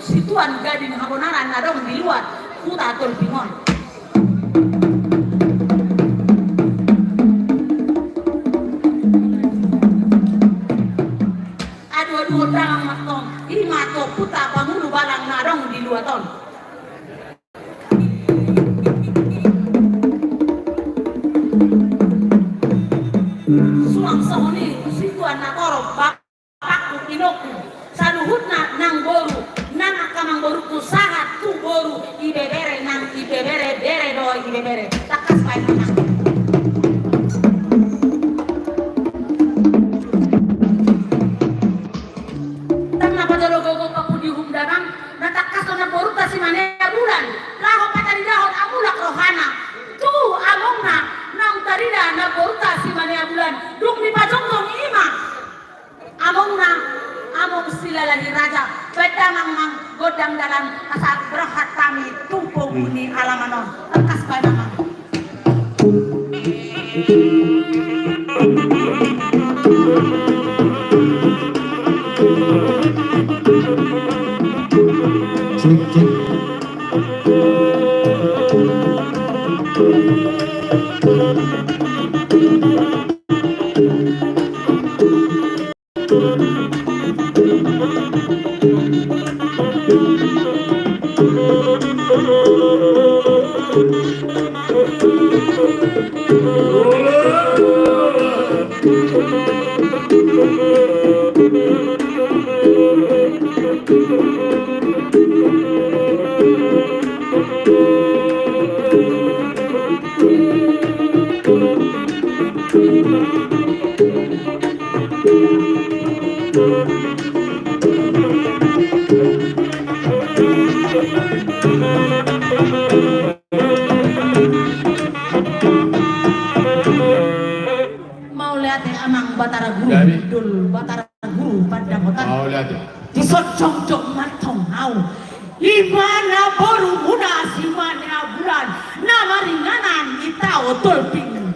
situan gading habonaran nadong di luar puta tol pingon. Aduh dalang matong ini mato puta pangulu balang nadong di luar ton. Suang sahoni situan natoro bapakku inoku saluhutna nang boru nang akamang boru ku sahat tu boru ibebere nang ibebere bere do ibebere takas pai nang tanna padaro gogo kapudi hum danang natakas na boru tasimane bulan laho patari dahon amulak rohana tu amongna nang tarida na boru tasimane bulan duk ni pajongkong ima amongna among sila lagi raja pedang mang godang dalam asal berhat kami tumpung ini alamanon tekas banamang Batara Guru, Batara Guru pada kota. Disocok-cok matong au. Imana boru muda simana bulan. Nama ringanan kita otolping.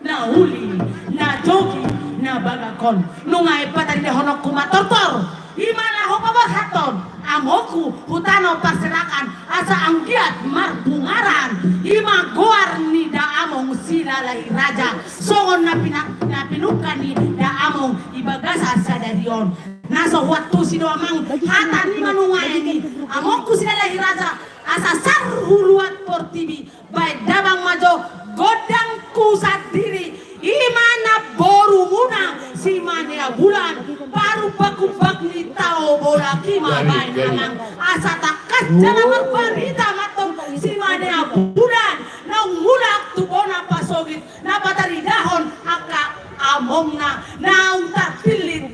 Na uli, na jogi, na bagakon. Nungai patari dehonok kumatortor. Imana hopabahaton. Amoku hutano paserakan asa anggiat marbungaran. Ima goar ni da among sila lai raja. Songon napinukan ni da among ibagasa sadarion. Naso waktu si doamang hatan ni manungai ini. Amongku sila lai raja asa sarhuluat portibi. Baik dabang majo godangku sadiri. Imana boru muna si mania bulan baru baku bakni tao bola kima baik namang asa takas jangan berbarita matong si mania bulan nang mulak tu bona pasogit na patari dahon aka amongna na unta pilit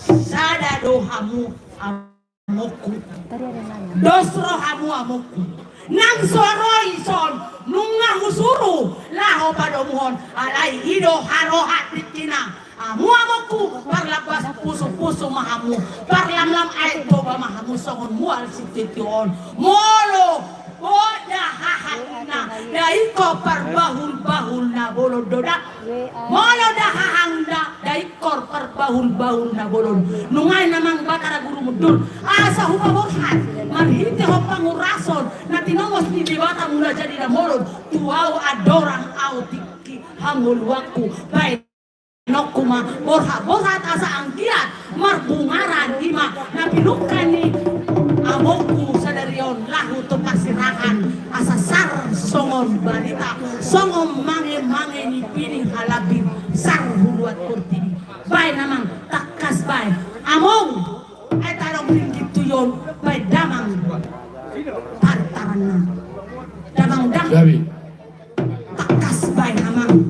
sada dohamu amoku dosro hamu amoku nang soroi son nunga husuru laho padomuhon alai hido haro hatitina amu amoku parlabas puso mahamu parlamlam ay toba mahamu songon mual sitition molo boda hahana daiko parbahul na bolon doda molo dahahangda daikor parbahul na bolon nungay namang Batara Guru mudur asa hupaborhat manhiti ho pangurason na tinongos ni dewata mula jadi na molon tuaw adorang au tiki hangul waku baik nokuma borhat asa angkiat marbungaran ima na pinukan ni amongku sadarion lahu to pasirahan asa sar songon balita songon mange ni pining halabin sar huluat kurtini bay namang takas bay among ay talong ringgit tuyon bay damang tartaran na damang takas bay namang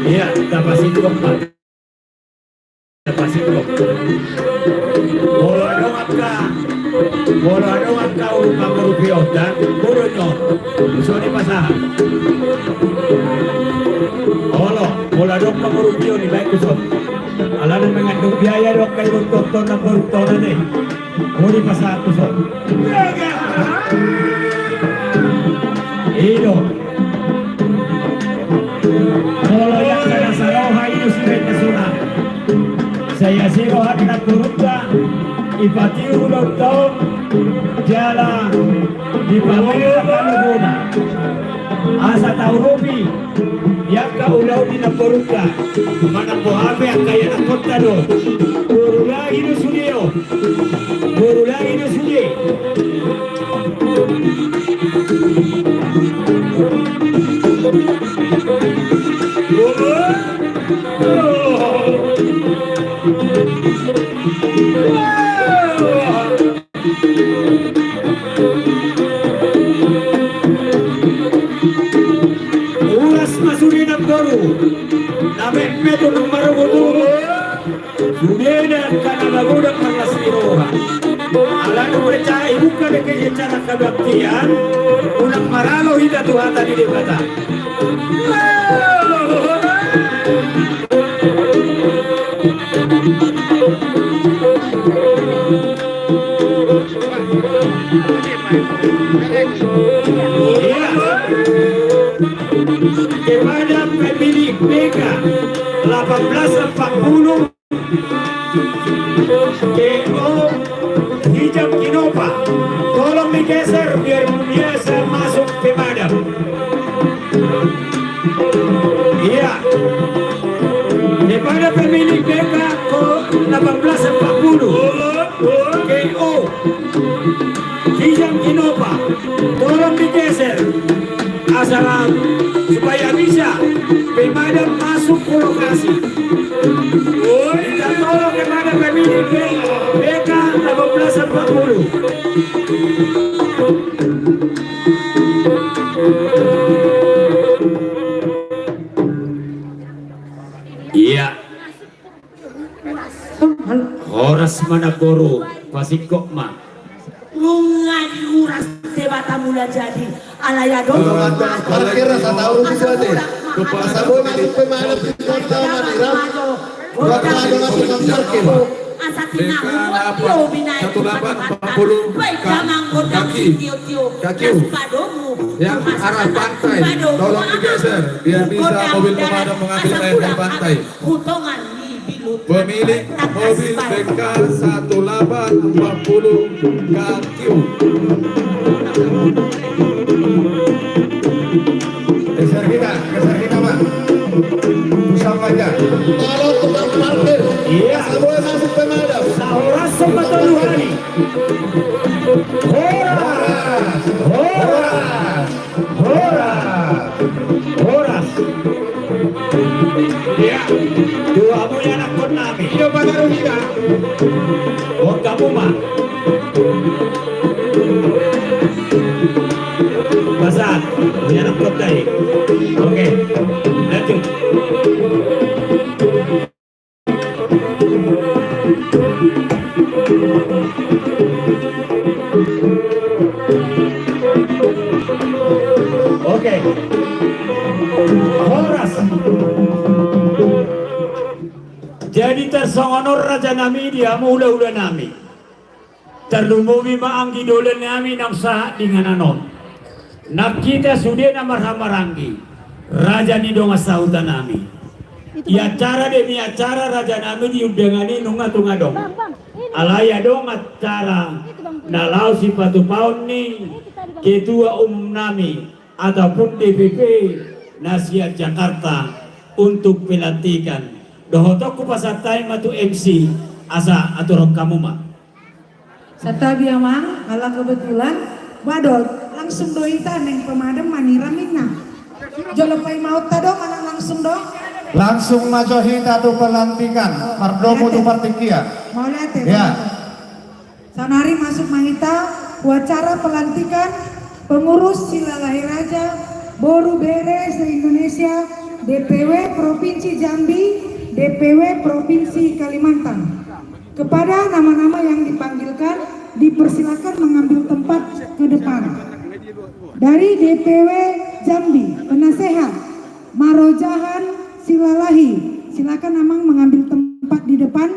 Iya, dapat singkong Pak. Dapat singkong. Bolo dong ka urupa korupiyota, bolo nyo. Gusto ni pasahan. Bola dong ka korupiyo ni baik gusto. Alam na mengandung biaya dong kayo doktor na koruptora ni. Muli pasahan gusto. Ino. Bolo yang saya hayu sudah sunat. Saya sirohat na korupta. Ipati ulang tahun jala di pamela kanuguna asa taurubi yang kau ulau di naporuka mana bohabe yang kaya na kota do guru lagi no sudio Uras masuri ng guru namemmeto ng marumuturo sumena kanalagudang mga siroha ala nung percaya ibuka na kaya cara kabaktian unang maralo hida tuhata di debata kepada pemilik BK 1840 KO Hijab Kinopa, tolong digeser biar biasa masuk ke madam. Iya, kepada pemilik BK 1840 KO Hijab Kinopa, tolong digeser asalam supaya bisa pemadam masuk ke lokasi. Kita tolong kepada pemilik BK 1840. Iya. Horas Managoro Pasikok ma. Lungan uras debata mula jadi alaya dong. Parkir rasa tahu bisa deh. Kepala boy masuk pemain kota Madura. Buat ada masuk parkir. Kaki yang arah pantai tolong digeser biar bisa mobil pemadam mengambil air dari pantai. Pemilik mobil BK 1840 KQ. Geser kita Pak. Pusat aja. Kalau tukang parkir, Iya. boleh masuk pemadam. Horas Sobatoluhani. Horas. Iya. Dua mo yan ang kon namin. Iyo pagaro kita. Huwag ka puma. Basat. Yan ang kon tayo. Okay. Let's go. Oke. Horas. Jadi tersongonor raja nami dia mula-ula nami. Terlumumi maang gidolan nami ng sahat dengan anon. Nak kita sudah marhammarangi Raja Nidonga sautan nami. Di acara demi acara Raja nami diundangani nunga tunga dong. Alaya dong acara nalau si patu paun ni ketua umum nami ataupun DPP Nasihat Jakarta untuk pelantikan. Dohotok ku pasatai matu MC asa aturong kamu mah. Satabi amang, ala kebetulan badol langsung doita neng pemadam manira minna. Jolopay maut tadong anak langsung dong. Langsung majohita tu pelantikan Mardomo tu partikia. Mau lihat Ya. Sanari masuk mahita wacara pelantikan pengurus Silalahi Raja Boru Bere se-Indonesia, DPW Provinsi Jambi, DPW Provinsi Kalimantan. Kepada nama-nama yang dipanggilkan, dipersilakan mengambil tempat ke depan. Dari DPW Jambi, penasehat Marojahan Silalahi, silakan Amang mengambil tempat di depan.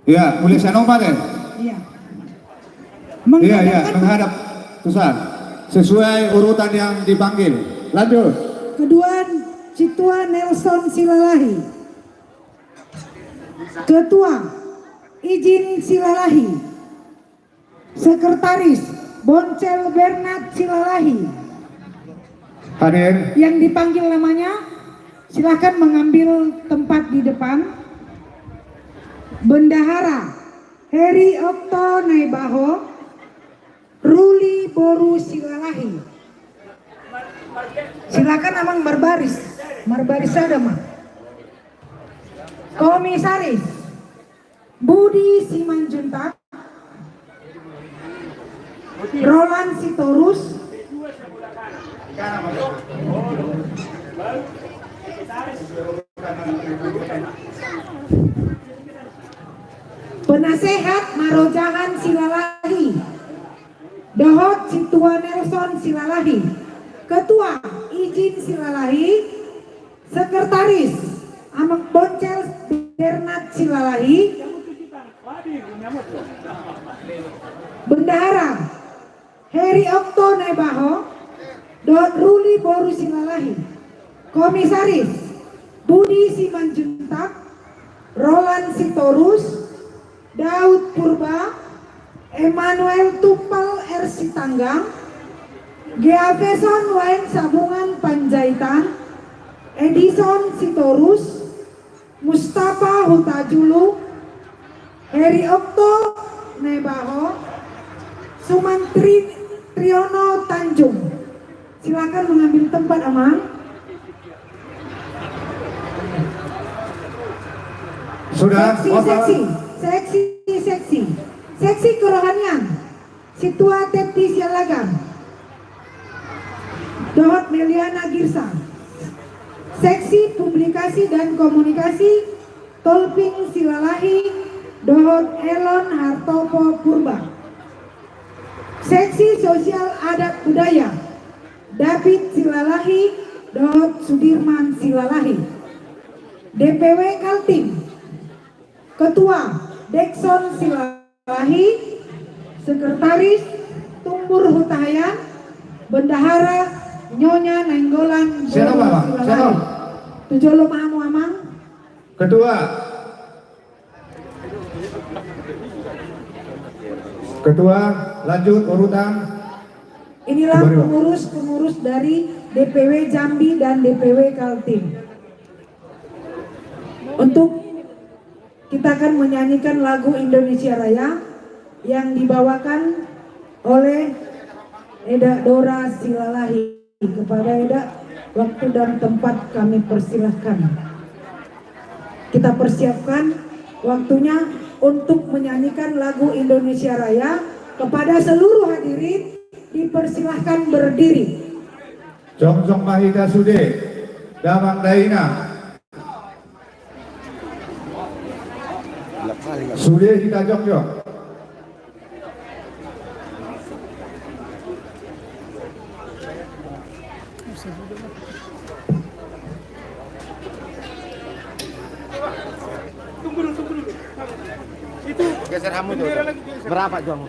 Ya, boleh saya nomor deh. Iya. Iya, menghadap pusat sesuai urutan yang dipanggil. Lanjut. Kedua, Citua Nelson Silalahi. Ketua Izin Silalahi. Sekretaris Boncel Bernard Silalahi. Hadir. Yang dipanggil namanya silakan mengambil tempat di depan. Bendahara Heri Okto Naibaho, Ruli Boru Silalahi. Silakan Amang berbaris ada mah. Komisaris Budi Simanjuntak, Roland Sitorus, penasehat Marojahan Silalahi, Dohot Citua Nelson Silalahi, Ketua Izin Silalahi, Sekretaris Amang Boncel Bernard Silalahi, Bendahara Heri Okto Naibaho, Dohot Ruli Boru Silalahi, Komisaris Budi Simanjuntak, Roland Sitorus, Daud Purba, Emmanuel Tumpal R. Sitanggang, Geaveson Wain Sabungan Panjaitan, Edison Sitorus, Mustafa Hutajulu, Heri Okto Naibaho, Sumantri Triono Tanjung. Silakan mengambil tempat Amang. Sudah. Seksi kerohanian Situa Tepti Sialagan, Dohot Meliana Girsa. Seksi Publikasi dan Komunikasi Tolping Silalahi, Dohot Elon Hartopo Purba. Seksi Sosial Adat Budaya David Silalahi, Dohot Sudirman Silalahi. DPW Kaltim, Ketua Dekson Silalahi, Sekretaris Tumbur Hutahayan, Bendahara Nyonya Nenggolan Silalahi. Tujuh lo mahamu Amang. Ketua lanjut urutan. Inilah pengurus dari DPW Jambi dan DPW Kaltim. Untuk kita akan menyanyikan lagu Indonesia Raya yang dibawakan oleh Eda Dora Silalahi. Kepada Eda, waktu dan tempat kami persilahkan. Kita persiapkan waktunya untuk menyanyikan lagu Indonesia Raya. Kepada seluruh hadirin dipersilahkan berdiri. Jongsong Mahita Sude, Damang Daina. Sude kita jong-jong. Tunggu dulu. Itu geser hamu tuh. Berapa juang?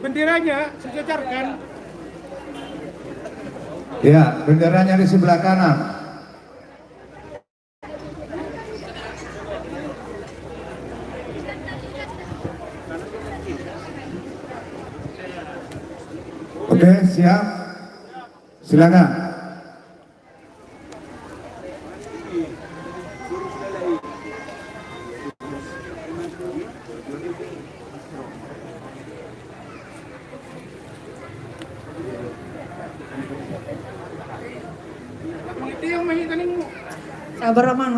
benderanya sejajarkan Ya, benderanya di sebelah kanan. Oke, siap. Silakan. Sabar Mang.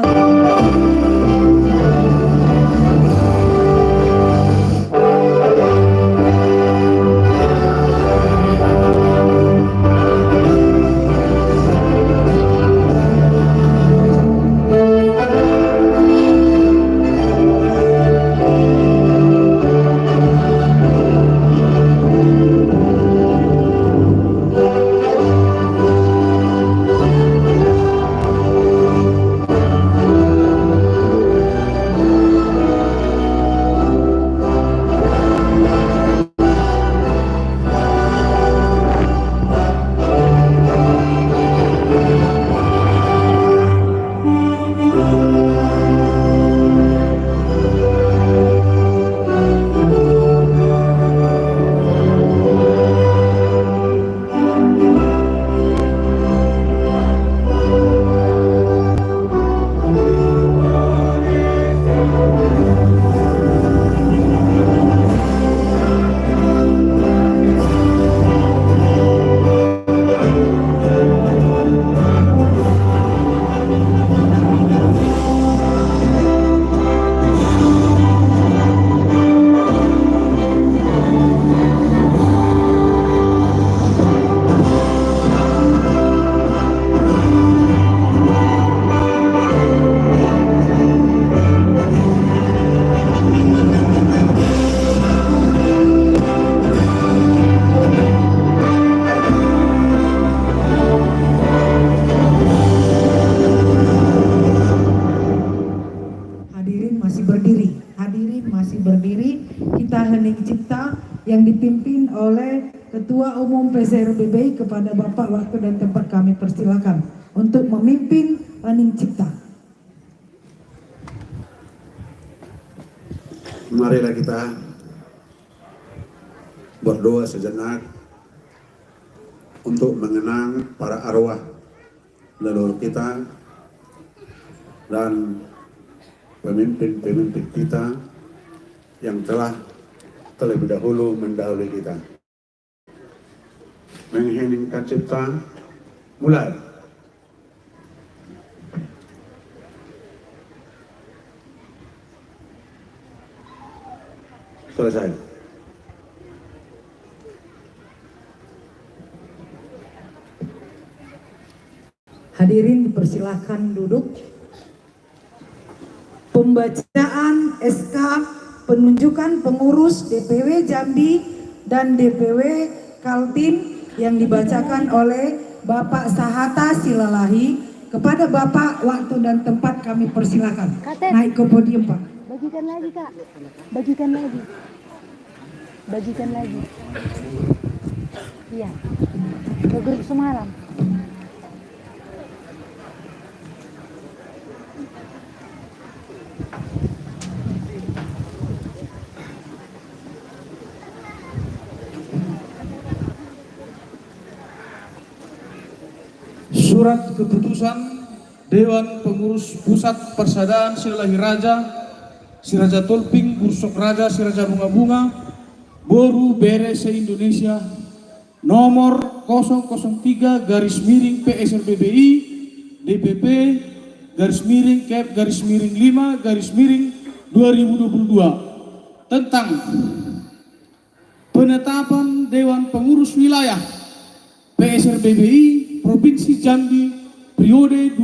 Kita Hening Cipta yang dipimpin oleh Ketua Umum PSRBBI kepada Bapak waktu dan tempat kami persilakan untuk memimpin Hening Cipta. Marilah kita berdoa sejenak untuk mengenang para arwah leluhur kita dan pemimpin-pemimpin kita yang telah terlebih dahulu mendahului kita. Mengheningkan cipta, mulai. Selesai. Hadirin dipersilahkan duduk. Pembacaan SK penunjukan pengurus DPW Jambi dan DPW Kaltim yang dibacakan oleh Bapak Sahata Silalahi. Kepada Bapak waktu dan tempat kami persilakan. Naik ke podium, Pak. Bagikan lagi, Kak. Bagikan lagi. Bagikan lagi. Iya. Ke grup semalam. Surat keputusan Dewan Pengurus Pusat Persaudaraan Silalahi Raja, Siraja Tolping, Bursok Raja, Siraja Bunga-Bunga, Boru Bere se-Indonesia nomor 003/PSRBBI DPP /Cap/5/2022 tentang penetapan Dewan Pengurus Wilayah PSRBBI Provinsi Jambi periode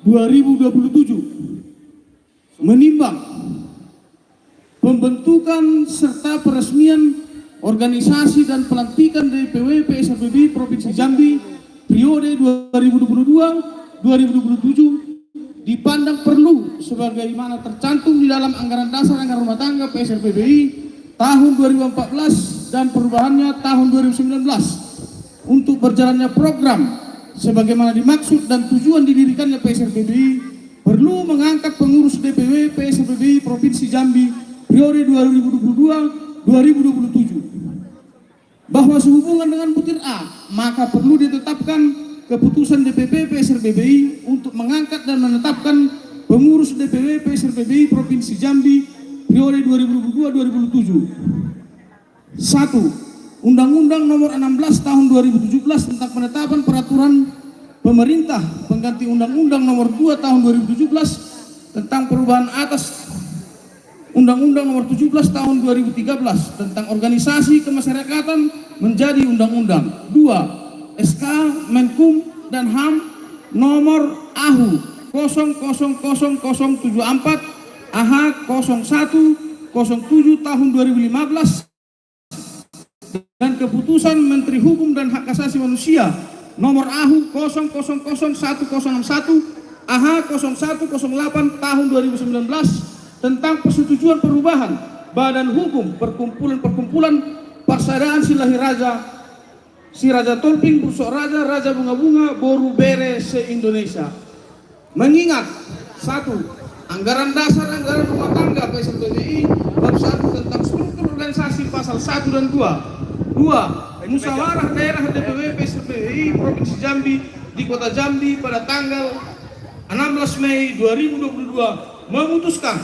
2022-2027 menimbang pembentukan serta peresmian organisasi dan pelantikan DPW PSRBBI Provinsi Jambi periode 2022-2027 dipandang perlu sebagaimana tercantum di dalam anggaran dasar anggaran rumah tangga PSRBBI tahun 2014 dan perubahannya tahun 2019 untuk berjalannya program sebagaimana dimaksud dan tujuan didirikannya PSRBBI, perlu mengangkat pengurus DPW PSRBBI Provinsi Jambi periode 2022-2027. Bahwa sehubungan dengan butir A, maka perlu ditetapkan keputusan DPP PSRBBI untuk mengangkat dan menetapkan pengurus DPW PSRBBI Provinsi Jambi periode 2022-2027. 1. Undang-Undang Nomor 16 Tahun 2017 tentang penetapan peraturan pemerintah pengganti Undang-Undang Nomor 2 Tahun 2017 tentang perubahan atas Undang-Undang Nomor 17 Tahun 2013 tentang organisasi kemasyarakatan menjadi undang-undang. 2. SK Menkum dan HAM Nomor AHU 000074 AH 0107 Tahun 2015 dan keputusan Menteri Hukum dan Hak Asasi Manusia Nomor AHU 000161 AH 0108 Tahun 2019 tentang persetujuan perubahan Badan Hukum Perkumpulan Persaudaraan Silahi Raja Si Raja Tolping Busok Raja Raja Bunga-Bunga Boru Bere se-Indonesia. Mengingat 1. Anggaran dasar anggaran rumah tangga PSRBBI bab 1 tentang struktur organisasi pasal 1 dan 2. 2. Musyawarah daerah DPW PSRBBI Provinsi Jambi di Kota Jambi pada tanggal 16 Mei 2022 memutuskan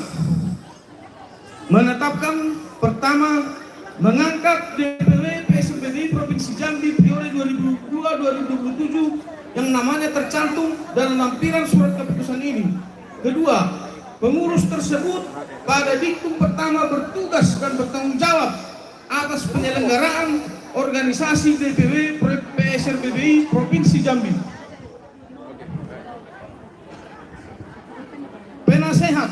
menetapkan pertama mengangkat DPW PSRBBI Provinsi Jambi periode 2022-2027 yang namanya tercantum dalam lampiran surat keputusan ini. Kedua, pengurus tersebut pada diktum pertama bertugas dan bertanggung jawab atas penyelenggaraan organisasi DPW PSRBBI Provinsi Jambi. Penasehat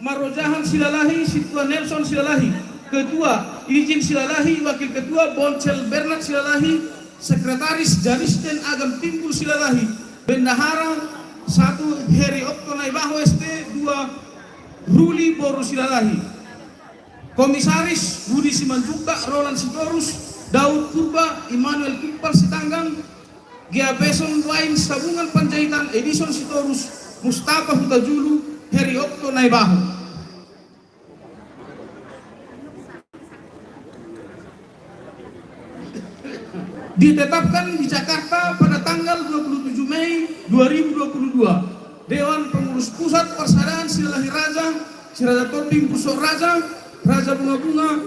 Marojahan Silalahi Situa Nelson Silalahi. Ketua Izin Silalahi. Wakil Ketua Boncel Bernard Silalahi. Sekretaris Janisten Agam Timbul Silalahi. Bendahara 1 Heri Okto Naibaho ST. 2 Ruli Boru Silalahi. Komisaris Budi Simanjuntak Roland Sitorus. Daud Purba Immanuel Kimpar Sitanggang. Gia Beson Wain Sabungan Panjaitan Edison Sitorus. Mustafa Hutajulu Heri Okto Naibaho. Ditetapkan di Jakarta pada tanggal 27 Mei 2022 Dewan Pengurus Pusat Persaudaraan Silahi Raja Si Raja Tolping Busok Raja Raja Bunga-Bunga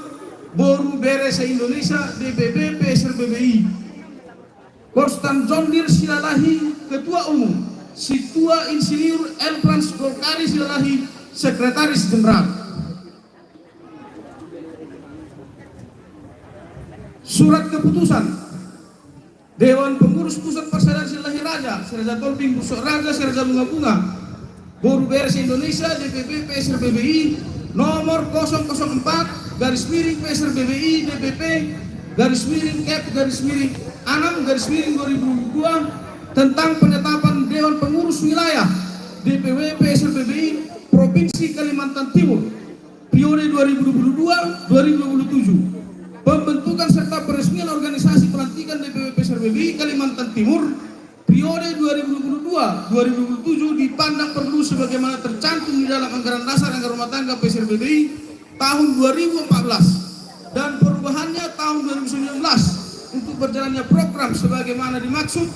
Boru Bere se-Indonesia DPP PSRBBI. Konstan Jondir Silalahi Ketua Umum. Situa Insinyur Elfrans Golkari Silalahi Sekretaris Jenderal. Surat keputusan Dewan Pengurus Pusat Persaudaraan Silahi Raja Si Raja Tolping Busok Raja Si Raja Bunga-Bunga Boru Bere se-Indonesia DPP PSRBBI nomor 004 garis miring PSRBBI DPP garis miring Cap garis miring 6 garis miring 2002 tentang penetapan Dewan Pengurus Wilayah DPW PSRBBI Provinsi Kalimantan Timur periode 2022-2027. Pembentukan serta peresmian organisasi pelantikan DPW PSRBBI Kalimantan Timur periode 2022-2027 dipandang perlu sebagaimana tercantum di dalam anggaran dasar anggaran rumah tangga PSRBBI tahun 2014 dan perubahannya tahun 2019 untuk berjalannya program sebagaimana dimaksud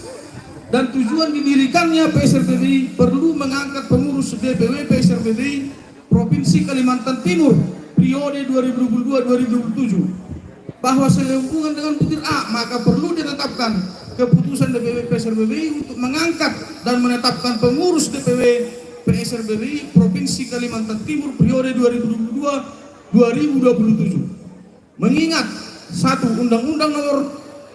dan tujuan didirikannya PSRBBI perlu mengangkat pengurus DPW PSRBBI Provinsi Kalimantan Timur periode 2022-2027. Bahwa sehubungan dengan butir A maka perlu ditetapkan keputusan DPW PSRBBI untuk mengangkat dan menetapkan pengurus DPW PSRBBI Provinsi Kalimantan Timur periode 2022-2027. Mengingat 1. Undang-Undang Nomor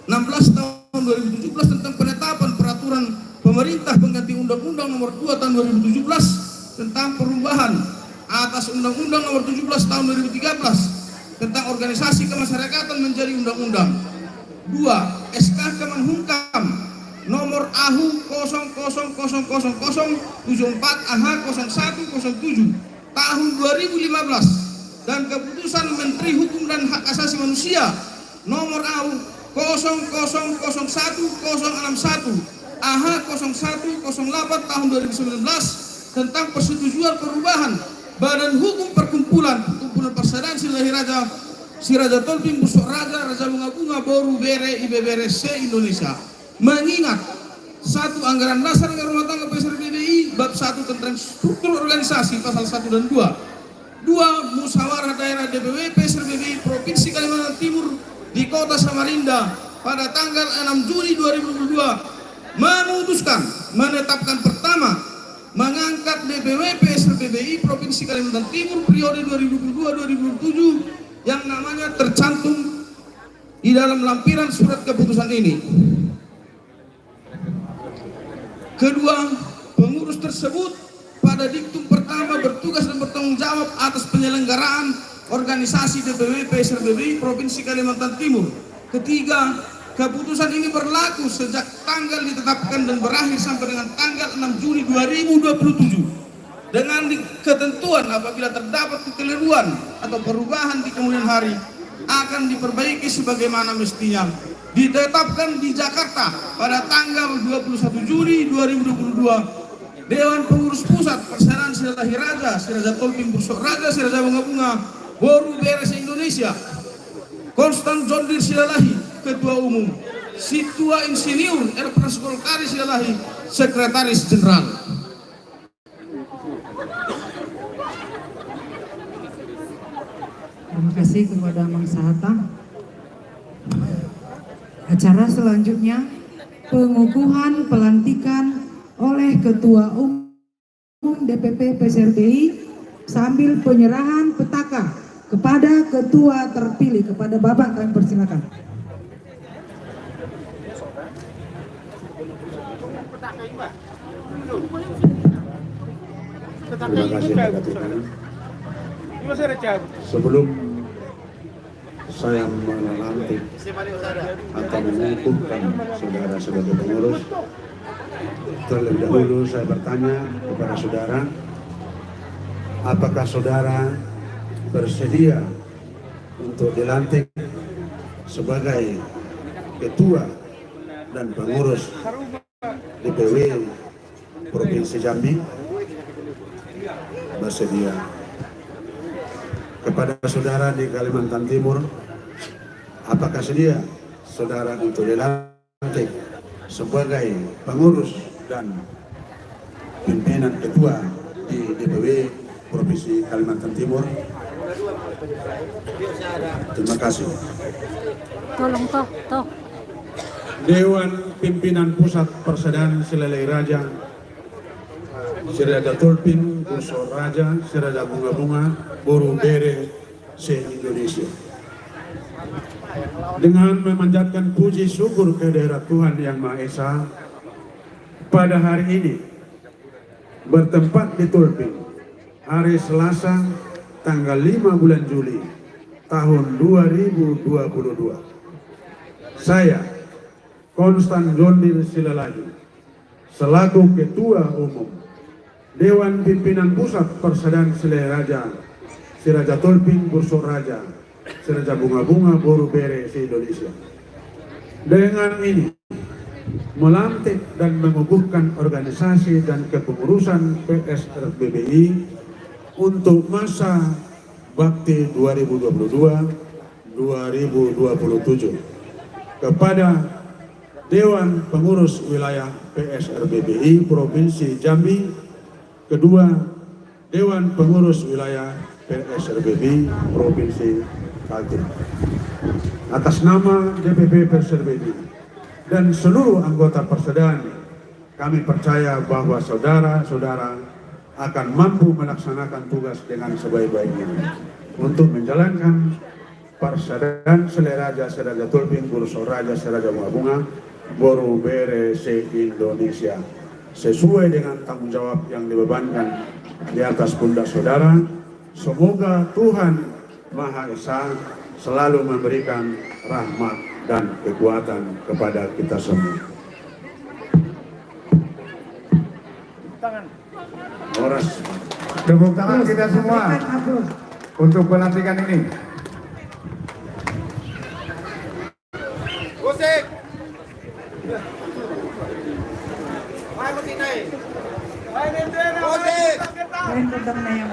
16 Tahun 2017 tentang penetapan peraturan pemerintah pengganti Undang-Undang Nomor 2 Tahun 2017 tentang perubahan atas Undang-Undang Nomor 17 Tahun 2013 tentang organisasi kemasyarakatan menjadi undang-undang. 2. SK Kemenhukam nomor AHU 000074 AH 0107 tahun 2015 dan keputusan Menteri Hukum dan Hak Asasi Manusia nomor AU 0001 061 AH 0108 tahun 2019 tentang persetujuan perubahan Badan Hukum Perkumpulan Persaudaraan Si Raja Tolping Busok Raja Raja Bunga-Bunga Boru Bere IBBR se Indonesia, mengingat 1. Anggaran dasar negara rumah tangga PSRBBI bab 1 tentang struktur organisasi pasal 1 dan 2. 2. Musyawarah daerah DPW PSRBBI Provinsi Kalimantan Timur di Kota Samarinda pada tanggal 6 Juli 2022 memutuskan menetapkan pertama mengangkat DPW PSRBBI Provinsi Kalimantan Timur periode 2022-2027 yang namanya tercantum di dalam lampiran surat keputusan ini. Kedua, pengurus tersebut pada diktum pertama bertugas dan bertanggung jawab atas penyelenggaraan organisasi DPW PSRBBI Provinsi Kalimantan Timur. Ketiga, keputusan ini berlaku sejak tanggal ditetapkan dan berakhir sampai dengan tanggal 6 Juni 2027 dengan ketentuan apabila terdapat kekeliruan atau perubahan di kemudian hari akan diperbaiki sebagaimana mestinya. Ditetapkan di Jakarta pada tanggal 21 Juli 2022 Dewan Pengurus Pusat Persaudaraan Silahi Raja Si Raja Tolping Busok Raja Si Raja Bunga-Bunga Boru Beres Indonesia, Konstan Jondir Silalahi Ketua Umum, Situa Insinyur R. Praskol-Kari Silalahi Sekretaris Jenderal. Terima kasih kepada Mang Sahata. Acara selanjutnya pengukuhan pelantikan oleh Ketua Umum DPP PSRBI sambil penyerahan petaka kepada Ketua terpilih. Kepada Bapak kami persilakan. Terima kasih Pak Katipan. Sebelum saya melantik atau mengukuhkan saudara sebagai pengurus, terlebih dahulu saya bertanya kepada saudara, apakah saudara bersedia untuk dilantik sebagai ketua dan pengurus DPW Provinsi Jambi? Bersedia. Kepada saudara di Kalimantan Timur, apakah sedia saudara untuk dilantik sebagai pengurus dan pimpinan ketua di DPW Provinsi Kalimantan Timur? Terima kasih. Tolong toh. Dewan Pimpinan Pusat Persaudaraan Silahi Raja Si Raja Tolping Busok Raja Si Raja Bunga-Bunga Boru Bere se Indonesia, dengan memanjatkan puji syukur kehadirat Tuhan Yang Maha Esa, pada hari ini bertempat di Tolping hari Selasa tanggal 5 bulan Juli tahun 2022, saya Konstan Jondir Silalahi selaku Ketua Umum Dewan Pimpinan Pusat Persaudaraan Silahi Raja Si Raja Tolping Busok Raja Si Raja Bunga-Bunga Boru Bere se Indonesia, dengan ini melantik dan mengukuhkan organisasi dan kepengurusan PSRBBI untuk masa bakti 2022-2027 kepada Dewan Pengurus Wilayah PSRBBI Provinsi Jambi. Kedua, Dewan Pengurus Wilayah PSRBBI Provinsi Kaltim. Atas nama DPP PSRBBI dan seluruh anggota persaudaraan, kami percaya bahwa saudara-saudara akan mampu melaksanakan tugas dengan sebaik-baiknya untuk menjalankan Persaudaraan Silahi Raja Si Raja Tolping Busok Raja Si Raja Bunga-Bunga Boru Bere se Indonesia sesuai dengan tanggung jawab yang dibebankan di atas pundak saudara. Semoga Tuhan Maha Esa selalu memberikan rahmat dan kekuatan kepada kita semua. Horas. Tepuk tangan kita semua untuk pelantikan ini. Musik. Main musik naik. Musik. Kalian tendang na yan.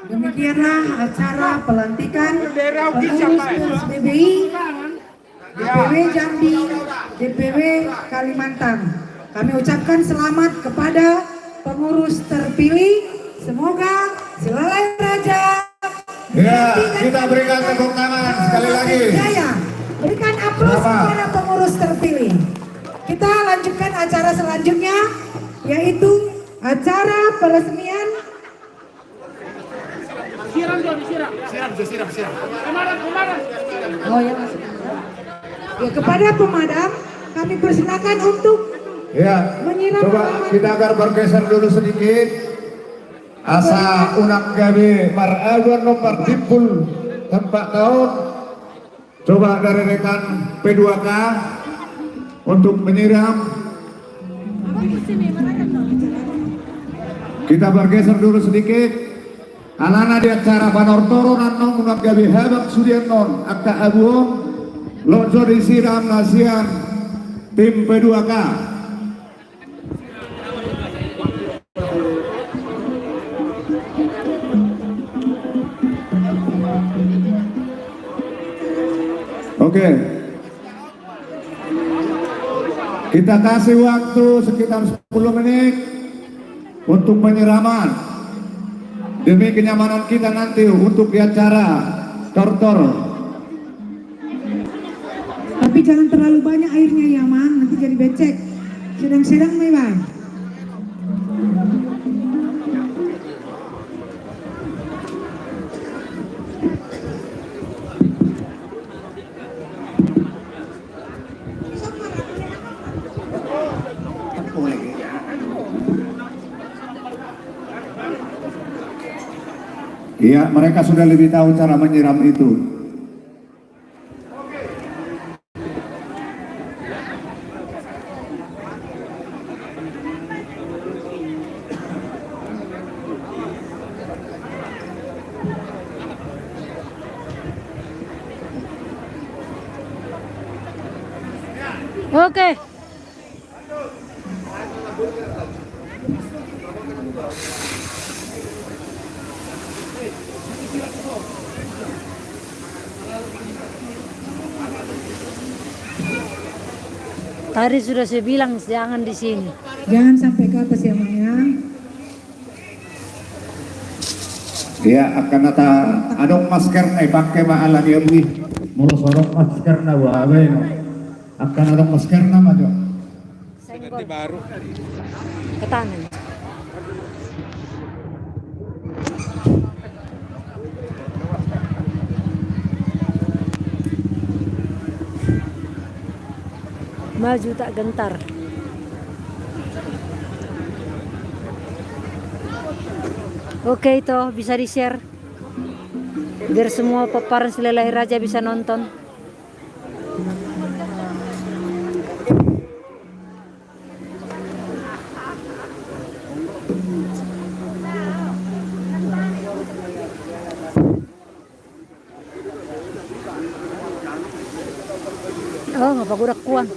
Demikianlah acara pelantikan pengurus PSBBI, DPW Jambi, DPW Kalimantan. Kami ucapkan selamat kepada pengurus terpilih. Semoga Silalai Raja. Ya, kita berikan tepuk tangan sekali lagi. Jaya. Berikan aplaus kepada pengurus terpilih. Kita lanjutkan acara selanjutnya, yaitu acara peresmian. Oh ya, masuk. Ya, kepada pemadam kami persilakan untuk menyiram. Coba kita akan bergeser dulu sedikit. Asa unak gawe mar'awan nomor timbul tempat tahun. Coba dari rekan P2K untuk menyiram. Kita bergeser dulu sedikit. Alana di acara Banortoro nanong unang gabi habang Sudianon Akka Abuong Lonso disiram nasiam tim P2K. Oke. Kita kasih waktu sekitar 10 menit untuk penyiraman. Demi kenyamanan kita nanti untuk di acara Tortor. Tapi jangan terlalu banyak airnya ya Man, nanti jadi becek. Sedang-sedang nih Bang. Iya, mereka sudah lebih tahu cara menyiram itu. Oke. Tadi sudah saya bilang jangan di sini. Jangan sampai ke atas ya Man ya. Iya, akan ada adong masker pakai maalan ya bui. Mulu sorok masker na wae no. Akan adong masker na majo. Senggol. Ke tangan. Maju tak gentar. Oke, itu bisa di-share biar semua paparan Selelai Raja bisa nonton. Oh, ngapa udah kuang.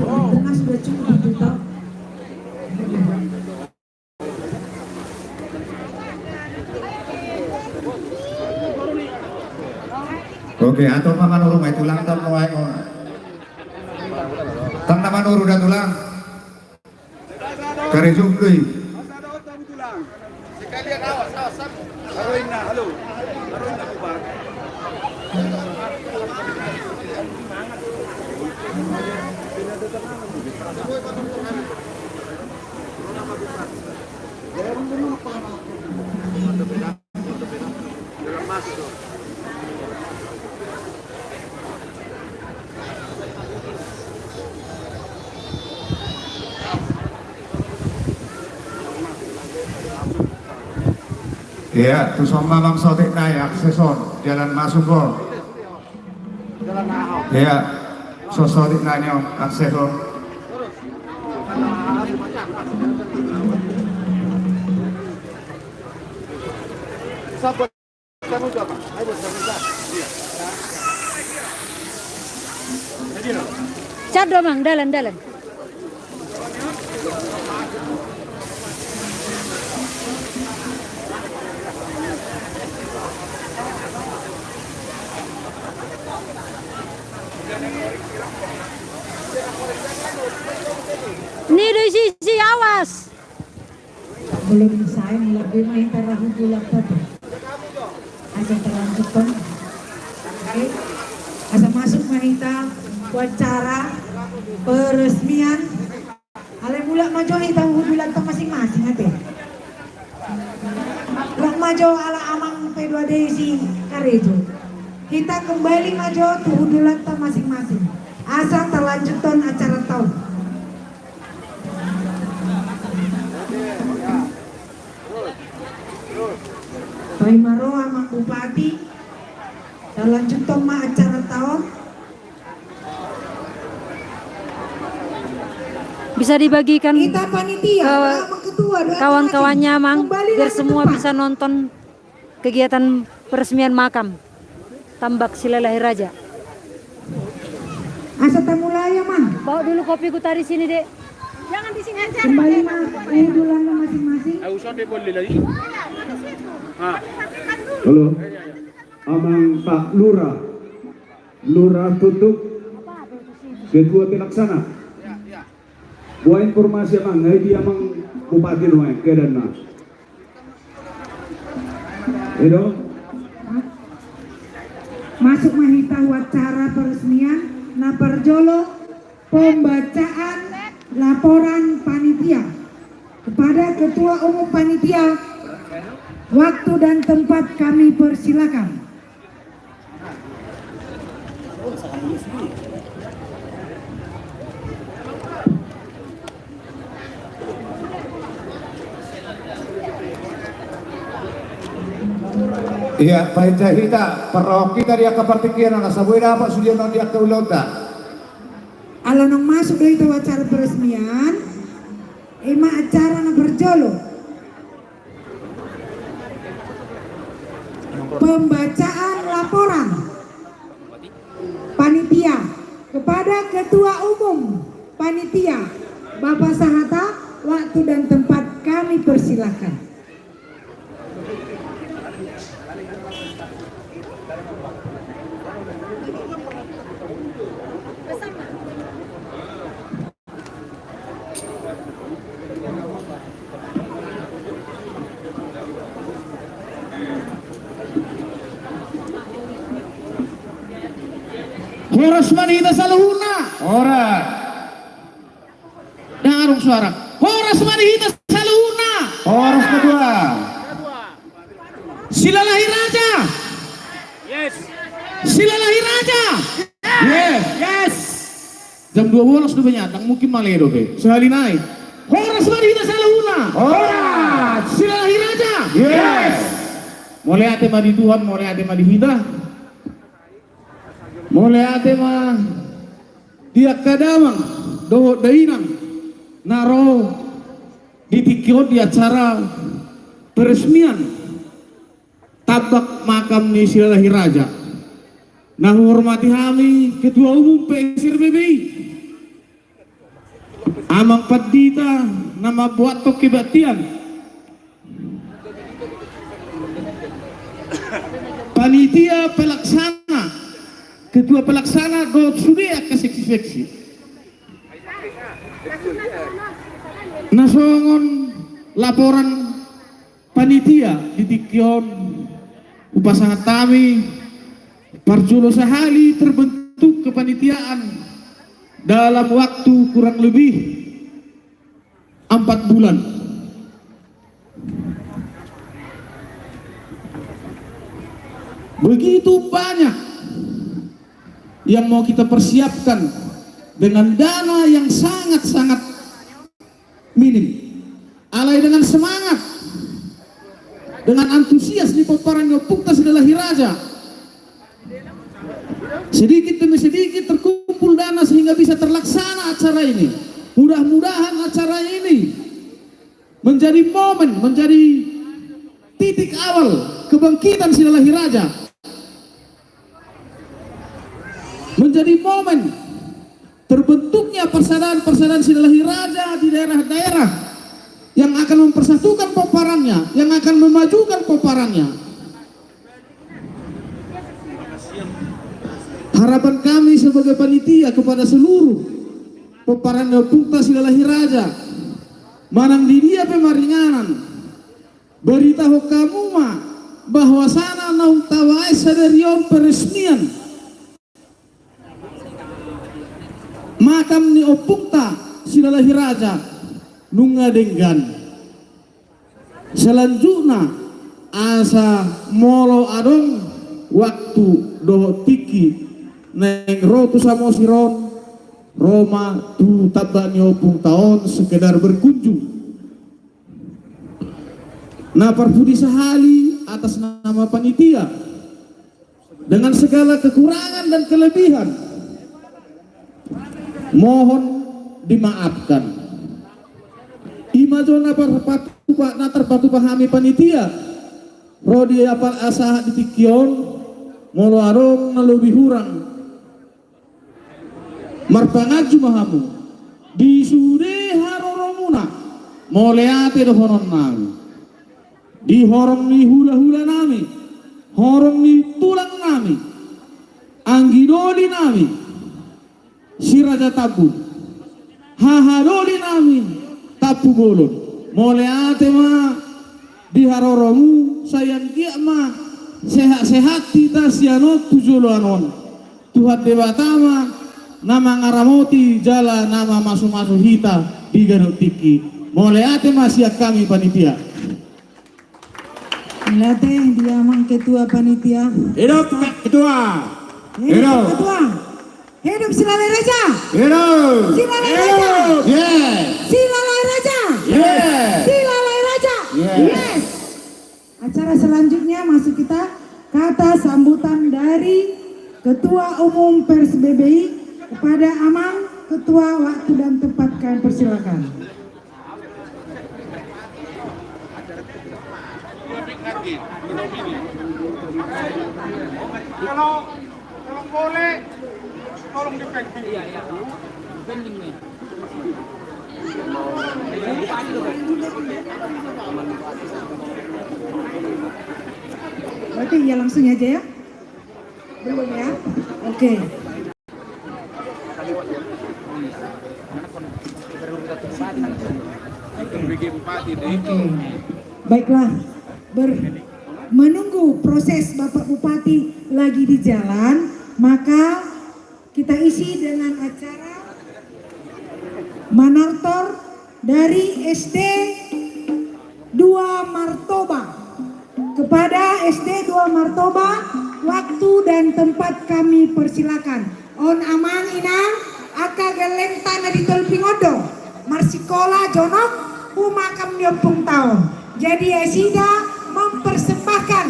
Tengah sudah cukup itu toh. Oke, atau mama nuru mai tulang tam wae ora. Tam nama nuru dah tulang. Kare jungkui. Sekalian awas. Haroina, halo. Haroina bubar. Iya, terus sama Bang Sotik naik akseson jalan masuk gol. Iya, Sotik naik akseson. Cado mang dalan. Ini di sisi awas. Belum saya lebih main terahu bulan tadi. Asa terlanjut kan. Oke. Asa masuk mahita wawancara peresmian. Ale mulak maju kita bulan masing-masing ate. Lang maju ala amang P2D si Karejo. Kita kembali maju tuh bulan masing-masing. Asa terlanjutan acara tahun. lanjut toma acara tahun. Bisa dibagikan Kita panitia ketua kawan-kawannya Mang, kembali biar ke semua tempat. bisa nonton kegiatan peresmian makam Tambak Sila Lahir Raja. Asa tamulaya man. Bawa dulu kopiku tadi sini, Dek. Jangan di sini aja. Kembali dulana masing-masing. Halo, Amang Pak Lurah, Lurah Tutup, Ketua Pelaksana. Buat informasi Amang, dia Amang Bupati Nuai, Kedana. Itu, Masuk mahita wacara peresmian Naparjolo pembacaan laporan panitia kepada Ketua Umum Panitia. Waktu dan tempat kami persilakan. Iya, pahita hita, pero kita dia kepartikian na sabuhay dapat sudah dia ke ulota. Alanong masuk dari itu acara peresmian, ema acara na berjolo. Pembacaan laporan panitia kepada Ketua Umum Panitia Bapak Sahata. Waktu dan tempat kami persilakan. Horas manita saluhuna. Ora, Dengarung suara. Horas manita saluhuna. oras kedua. Sila Lahir Raja. Yes. Sila Lahir Raja. Yes. Yes. Jam 12 udah nyatang mungkin maledo be. Sehari naik. Horas manita saluhuna. Ora, Sila Lahir Raja. yes. Mulai ate mah di Tuhan, mulai ate mah di kita. Mulai ate mah dia kadamang doho dainang naro ditikio di acara peresmian Tambak makam ni Sila Lahir Raja. Nah hormati kami Ketua Umum PSRBBI Amang Padita nama buat to kebaktian panitia pelaksana Ketua Pelaksana Dot Sudia ke seksi-seksi nasongon laporan panitia di Tikion upasangan kami Parjolo sehari terbentuk kepanitiaan dalam waktu kurang lebih 4 bulan. Begitu banyak yang mau kita persiapkan dengan dana yang sangat-sangat minim. Alai dengan semangat, dengan antusias di paparan Ngopukta Sila Lahir Raja. Sedikit demi sedikit terkumpul dana sehingga bisa terlaksana acara ini. Mudah-mudahan acara ini menjadi momen, menjadi titik awal kebangkitan Sila Lahir Raja. Menjadi momen terbentuknya persaudaraan-persaudaraan Sila Lahir Raja di daerah-daerah yang akan mempersatukan peparannya, yang akan memajukan peparannya. Harapan kami sebagai panitia kepada seluruh peparan Ngopukta Sila Lahir Raja manang di dia pemaringanan beritahu kamu mah bahwa sana naung tawai sadarion peresmian makam ni Ngopukta Sila Lahir Raja nunga denggan selanjutnya asa molo adong waktu doho tiki neng rotu samosiron Roma tu tabani opung tahun sekedar berkunjung. Nah parpudi sahali atas nama panitia dengan segala kekurangan dan kelebihan, mohon dimaafkan. Imajona terpatu pahami panitia Rodi apal asa ditikion molo arong nalobi hurang marpangaju mahamu di sude haroromuna moleate do horon nami di horong ni hula-hula nami, horong ni tulang nami, anggidoli nami, siraja tabu, hahadoli nami, tapu bolon, moleate ma di haroromu sayang kia ma sehat-sehat kita siano tujolo anon Tuhan dewatama nama ngaramoti jala nama masuk-masuk hita di garut tiki moleate ma siap kami panitia. Melate dia mang ketua panitia. Hidup ketua. Hidup ketua. Hidup Silalai Raja. Hidup. Silalai Raja. Yes. Silalai Raja. Yes. Silalai Raja. Yes. Acara selanjutnya masuk kita kata sambutan dari Ketua Umum Pers BBI kepada Amang. Ketua, waktu dan tempat kalian persilakan. Kalau boleh tolong dipending. Iya. Pending nih. Berarti ya langsung aja ya. Belum ya? Oke. Baiklah, menunggu proses Bapak Bupati lagi di jalan, maka kita isi dengan acara Manartor dari SD 2 Martoba. Kepada SD 2 Martoba, waktu dan tempat kami persilakan. On amang inang, aka geleng tanah di Tolpingodo, marsikola jonok, umakam nyompung tahun. Jadi Esida mempersembahkan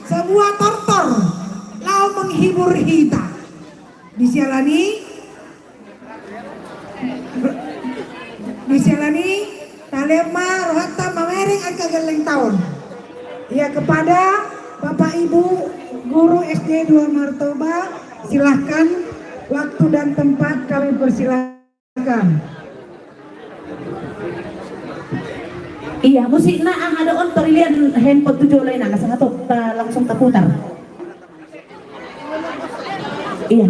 sebuah tortor lau menghibur hita. Disialani talema rohata mamereng angka geleng tahun. Ya, kepada Bapak Ibu guru SD 2 Martoba, silahkan waktu dan tempat kami persilahkan. Iya, musik na ang ada on lihat handphone tujuh lain na sangat langsung terputar. Iya.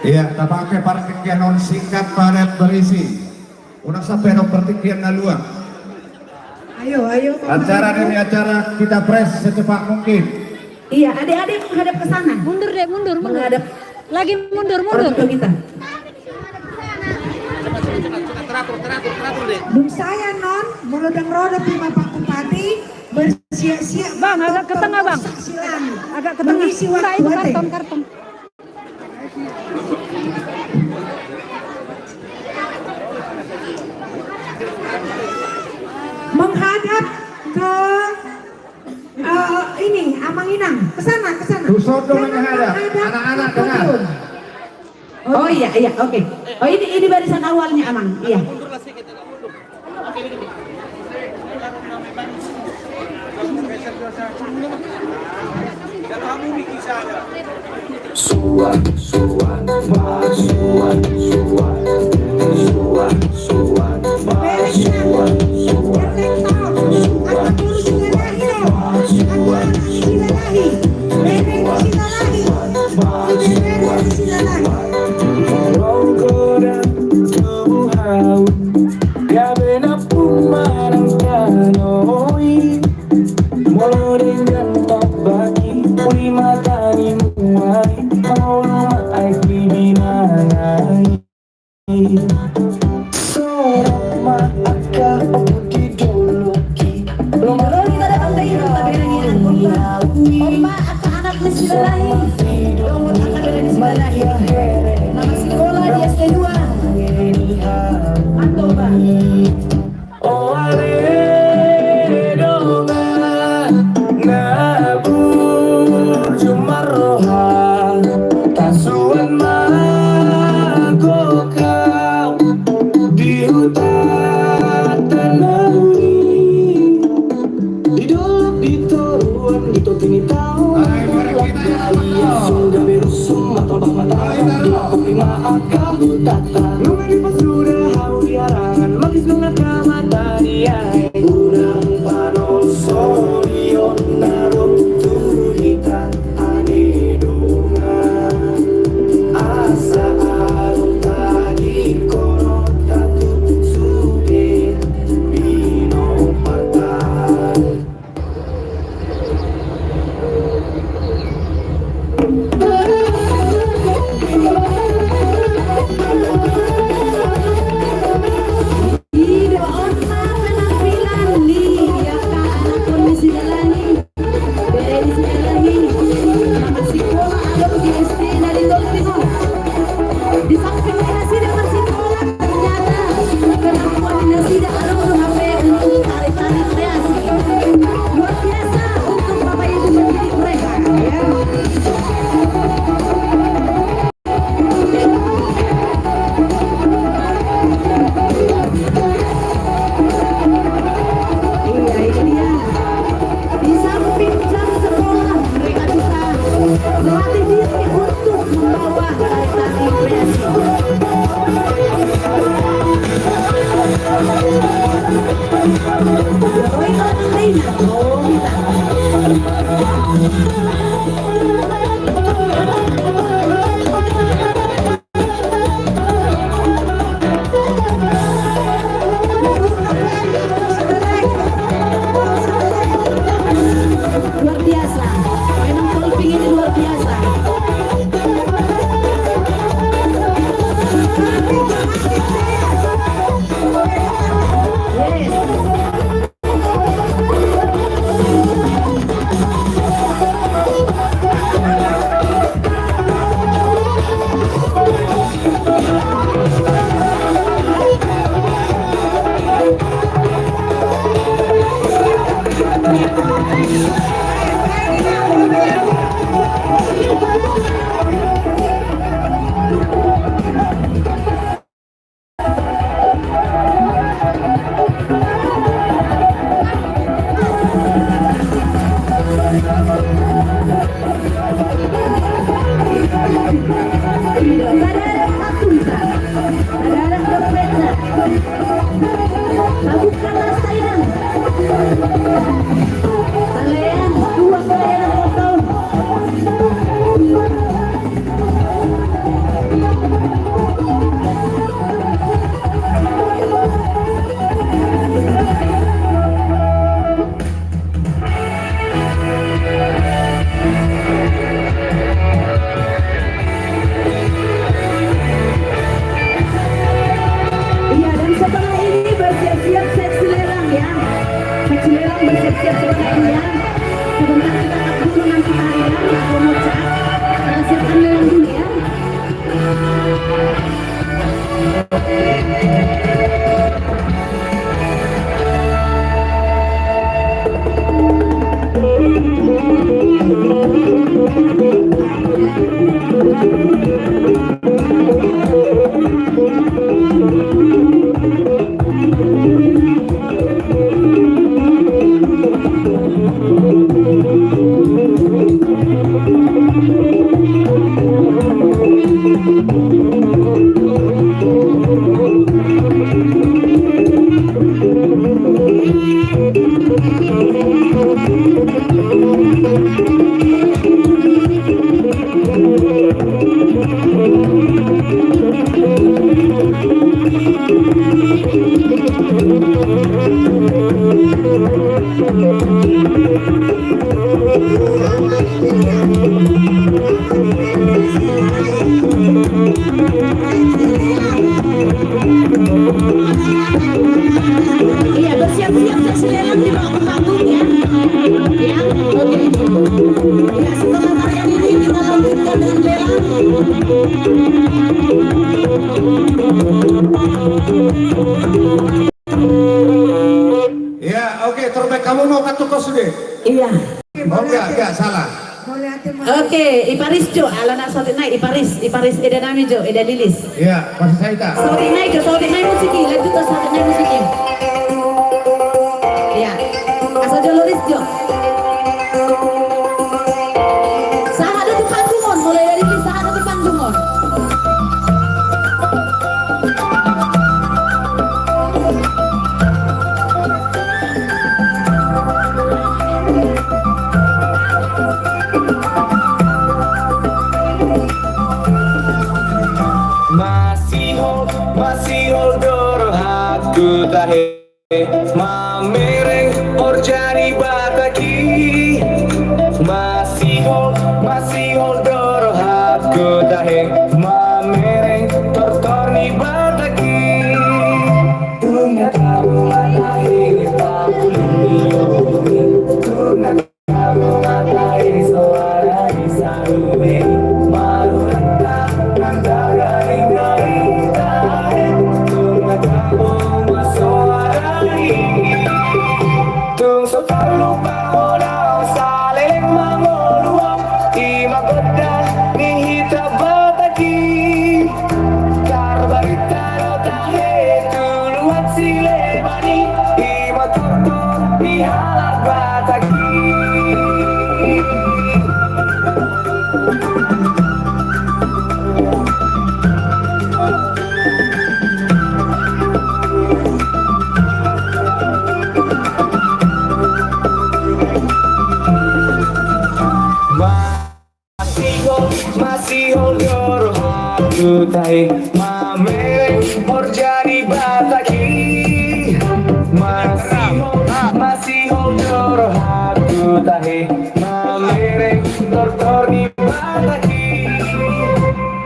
Iya, tak pakai pertikaian non singkat padat berisi. Unak sampai no pertikaian naluang. Ayo. Acara demi acara kita press secepat mungkin. Iya, adik-adik menghadap ke sana. Mundur deh, mundur. Menghadap Lagi mundur. orang tua kita. Teratur deh. Duk saya non, merodang roda Bapak Bupati bersiap-siap. Bang, agak ke tengah, Bang. Agak ke tengah. Mengisi Enggak, waktu itu ate. karton. Menghadap ke ini Amang Inang, ke sana. Dusodo menghadap, anak-anak dengar. Oh iya, oke. Oh ini barisan awalnya Amang. Iya. Iya, bersiap-siap seksi lelang dibawa ke panggung ya. Ya, oke. Ya, setelah tarian ini kita lanjutkan dengan lelang. Ya, oke, terbaik kamu mau katukos deh. Iya. Oh enggak, salah. Oke, Iparis Jo, alana sauti naik Iparis eda nami Jo, eda lilis. Ya, masih saya tak. Sauti naik musiki, lanjut ke sauti naik musiki. Ya, asal Jo loris Jo. Sahat di panggungon, mulai dari sahat di panggungon. aku tahe mamereng orjani bataki masih hold doro aku tahe mamereng tortorni bataki tunga kamu matahe pakulini tunga kamu matahe suara di sarube marurata nandaga ingai tahe tunga kamu masuarani tung sokalu pahola saling mangoluang imagodan nihita bataki karbarita no tahe tuluan silebani imatortor nihalak bataki. Masih holgor aku tahe mamereng orjani bataki masih holgor aku tahe mamereng tortorni bataki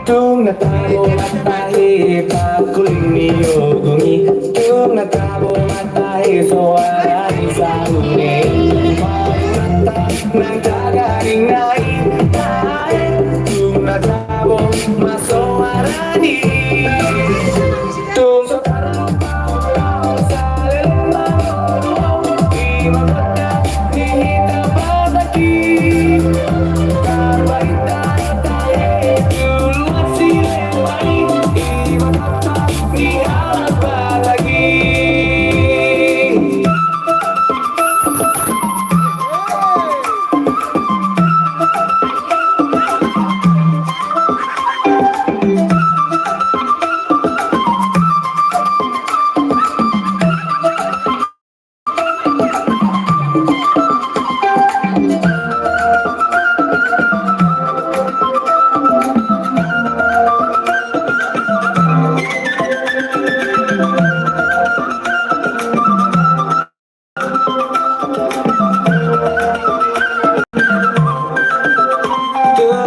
tung natabo matahe pakulini yogungi tung natabo matahe suara di sarune marurata nang tagaring nai natabo masoarani tung sokarlo paulao salel mangolo imagota nihita bataki karbaita tahe tuluan silewani imagota nihalak bataki.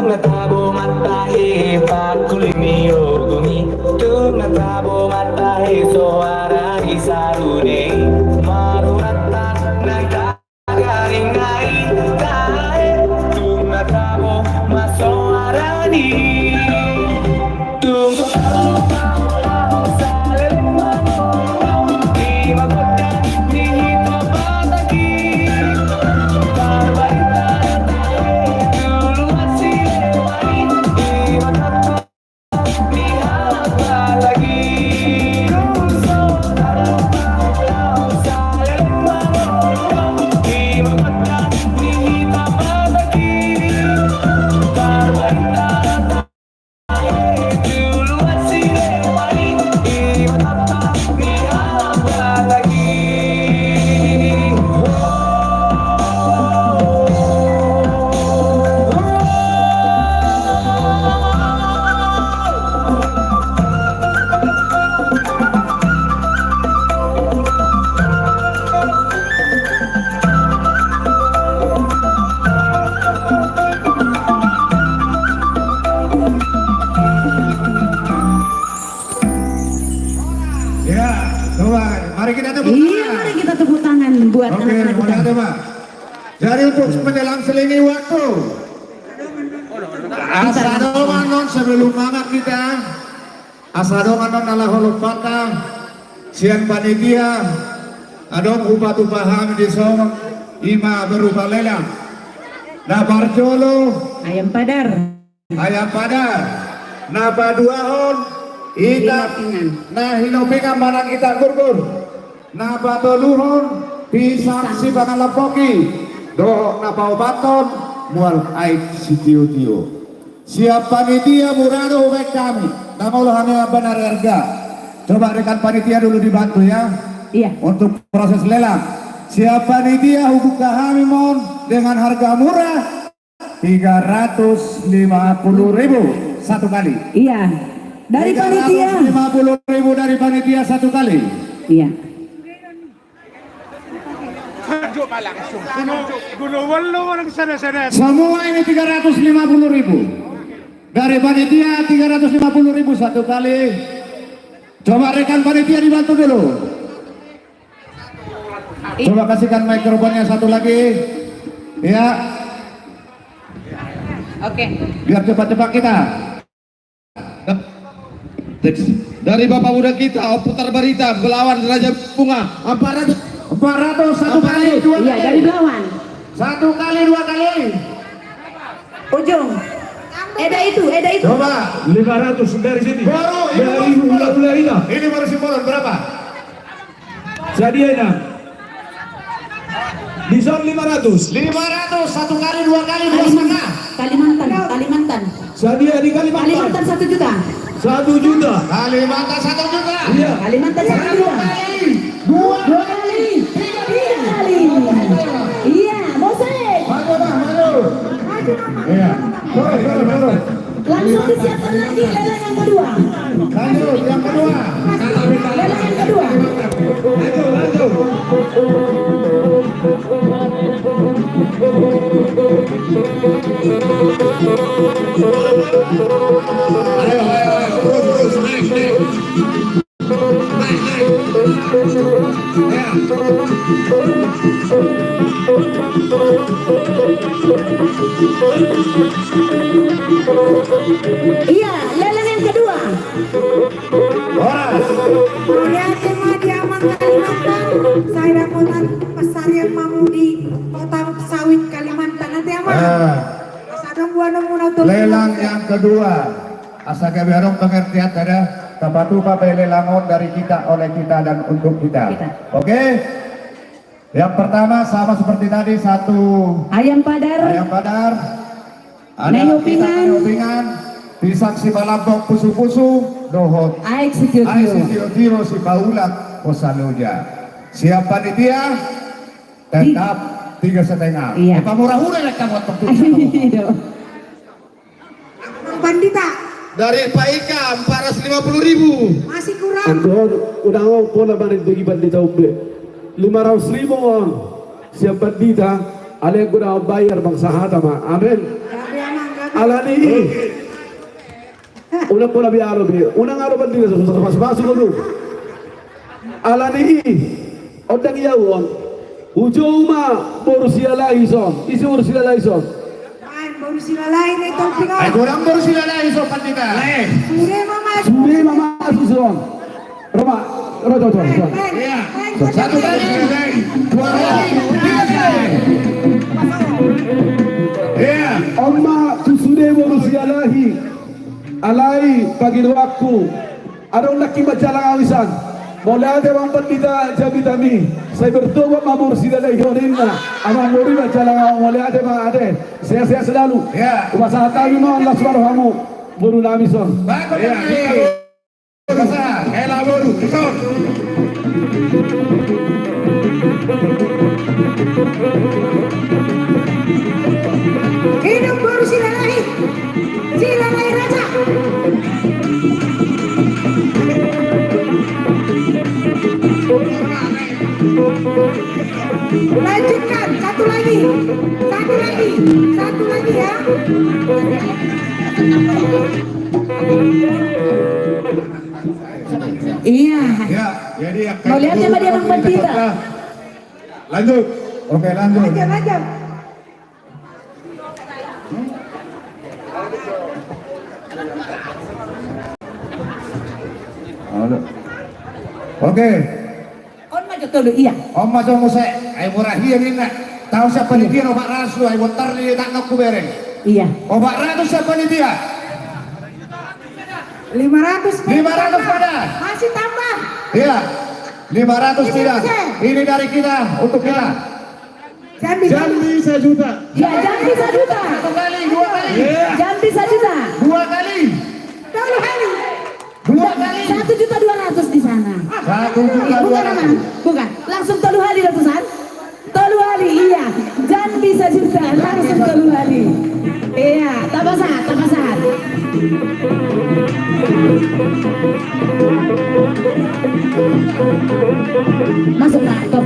Natabo matahe pakulini yogungi tung natabo matahe suara di sarune marurata nang tagaring nai tahe tung natabo masoarani tung sokalu paulao salel mangolo imagoda nihita bataki karbaita tahe tuluan silewani imagoda nihalak bataki tung sokalu paulao salel mangolo imagoda nihita bataki karbaita tuluan silewani imagoda nihalak bataki. Ya, coba, mari kita tepuk Iya, tangan. mari kita tepuk tangan buat Oke, anak-anak mulai kita. coba. Jadi untuk menjelang selingi waktu, asadongan non sebelum makan kita, asadongan non ala holopata, siang panitia, adong upah ham di song, ima berupa lelang, nabar jolo, Ayam padar. napa duahon, ita, nah hinopingan barang kita kurkur, napa toluhon, pisang si pangalapoki, dohok napa obaton, mual aik si tiu-tiu. Siap panitia murado baik kami, nama Allahnya benar harga. Coba rekan panitia dulu dibantu ya. Iya. Untuk proses lelang. Siap panitia hubung kami mohon dengan harga murah 350.000 satu kali. Iya. Dari panitia. 350.000 dari panitia satu kali. Iya. Semua ini 350.000. Dari panitia 350.000 satu kali. Coba rekan panitia dibantu dulu. Coba kasihkan mikrofonnya satu lagi. Ya. Oke. Biar cepat-cepat kita. Dari Bapak Muda kita, putar berita, Belawan Raja Bunga 400 satu kali, dua Iya, kali. dari Belawan. Satu kali, dua kali. Ujung. Eda itu. Coba 500 dari sini. baru Dari ula-ula ini baru simbolan berapa? Sadiana. Bison 500. 500 satu kali, dua kali, dua setengah. Kalimantan. Sadia di Kalimantan. 1 juta. 1 juta. Kalimantan 1 juta. Iya. Kalimantan 1 juta. Dua 2 kali. 3 kali. Iya, Bosek. maju. Iya. Turun. Langsung disiapkan lagi lelang yang kedua. Lanjut yang kedua. Lelang yang kedua. Ayo, terus naik. Iya, lelang yang kedua. Horas. Saya cuma diaman Kalimantan. Saya dapat Pesarian Mamudi, Kota Sawit Kalimantan. Nanti aman. Sadong gua nemu nato. Lelang yang kedua. Asake berong pengertian ada tapatu papai lelangon dari kita, oleh kita dan untuk kita. Oke. Yang pertama sama seperti tadi, satu Ayam Padar. ada Neopingan, Bisaksi Balampok Pusu-Pusu, Dohot Aik Tiro si Paulat Posaluja. Siap panitia tetap 3,5. Iya. Apa murah-murah ya kamu waktu Pandita Dari Pak Ika 450.000. masih kurang. Andor udah ngomong na balik dari bandita ube 500.000 on siap bandita ale guna bayar bang sahata ma amen alani una pula biaro be una ngaro bandita so mas dulu alani odang yawon ujuma borusia laison isi borusia laison Main baru sila lain ito pingat. Ay kurang baru sila na iso pandita. Sure mama. susun Roma roto Iya. Satu kali, dua kali, tiga kali. Iya. Amma susude borusia lahi alai pagi waktu ada laki bacalang awisan mulai ada bang pendita jabitami saya bertobat mamur sida lagi horinna amang mori bacalang mulai ada bang ada saya selalu Ya. usaha kami mau Allah subhanahu buru namison Bagus ya. Kela baru,ison. Hidup baru sila lain. Sila lain raja. Lanjutkan satu lagi ya. Iya. Ya, jadi ya. Mau lihat apa dia bang pendita? Lanjut. Oke, lanjut. Lanjut. Oke. On maju dulu iya. Om maju nguse, ay murah hirin na. Tahu siapa ni dia obat rasu, ay watar ni tangkap ku bereng. Iya. Obat rasu siapa ni dia? 500 pada. Masih tambah. Iya. 500 tidak. Ini dari kita untuk kita. Jambi 1 juta. Ya, Jambi 1 juta. Satu kali, dua kali. Jambi 1 juta. Dua kali. 2 kali. 1.200.000 di sana. 1.200.000. Bukan. Langsung tolu hali ratusan. Tolu hali iya. Jambi 1 juta. Langsung tolu hali. Iya. Tabasan. Masuk nak, top.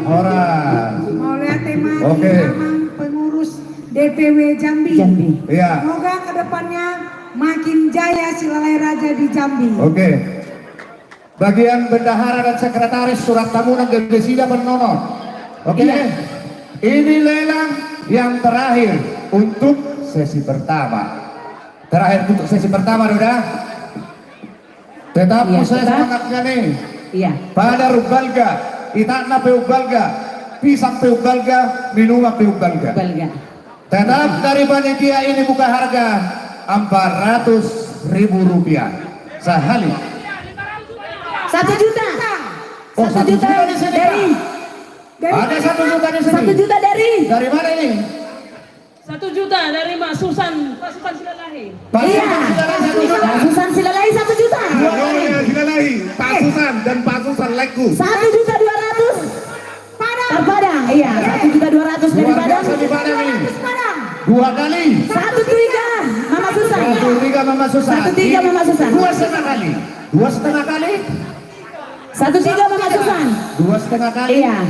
Horas. Mau lihat tema Oke. pengurus DPW Jambi. Iya. Semoga kedepannya makin jaya Silalai Raja di Jambi. Oke. Bagian bendahara dan sekretaris surat tamunan Gegesida Penonon. Oke. Ini lelang yang terakhir untuk sesi pertama. Terakhir untuk sesi pertama, Doda. Tetap saya semangatnya nih. Iya. Pada Rubalga, Itakna Peubalga, Pisang Peubalga, Minuman Peubalga. Tetap dari panitia ini buka harga Rp400.000 sehari. 1 juta. Oh, 1 juta di sini, dari. Ada 1 juta di sini. 1 juta dari. Dari mana ini? 1 juta dari Mak Susan, Pak Susan Silalahi. Iya. Pak Susan Silalahi 1 juta. Silalahi, Pak Susan dan Pak Susan Leku. 1.200.000. Padang. Iya, 1.200.000 dari Padang. Di Padang ini. 2 kali. 1.3 Mama Susan. 1.3 Mama Susan. 1.3 Mama Susan. 2,5 kali. 2,5 kali. 1.3 Mama Susan. 2,5 kali. Iya.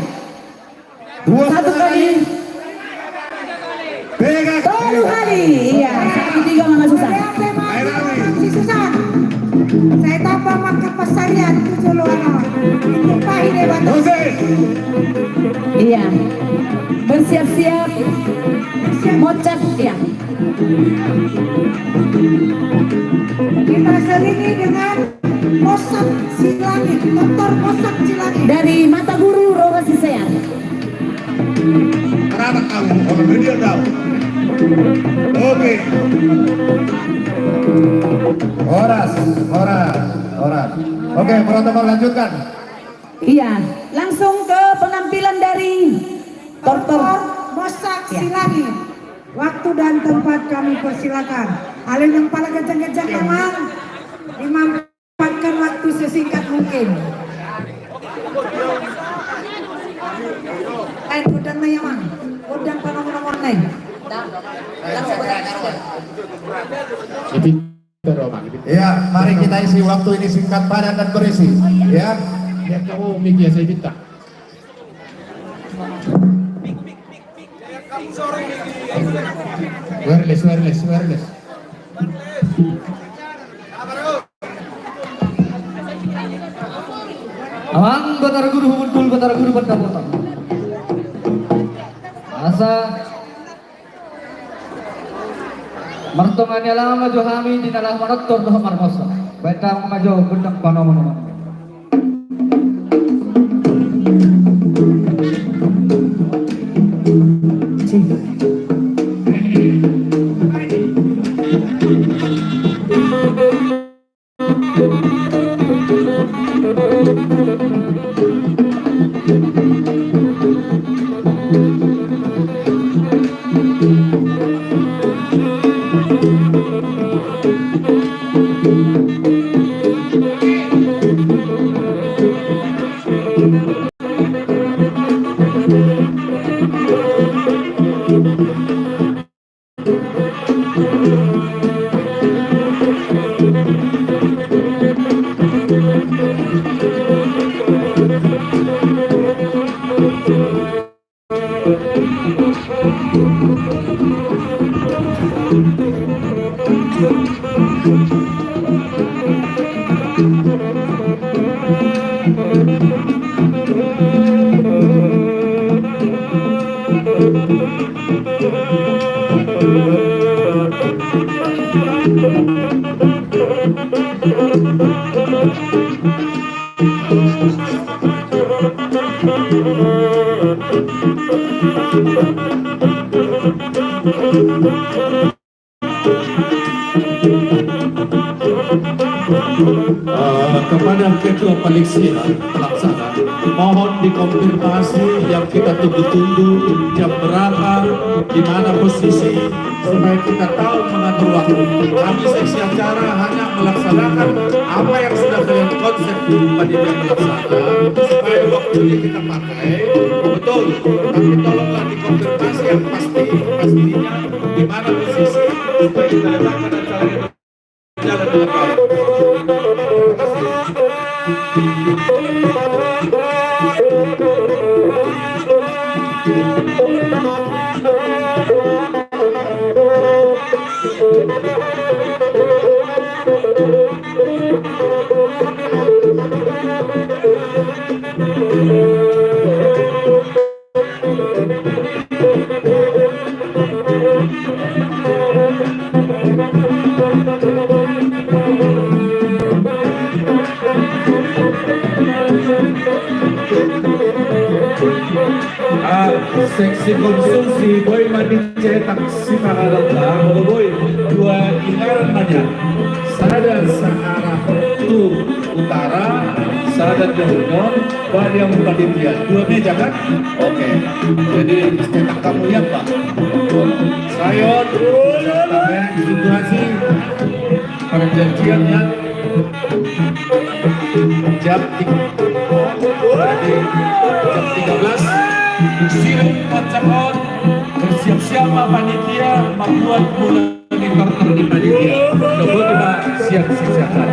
2,5 kali. 3 kali. Iya, 1.3 Mama Susan. Si Susan. Saya tambah makan pasarian 7 luar. Pahi debat. Iya. Bersiap-siap. Mocat, ya. Kita selingi dengan Mosak Silani, Dr. Mosak Silani. Dari Mata Guru Roga Sisean. Kenapa kamu? Kalau media tahu. Oke. Horas. Oke, protokol lanjutkan. Iya, langsung ke penampilan dari Dr. Mosak Silani. Waktu dan tempat kami persilakan. Alin yang paling kencang-kencang memang dimanfaatkan waktu sesingkat mungkin. Udang na yaman. Udang pa nomor neng. Ya, mari kita isi waktu ini singkat, padat dan berisi. Ya. Ya kamu mikir saya minta. Wireless. Awang Batara Guru Humpul Batara Guru Batara Asa Martongannya lama Johami di dalam manator doh marmosa. Betang majo bendang panomono. kepada Ketua Panitia Pelaksana, mohon dikonfirmasi yang kita tunggu-tunggu jam berapa, di mana posisi, supaya kita tahu mengatur waktu. Kami seksi acara hanya melaksanakan apa yang sudah kalian konsep di panitia pelaksana, supaya waktu ini kita pakai betul. Tapi tolonglah dikonfirmasi yang pastinya di mana posisi, supaya kita letakkan acara ini jalan dengan baik. Seksi konsumsi boy mandi cetak si Mahalala boy dua ingaran banyak sada searah tu utara sada jauh pada yang panitia dua meja kan oke jadi cetak kamu ya Pak sayur sampai situasi perjanjian yang jam 13 siap pacakon bersiap-siap panitia membuat monitor di panitia coba siap-siapkan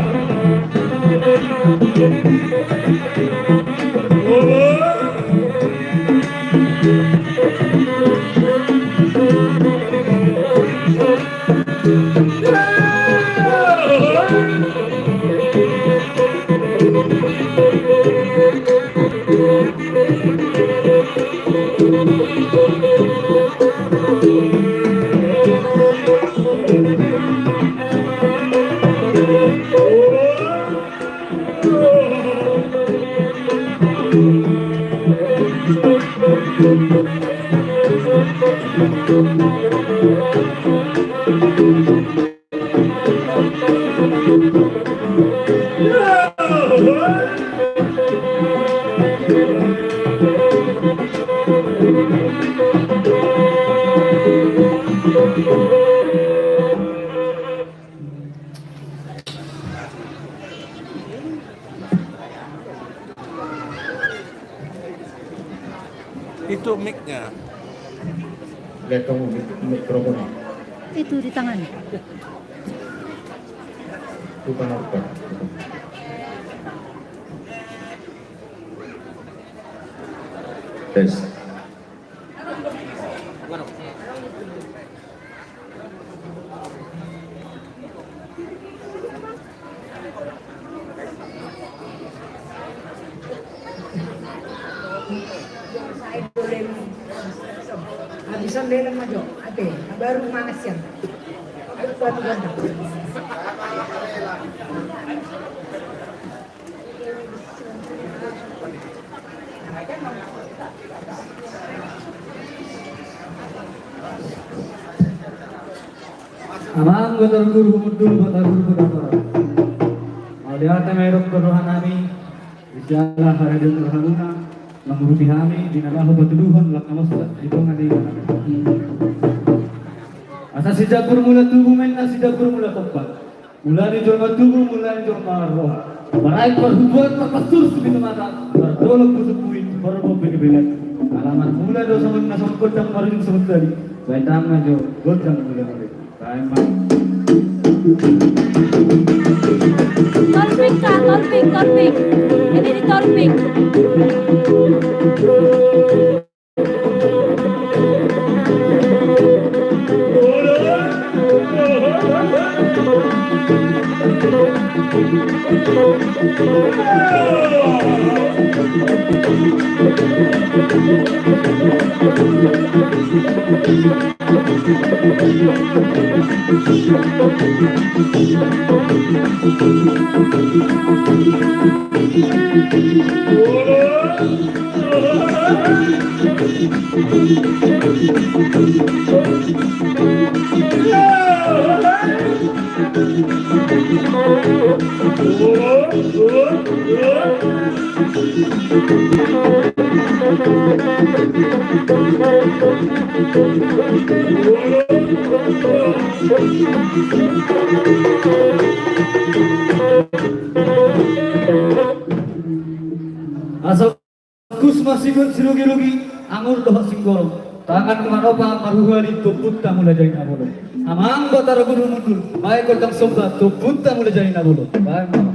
itu mic-nya. Lihat kamu mikrofon. Itu di tangan. Bukan apa. Tes. Habisan dia maju, ate, baru manas yan. Ayo tuan ganda. Amang gotor guru mudul gotor guru gotor. Mauliata merok kerohanami, bijalah haradun rohanuna. Namuruti kami dinalahu batuluhan lakamasda itu ngadi asa sejak bermula tubuh men sejak bermula tempat mulai jorma tubuh mulai jorma roh barai perhubungan terpasur segitu mata berdolok bersepuin berbo begibelat alamat mulai dosa menna sangkotang marujung sementari baitang ngajo godang mulai mulai baimang Tolping. Ini di tolping. Asa kus masih sirugi-rugi angur doh singgorong tangan manopa maruhali tuput tamu mulai jadi nabolo amang batara guru mundur baik kotang sobat tuput tamu mulai jadi nabolo baik mama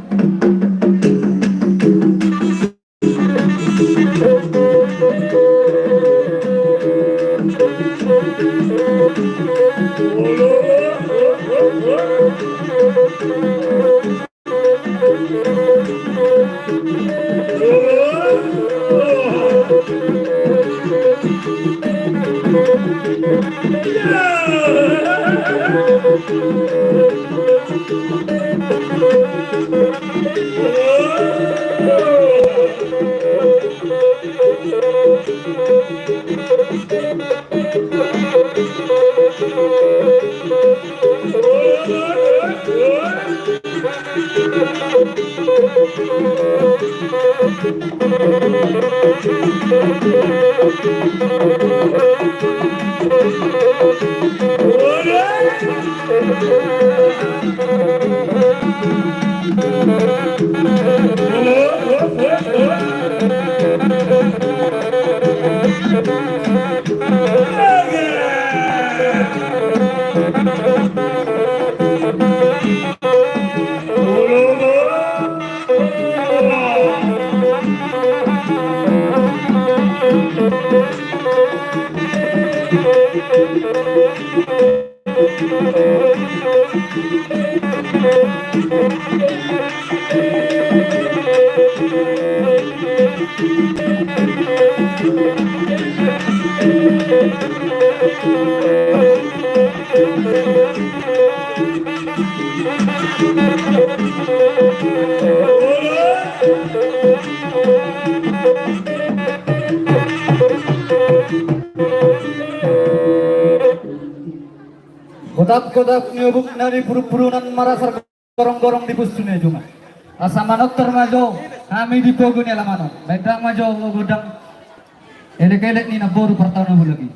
Kotak-kotak nyubuk nari puru-purunan marasar gorong-gorong di busune cuma asa manok termajo kami di pogun ya lamano bedang majo godang elek-elek ni naboru pertahun lagi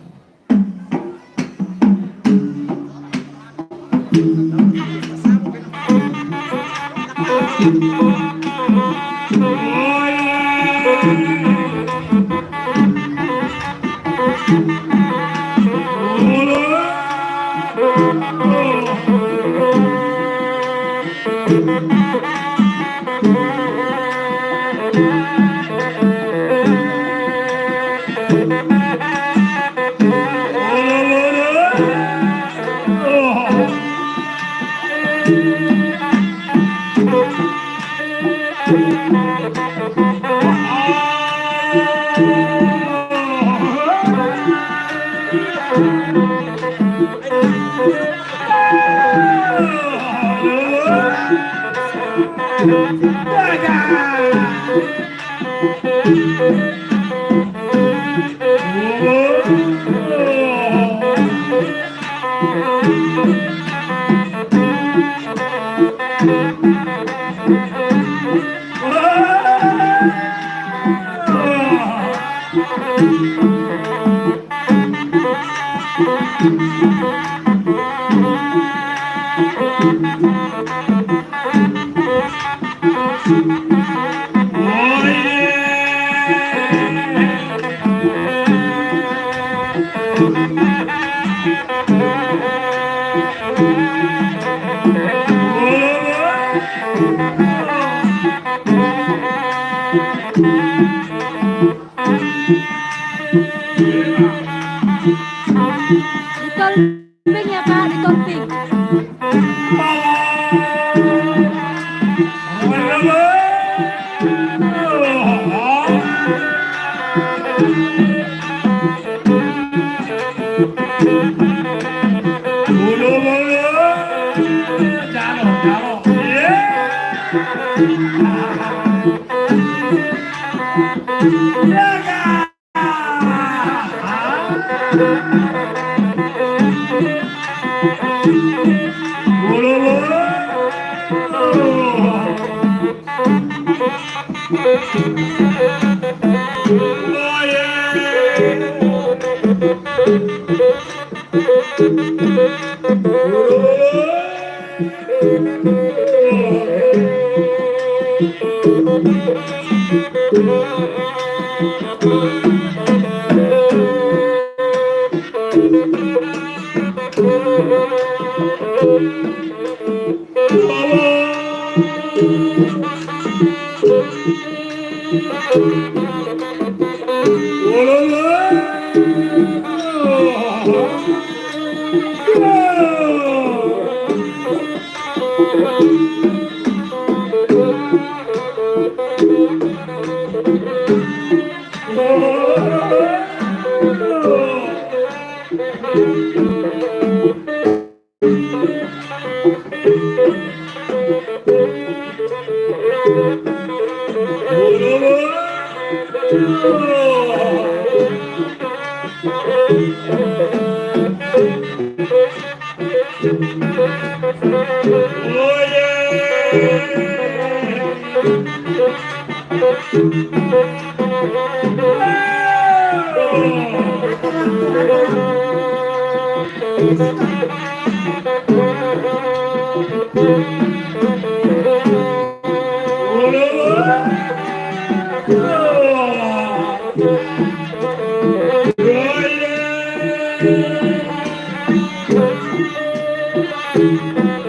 Ditolping ya Pak, ditolping.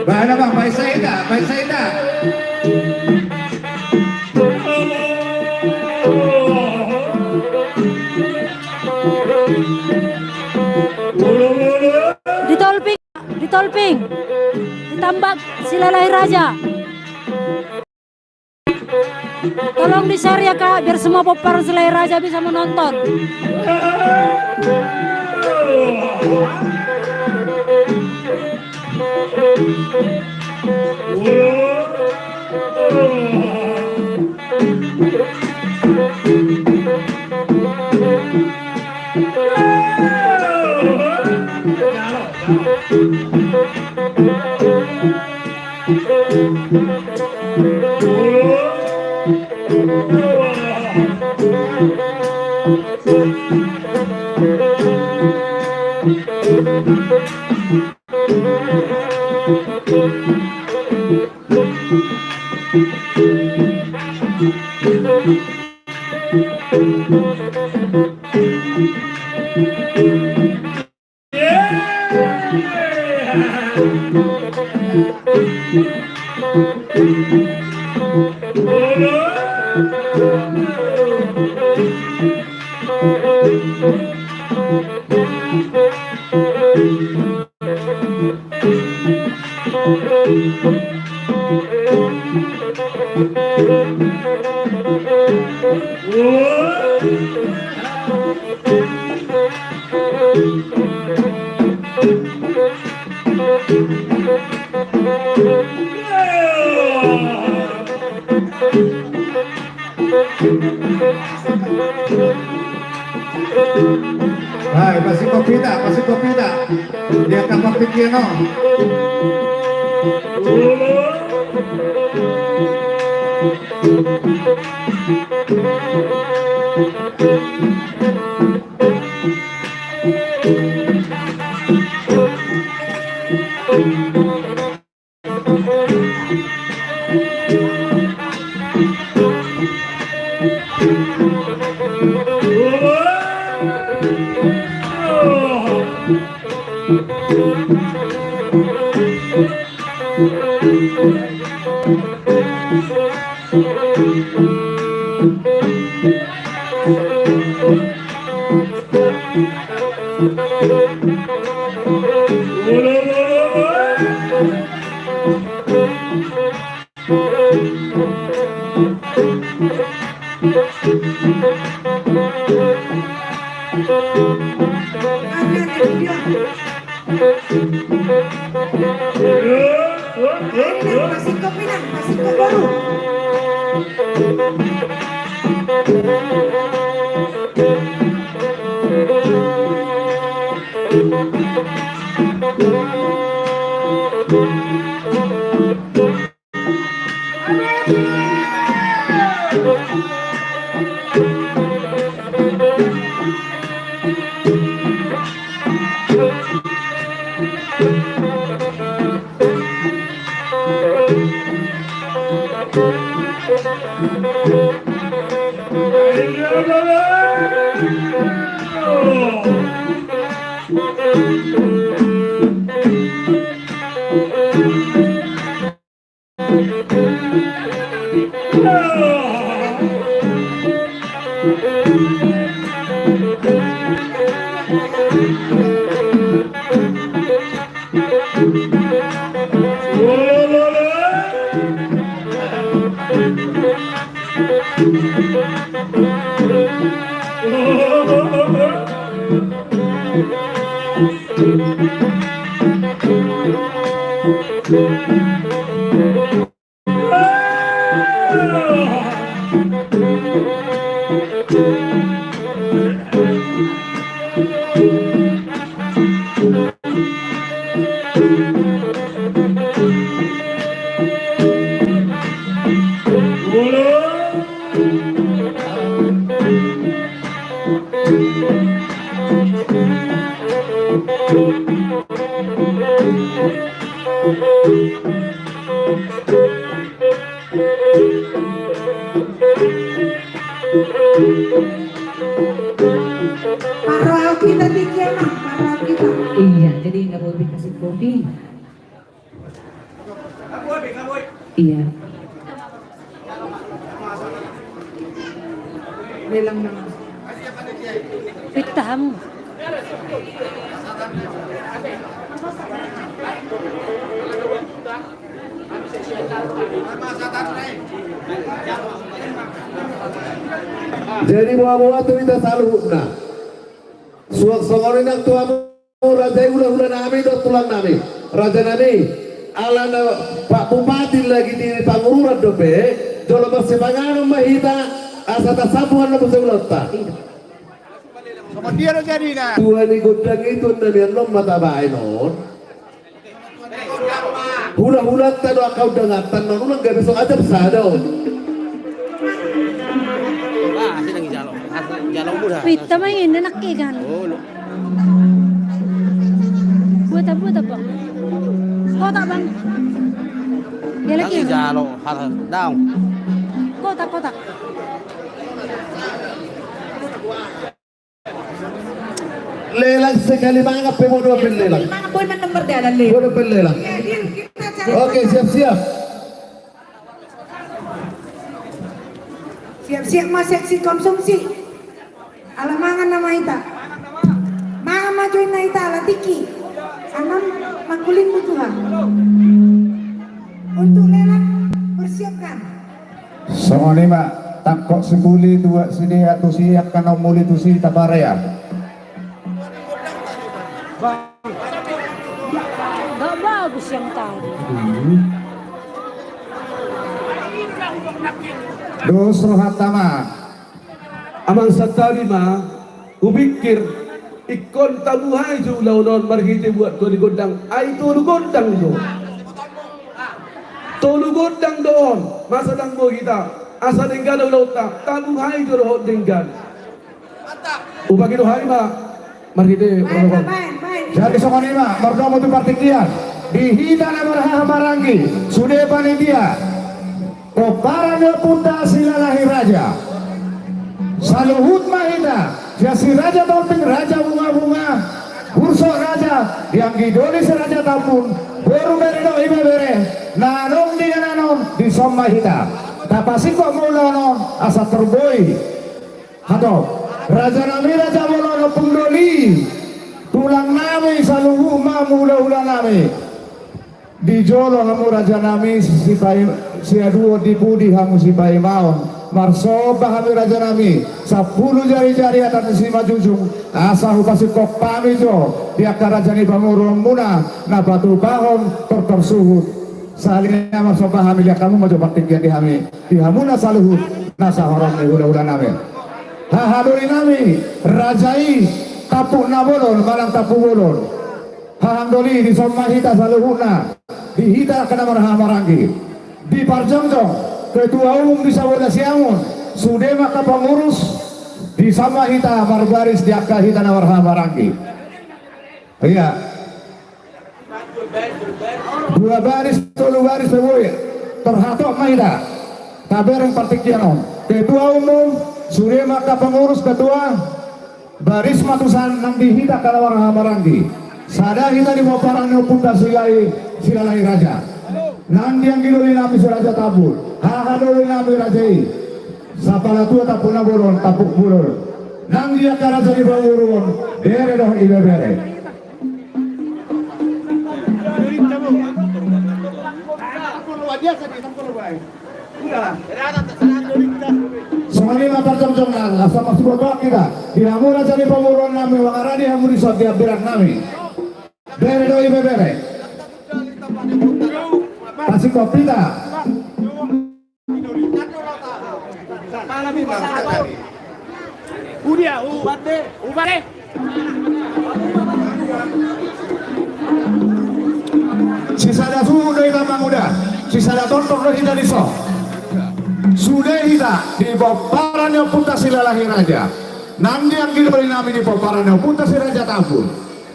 Bahala bang, baik saya dah. Ditolping, ditambak Silalahi Raja. Tolong di-share ya Kak, biar semua popper Silalahi Raja bisa menonton. Hai, masih kopi tak? Dia kapal pikir no. Parau kita dikit mah, parau kita. Iya, jadi nggak boleh dikasih kopi. Iya. Lelang nama. Pitamu. Jadi bawa-bawa tu kita saluh na. Suak songori nak tua raja ulah nami dok tulang nami. Raja nami ala na Pak Bupati lagi di Pangururan dope. Jolo bersemangat mahita asata sabuan na berseulata. Kemudian jadi na. Tuhan ni gudang itu nami anom mata bae non. Hula-hula tado akau dengatan non ulang gak besok aja besado. Pita mah ini enak kan. Buat apa? Kotak bang. Dia lagi. Jalo, daun. Kotak. Lelang sekali mangap pemodo lelang. Mana pun nomor dia ada le. Bodo lelang. Oke, siap-siap. Siap-siap mas seksi konsumsi. Alamangan nama ita. Mangan majuin na ita ala tiki. Anam makuling butuhan. Untuk lelang persiapkan. Soalnya mak takut sebuli dua sini atau siap karena muli tu si tabaraya. Gak bagus yang tadi. Dos rohatama. Amang satari mah, ubikir ikon tabuhai ju launon marhite buat tu di gondang. Ai tolu gondang do. Tolu gondang doon. Masa dang mo kita. Asa denggan lauta. Tabuhai ju rohot denggan. Ubagi do hari mah marhite protokol. Jadi sokonima berdoa tu partikian. Dihita na marha marangi. Sudah panitia. Koparan punta silalahi raja. Saluhut mahita, jasi raja tomping raja bunga-bunga, bursok raja, yang gidoli seraja tampun, baru bere do ibe bere, nanong di nanong di som mahita, tapasi kok mulono asa terboi, hato, raja nami raja mulono punggoli, tulang nami saluhu ma mula-mula nami, di jolo hamu raja nami si aduo di budi hamu si pai maon. Marsoba kami raja nami 10 jari-jari atas si majujung asa upasi kok pami jo dia raja ni pangurung muna na batu bahom tersuhut salina marsoba kami dia kamu mau coba tinggi di kami di hamuna saluhut nasa horong ni udah nami hahaduri nami rajai tapuk nabolon malang tapuk bolon hahandoli di somahita saluhutna dihita kena marhamaranggi di parjongjo Ketua Umum di Sabona Siamun, sudah maka pengurus di Samahita Marbaris di Akahita Nawarha Marangi. Iya. 2 baris, 3 baris semuanya terhatok mahita. Nabereng Partikyanon. Ketua Umum Surya Maka Pengurus Ketua Baris Matusan Nang Dihita Kalawara Hamaranggi. Sada hita di Moparang Puta Silalai Raja. Nang yang giluli nami Raja Tabur. Hahadoli nami Rajai. Sapala tua tapuna bolon tapuk bulur. Nang dia karaja di Bawurun. Bere doh ibe bere. Sumani matar jam-jam nang sama subot kita. Dihamura jadi Bawurun nami wangarani hamuri sotia berak nami. Bere doh ibe bere. Kasih kopi tak? Udia, ubate. Sisa ada suhu dari tambang muda, sisa ada tontok dari dari so. Sudah kita di Poparannya Puta Silalahi Raja. Nanti yang kita beri nama di Poparannya Puta Raja Tabur.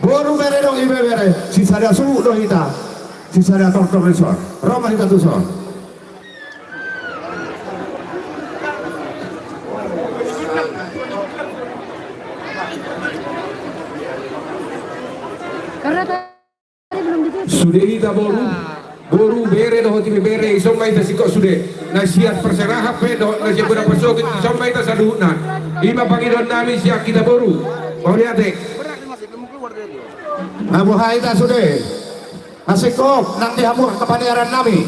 Boru bere dong ibe bere, sisa ada suhu do kita, sisa ada tontok dari so. Roma kita tuh so. Karena tadi belum ditutup. Sudah kita boru bere doh tipe bere isong mai tasiko sudah nasihat perserahan pedo nasihat berapa sokit isong mai tasaduhna lima pangidon nami siap kita boru mau lihat dek Abu Haida sudah asikok nanti hamur kepaniaran nami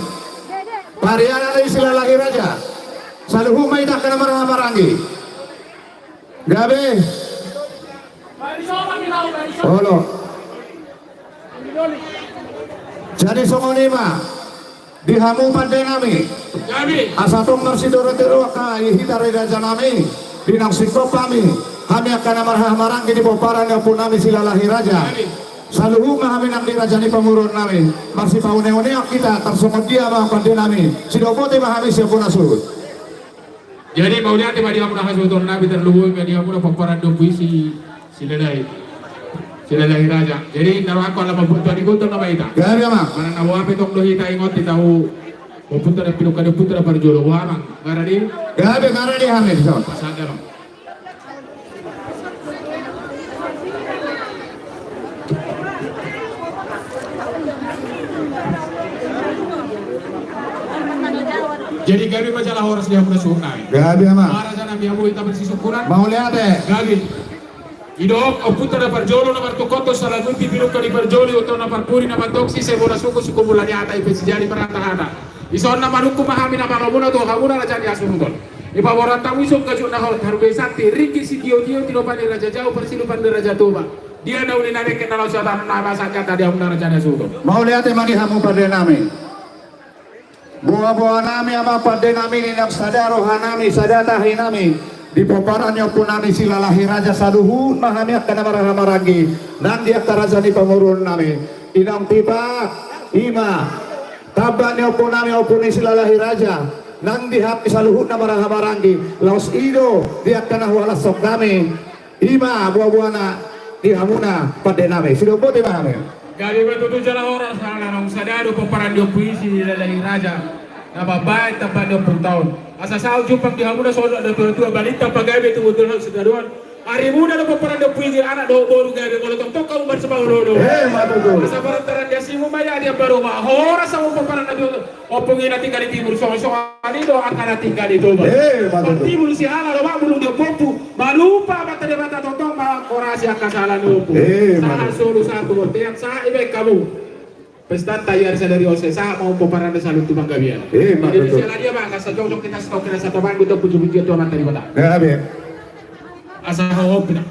parianan dari Silalahi Raja saluhu mai tak kena marah-maranggi gabe halo jadi songonima dihamu pandai nami asatong narsidoro teruak kai hitare raja nami dinang sikop kami akan marah-marang di Poparan yang pun nami Silalahi Raja saluhu mahami nang di raja ni pamurun nami masih paune-une kita tersongot dia mah pandai nami sidopote mahami siapun asut. Jadi mau lihat di mana muna hasuton nabi terluhur media muna Poparan do puisi Silalahi Raja. Jadi naruh aku ala mabuto di guntung nama ita. Gari ama. Mana nawa petong do hita ingot di tahu mabuto na pinuka do putra parjolo warang. Garadi. Garadi hamil so. Sadar. Jadi gabi majalah horas dia muna sunai. Gabi ama. Para sana biamu ita bersisukuran. Mau lihat Gabi. Idok oputa na parjolo na martukoto sa laguti pinuka ni parjoli uto na parpuri na mantoksi sa muna suko sukumula ni ata ipesijari parantahana. Ison na manuku mahami na makamuna to hamuna na jani asunutol. Ipaboranta wisok kaju na harbe sakti riki si dio tinopan ni raja jauh persilupan ni raja toba. Dia na uli nare kenal sa tanah na basa kata dia hamuna na jani asunutol. Mau lihat mani hamu pada nami. Buah-buah nami ama pada nami ni nak sadaro hanami sadatahi nami. Di Poparannya pun nami Silalahi Raja saduhu mahami akan marah-maragi dan dia raja ni pemurun nami inam pipa ima tabannya pun nami opun Silalahi Raja nang dihap saluhu na marah-maragi laos ido dia akan wala sok nami ima buah-buahna dihamuna pada nami sudah bote mahami Gabi betutu jala orang sana nong sadaro Poparan do puisi Silalahi Raja na babae tapan 20 tahun. Asa sao jumpang di hamuna sodo ada tua balita pagabe tu betul sedaruan. Ari muda do Poparan do puisi anak do boru gabe kalau tok kau umbar sebau do. Matutu. Asa barantaran dia simu maya dia baru mah. Hora sama Poparan do opongin tinggal di timur so ani do akan tinggal di toba. Matutu. Timur si ala do mulung dia popu. Malupa bata de bata totong ma korasi akan salah do. Salah suruh satu tiap saat ibe kamu. Pestan tayar sadari ose sa mau Poparan desa lutu banggabian. Jadi sila dia bang asa jong kita stok kena satu bang untuk puju-puju tuan tadi bata. Gabi. Asa hop kita.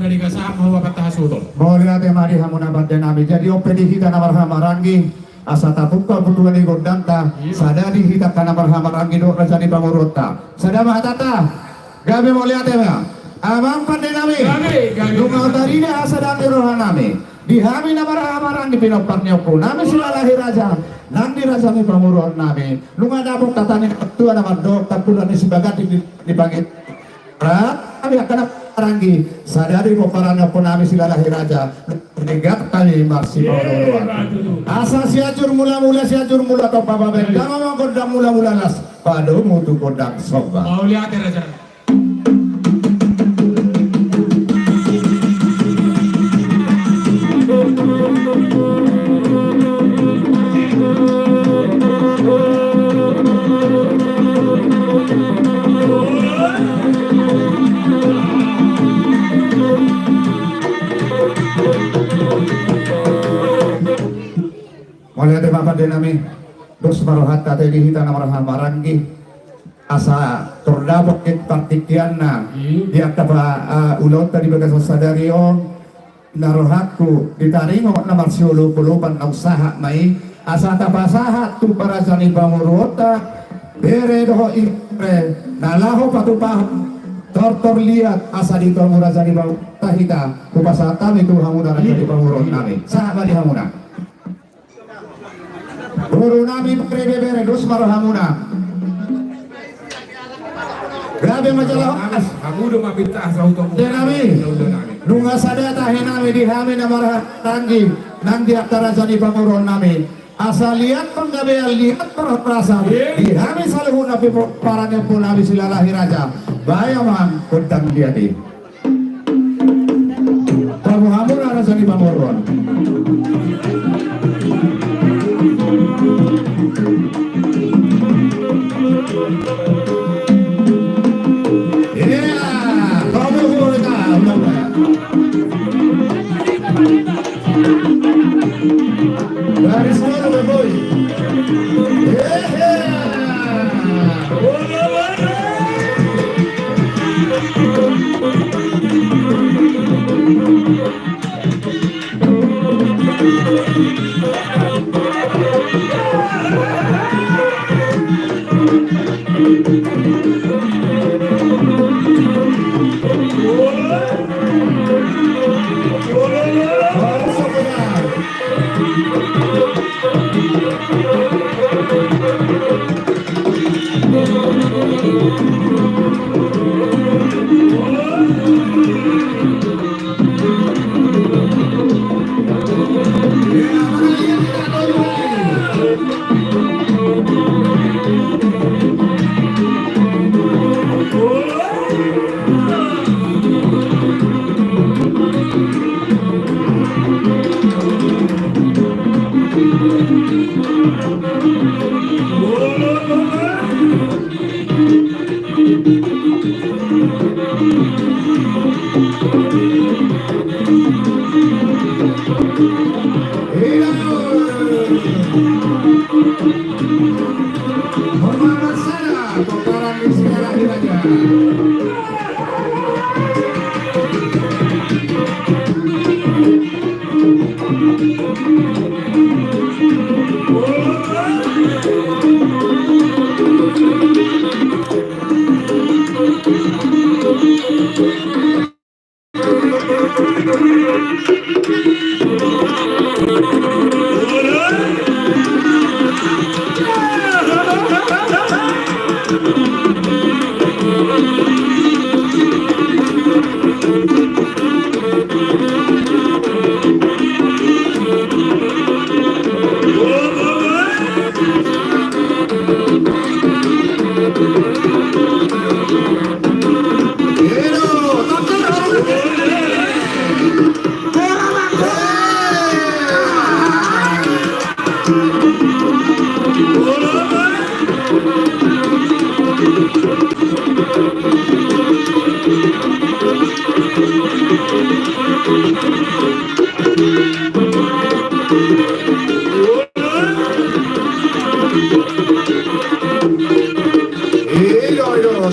dari kasam hawa patah suto. Boleh ate mari hamuna badde nami jadi opedi kita na marhama rangi asata buka butuhan di gondanta sadari kita kana marhama rangi do rajani pangurota sadama hatata gabe boleh ate ba abang badde nami dunga utarina asadan di rohanami dihami na marhama rangi pinopatnya ko nami silalahi raja nandi rajani panguruan nami lunga dabok tatani ketua nama do tapulan ni sibagati di pangit kami akan Ranggi sadari peperangan punami silalahi raja negat kali marsi bawah asa siajur mula-mula siajur mula topa baben dama mau kodang mula-mula las padu mutu kodang soba Mau lihat ya raja. Mulai dari bapak dinami terus marohat tadi hita nama maranggi asa tordabok kit partikianna dia kata ulot tadi bekas sadari on narohatku ditaringo na marsiulu pulupan na usaha mai asa tapasaha tu para jani bangurota bere doho impre nalaho patupah tortor liat asa di murah jani bang tahita kupasa kami tu hamuna jani bangurot nami sahabat di hamuna Guru nami bere dos marhamuna. Grabe majalah. Aku udah mabita sauto. Denami. Nunga sadata henami dihami na maranggi nanti aktara jani panguron nami. Asal lihat penggabean lihat perasa dihami salihun api paranya pun nami silalahi raja. Bayamang kudang dia di. Pamuhamuna jani panguron. Garis mana boy?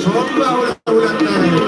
Somba ulang-ulang naik.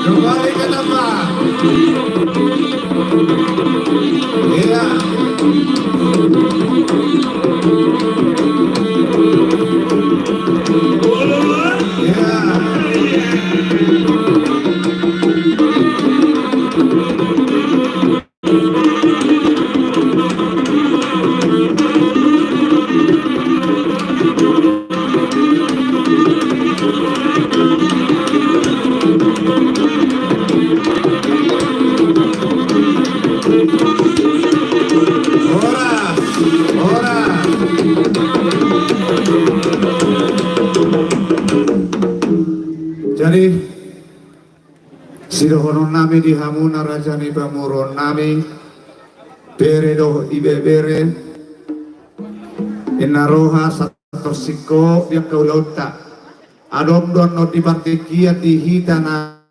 Kembali ke tempat. Iya. Jadi sidohonon nami dihamuna rajani pamuron nami bere do ibe bere inaroha satorsiko yang kaulauta adom don no dibante kia dihitana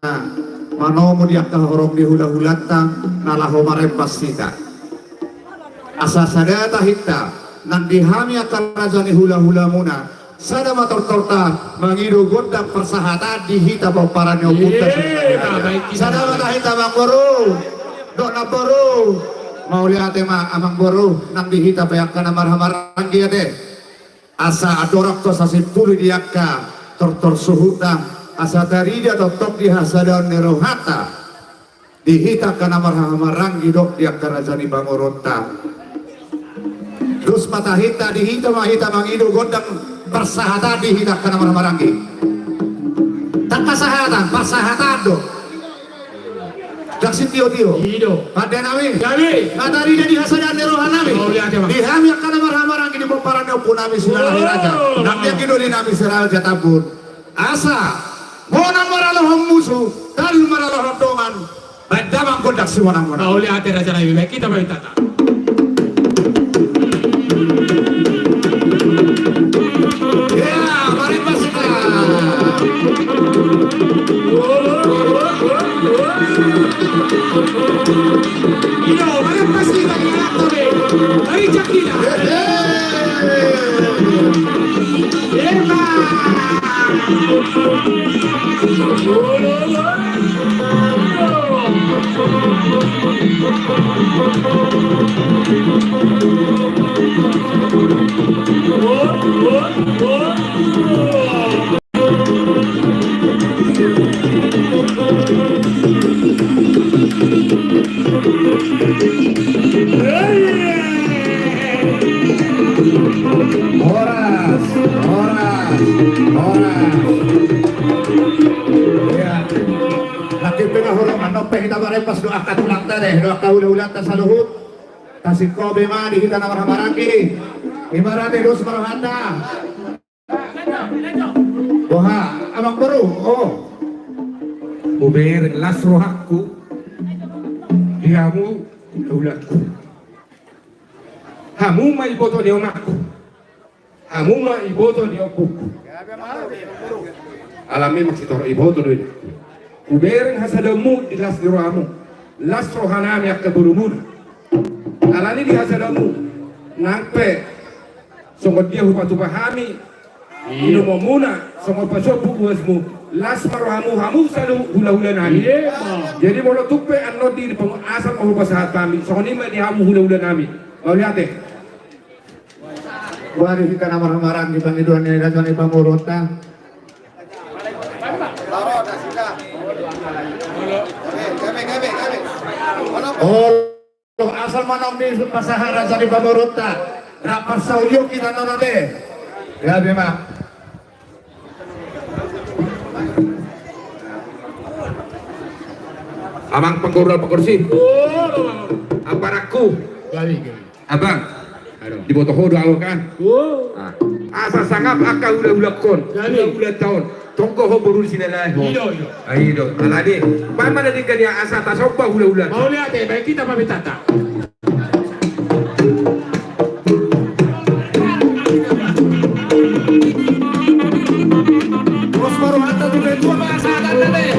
manomo dia kahorong dihula-hulata nalaho marempas sita asa sadata hita nang dihami akan rajani hula-hula muna sada mator-torta mengidu gondang persahatan dihita baparannya opunta sada matahita manggoro dok naboru mau lihat emang amang boru nang dihita bayangkan amar-amaran dia deh asa adorak to sasipuli diaka tortor suhuta asa tarida totok dihasada nerohata dihita kana amar-amaran gidok diaka rajani bangoronta terus matahita dihita mahita mangidu gondang persahatan dihidapkan nama marangi tak persahatan do daksin tio pada nami matari dan dihasadan nerohan nami dihami akan nama marangi di boparan pun nami sudah lahir aja namanya kido di nami seral jatabun asa monang maralohong musuh dan maralohong dongan badamang kondak si monang-monang oleh hati raja nabi baik kita baik tata pas doa katulanta deh doa kaula-ulanta saluhut tasik kobe mah dihita nama maraki ibaratnya dos marhanda boha amang baru oh uber lasrohaku hamu ulatku. Hamu ma iboto ni omakku. Hamu ma iboto ni opuku. Alami maksitoro iboto ni. Kubereng hasadamu ilas diramu. Las rohanami akaburumuna. Alani di hasadamu. Nangpe songgot dia hupatu pahami. Inu momuna songgot pasopu uasmu. Las marhamu hamu selalu hula-hula nami. Jadi mau tupe anodi di asal mau pasahat kami. Songoni ma di hamu hula-hula nami. Mau lihat deh. Wari kita namar-namaran di Pangiduan ni Raja ni Pamurota. Oh, asal manong di pasahat Raja ni Pamurota. Rapat saudio kita nonode. Ya bima. Amang pengkorul pekursi. Aparaku. Abang. Di botoh hodo kan. Asa sangap aka ulah kon. Ulah tahun. Tongko ho borul sinalai. Iyo. Alade. Mana di kania asa tasopa ulah. Mau lihat deh, baik kita pamit tata. Terus baru hantar juga dua bahasa adat tadi.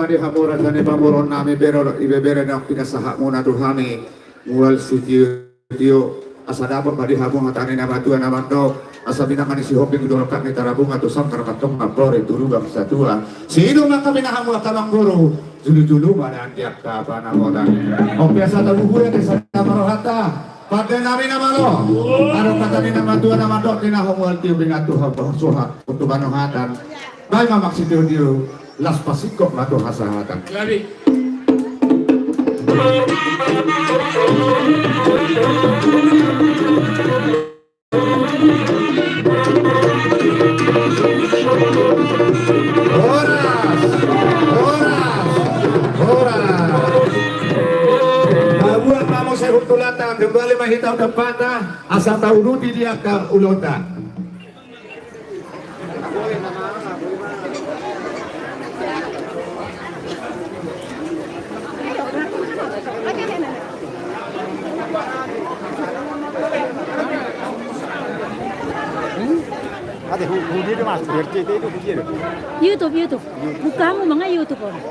Di hamura jane pamuron nami bero ibebere nak pinasahak muna tuhami mual sitio asa dapat badi hamu hatane nama tua nama do asa binangan si hobi kudoro kami tarabung atau sam tarakatong ngaplore turu bang satua sino maka binahamu akamang guru julu mana tiap ka namodan o biasa tabuhure desa marohata pada nami nama lo aro kata ni nama tua nama do dinahamu altiu bingatu haba sohat untuk banohatan baik maksud dia las pasikok atau hasahatan. Lari. Buat kamu saya hutulatan kembali mahitau depannya asal tahu rudi dia ke ulota. YouTube. Bukamu mga YouTube orang.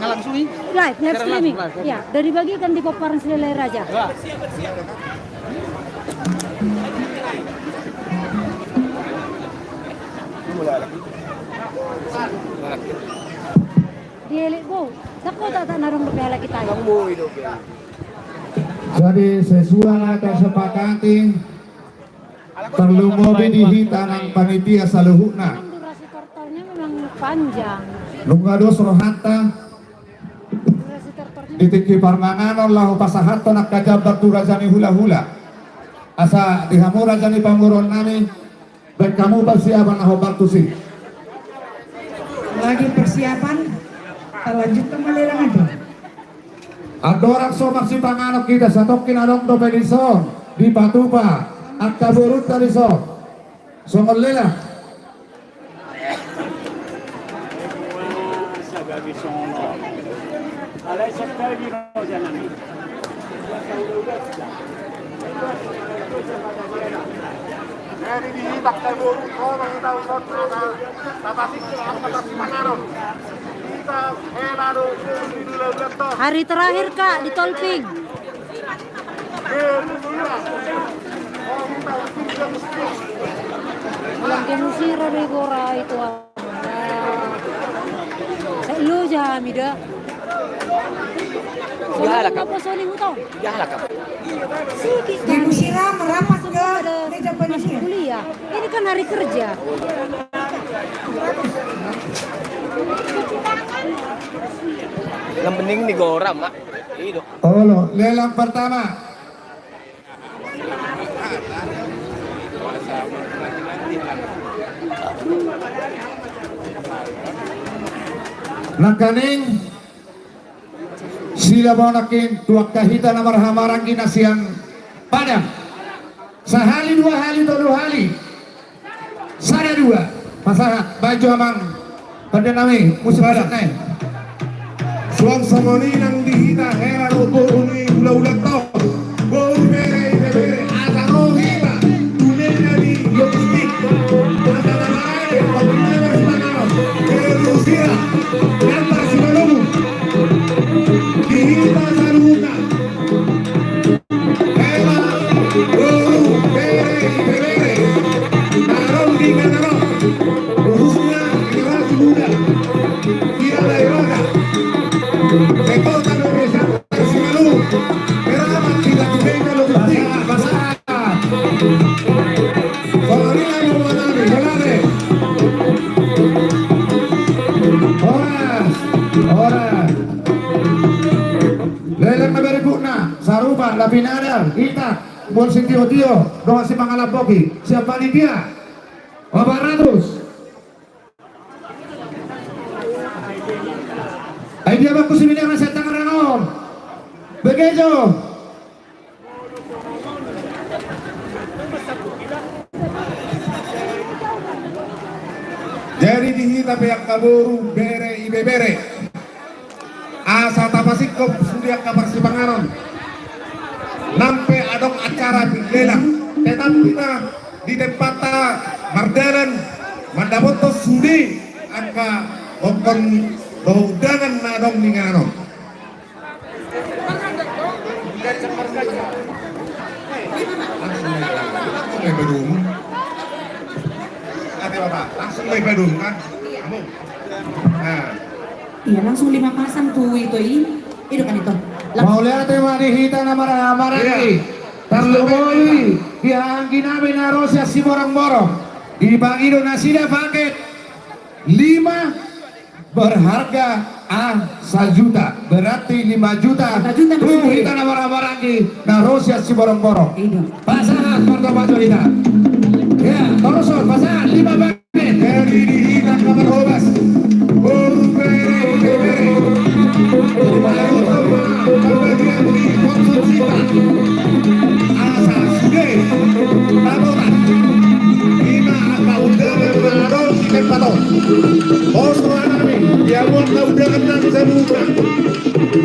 Langsung live streaming. Ya, dari bagikan di paparan Selelai Raja. Dielik bu, dako tak narong rupela kita. Jadi sesuai atau sepakati perlu mobil dihitanang panitia saluhuna. Durasi tortolnya memang panjang. Lungados rohanta ditiki parmanganon lahu pasahato nak kajabat tu rajani hula-hula asa dihamu rajani pamuron nami baik kamu persiapan aho bartusi Lagi persiapan lanjut kembali aja. Adorak somak si panganok kita satokin adong do pedison di patupa at kaburut tariso songolela Hari terakhir Kak di Tolping. Pulang ke Mesir Regora itu. Saya lu jangan mida. Ibu Sira merapat ke meja panitia. Kuliah. Ini kan hari kerja. Yang penting digoram, Mak. Oh, lelang pertama. Nakaning sila mo nakin tuwag kahita na marhamarang kinasiyang padang. Sahali dua hali tolu hali. Sada dua. Pasahat baju amang pada nami musim padang. Suang samoni nang dihita hera robo uni ulah-ulah tau. Bau mere mere asa rohita. Tunenya di yostik. Asa namai pabila bersemangat. Kerusira. Kanta simalungu. Dihita saruka. Hera bau mere mere. Narong di kanarong. Khususnya generasi muda. Tidak daerah. Rekota Indonesia Simalungu Meramat tidak dibengkel lo penting Masalah Kolonial yang mengalami Kolane Horas Lelang na berikutnya Sarupa, Lapinadal, Itak Bolsi Tio-Tio Doa si Pangalapoki Siapa nih dia? 400 ay dia bagus ini dengan saya tangan ranon begitu jadi dihita pihak kaburu bere ibe bere asa tapasikop sudiak kabar si pangaron nampe adong acara lelang tetap kita di tempat mardalan mandaboto sudi angka okon Baudangan nadong ningano. Langsung may badung. Ate Bapak, langsung may badung kan? Kamu. Nah. Iya langsung 5 pasang tuh itu kan itu. Mau lihat dihita na marah-marah Tarlumoli diangkin namin na Rosia si borong-borong. Ibang ido na sila paket 5 berharga 1 juta berarti 5 juta tuh kita nama-nama lagi nah Rosia si borong-borong pasangan pertama kita ya terus pasangan 5 paket dari dihitan kamar hobas berberi pembagian di konsumsikan asa sudah tabotan 5 angka undangan menadol si kempaton ya buat kau dengan nabi sabuka.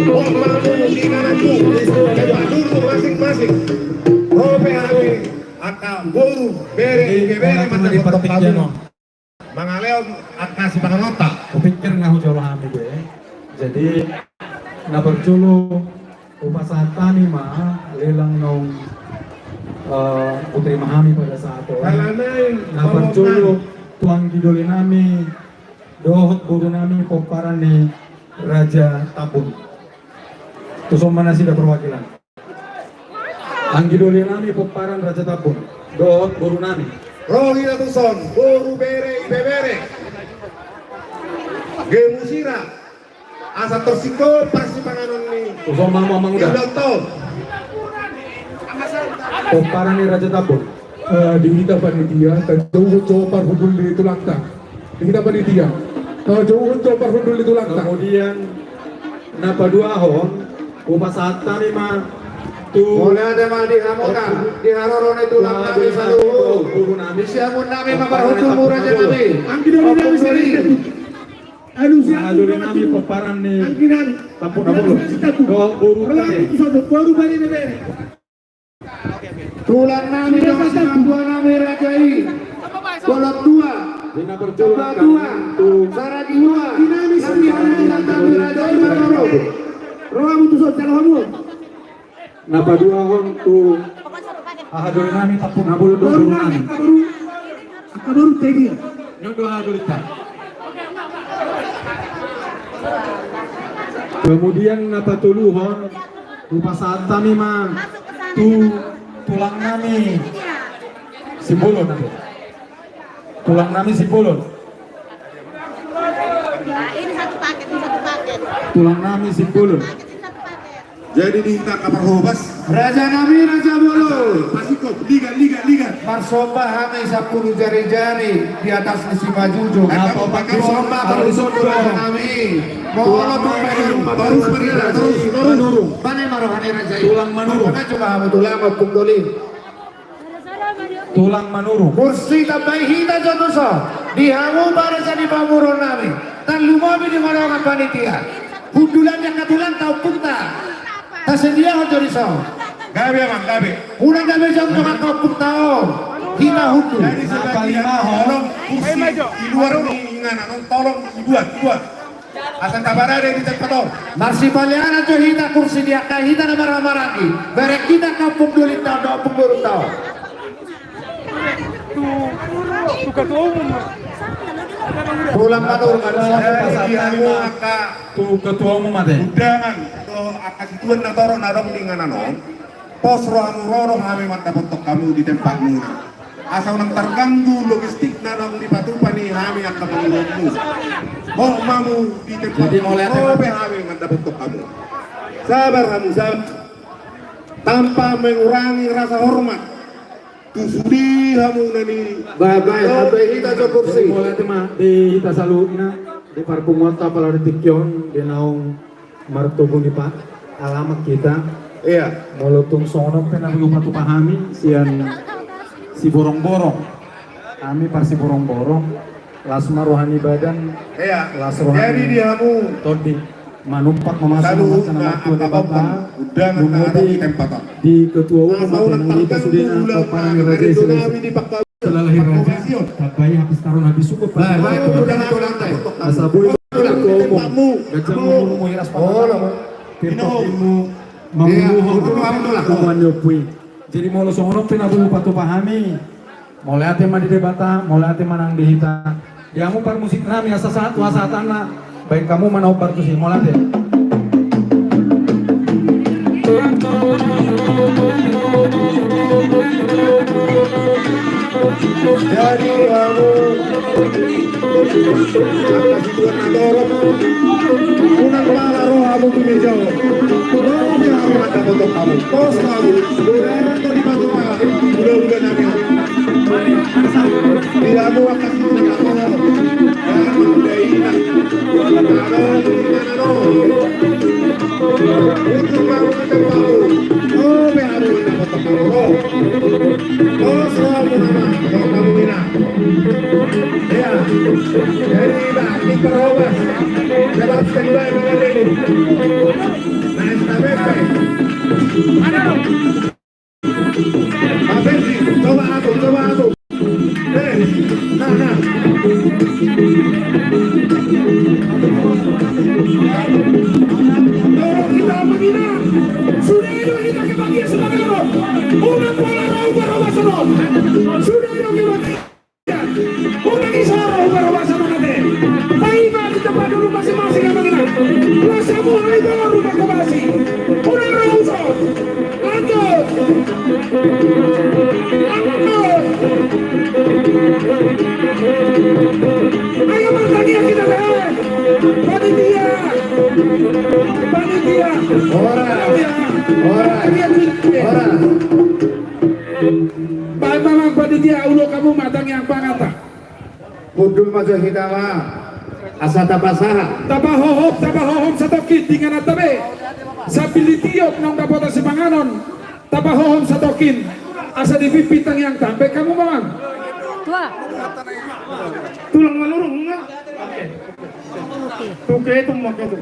Oh malu di kananku, dulu masing-masing. Oh PHW, akak buru bere mata kotok kamu. Mangaleo akak si panganota. Kupikir ngahu coba kami gue. Jadi na berjulu upasatan ni mah lelang nong putri mahami pada saat itu. Na berjulu tuang gidoli nami. Dohot guru nami komparan ni Raja Tabun. Tusong mana sida perwakilan. Anggidoli nami komparan Raja Tabun. Dohot guru nami. Rohi Tuson, guru bere ibe bere. Gemusira. Asa tersiko pasti panganon ni. Tusong mamang udah. Komparan ni Raja Tabun. Di kita panitia, jauh coba hudul di tulang tang. Di kita panitia. Jauh coba hudul itu langkah. Kemudian napa 2 ahon upasata ni mah tu boleh ada mah di hamona di haroron itu langkah di saluhu guru nami siamun nami mabarhutul muraja nami angki dulu nami seri aduh siapa nami peparan ni angki nami tampuk nampuk lo guru tadi baru bari bere tulang nami dua nami rajai kolot 2 Dina berjuang tuh saragi 2 dinami nami rajai maroro roha butuh sosial hamu napa 2 ahon tu ahadul nami tampuk nabul guru nami akabaru tegi nyodo ahadul ta Kemudian napatuluhon rupa saat kami mah tulang nami Sipulun nanti. Tulang nami Sipulun. Ini satu paket. Tulang nami Sipulun. Jadi minta kabar hobas Raja Nami Raja Bolo Pasikop liga Marsoba hame 10 jari-jari di atas isi majujo atau pakai somba baru Raja Nami Mohon baru terus mana marohani Raja Tulang manurung. Mana coba kamu tulang pungdolin Tulang manurung. Kursi tambah hita jodoso dihamu para jadi pamuron nami dan lumobi di marohani panitia Hudulan yang katulan tau punta Tasedia hojo riso. Gabe mang gabe. Una gabe jam to kau putao. Kita hudu. Dari sebagian orang kursi di luar ingan anon tolong dibuat. Asan kabar ada di tempat. Marsi paliana jo hita kursi dia kai hita na marah-marah. Berek kita kampung dulit tau do pemburu tau. Tu ketua umum. Pulang kantor Tu ketua umum ada. Undangan akasituan na toro na dong dengan anon pos rohamu roro kami dapat kamu di tempatmu asal nang terganggu logistik na dong di Patupani kami akan mengurutmu mau mamu di tempat jadi mulai kami dapat kamu sabar kamu sabar tanpa mengurangi rasa hormat tu sudi kamu nani Bye-bye. sampai kita jo kursi Mulai tema di kita salutna di Parpumota Palaritikyon di naong martubong di Pak. Alamat kita iya molotong sono penalupa tu pahami sian si borong-borong kami parsi borong-borong las rohani badan iya las jadi rohani diamu todi manumpak memasuk Lalu, sana waktu ada bapa undangan na ada di tempat di ketua umum atau kita sudah apa yang raja setelah lahir raja tabai habis taruh habis cukup asaboy ketua umum gajah mengurung iras Pirtokimu mamuluh nyopui. Jadi mau sono penabulu patu pahami. Mulai ate mah di debata, mulai ate manang dihita. Diamu par musik nami asa satu asa tanah. Baik kamu mana obar tuh sih mulai ate. Jadi kamu akasituan na toro unang pala rohamu tu meja rohamu kami mata untuk kamu pos kamu durera to di Patupani udah nami diamu akasituan na toro udah ina itu baru kita tahu oh baru kita tahu pos kamu nama kamu ina ya jadi di perobas dalam standby mengalami nah SKBP Abesi coba aku nah dorong kita menghina sudah itu kita kebagian sebagai orang una pola rau barobasono sudah itu kita una kisah barobasono nanti Taiba di tempat dulu masing-masing yang menghina Lasamu itu rumah kebasi una rauso lanjut ayo bertanya kita deh panitia orang baik memang panitia ulo kamu matang yang pangata budul maju hidama asa tapahohom satokit dengan atabe sabilitiop nong dapat semanganon tapahohom satokin asa dipipitang yang tampe kamu memang Tua. tulang manurung enggak Oke, itu mau gitu.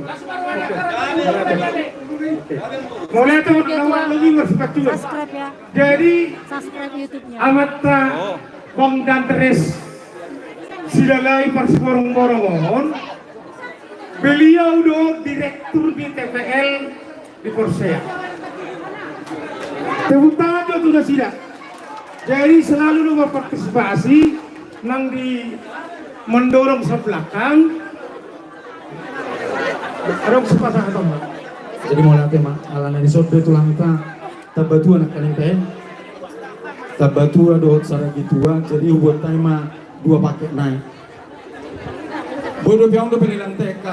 Mulai tuh lawan lagi respect juga. Subscribe ya. Jadi Subscribe YouTube-nya. amata Bang Dantres Silalai Parsi Borong-Borong. Beliau do direktur di TPL di Korsea. Tepuk tangan do sudah sila. Jadi selalu lu berpartisipasi nang di mendorong sebelakang Ada kesempatan atau enggak? Jadi mau latih mak, alana di sobe tulang kita tabatu anak kalian teh. Tabatu ada saragi tua, jadi buat tema 2 paket naik. Bodoh biang do penilan TK.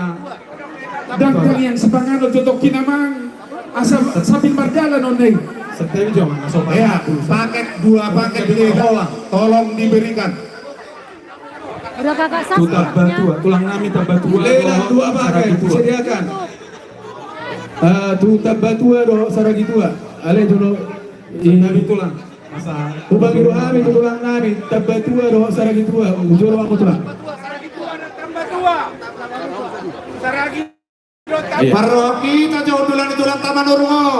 Dan kalian sebangan lo jotokin amang asal sambil berjalan oneng. Setelah jangan asal Ya, paket 2 paket ini tolong diberikan. Udah kakak sah. Tabatu, tulang nami tabatu. Lelang 2 paket disediakan. Tu tabatu do saragi tua. Ale dulu Nami tulang. Masa ubagi do ami tulang nami tabatu do saragi tua. Ujur aku tulang. Paroki tajo tulang di tulang Taman Urungo.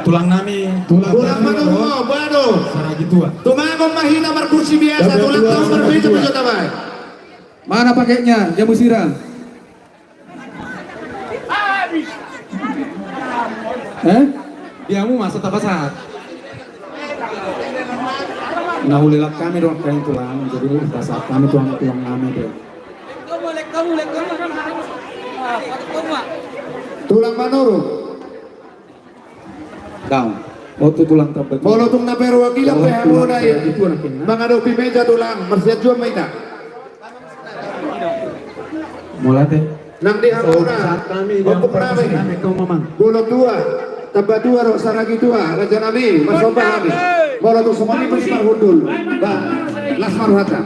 tulang nami. Tulang Manurungo, bado. Saragi tua. Tumangong mahina berkursi biasa, tulang tahun berbeda begitu tabay. Mana paketnya? Jamu siram. Diamu masa tak saat. Nah ulilat kami dong kain tulang, jadi saat kami tulang nami deh. Tulang Manurung. Kau, waktu tulang tabatu. Bolo tung na pero wakilang pehamo na yun. Mga do pimeja tulang, marsiat jual maita. Mulai teh. Nang di hamuna. Untuk namin. Bolo 2. Taba 2 ro saragi 2. Raja nami, masomba kami. Bolo tung sumani masmar hundul. Ba, lasmar hata.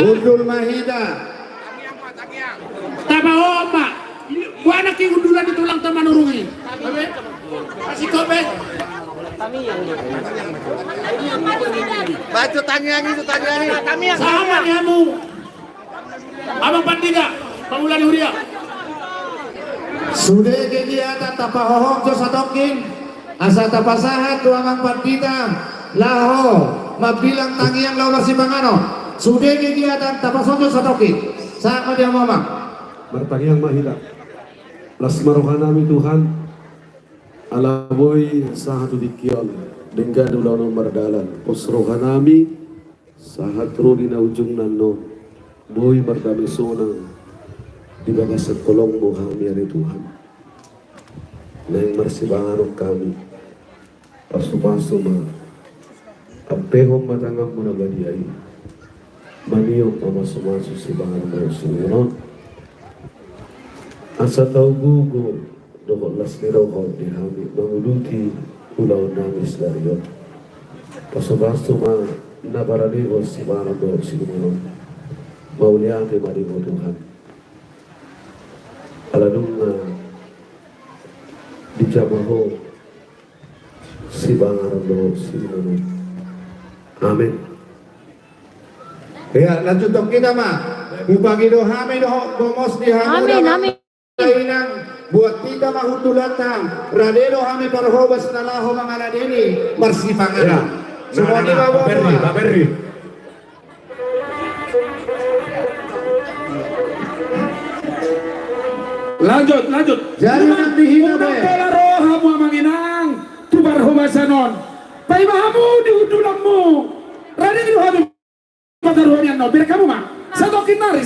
Undul Mahida. Tabaho pak. Buana ki undulan di tulang Taman Urung ini. Kasih kobe. Baca tanyang itu tanyang. Sama kamu. Abang Pandika, Pangulan Huria. Sudah kegiatan tapahohong jo satokin. Asa tapasahat tuangang Pandita. Laho, mabilang tangiang law masih pangano. Sudah kegiatan tapasonjo satokin. Saan dia mamang? Martangiang mahila. Lasmaruhan nami Tuhan. Alaboy sahatu dikion. Dengga dulaw ng mardalan. Posrohan nami. Sahatro di na ujung nano. Boy mardami sunang. Di bagas at kolong mo kami ari Tuhan. Nang marsibangarong kami. Paso-paso ma. Apehong matangang mo na gadiay. Maniyong pamasumaso si bangan mo sinunon. Asa tau gugo dokot las niraw ko di hami manguluti ulaw namis dariyo. Paso-paso ma nabaraliwo si bangan mo sinunon. Mauliate mariwo Tuhan. Alanong dijamaho si bangan mo sinunon. Amin. Ya, lanjut dong kita mah. Bupagi dohame doh gomos di hamuda. Amin, amin. Kainang buat kita mahutu datang. Radeno hame parhobas nalaho mangaladeni marsipangana. Semua di bawah. Baperri. Lanjut. Jadi nanti hina be. Pola roha mu amanginang. Tubar hobasanon. Pai mahamu di udulammu. Rani di hadu. Padaruan no. Biar kamu mah. Satu kinari.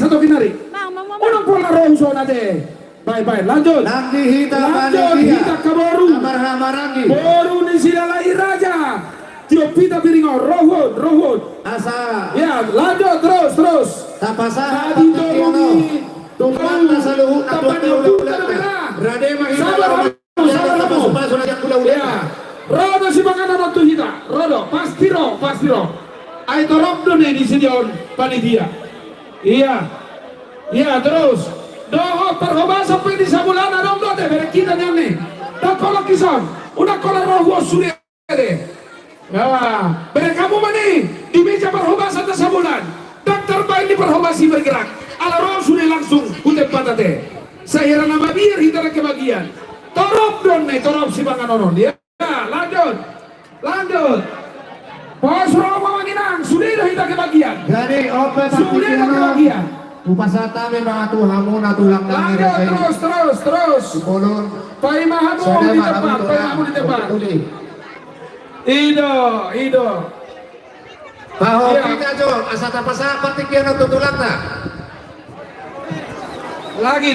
Unang pola roha zona deh. Baik, lanjut. Nanti hita Hita kaboru. Amarhamaragi. Boru ni silalahi raja. Tiopita piringo. Rohun. Asa. Ya, lanjut terus. Tapasaha Tadi domi. Tuhan kasaluhun Tapanyo bukan merah. Rade mahina. Sabar kamu. Paso na kula Ya. Rodo si makanan waktu hita. Rodo. Pasti ro. Ay torok doon di sini on panitia. Iya, terus. Doho perhoba sampai di sabulan dong dote bere kita nih. Tak kolak kisan. Udah kolak roh sudah deh. Ya, bere kamu mani di meja perhoba satu sabulan. Dan terbaik di perhoba si bergerak. Ala roh sudah langsung udah patate. Saya nama biar kita kebagian. Torop don nih, torop si Banganonon. Ya, lanjut. Pos Romo Manginang, sudah kita kebagian. Jadi open Sudah kebagian. upasata memang tuhamu na tulang nang Lanjut terus. Bolon. Paimahamu di depan. Ido. Baho Iya. kita jo, asata pasa patik yang tutulang tak. Lagi.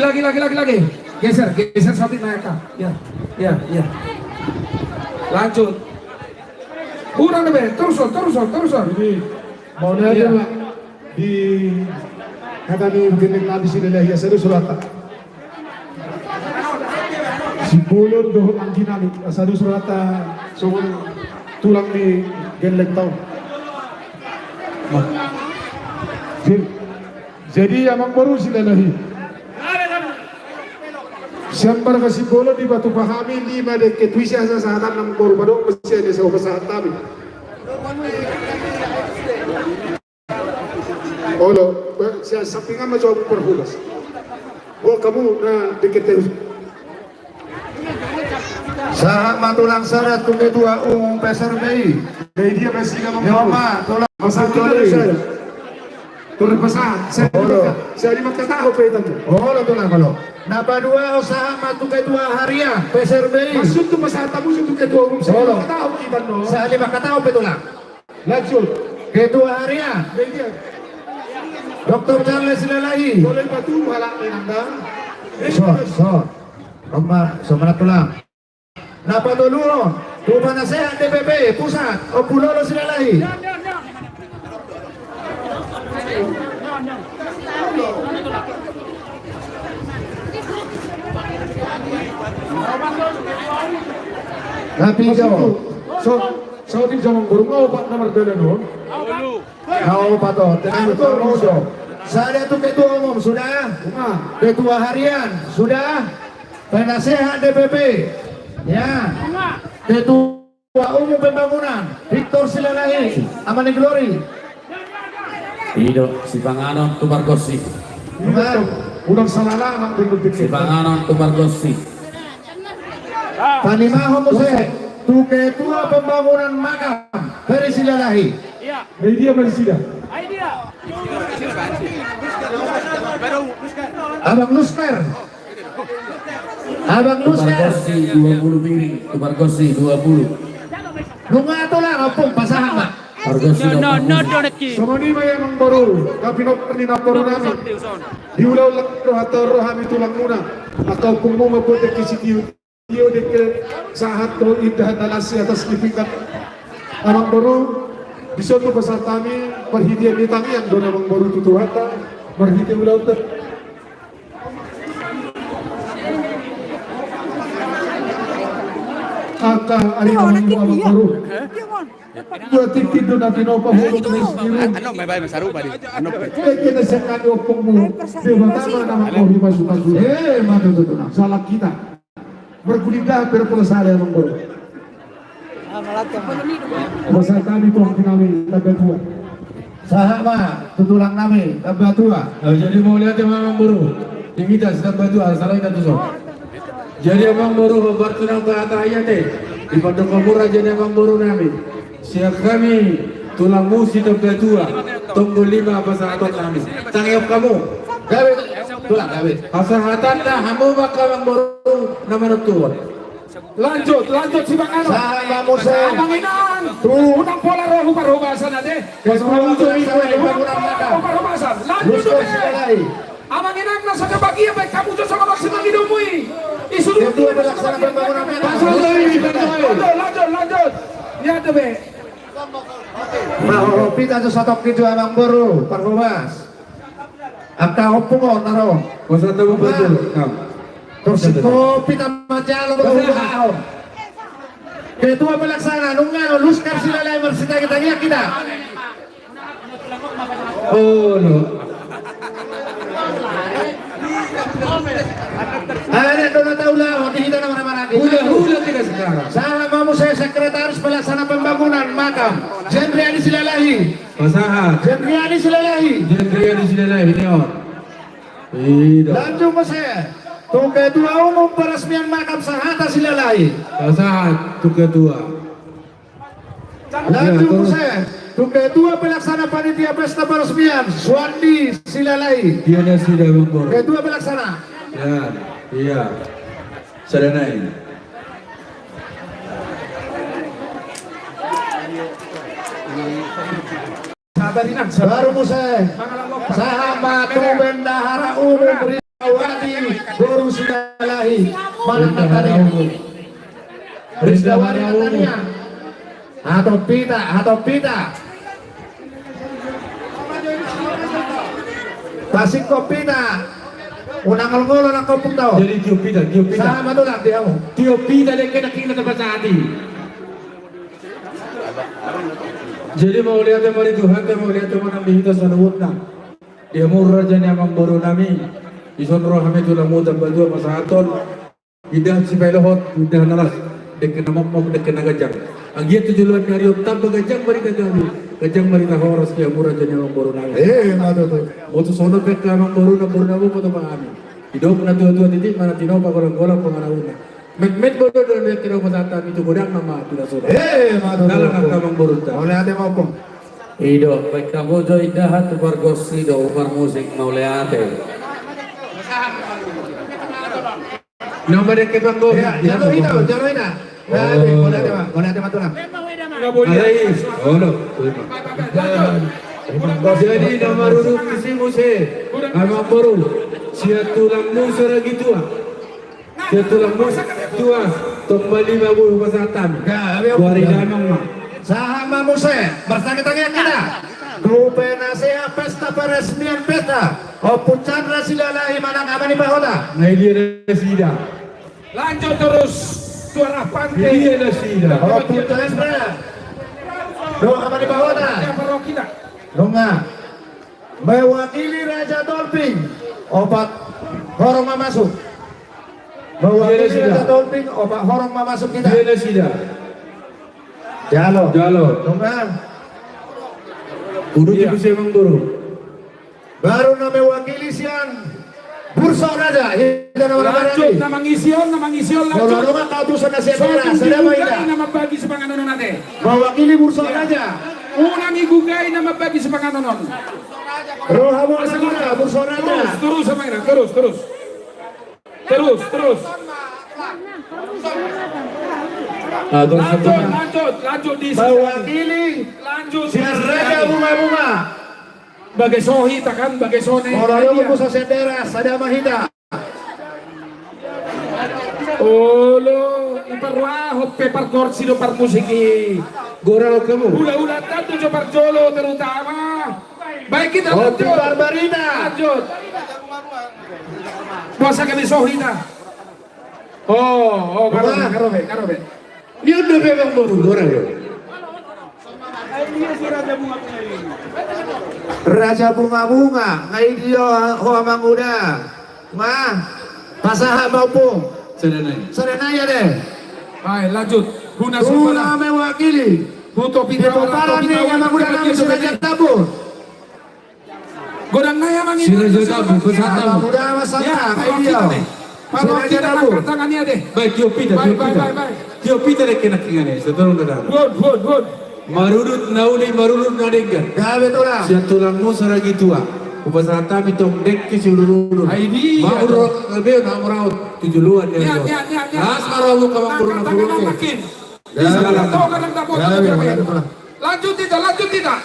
Geser sampai naik kah? Ya. Lanjut. Kurang lebih, terus. Ini mau lihat Iya. Pak, di kata di genek nabi sini ya seru surata. Si bolon doh angkinani asadu surata soal tulang di genek tau. Jadi amang baru silalahi. Siambar kasih bola di batu pahami 5 deket tuisi asa sahatan nam baru baru mesti ada sewa kesahat tabi. Olo, saya sampingan macam perhulas. Gua kamu na deket terus. Sahat matulang sarat kumetua umum PSRBI. Dari dia masih ngomong. Nyoma tulang Masa saya. Turun pasang. Saya di Makkah tahu petan. Oh, tulang kalau. Napa dua usaha matu ketua harian PSRBI. Maksud tu pasal tamu itu ketua umum. Saya tahu kita no. Saya lima tahu petulang. Lanjut. Ketua harian. Dari dia. Dr. Charles Lelahi. Boleh batu malak nanda. So. Romah somana tulang. Napa dulu? Tuhan Nasehat DPP pusat. Opulolo Silalahi. Tapi jauh. So di zaman burung Pak nomor telepon. Kau pato, tenang betul. Saya tuh ketua umum sudah, ketua harian sudah, penasehat DPP, ya, ketua umum pembangunan Victor Silalahi, Amani Glory. Ido, si Panganon Tubargosi. Udah salah anak bentuk Si Panganon Tubargosi. Panimaho Mose, tu ketua pembangunan makam Ferry Silalahi. Dari dia masih sidang. Abang Nusmer. Tubargosi 20 piring, Tubargosi 20. Nunga to lang opong pasahan Pak. Tubargosi Sama ni may emang baru. Tapi ni naporo namin. Diulaw lang ito atau rohami tulang muna. Atau kung mo mabuti kisitiyo. Iyo din ke sahat to indahan alas atas lipikat. Amang baru. Bisa tu pasal kami perhidian ni kami yang doon amang baru tutuhata. Perhidian ulaw to. Aka ari amang baru. Dua titik doon natin o pahulog na ispiro. Ano, may bahay masarupa di. Ano? Eh, kinasakan yung opong mo. Di ba tama naman ko himas-himas. Matututo na. Salah kita. Bergulita pero pula salah yang baru. Masa kami po ang kinamin tagatua. Sahama tutulang namin tabatua. Jadi mau lihat yang memang baru. Imitas tabatua salah kita tuh. Jadi emang baru bertunang ke atahiyat di pada kamura jadi emang baru namin. Siap kami tulang musi tabatua. Tunggu 5 pasal atot namin. Tangiap kamu. Gawin tulang gawin. Asahatan dah hamu bakal emang baru nama nutur. Lanjut si Bang Ano. Sahama Mose. Abang Inang. Unang pola roh hubar-hubasan ade. Hubar-hubasan. Lanjut deh. Abang Inang nasa kebagian baik kamu tuh sama maksimal hidupmu. Isuruh Ketua pelaksana pembangunan lanjut. Ya tuh be. Mau pita tu satu kitu amang baru perhubas. Angka opong o taro. Masa tahu betul. Terus kopi tambah jalo berubah. Ketua pelaksana nunggu Luskar Silalahi Universitas kita. Oh no. Ada dona taula di kita nama-nama lagi. Udah tidak sekarang. Sama saya sekretaris pelaksana pembangunan makam Jendriani Silalahi. Pasahat. Jendriani Silalahi. Jendriani Silalahi ini on. Tidak. Lanjut saya. Tu ketua umum peresmian makam Sahata Silalai. Saat tu ketua. Lanjut saya. Tu ketua pelaksana panitia pesta peresmian Suwandi Silalai. Dia dah sudah mengurus. Ketua pelaksana. Ya, iya. Sadanai. Baru Museh. Sahabat tu bendahara umum Rizawadi Guru Silalai. Mana katanya? Rizawadi katanya. Atau pita. Tasik kopita. Unang ngolo ng kopong tao. Jadi Tiopita. Sama tu lang dia mo. Tiopita dia kena tempat hati. Jadi mau lihat mari Tuhan, mau lihat mana kita saluut na. Dia murah raja ni amang baru nami. Isonro kami tu lamu tempat masahaton. Tidak si pelohot, tidak nalas. Dek kena mok, dek kena gajang. Ang dia tu juluan dari otak gajang mari kagami. Gajang mari na horas dia murah raja ni amang baru nami. Mado tu. Mo tu sono pek amang baru na mo to pangami. Hidup na tua titik mana tino pa golang-golang pangarauna. Met bodoh dalam yang kira pasatan itu godang nama tidak sudah. Mado. Dalam kamang baru ta. Oleh ate mau pong. Ido, baik kamu jo indah tu bergosi do umar musik mauleate. Nomor yang kita go. Jalo ina. Dale, boleh ate matulang. Enggak boleh. Oh no. Jadi nomor urut kisi muse. Kamang baru. Sia tulang musa lagi tua. Sia tulang musa tua. Kembali babu pasatan. Kuari damang mah. Sahama Museh, bersangkutangnya kita. Grup nasihat pesta peresmian pesta. Opun Chandra Silalai Manang Amani Pahoda. Nah dia sida. Lanjut terus suara pantai. Dia sida. Opun Chandra. Do Amani Pahoda. Lunga. Mewakili Raja Dolphin. Obat horong masuk. Mewakili Raja Dolphin. Obat horong masuk kita. Dia sida. Jalo. Lunga. Udah di bisa emang Baru nama mewakili siang Bursa Raja. Lanjut nama ngision lanjut. Kalau lu kau tusan nasi merah, saya mau ini. Nama bagi sepanganonon nate. Mewakili Bursa Raja. Unang igugai nama bagi sepanganonon. Rohamu Asmara, Bursa Raja. Terus sama ini, terus. Lanjut di mewakili lanjut si Raja Bunga-Bunga. Bagai sohi takan bagai sone. Kalau lu pusat sendera, sada mahida. Olo, iparwa hoppe par korsi do par musiki. Goral kamu. Ula tanto jo par jolo terutama. Baik kita lanjut. Barbarina. Lanjut. Puasa kami sohina. Oh, karobe. Dia udah memang baru goral ya. Raja Bunga-Bunga, ngai dia hoa manguda. Mah, pasaha maupun. Serenaya deh. Baik, lanjut. Guna mewakili. Buto pita Parang nih yang manguda kami sudah tabur. Godang naya mangin. Sila tabur, pesata. Manguda masana, ngai dia. Kalau kita angkat tangannya deh. Baik, Tiopita. Tiopita deh kena kingane. Setorong dah. Good. Marurut nadegan. Gawe tulang. Siya tulang mo sa ragi tua. Upasata mitong dek ke seluruh. Ini. Maurot lebih nak merawat tujuluan dia. Nas marawat kamang burung burung. Lanjut tidak.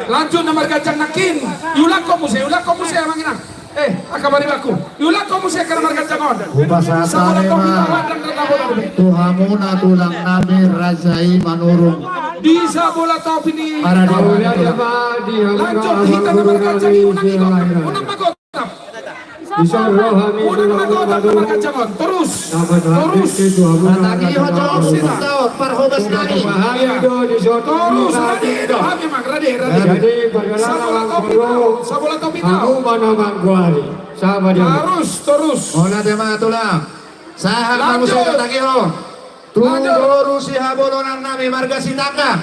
Lanjut nomor gajang nakin. Ulak komuse emang ina. Akabari baku. Ulak komuse ke nomor gajang on. Upasata mah. Tuhamuna tulang nami rajai manurung. Bisa bola top ini. Para Lanjut kita nomor gajang unang magot. Nomor gajang on. Terus. Lagi hojo tahun parhobas lagi. Terus Rade. Sabola top itu. Terus. Ona tema tulang. Saha kamu saya takiho. Tunggu si habolonan nami marga sitaka.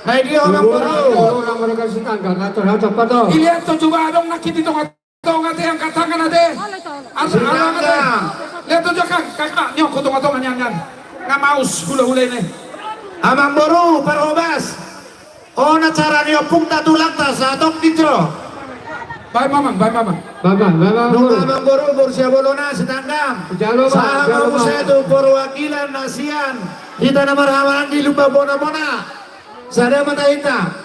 Hai dia orang baru. Ilihat to coba dong nakit itu Tong ate ang katangan ate. Alang ate. Leto jo kang kakak nyo kotong-kotongan yan. Nga maus hula-hula ini. Amang boru parobas. Ona cara niyo punta tulang ta sa tok dito. Bye mamang. Nung amang boru siya bolona si tandang. Sa amang musa itu perwakilan nasian. Kita na marhaman di lupa bona-bona. Sada mata kita.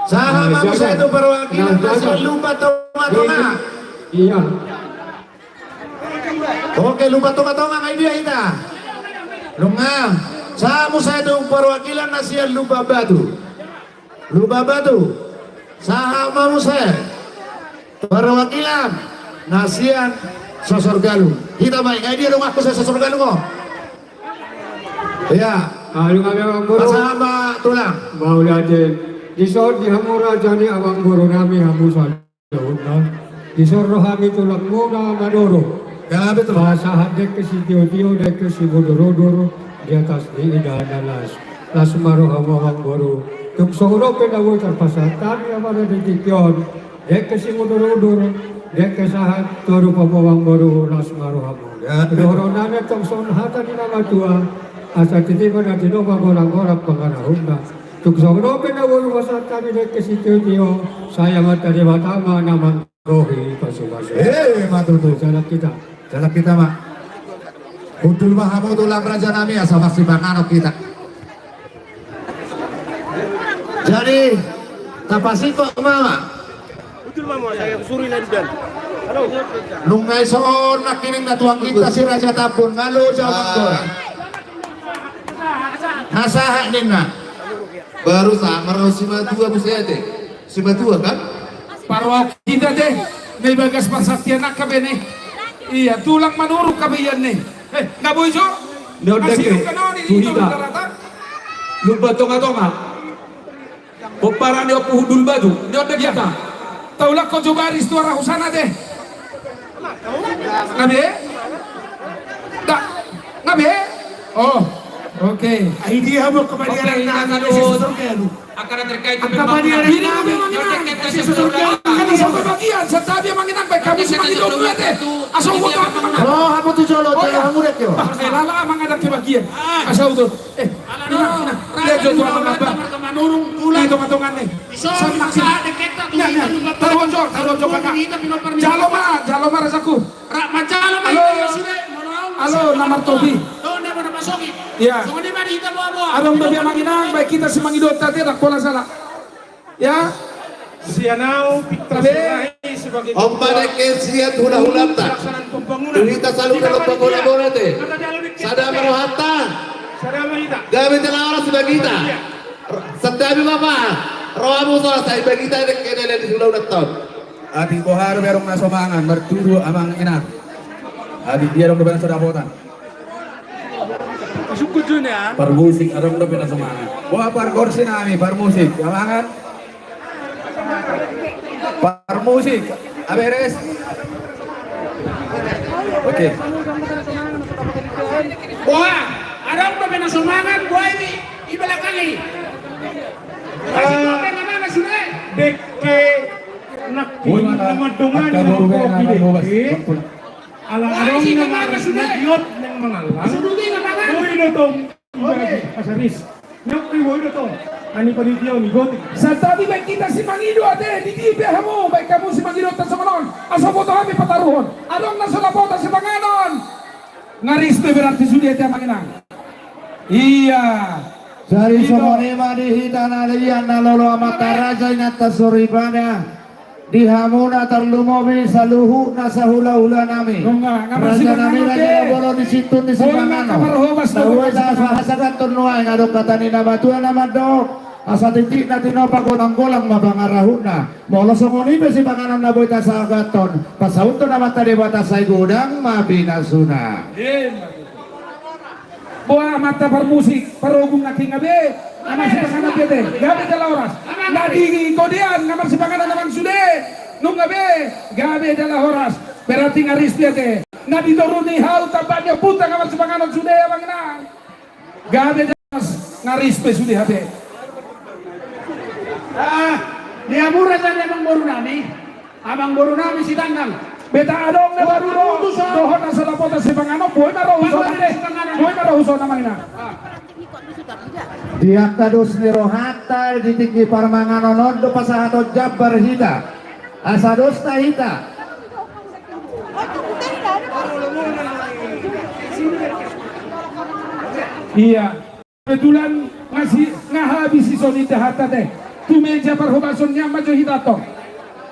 Sa amang musa itu perwakilan nasian lupa tonga-tonga. Iya. Oke lupa tonga-tonga kay dia kita. Lunga. Sa musa itu perwakilan nasian lupa batu. Sa amang musa perwakilan nasian Sosor Galuh. Kita baik, kay dia dong aku sa Sosor Galuh mo. Ya. Yung aming guru. Kasama tulang. Mau natin. Disor di hamura jani abang guru nami hamusan. Disor rohami tulang muna madoro. Grabe to. Bahasa hadek ke si Tio dek ke si Bodoro di atas di idana las maro hamawang guru. Tuk soro penawo terpasat tani amara di Tikion. Dek ke si Bodoro dek ke sahat toru pamawang guru las maro hamu. Doro nane tong son hata di nama tua. Asa titipan na tinong orang-orang pangarahon na. Tugsong rope na wala wasatan ni dek si Tio sayang at talimatama naman rohi pasumaso. Matuto. Jalan kita mak. Udul mahamu tulang raja nami asa masih banganok kita. Jadi tapasi kok mama. Udul mama saya suri dan. Nungay soon nakining na tuang kita si Raja Tabun ngalo jawab ko. Nasaha din na. Baru sama si Matua musete. Si Matua kan? Parwa kita deh. May bagas pasaktianak kami nih. Iya tulang manuruk kami yan nih. Nggak boleh jo. Nyodeke, Tuhida, lupa tonga-tonga. Peparani opu hudul baju, nyodek kita. Taulah kau coba aris tuara husana deh. Ngabe? Tak, ngabe? Oh, oke. Idea mo kemudian Akan terkait Ini kami manginang. Kami sampai bagian. Setabi manginang baik kami semakin dominan deh. Asal foto apa mangan? Oh, hapo tu jolo tayo hamuret yo. Lala mangan ke bagian. Asal itu. Dia jodoh apa apa? Ini tongan-tongan nih. Taruh kakak. Jaloma rasaku. Halo, nama Tobi. Ya. Abang babi manginang baik kita semangidot tadi tak pola salah. Ya. Sianau Piktabe sebagai Om pada kesian hula-hula tak. Kita selalu dalam bangunan te. Sada merohata. Gabi telah orang sudah kita. Setabi bapa. Rohamu selesai bagi kita dek kena di sulau datang. Adi bohar berong nasomangan berturu amang ina. Adi dia dong beban sudah botan. Permusik arong do pina semangat. Wah parkorsi nami parmusik. Amangan. Parmusik. Aberes. Oke. Wah, arong do pina semangat gua ini ibalakangi. Dekke nakki namadungan ng kopi dekke alang-arong na nagyot ng mangalang uwi na tong asaris yung iwoy na tong ani panitiyaw ni Gotik Sa tabi baik kita si Mangido ate, di tibihan mo, baik kamu si Mangido ta sa manon. Asa mo to kami pataruhon. Arong nasa lapota si Manganon. Ngaris to berarti sudah ate manginang. Iya. Dari semua di hitana lian nalolo amata raja nyata suribana di hamuna terlumobi saluhu nasahula-hula nami raja nami raja bolo di situ di Sipanganno tahu sahasakan tunuai ngadok kata nina batuan nama dok asa titik na tinopa golang-golang mabangarahuna molo somoni be Sipanganno na boy tasagaton pasaut to nama tadi batasai gudang mabinasuna. Buah mata permusik, perhubung naking ngabe, nama si panganan bete, gabe de lauras, nadi kodian, nama si panganan naman sude, nung ngabe, gabe de la horas, berarti ngaris bete, nadi doruni hal tampaknya puta nama si panganan sude, abang nang, gabe de ngaris be sude habe. Dia murah saja bang baru nani. Abang boru nami si Dandang. Beta adong ne baru dohon asal apa si pangano boy maro uso deh. Boy maro uso namanya. Diaktadus nirohata ditiki parmangano nondo pasahato Jabbar hita asadus tahita. Iya. Kebetulan ngasih ngahabisi sonita hata teh. Tu meja perhubasonnya maju hitato.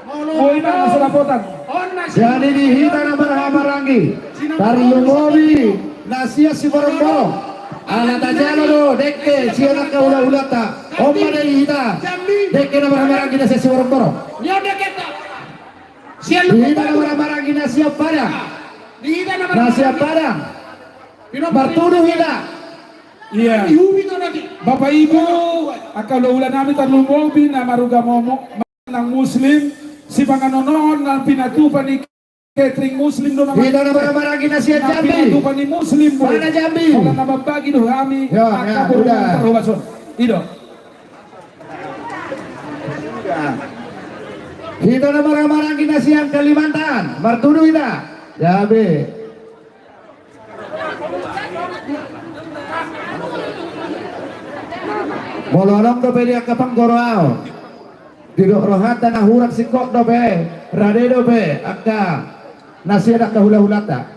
Boy maro selapotan. Jadi dihita na Marhamaranggi Tarlumowi Nasia si Boromboro Alat ajalo do dekke siana ka ula-ulata Omma de hita dekke na Marhamaranggi Nasia si Boromboro Dihita na Marhamaranggi Nasia Padang Nasia Padang Bartuduh hita. Iya. Bapak Ibu, akal ulan namin Tarlumowi na maruga momo ng Muslim si panganonon ng pinatupan ni catering Muslim do naman. Dito na Marhamaranggi Nasia Jambi. Pinatupan ni Muslim do. Mana Jambi? Wala na mabagi do kami. Ya, udah. Perhubason. Ido. Dito na Marhamaranggi Nasia Kalimantan. Martudu ita. Jambi. Mololong do pedi akapang goroao. Didok rohat dan ahurak sikok do be. Rade do be akka nasi ada kahula-hulata.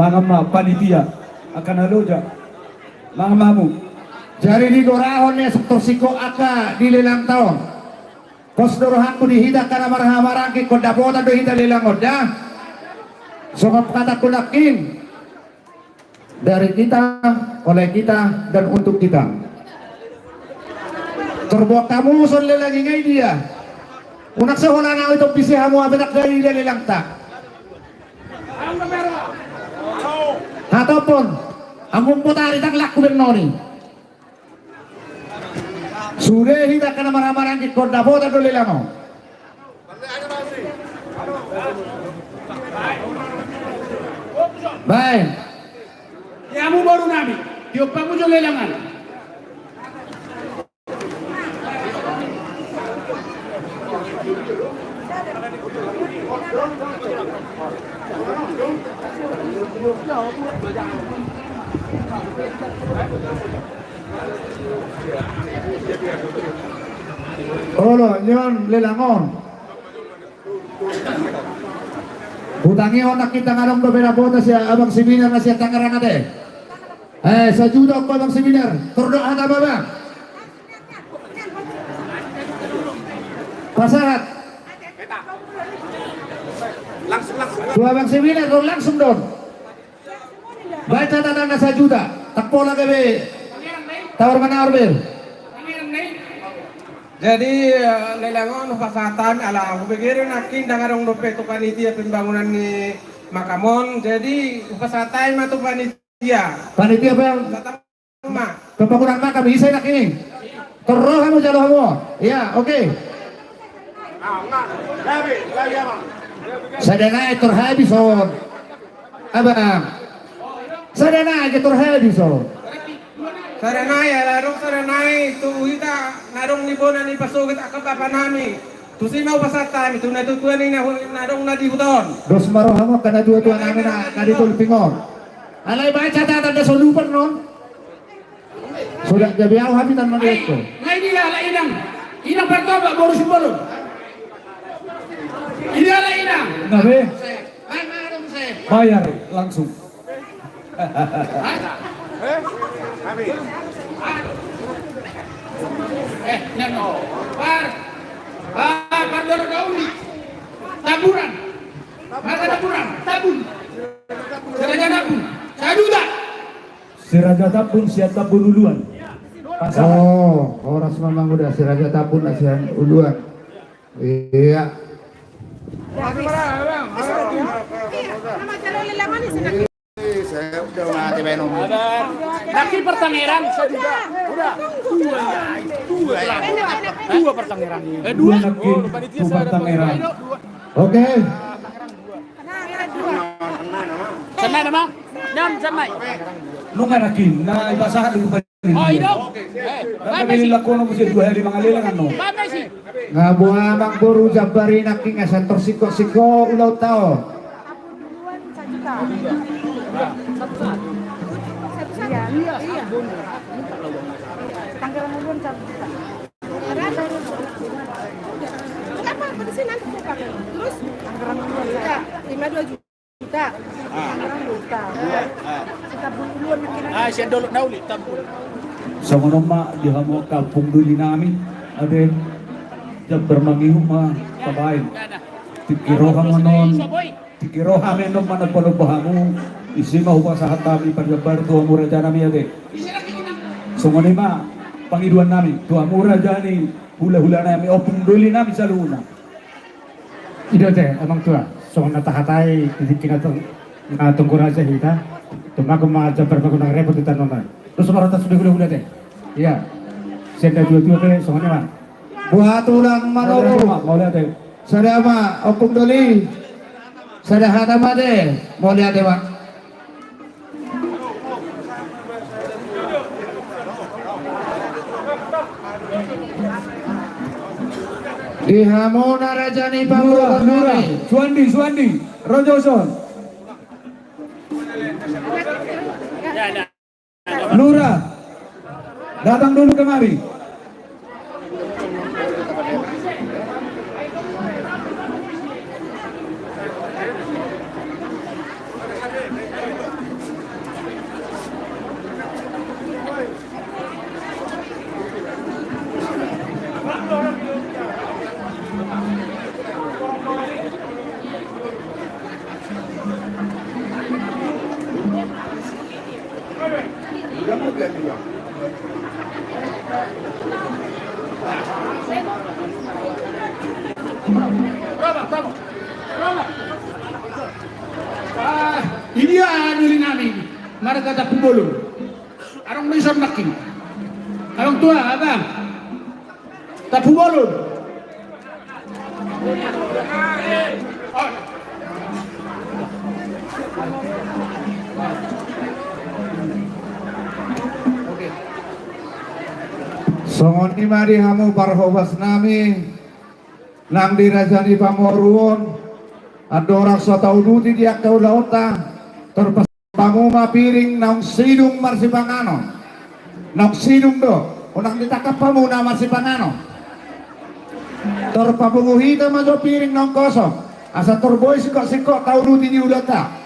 Mga panitia akan haloja mga mamu. Jari di gorahon ya sektor siko aka di lelang tahun. Kos dorohan ku dihida kana Marhamaranggi ko dapota do hida lelang oda. Sokap kata kulakin dari kita, oleh kita dan untuk kita. Terbuat kamu son lelang ingay dia. Unak sehola na ito pisi hamu abenak dari lelang tak. Ataupun anggung putari tak laku bernoni sudah tidak kena Marhamaranggi kau dapat dulu lama baik Yamu baru nabi tiup kamu jo lelangan Olo nyon lelangon hutangi onak kita ngarong do beda bota siya abang seminar na siya Tangerang ade sa judo ko abang seminar turdoa na baba pasahat dua abang seminar langsung don baik catatan na sa juda takpo lagi be tawar mana orbel. Jadi lelangon pasatan ala kupikirin aking dangarong dope to panitia pembangunan ni Makamon. Jadi pasatan mah to panitia. Panitia apa yang? Pembangunan makam bisa nak ini. Terus kamu jaloh kamu. Ya, oke. Sadana terhabis on. Abang. Sadana terhabis on. Saranay, alarong saranay, tu kita narong libonan ni pasugit akap apa nami. Tu si mau pasatan, tu natutuan ni narong na dihuton. Dos maroh hamo kana dua-dua namin na kaditol pingon. Alay ba catatan da solupan non? Sudah jabiaw habitan man ito. Ngay nila ala inang pertoba baru simbolo. Ini ala inang. Nabe, bayar langsung. Neno. Pardor Gauli. Taburan. Harga taburan. Tabun. Seragam tabun. Saya juga. Si Raja Tabun siap tabun duluan. Oh, orang memang udah si Raja Tabun asian uluan. Iya. Saya udah mati minum. Laki pertangeran saya juga. Udah. Dua pertangeran. Dua lagi pertangeran. Oke. Senai nama? Nyam senai. Lu ngarakin, nah ibasahan dulu. Oh hidup. Kami lakukan mesti 2 hari mangalilangan no. Bata sih. Ngabuha mang buru jabari naking asan torsiko-siko ulau tao. Iya. Tanggalan ulun 1 juta. Kenapa? Pada sini nanti mau pakai. Terus Tanggalan ulun ya 52 juta. Tanggalan juta. Kita ulun mungkin. Siya dulu nauli tabun. Sama nama di hamo kampung duli namin. Ada jam bermangihum mah kabain. Tikiroha monon. Tikiroha menom mana palabahamu. Isi mah upah sahat kami pagyabar tuwa muraja nami ade. Semua ni mah pangiduan nami tuwa muraja ni hula-hula nami opung duli nami saluna. Ida teh emang tua soal natahatai kita tunggu raja kita. Tumago maaja berbagunang repot kita nonton. Terus marata sudah hula-hula teh. Iya. Senda dua-dua teh soalnya mah. Buat ulang manoro. Mau lihat teh. Sada ma opung doli. Sada hata made. Mau lihat teh, Pak. Di Hamona Rajani Pamura Suandi Rojoson Lura datang dulu kemari. Ini ya nuli nami. Marga tapi bolu. Arong misam naking. Arong tua abang. Tapi bolu. Songon ni mari hamu parhobas nami nang dirajani pamoruon adorak so tau duti dia kau lauta terpas panguma piring nang sidung marsipangano nang sidung do unang ditakap pamuna marsipangano terpapunguhita maso piring nang kosong asa terboy sikok tau duti di udata.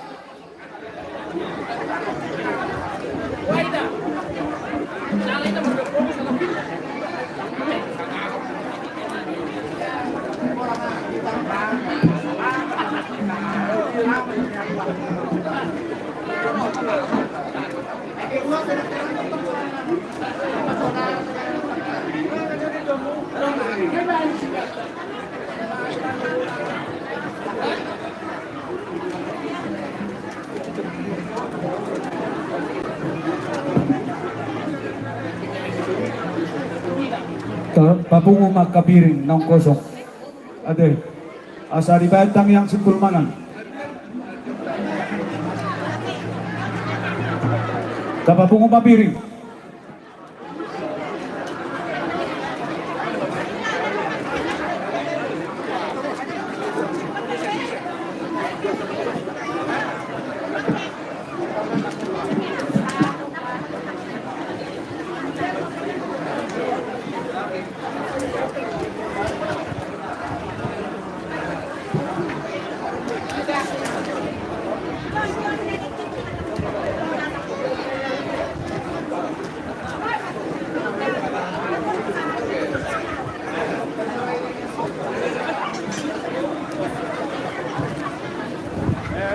Papungu makapiring nang kosong. Ade, asa dibaytang yang sepulmangan. Kapapungu papiring.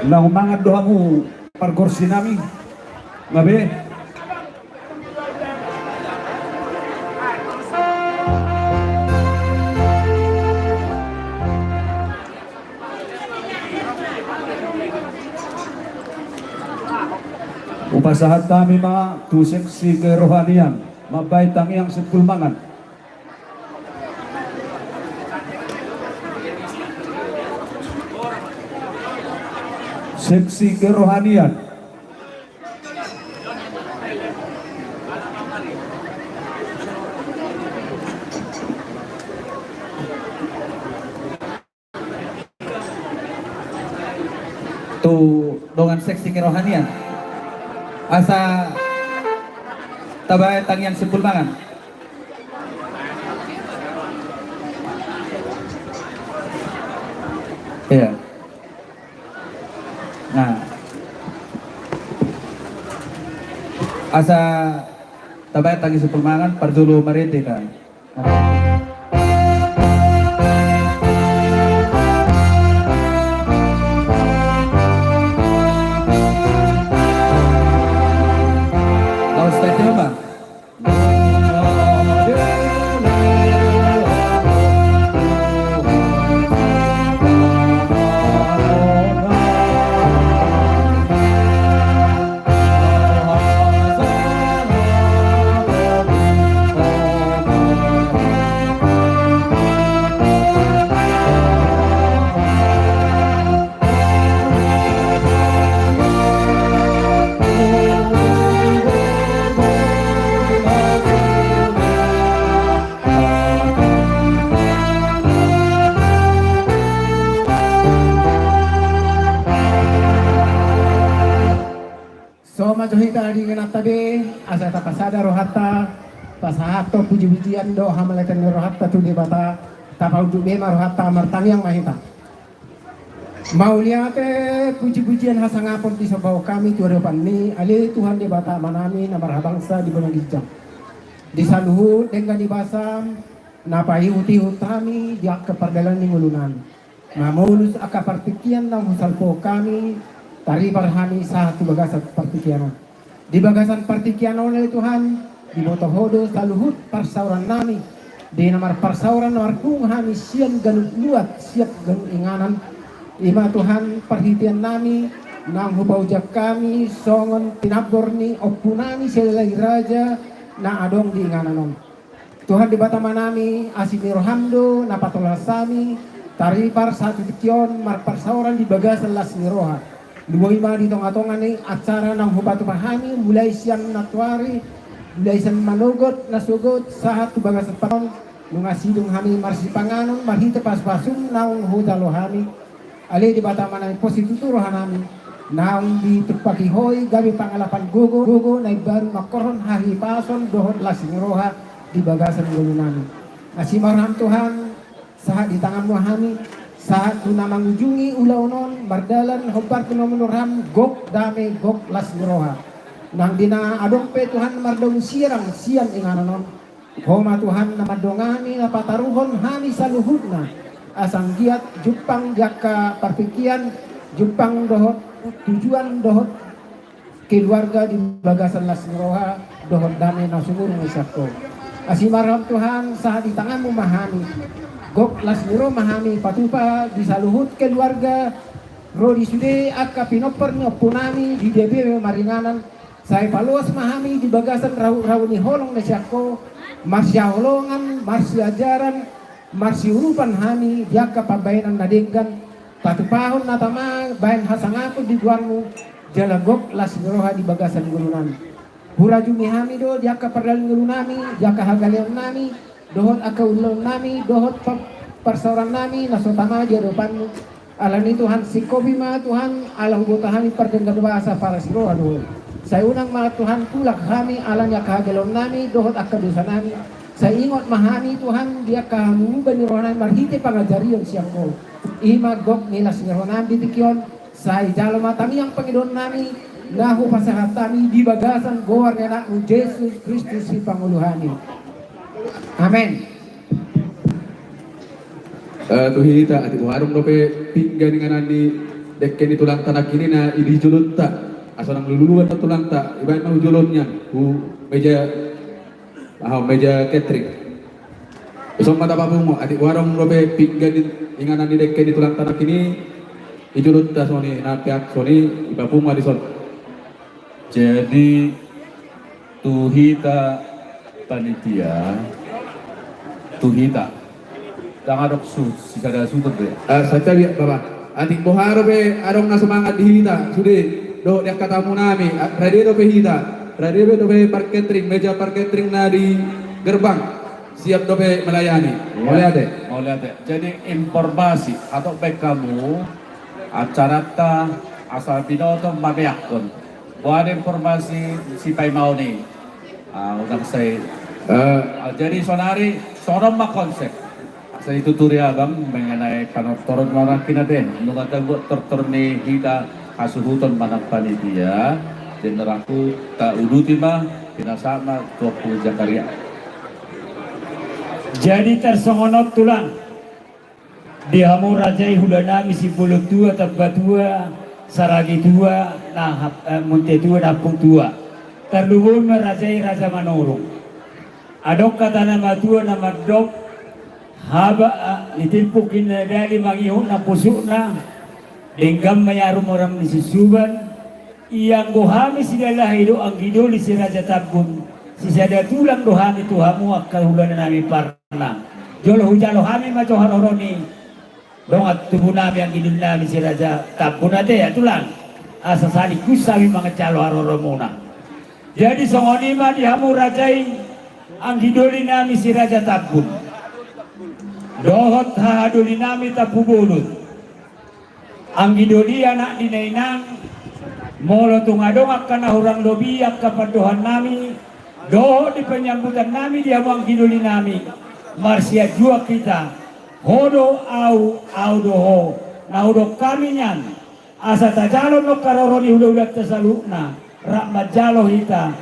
Na umangat dohamu pargorsi nami. Ngabe. Upasahat kami mga tu seksi kerohanian, mabait ang iyang sepulmangan. Seksi kerohanian. Tu dengan seksi kerohanian. Asa tabay tangyang sepulmangan. Iya. Nah, asa tabay tangyang sepulmangan pardulu marinte kan. So majuhita di tabi asa tapasada rohatta pasahato puji-pujian do hamalatan rohatta tu di bata tapau du bema rohatta martangyang mahita. Mauliate puji-pujian hasangapon di sabau kami tu hadapan ni ali Tuhan di bata manami na marhabangsa di bunang gijang. Di saluhut dengan di basam napai uti kami di keperdalan ni ngulunan. Namulus akapartikian na husalpo kami tari barhani satu bagasan partikiano. Di bagasan partikiano oleh Tuhan, di botohodo saluhut parsauran nami. Di namar parsauran warkung kami sian ganut luat siap ganut inganan. Ima Tuhan perhatian nami, nang hubaujak kami, songon tinabor ni opunami selai raja na adong di ingananon. Tuhan di batama nami, asimi rohamdo, napatolasami, tari par satu tikion, mar parsauran di bagasan las niroha. Dua ima di tonga-tonga ni acara nang hubatu pahami mulai siang natwari mulai siang manogot nasugot sahat tu bagasan panon nungasidung hami marsi panganon marhita pas-pasum naung hutalo hami ali di batama nang positutu rohanami naung di tupaki hoy gabi pangalapan gogo naik baru makoron hari pason dohot lasing roha di bagasan gulunami asimarham Tuhan sahat di tanganmu hami saat tuna mengunjungi ulaunon bardalan hobar kuno menurham gok dame gok las roha nang dina adong pe Tuhan mardong sirang sian ingananon homa Tuhan nama dongani na pataruhon hani saluhudna asang giat jupang jaka partikian jupang dohot tujuan dohot keluarga di bagasan las roha dohot dame nasumur misako asimarham Tuhan saat di tanganmu mahami gok lasmiro mahami patupa di saluhut keluarga rodi sude akka pinoper nyopunami di DB maringanan saya paluas mahami di bagasan rauni holong nesyako marsya holongan marsya ajaran marsya urupan hami jaka pabayanan nadenggan patupahon natama bayan hasangaku di duarmu jala gok lasmiroha di bagasan gulunan huraju mihami do jaka perdalin gulunami jaka hagalian nami dohot aka ulun nami dohot persauran nami nasotama di hadapanmu alani Tuhan sikobi ma Tuhan alah hubotahami perdenggan bahasa para siroa dohot saya unang ma Tuhan pulak kami alanya kahagelon nami dohot aka dosa nami saya ingot mahami Tuhan dia kamu bani rohanan marhite pangajarion siangko ima gok nilas ngeronan ditikion saya jalo matami yang pangidon nami nahu pasahat kami di bagasan goar nenakmu Yesus Kristus si panguluhani. Amin. Tuhita ati warung dope pinggan dengan andi dekke di tulang tanah kini na idi julun tak asal nang luluan na tulang tak ibarat mau julunnya meja catering. Besok mata papumo adik warung robe pinggan inganan di dekke di tulang tanah kini ijulun tak soni na pihak soni ibapumo di son. Jadi tuhita panitia tuhita tangadok si kada sutut deh. Saya lihat bapak adik boharo be adong na semangat di hita sudah do dia katamu nami radio be hita radio be parketring meja parketring na di gerbang siap do be melayani. Oleh ade. Jadi informasi atau baik kamu acara ta asal binoto mabeakon. Buat informasi si Pai mau nih, udah saya. Jadi sonari sorong mak konsep. Saya tuturi abang mengenai kanor turun orang kina deh. Nunggu buat turun nih kita kasuhuton manang panitia. Dan nerangku tak uduti mah kita sama 20 Jakaria. Jadi tersongonot tulang di hamu rajai hudana misi bulu tua tabatua saragi tua nah munte tua dapung tua terluhur merajai raja manorong adok kata nama tua nama dok haba ditimpukin dari mangihun na pusukna denggam mayarum orang disisuban yang gohami sidalah hidup ang gidoli si raja tabun si sada tulang dohami tuhamu akahulan nami parna jolo hujalo hami maco haroroni dongat tubuh nami yang gidol nami si raja tabun ade ya tulang asa salikus sami mga calo haroromona jadi songonima dihamu rajai ang gidoli nami si raja tabun dohot hahadoli nami tapubulut ang gidoli anak dinainang molo tungadongak kana hurang lobiak kapadohan nami doho di penyambutan nami dihamu ang gidoli nami marsia jua kita hodo au doho na udo kami nyan asa tajalo no karoroni udah tasalukna rak majalo hita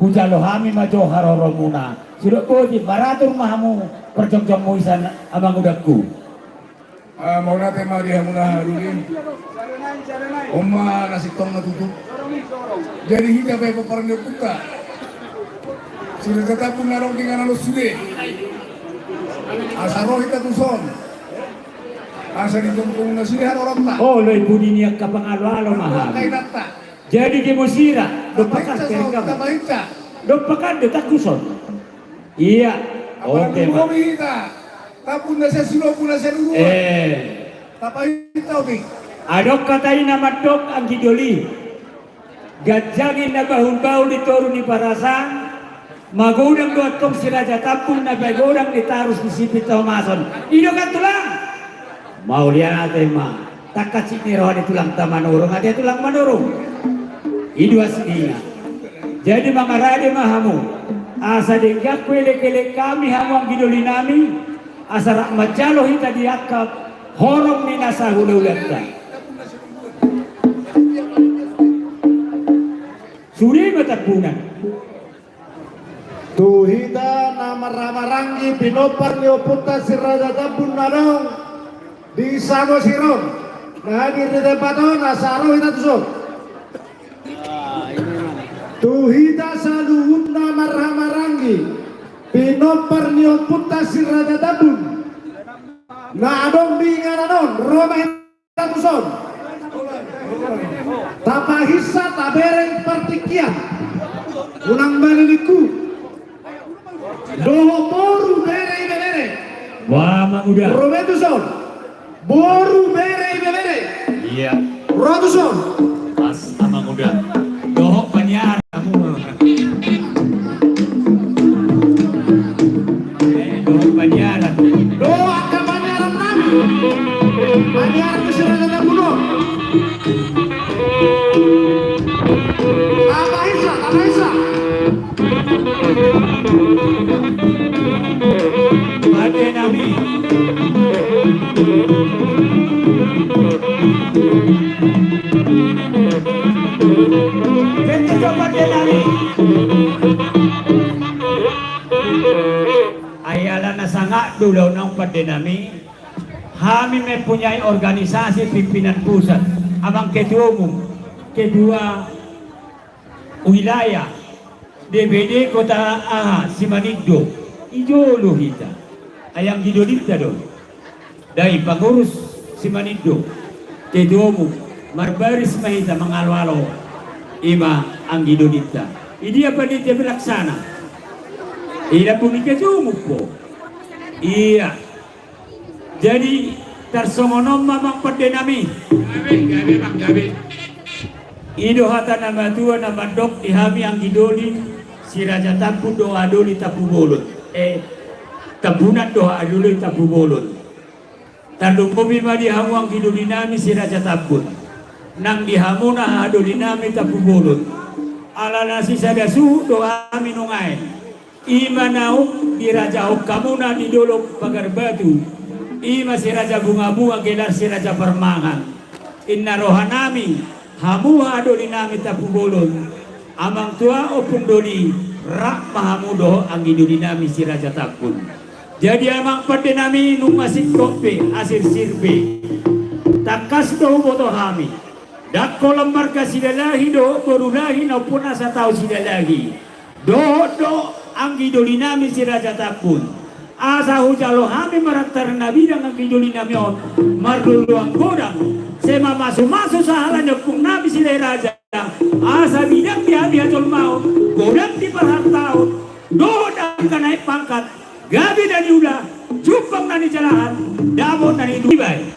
hujalo hami majo haroromuna sudah kodi baratur mahamu perjong-jong muisan abang udakku mau nate mari hamuna harulin Oma nasi tong na tutup jadi hita bae peparang puta sudah tetap pun narong tinggal lo sude asa roh hita tuson asa ditungkung na sini orang tak oh lo ibu dinia kapangalo-alo mahal jadi di musira dopakan perikam dopakan detak kuson iya oke pak tapun na sa sulo pun na sa luruan tapay hita oke adok katain nama dok ang gidoli gajagin na bahul-bahul diturun ni parasan magudang doatong si raja tapung na bagudang ditarus di sipit Tomason ino kan tulang mau lihat natin ma takat si nirohan di tulang tamanurong ada tulang manurong idua sininya jadi mga rade mahamu asa denggak kwele-kele kami hamu ang gidoli nami asa rak majalo hita diakap horong minasa hulu-hulata suri matapunan tuhita nama ramarangi binopar nyoputa si raja tabun narong di Samosiron nah hadir di tempaton asaro hita tusuk tuhita saluhut nama ramarangi binopar nyoputa si raja tabun nah adong di ngananon roma hita tusuk tapahisa tabereng partikian unang baliliku doho boru bere wah mak udah rometuson boru bere iya rotuson pas amang udah doho panyar doho panyaran doho akan panyaran nami panyaran keserahan yang bunuh apa isa Ade nami Tentu coba nami ayala na sanga dulaw ng padenami kami may punyai organisasi pimpinan pusat abang ketua umum kedua wilayah DPD Kota Simanigdo Ijolo hita ayang gidolita do dari pengurus Simanigdo kedua umum Marbaris mahita mangalwalo ima ang gidolita ini apa dia berlaksana ila bumi ketua umum po iya jadi tersongonom mamang perdenami gabi ido hata nama tua nama dok ihami ang gidoli si raja tapu doa doli tapu bolon tabunan doa doli tapu bolon tandung bumi madi hamu ang gidoli nami si raja tapun nang dihamuna hadoli nami tapu bolon ala nasi sadasu doa minungai imanau di raja kamuna di dolok pagar batu ima si raja bunga-bunga gelar si raja permangan inna rohanami hamuha doli nami tapu bolon amang tua opung doli rak mahamudo anggi doli nami si raja tapun jadi amang pade nami nung masih kope asir sirbe takas do boto hami dak kolam marga sidalahi do borulahi naupun asa tau sidalahi do anggi doli nami si raja tapun asa hujalo hami maraktar nabi dengan kiduli nami on marduluang godang sema masu sahala nyepung nabi sile raja asa bidang dia hajol mau godang di perhantau dodang kanai pangkat gabi dan yuda cupang nani jalahan dabo nani dubai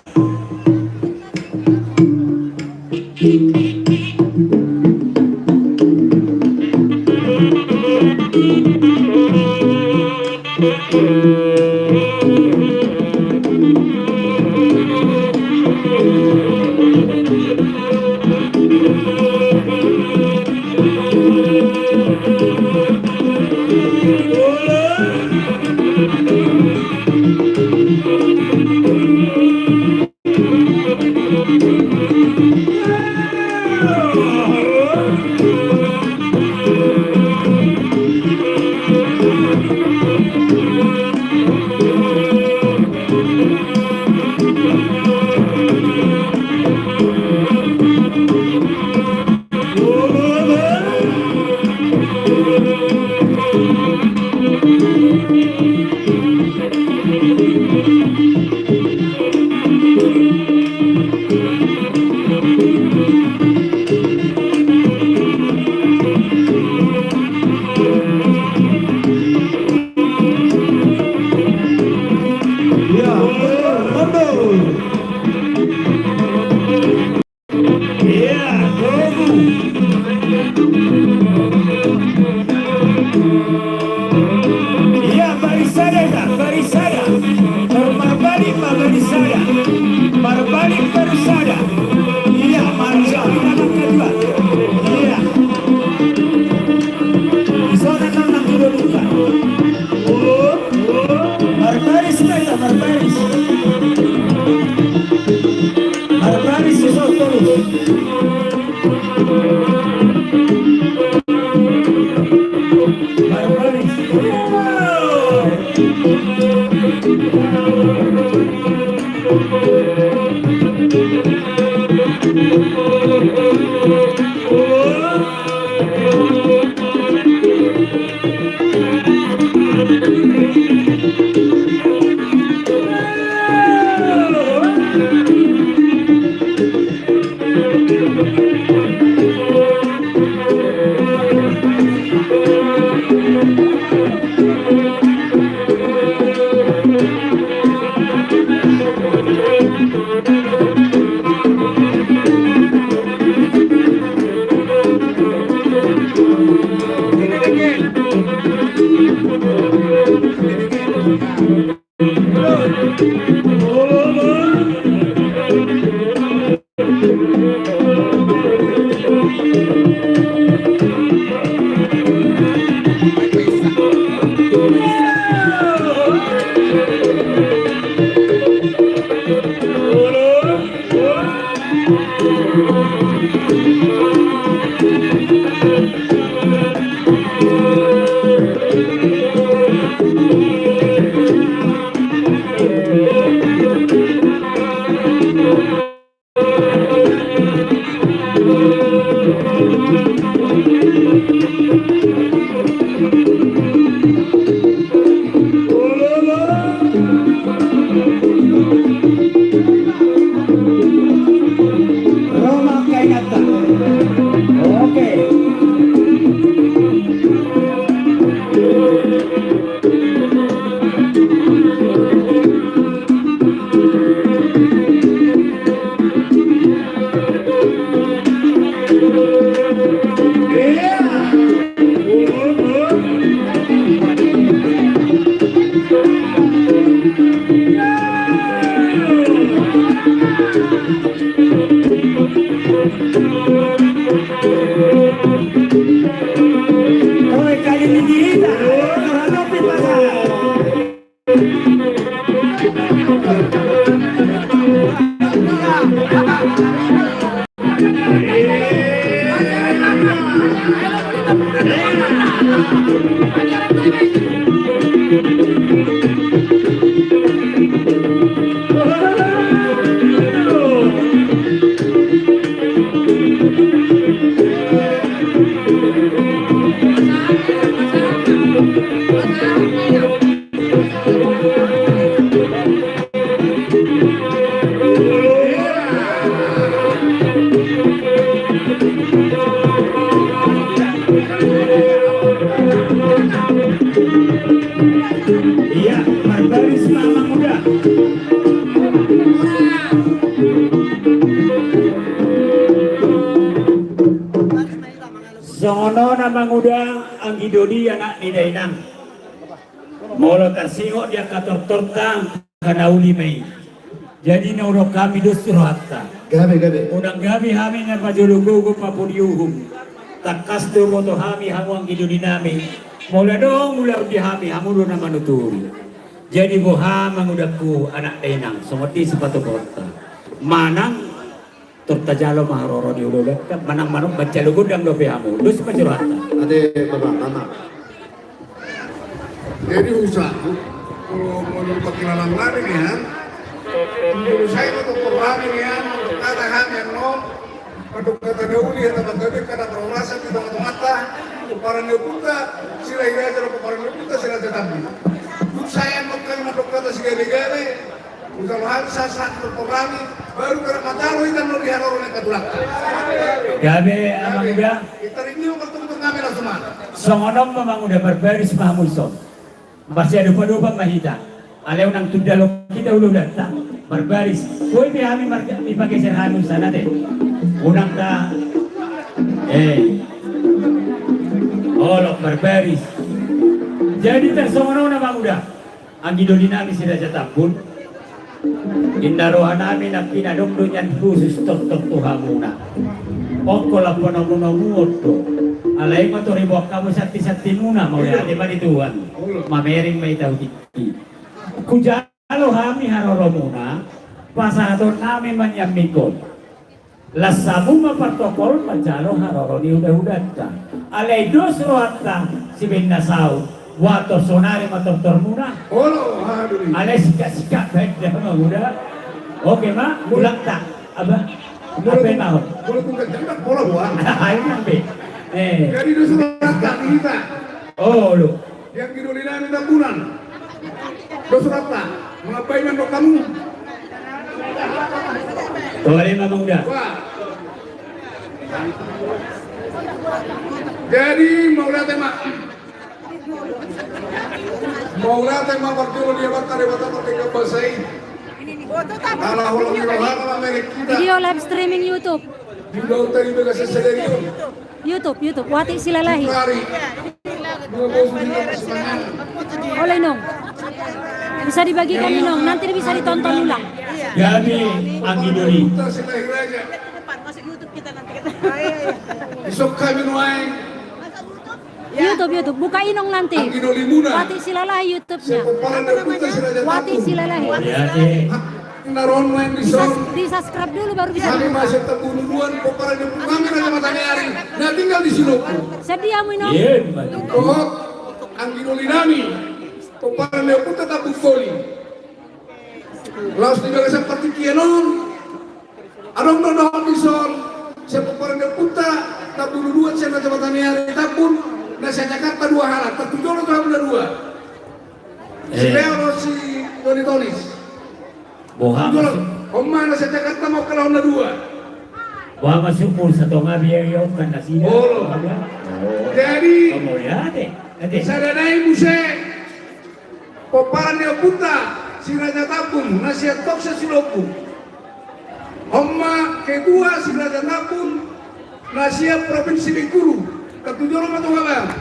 berbaris Mamang Muda. Sono Mamang Muda Anggi Dodi anak ni Dainang. Molo tersingo dia kator-torta kana uli mei. Jadi nauro kami dusur hatta. Gabe. Unang gabi hami nga pajulugo papuriuhum. Takas do moto hami hamang Dodi nami. Mula dong mula di hami hamulo na manuturi. Jadi buha mangudaku anak Dainang. Sumati sepatu kota. Manang tortajalo maharoro di ulo manang manong bancalugod ang lobe hamu. Dus pajurata. Ade mama. Jadi usaha kalau mau perkenalan lari nih kan, menurut saya untuk perlari nih kan, untuk kata kami yang non, untuk kata dauli atau bagaimana kata perolasan di mata, para nebuta sila ira atau para nebuta sila tetapi, untuk saya untuk kata segala-gala, untuk hal saat berperlari, baru kena mata lo ikan lo lihat orang yang kedua. Gabe amang uda. Kita ini bertemu kami langsung. Songonom mamang uda berbaris mahamuson. Masih ada pada mahita. Aleo nang tudalo kita ulo datang berbaris. Koi be kami pakai serhanu sana deh. Unang ta olok berbaris. Jadi tersongono na udah. Anggi Dodi nami sila jatapun. Indarohan namin ang pinadong yan khusus tok tuhamuna. Ongko lang po namunomuot to. Alay mo to ribok kamu sakti-sakti muna mau ya di manituan. Mamering may tawiti. Kujalo hami haroro muna. Pasado namin manyamikon. Lasamu maprotokol pajalo haroro ni udah-udah ta. Alay dos roata si Benasau. Wato sonari matoktor muna. Alay sika-sika baik dah muda. Oke ma, ulang tak. Apa mahon? Boleh bukan jangan bola buang. Ayo nambe. Jadi itu surat kita. Oh lu. Yang kidulina minta bulan. Do surat tak. Mengapai mandok kamu? Tore mamang udah. Jadi mau lihat tema. Mau lihat tema berjual dia bakal dewata ketika bahasai. Video live streaming YouTube. YouTube. Wati silalahi. Oleh nong. Bisa dibagikan nong. Nanti bisa ditonton ulang. Jadi Anggi Dodi. Besok kami nuai. YouTube. Buka inong nanti. Wati silalahi YouTube-nya. Wati silalahi. Naron main di subscribe dulu baru bisa. Kami masih terbunuhan koparan di kami aja matanya hari. Nah tinggal di Silopu. Sedia minum. Kohok Anggi Dodi nami. Koparan dia pun tetap bukoli. Laos tinggal seperti kienon. Adong nonton bison. Saya koparan dia puta. Tak bunuhan saya aja matanya hari. Tapun. Nah saya Jakarta dua halat. Tertujuh itu ada dua. Si Leo si Doni Tolis. Boha Oma nasa Jakarta mau ke Launa 2. Boha masuk satu ngabi yang kan nasi. Jadi Jadi sadanai muse Poparan dia puta siranya tabung nasihat toksa silopu. Oma kedua siranya tabung nasihat provinsi Bengkulu. Ketujuh rumah tuh apa?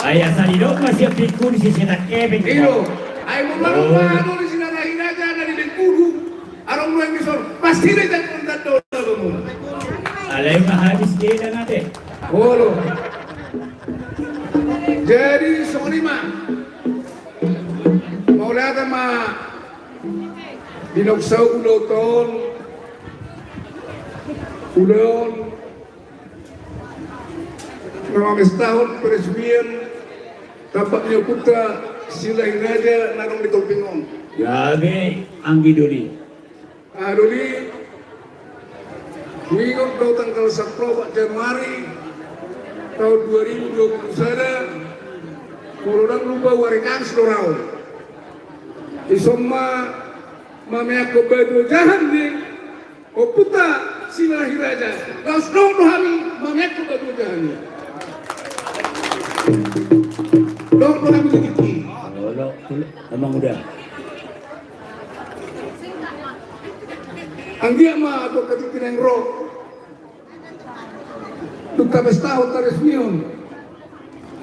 Ayah salidok masih Bengkulu di sini nak kebeng. Iyo, ayah mau di sini aja dari Bengkulu. Arong lu yang misal pasti dia jadi kontak dulu. Alay mahadis dia nanti. Bolo. Jadi sonima. Mau lihat sama Binoksau uloton. Ulon. Nama setahun peresmian tampaknya putra sila raja narong di Tolpingon. Jadi Anggi Dodi. Dodi minggu tanggal 10 Januari tahun 2021 Korodang lupa waringan selorau. Isoma mamaya kebadu jahan di oputa sila raja. Laos dong dohami mamaya kebadu jahan. Dong dohami sedikit. Emang udah. Anggia ma atau katikineng ro. Duka bestahot tares mion.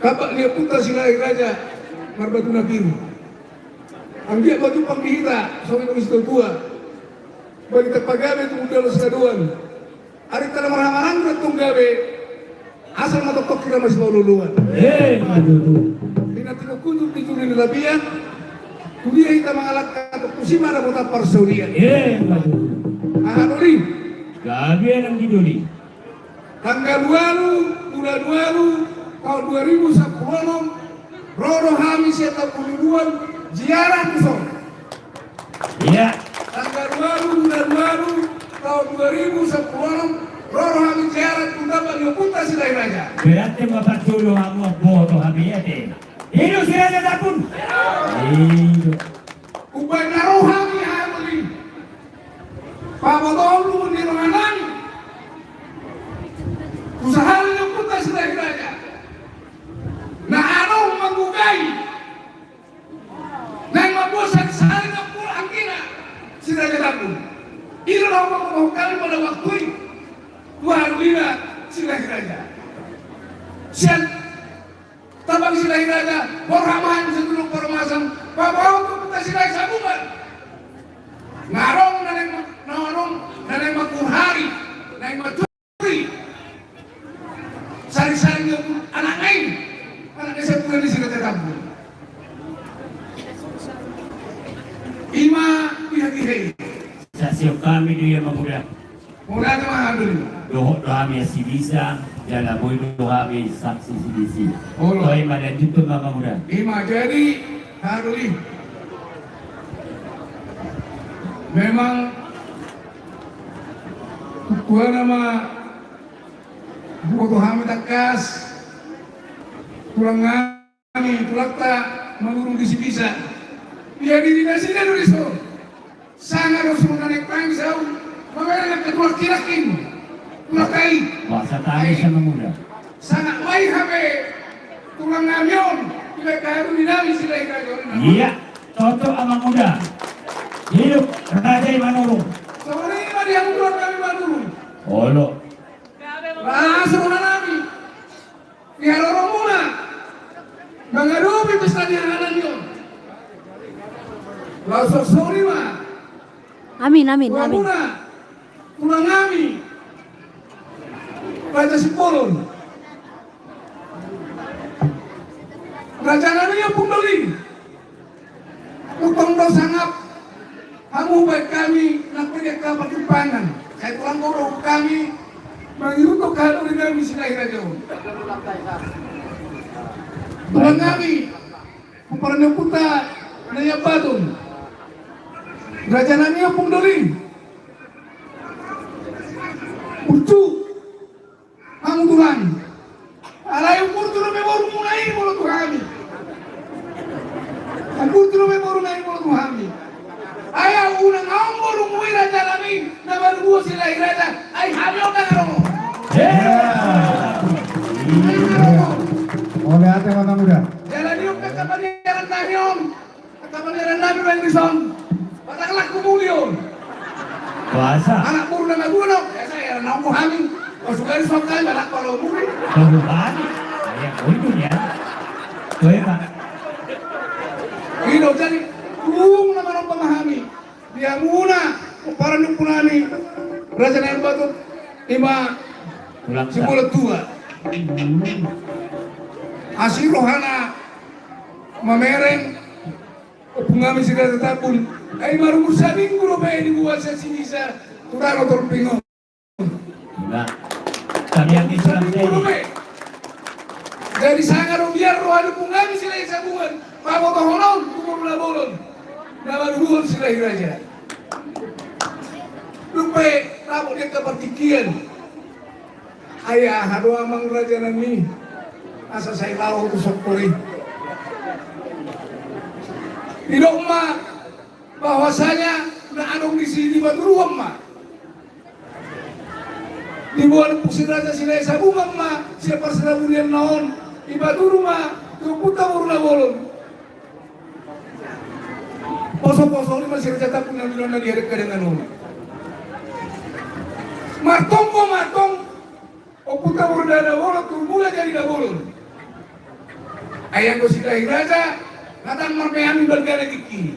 Kapak dia putar silai raja Marbatuna Biru. Anggia batu panggihita soalnya komistu tua. Bagi terpagabe itu mudah sekaduan. Hari tala marah-marah ratung gabe. Asal matok kira masih mau luluan. Tina tino kunjung dicuri di labian. Kuliah kita mengalahkan atau kusimana buta parsaurian. Ahadoli. Gabian ang gidoli. Tanggal 2 bulan 2 tahun 2010 Roro Hamis atau Puluhan ziarah kusong. Iya. Tanggal 2 bulan 2 tahun 2010 Roro Hamis ziarah kundapat yoputa silai raja. Berarti mapatulo ang mga boto hamiyate. Hino si Raja Tapun. Hino. Ubay na rohami hamali. Pabotong ni Rohanan. Usaha yang puta silai raja. Na anong manggugay. Nang mabusan sehari na pulang kina. Si Raja Tapun. Ino na kami pada waktu ini. 2005 silai raja. Sian tabang silai raja, borhaman sedulung permasang, babaw ko puta silai sabungan. Ngarong naneng makurhari, naneng maturi. Sari-sari yung anak ngayon, anak isa pula di sila tatapun. Ima pihak-pihak. Sa siyo kami dia maguda. Mula na mga dulu. Dohot kami si Bisa, jala boy kami saksi si Disi. Toy mana dito mga maguda. Ima jadi haruli. Memang kuah nama buku kami takas pulang kami pulang tak mengurung di Bisa. Dia di sini dulu so. Sangat harus menarik pangsau. Mamaya kedua kirakin. Makai. Masa tani sa maguda. Sangat baik habe tulang ngamyon. Bila kaharu dinami sila ikajon. Iya, toto ang maguda. Hidup Raja Manurung. Soalnya ini mah dia mundur kami Manurung. Olo. Langsung nami. Biar orang muna. Mengadupi pesta di halaman yon. Langsung sorry mah. Amin, amin, amin. Tulang kami. Raja Sipolon. Raja Nabi yang pundoling. Utang dosa ngap. Kamu baik kami nak pergi ke pertimbangan. Saya tulang guru kami mengirutuk kalau di dalam misi lahir raja. Tulang kami memperanya puta naya batun. Raja Nabi yang pundoling. Urcu. Kamu tulang. Alay umur tu nabi baru mulai mulut kami. Umur tu nabi baru mulai mulut kami. Ayah unang ambor umuwi raja namin na barugo sila raja ay hamil na karoon. Oleh ate mata muda. Jalan yung kakapaniran namin. Kakapaniran namin ang rison. Patakalak kumulyon. Kuasa. Anak puro na nagunog. Kaya saya na ako haming. Masukari sa kayo, malak pala umuwi. Kabuhan. Ayan, ulo niya. Tuwe pa. Gino, jadi kung naman ang pamahami. Dia muna, para nung punani. Raja na yung bato. Ima, simulat tua. Asirohana, mamereng. Pungami sila tatapun. Ay marumur sa minggu pa dibuat sa sinisa. Turaro torpingo. Diba? Kami ang Islam day. Dari sangarong biar rohani pungami sila isabungan. Mabotohonon, kumur na bolon. Namaluhon sila raja. Lupa, tapos dia kepertikian. Ayah, hadu amang raja nami. Asa saya lalu itu sokori. Tidak emak, bahwasanya na anong di sini batu ruang ma. Di bawah pusing raja sila sabungan ma. Siapa serabunian naon. Di batu rumah, keputa urna bolon. Poso-poso ini masih raja tak punya bilang dia dekat dengan rumah. Martong o puta bordada bolo tu mula jadi da bolo. Ayang ko sila hiraja, natang marpeami balgara dikki.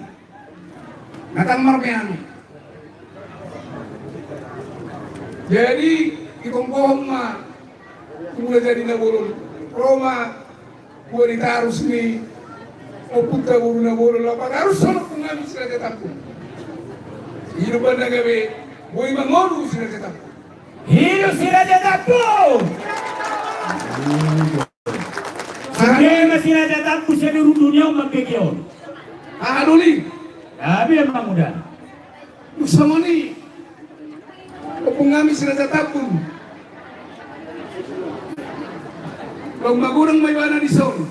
Natang marpeami. Jadi ikong bohong ma mula jadi da bolo. Roma wanita harus ni o puta bordada bolo lapat harus solo pungami sila tetapku. Hidupan na gabi, boy mangono sila tetapku. Hidup si Raja Tampu. Sebenarnya si Raja Tampu seluruh dunia mempegion. Adoli. Tapi emang udah. Sama ni, pengami si Raja Tampu. Kalau magurang may wana di son.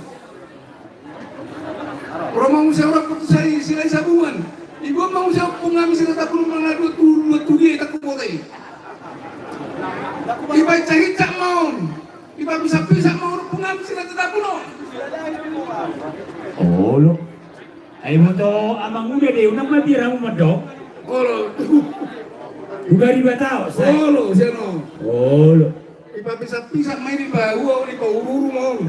Kalau mau seorang putusai sila sabungan. Ibu mau siapa pengami si Raja Tampu mana dua tugi tak kupotai. Iba cahit tak mau, iba bisa mau pengambil sila tetap puno. Oh lo, ay mo to amang udah deh, unang mabira mo madok. Oh lo, udah riba tao. Oh lo, siano. Oh lo, iba bisa main di bawah, di bawah uru mau.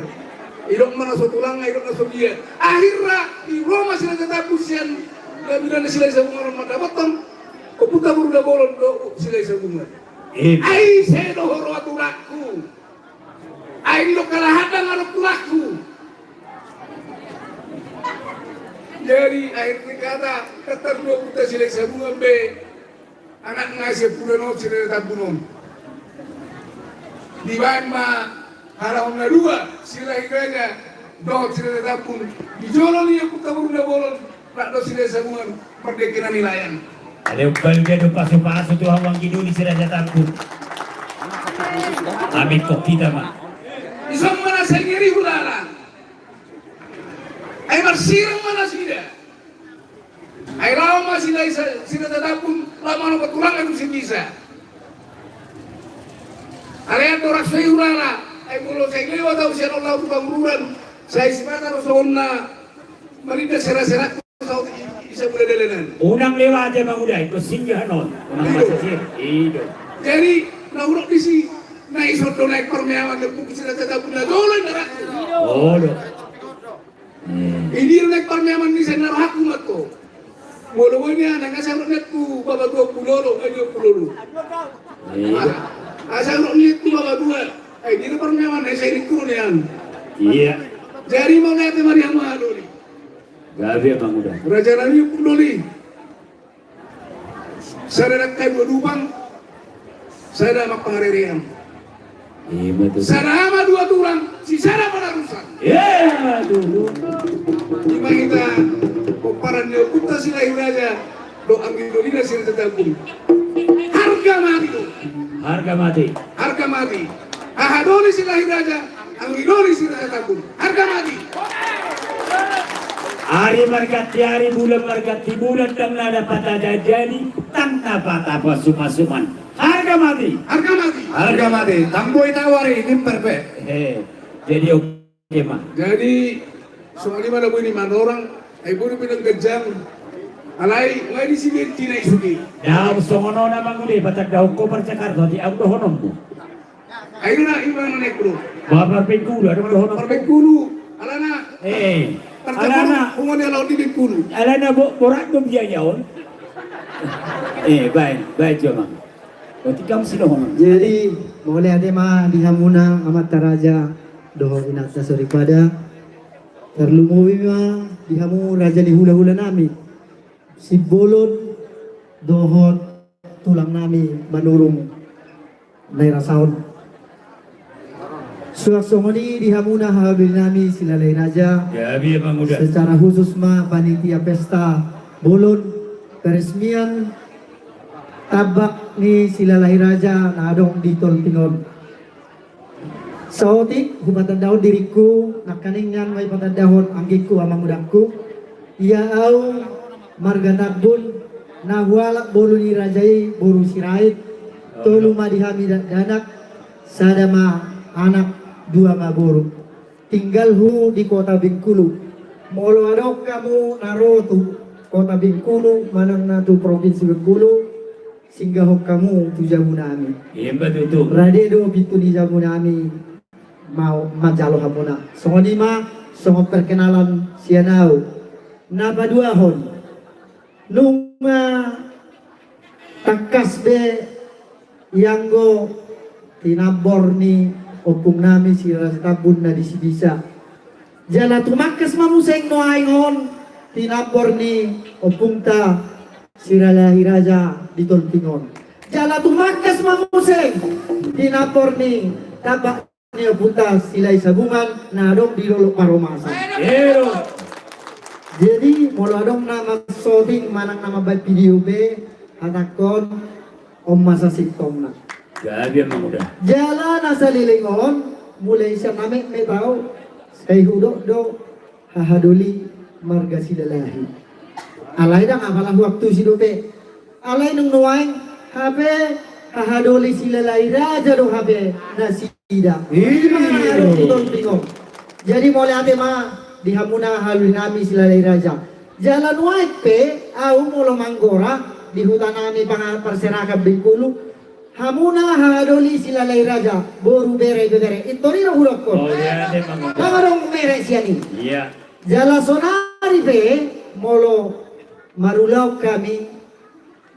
Irok mana so tulang, irok mana so dia. Akhirnya di Roma sila tetap pusian, gak bila sila sabungan orang madabatang. Keputar udah bolong do sila sabungan. Ai sedo horo aturaku. Ai lo kalahatan aturaku. Jadi air kata ketar dua puta silek sabungan be. Anak ngasih pulau silek tabunon. Di ma haram na dua silek hiraja do silek tabun. Di jolon yang puta udah bolong. Rak do silek sabungan merdeka nilayan. Ada balga do pasu-pasu tu hawang gidu di si Raja Tampu. Amit kok kita mah. Isang mana sendiri hulala. Ay marsirang mana sida. Ay lama sila sida tatapun lama no ketulang itu si bisa. Area dorak saya hulala. Ay mulo saya lewa tahu siya Allah tu bangunan. Saya semata rosona. Marida sera-sera bisa boleh delenan. Unang lewat emang udah itu singgah non. Unang masa sih. Itu. Jadi naurok di si naik sodo naik permeawan depuk sila tatapun na dolan darat. Oh lo. Ini naik permeawan ni saya narahaku matko. Molo niya nangasa netku baba 20 lo ayo 20 lo. Asal netku baba 2. Ay di permeawan ay saya ikut niyan. Iya. Jadi mau lihat Maria Mahadoli. Gabi emang udah. Raja Rani Pundoli. Saya nak kayu dubang. Saya dah mak pengaririan. Iya betul. Saya ama dua tulang. Si saya pada rusak. Iya dulu. Ima kita komparan dia putar sila raja. Do ambil dolina sila tetapun. Harga mati tu. Harga mati. Harga mati. Ahadoli sila raja. Ambil sila tetapun. Harga mati. Hari margati hari bulan margati bulan dan nada patah jadi tanpa patah pasum-pasuman. Harga mati. Harga mati. Harga mati. Tamboi tawari timber pe. Jadi oke mah. Jadi soalnya mana bu ini mana orang, ibu ini bilang kejam. Alai, ngai di sini tidak sugi. Daw songono na manguli batak daw ko percakar do di auto honom bu. Ayo na iba na nekro. Bapak pengkulu ada mana honom. Pengkulu. Alana. Alana. Ungon ya laut di pengkulu. Alana borak dum dia yaon. Baik cuma. Berarti kamu sudah honom. Jadi boleh ada mah di hamuna amat taraja doho inakta sori pada terlumuwi mah di hamu raja di hula-hula nami si bolon dohot tulang nami manurung daerah saun suaksongoni di hamuna habil nami silalai raja secara khusus mah panitia pesta bolon peresmian tabak ni silalai raja na adong di tol tingon sautik hubatan daun diriku nakaningan may patadahon anggiku amang udakku ia au marga nagbun nahwalak bolu ni rajai boru sirait tolu madihami danak sadama anak dua maboru tinggal hu di kota Bengkulu molo adok kamu narotu kota Bengkulu manang natu provinsi Bengkulu sehingga kamu tu jamu nami. Iya betul. Rade do bitu di jamu nami mau majalo hamuna. Songo lima, songo perkenalan sianau. Napa dua hon. Nunga takas be yang go tinabor ni opung nami si tabun na di si bisa. Jala tumakas mamuseng no aingon tinabor ni opung ta siralahi raja di tolpingon. Jala tumakas mamuseng tinabor ni tabak ni opung ta silai sabungan na adong di lolok paromasa. Jadi molo adong nama shooting manang nama buat video be atakon om masa sitkom na. Gabi emang udah. Jalan asal lilingon mulai siap name me tau saya hudok do hahadoli marga silalahi. Alai dah apalah waktu si dope. Alai nung nuaing habe hahadoli silalahi raja do habe nasida. Jadi mulai ate mah dihamuna halui nami silalai raja. Jalan waik pe au molo manggora di hutan nami perseraka Bengkulu. Hamuna hadoli silalai raja boru bere itori no hurokko. Oh ya, emang udah. Kamarong mere siani. Iya. Jala sonari pe molo marulau kami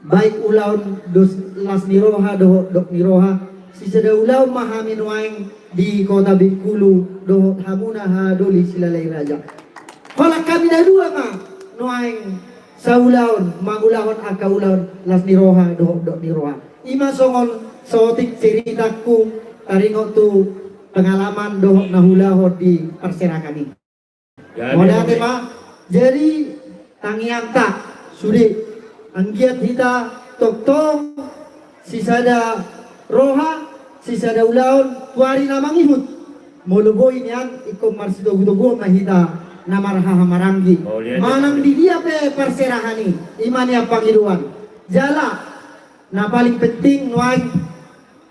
baik ulaun dos las niroha do dok niroha si sada ulau mahamin waing di kota Bengkulu do hamuna hadoli silalai raja. Kalau kami dah dua mah noaing saulaun mangulaun akaulaun las niroha do dok niroha. Ima songol sotik ceritaku taringo tu pengalaman do nahulaho di perserakan ini. Moda tema jadi tangiang tak sudi anggiat kita tok sisada roha sisada ulaun tuari namang ihut moluboy niyan ikom marsito gutogo mahita namarha marangi manang di dia pe perserahani imania pangiruan jala na paling penting nuai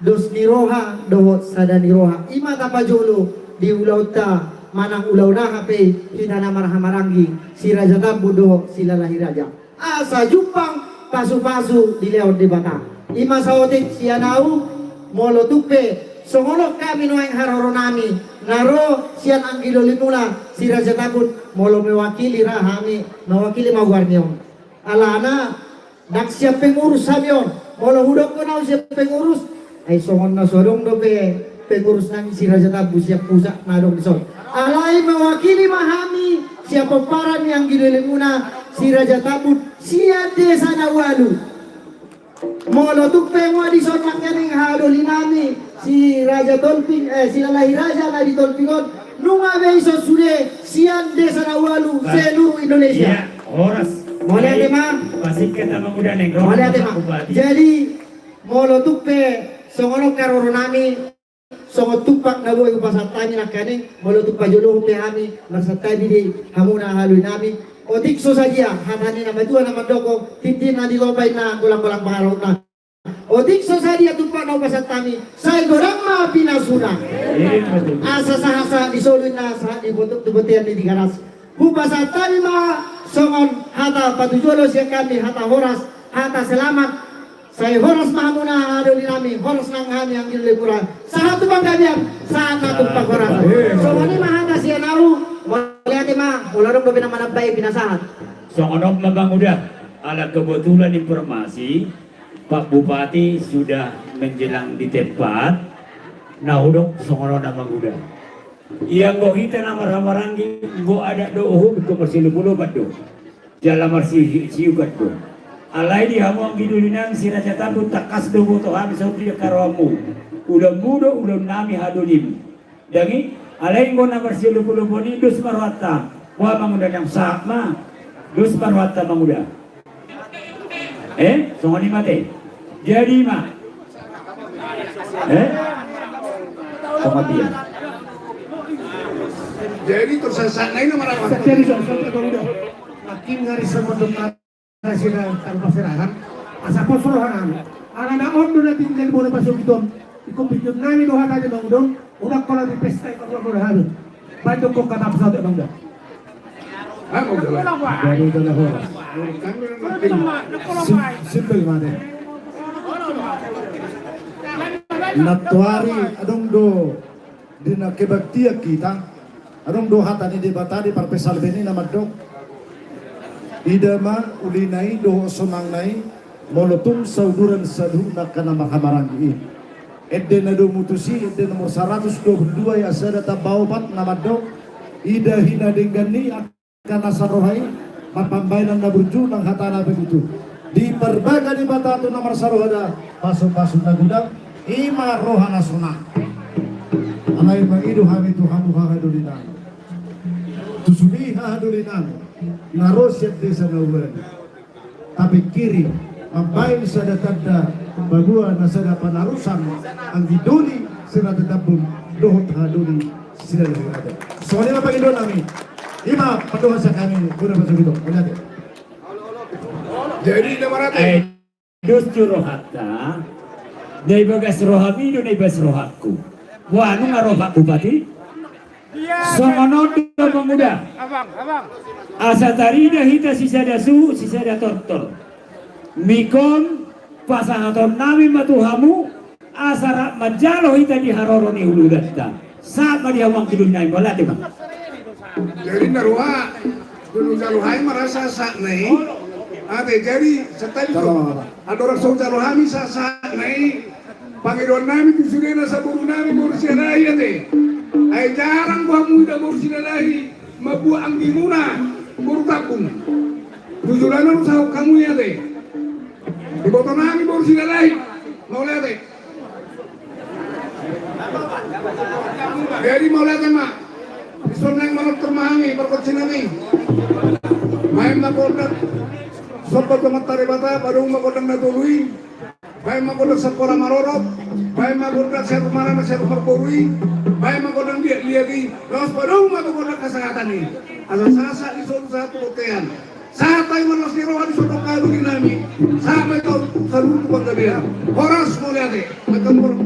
dos niroha do sada niroha ima tapajolo di ulauta manang ulau na hape kita namarha marangi si raja tabu do silalahi raja asa jumpang pasu-pasu di leon di bata ima saotik sianau molo tupe songono kami nuai haroro nami naro sian anggilo limula si raja tabut molo mewakili rahami mewakili maguarnion alana dak siap pengurus samion molo hudok ko na siap pengurus ay songon na sorong do pe pengurus nang si raja tabu siap pusat na dong dison alai mewakili mahami siap pemparan yang gilimuna si raja tabut siap desa nawalu molo tupe mo di son makyaning hadoli nami si raja tolping si lalahi raja na di tolpingon nunga beiso sude sian desa nawalu seluruh Indonesia Horas. Mulai tema Masih kita udah nengok. mulai tema jadi molo tupe songono karoro nami songo tupak na boy pasatani na kaning molo tupa jolo pe ami marsatani di hamuna halui nami otik so saja hatani na madua na madoko titin na di lobay na kulang-kulang pangaraw na otik so saja tupak na pasatani say gorang ma pinasuna asa sahasa disoluin na sa di botok tubutian di garas Bupasatani ma songon hata patujolo siya kami hata horas hata selamat saya horas mahamuna adoli nami horas nang kami yang gilipuran saat tu bang kalian saat tu bang horas songon ma hata siya nau melihat ma ularong do pinamanabbay pinasahat Songonok Mabang udah. Ala kebetulan informasi Pak Bupati sudah menjelang di tempat nahudok songonok Mabang udah. Yang go kita nama ramarangi go ada do ko persilu pulo bado. Jala marsi siugat do. Alai di hamu ang gidulinan si raja tabu takas do to ham sa pri karamu. Ulam mudo ulam nami hadolim. Dangi alai go na persilu pulo boni dus marwata. Wa manguda yang sama. Dus marwata manguda. Songoni mate. Jadi mah. Kematian. Jadi tersesat lain nama rawan. Jadi hakim ngari semedok nasional tanpa serahan asa posrohan ana namon do natin del bono pasok itom ikom bidyon nami do hata de bangdon udak kola di pesta ko do halo bantu ko kata pesawat de bangda jadi do na ho simple mate Natuari adong do dina kebaktia kita adong do hatani di batadi parpesal beni nama dok idama ulinai do sonang nai molotum sauduran saduna kana mahamarangi edde na do mutusi edde nomor 122 ya sada tabaobat nama dok ida hina denggani akan asarohai mapambainan na burju nang hatana begitu di perbaga di batatu nomor sarohada pasu-pasu na gudang ima rohana sunah alai mangidu hami tuhamu hahadulinan tusuni hahadulinan narosyat desa naulan tapi kiri mabain sada tanda bagua nasada panarusan ang diduli sila tetapun dohot haduli sila ada soalnya apa ido nami ima padoha sa kami guna pasugito lihat jadi namarate dus rohata Dai bagas rohami do dai bas rohaku. Wa anu ngaroha bupati? Songono do pemuda. Abang. Asa tarida hita sisada sisada tortor. Mikon pasangaton nami matuhamu asara majalo hita di haroro ni hulu datta. Saat dia wang kidun nai balate bang. Jadi naruha dulu jaluhai merasa sak nai. Ate jadi setelah itu ada orang saudara kami saat nai Panginoon namin tusunin na sa buru namin mursianahi ate ay jarang gua muda mursianahi mabuang di muna murtakung tujuran na sa kamu ya ate iboto namin mursianahi mau lihat ate jadi mau lihat mak isun yang manot termangi berkotsinami main makodat sobat komentari bata padung makodang natului baik makodang sakora marorok baik makodang seru marana seru marporui baik makodang dia liati terus padung makodang kesehatan ini asal sasa di suatu satu hotean saat tayo manos ni rohan suatu kado dinami sampai kau seru tukang kabia horas mulyate makamur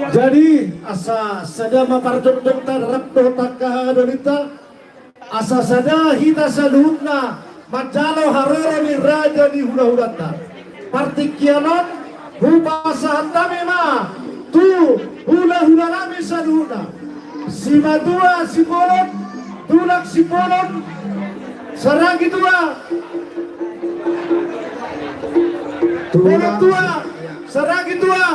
Jadi asa sada maparjok dokter rapto takah dolita asa sada hita saluhna majalo haroro ni raja di hula-hulata partikianon hupa sahatami ma tu hula-hula nami saluhna si madua si bolon tulak si bolon saragi tua bolon tua saragi tua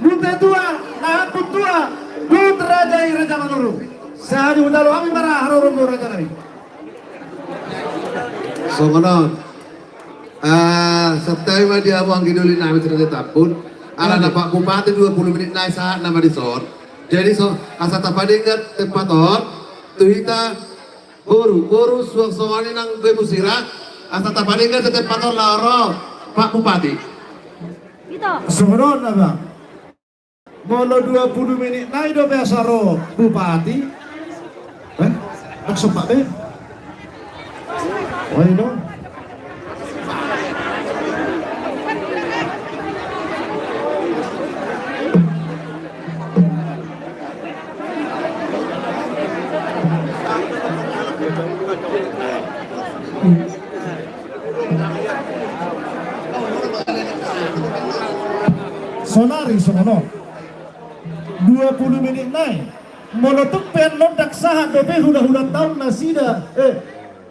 Mute tua, nahatun tua, dut raja raja manuru. Sahadi udalo kami marah harorong raja nami. So kanon, sertai dia buang kidulin nami cerita tapun. Ala na Pak Bupati 20 menit naik saat nama disor. Jadi so asa tapadingat tempat on, tuhita boru suang-suangani nang bemusira. Asa tapadingat tempat on laro Pak Bupati. So kanon apa? Molo 20 menit naik do biasa ro bupati. Maksud Pak Ben. Oh ini dong. Sonari sono 20 menit naik molotuk pen lodak sahat dobe hula-hula tahun nasida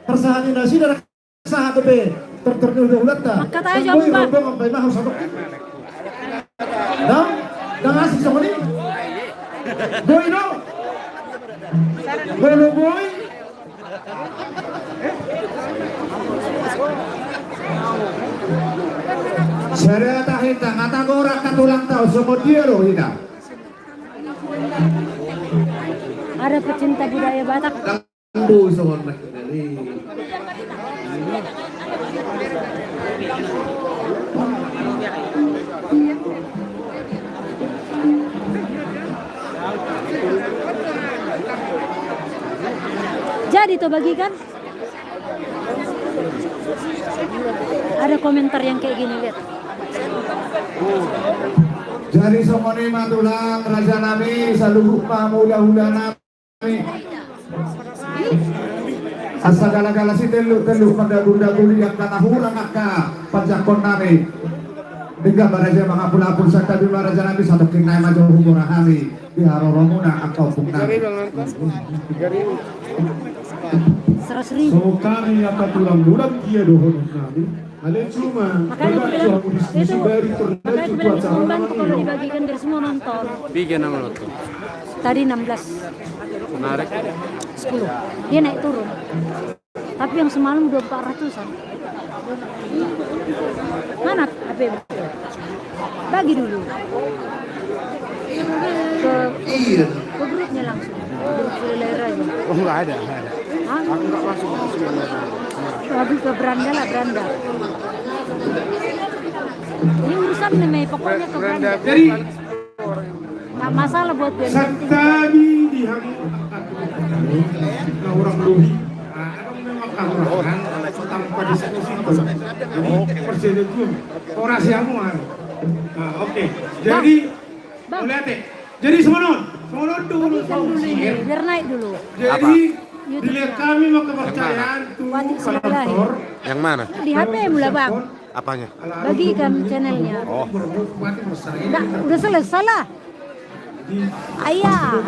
persahani nasida sahat dobe terhula-hula ta kata aja Mbak sampai mah satu dah ngasih sama ni boy no boy Saya tak hita, kata korak katulang tau, semua dia loh hita. Ada pecinta budaya Batak. Kambu sohon dari Jadi tuh bagikan. Ada komentar yang kayak gini, lihat. Jadi sokoni matulang raja nami saluhuk mahmudah-mudah nami. Asa gala-gala si telu pada gunda-guli yang kanahurang akka panjakon nami. Tiga baraja mangapul-apul sakta bima raja nami satu kinai maju hubungan kami di haroromuna akau pungna. 100.000. So kami apa tulang bulan kia dohon kami. Ada cuma Makanya aku bilang itu, baru makanya aku bilang semua bantu kalau dibagikan biar semua nonton. Bikin nama lo tuh. Tadi 16. Menarik. 10. Dia naik turun. Tapi yang semalam 2400-an. Mana HP? Bagi dulu. Ke grupnya langsung. Grup Wilayah Raja. Oh nggak ada. Hah? Aku nggak masuk Bagi ke beranda lah, beranda. Ini urusan nih, pokoknya ke beranda. Jadi Nggak masalah buat gue. tadi di orang lebih orang tanpa di situ persetujuan itu orasi aku oke jadi lihat deh jadi semua dulu Biar naik dulu. jadi dilihat kami mau kepercayaan tuh kolektor Yang mana? Di HP mulai bang. Apanya? Bagikan channelnya. Oh. Nah, udah selesai lah. Ayah.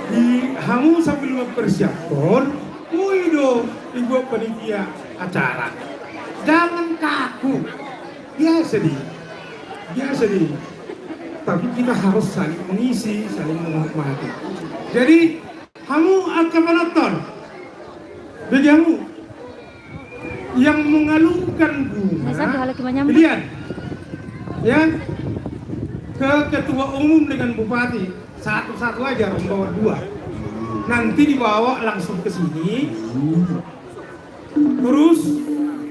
Di kamu sambil mempersiapkan Wido, ibu panitia acara. Jangan kaku. Biasa di. Tapi kita harus saling mengisi, saling menghormati. Jadi, kamu akan menonton. Bagi kamu yang mengalungkan bunga, lihat, ya, ke ketua umum dengan bupati satu-satu aja, membawa 2. Nanti dibawa langsung ke sini. Terus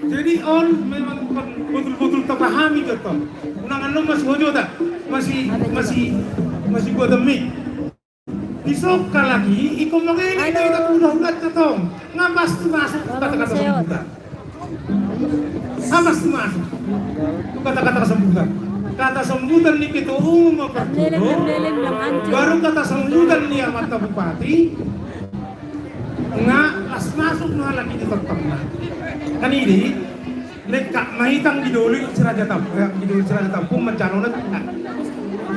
jadi on memang betul-betul terpahami gitu. Undangan lo masih hojo tak? Masih gua demi. Disoka lagi, ikut mengenai kita udah ketong. Ngapas tuh masuk kata-kata sambutan. Ngapas tuh masuk kata-kata sambutan. Kata sambutan nih ketua umum baru kata sambutan nih sama bupati nggak las masuk nggak lagi tetap kan ini lekak mahitang di dulu Raja Tampung mencalonkan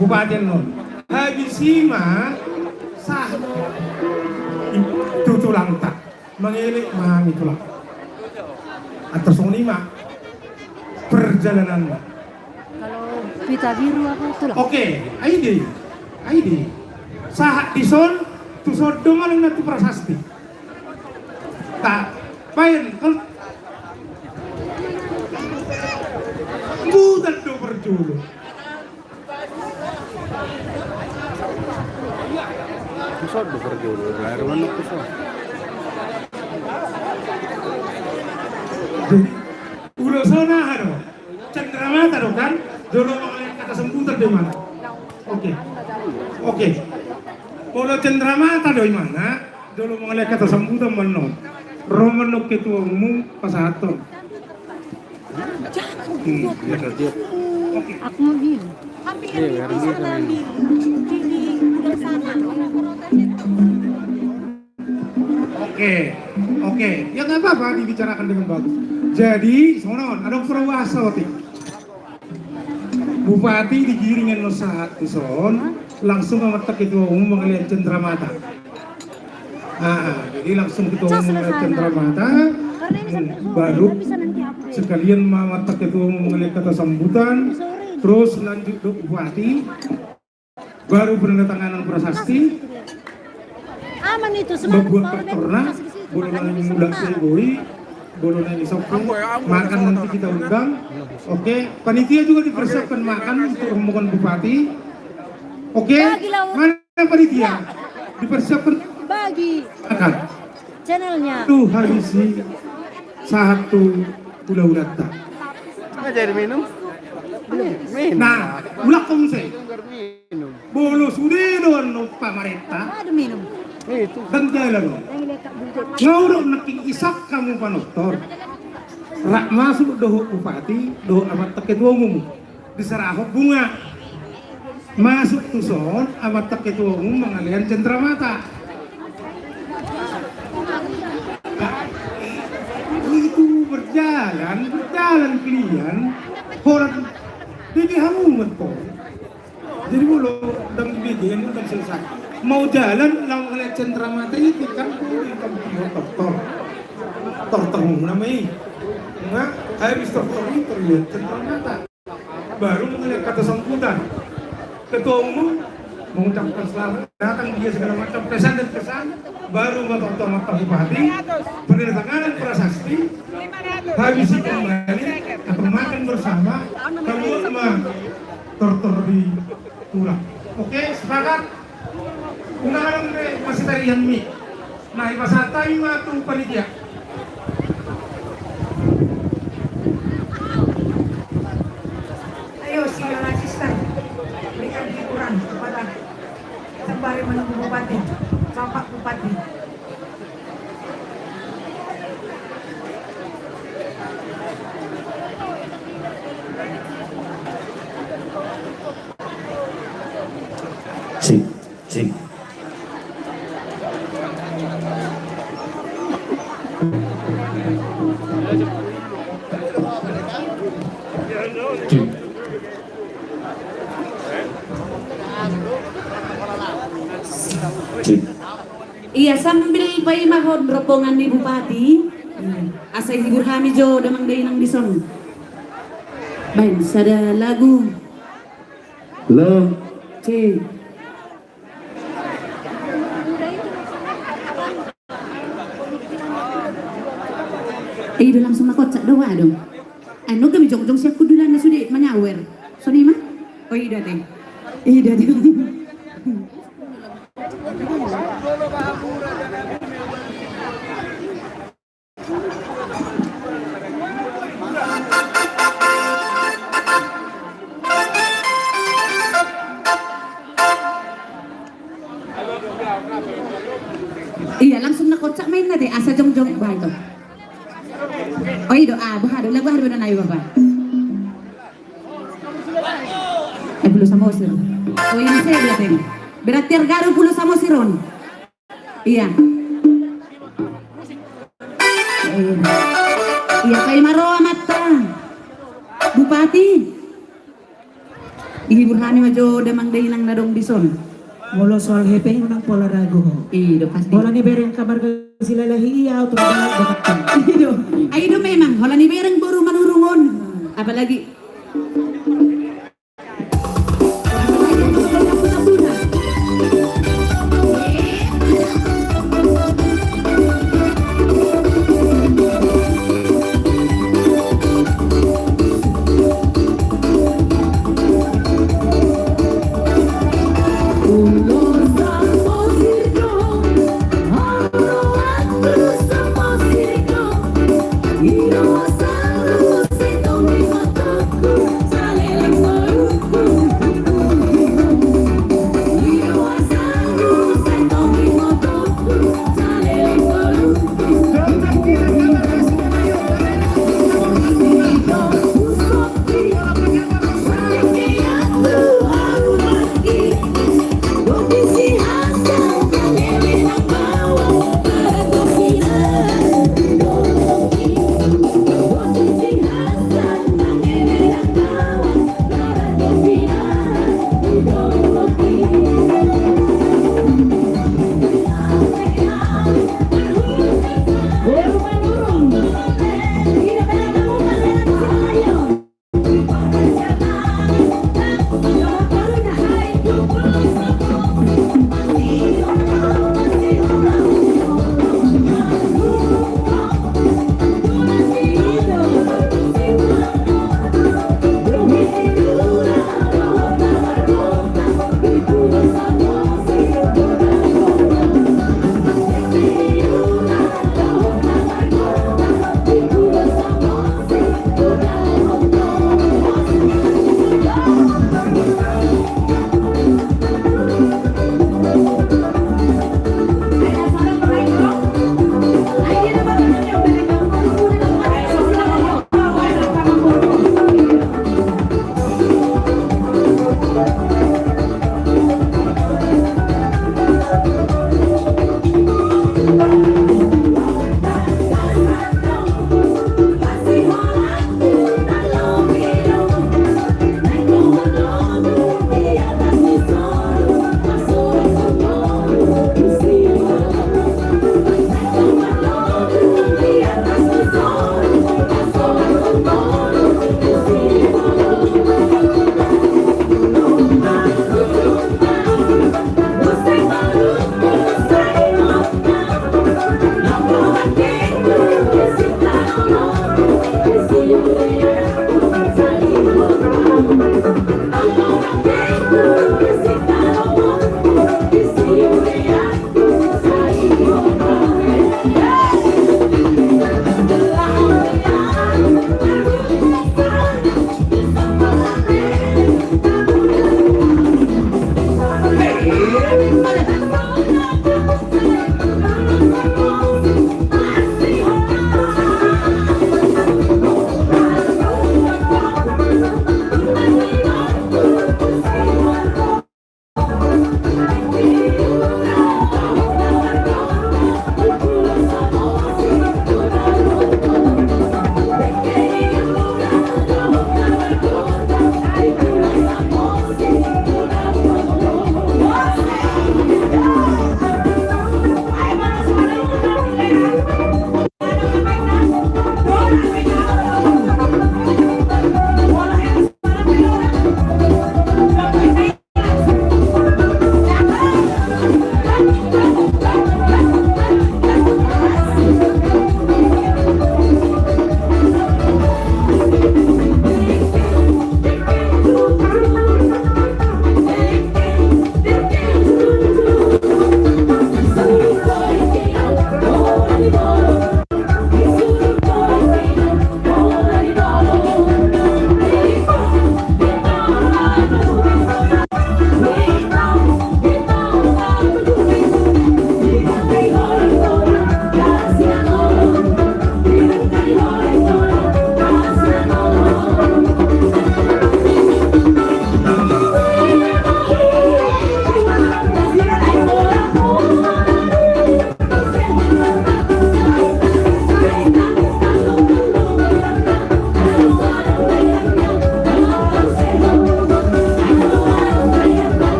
bupati non habis sima sah itu tulang tak mengelik mahami tulang atau sonima perjalanan. Pita biru apa itu lah? Oke, ID. Sahat dison, tu sodong alang natu prasasti. Tak, payen kalau bukan do berjulu. Kusod do berjulu, lahir mana kusod. Jadi, udah sana hano, cendramata do kan? Dulu kata semputan di mana? Oke. Kalau cendramata di mana? Dulu mengenai kata semputan menol. Romanok ketua umum pasaton. Aku mau bilang. Oke. Ya nggak apa-apa dibicarakan dengan bagus. Jadi, sonon ada perwasa waktu. Bupati digiringin no saat ison langsung memetak ketua umum mengelihat cendramata. Jadi langsung ketua umum mengelihat cendramata, baru sekalian memetak ketua umum mengelihat kata sambutan, terus lanjut ke bupati, baru penandatanganan prasasti. Aman itu membuat pernah bolongan muda segoi. Bolongan disokong, makan nanti kita undang. Oke, panitia juga dipersiapkan makan untuk rombongan bupati. Oke, mana panitia? Dipersiapkan bagi makan. Channelnya. Tuh habisi satu udah tak. Jadi minum? Nah, ulah kong saya. Bolo sudah doan lupa mereka. Ada minum. Ganda lang. Ngauro naking isak kamu panoktor. Rak masuk doho bupati, doho amat ketua umum. Diserahok bunga. Masuk tuson amat ketua umum mengalihan cendramata. Itu berjalan kalian. Orang jadi hamumat po. Jadi mulu dang bigyan dang selesai. Mau jalan lang kalian cendramata itu kan dokter. Dokter namanya. Enggak, habis dokter itu lihat cendramata. Baru melihat kata sambutan. Ketua umum mengucapkan selamat datang dia segala macam pesan dan kesan. Baru Bapak Bupati penandatanganan prasasti. Habis itu kembali atau makan bersama. Kamu sama tortor di tulang. Oke, sepakat. Undangan masih tarian mi. Nah, ibasatai matu panitia. Ayo silakan asisten berikan hiburan kepada sembari menunggu Bupati, Bapak Bupati. Sip. Iya, sambil pay mahod rombongan ni Bupati, asay hibur kami jo damang day nang dison. Bain, sada lagu. Lo. C. Udah langsung nakotsak doa dong. Ano kami jong-jong siya kudulan na sudi manyawer. So di mah? Oh iya deh. Iya deh. Iya langsung nakotsak main na deh. Asa jong-jong ba ito? Oh iya bahado na nayo ba? Pulo Samosir. Oh ini saya berarti. Berarti Argaro Pulo Samosiron. Iya. Iya kay Maroa mata. Bupati. Ihibur hani majo damang day lang nadong bison. Molo soal hepeng nang pola rago. Iya pasti. Pola ni bereng kabar sila lahi iya atau bakit. Ayo memang hola ni bereng baru manurungon. Apalagi Sale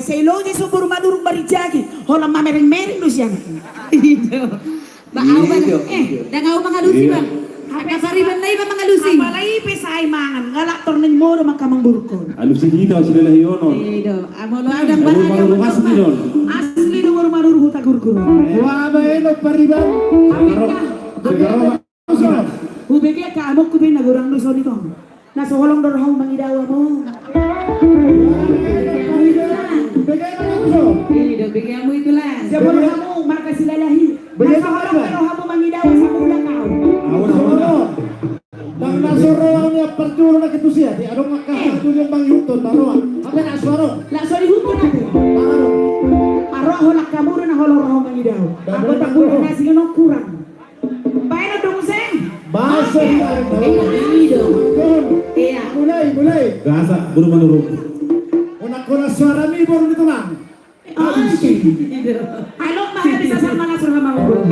say lo di subur maduruk barijagi. Hola mamereng-mereng lu siang. Bang au bang dang au mangalusi bang. Apa sariban lai bang mangalusi. Apalagi pesai mangan ngalak tornen mo makamang burkon. Alusi kita sudah lahiono. Edo, amolo adang bahagia. Asli do maru huta gurgur. Wa baeno pariban. Ubege ka amok ku bin nagurang do soni ko. Nasa holong dorhong mangidaw mo. Edo bege amo itulah. Siapa kamu marka silalahi. Nasa holong dorhong mangidaw sa mula kau. Bang Nasoro niya perjulo na kitusia di adong makahatu yung bang yutun baruan. Apa na suaro? La sori hutun ako. Aro holak kamu na holong dorhong mangidaw. Ako takut nasi no kurang. Baik dong Seng. Bahasa Iya. Mulai. Gasa buru manuruk. Una suara mi baru ditulang. Halo mah bisa sama langsung sama aku.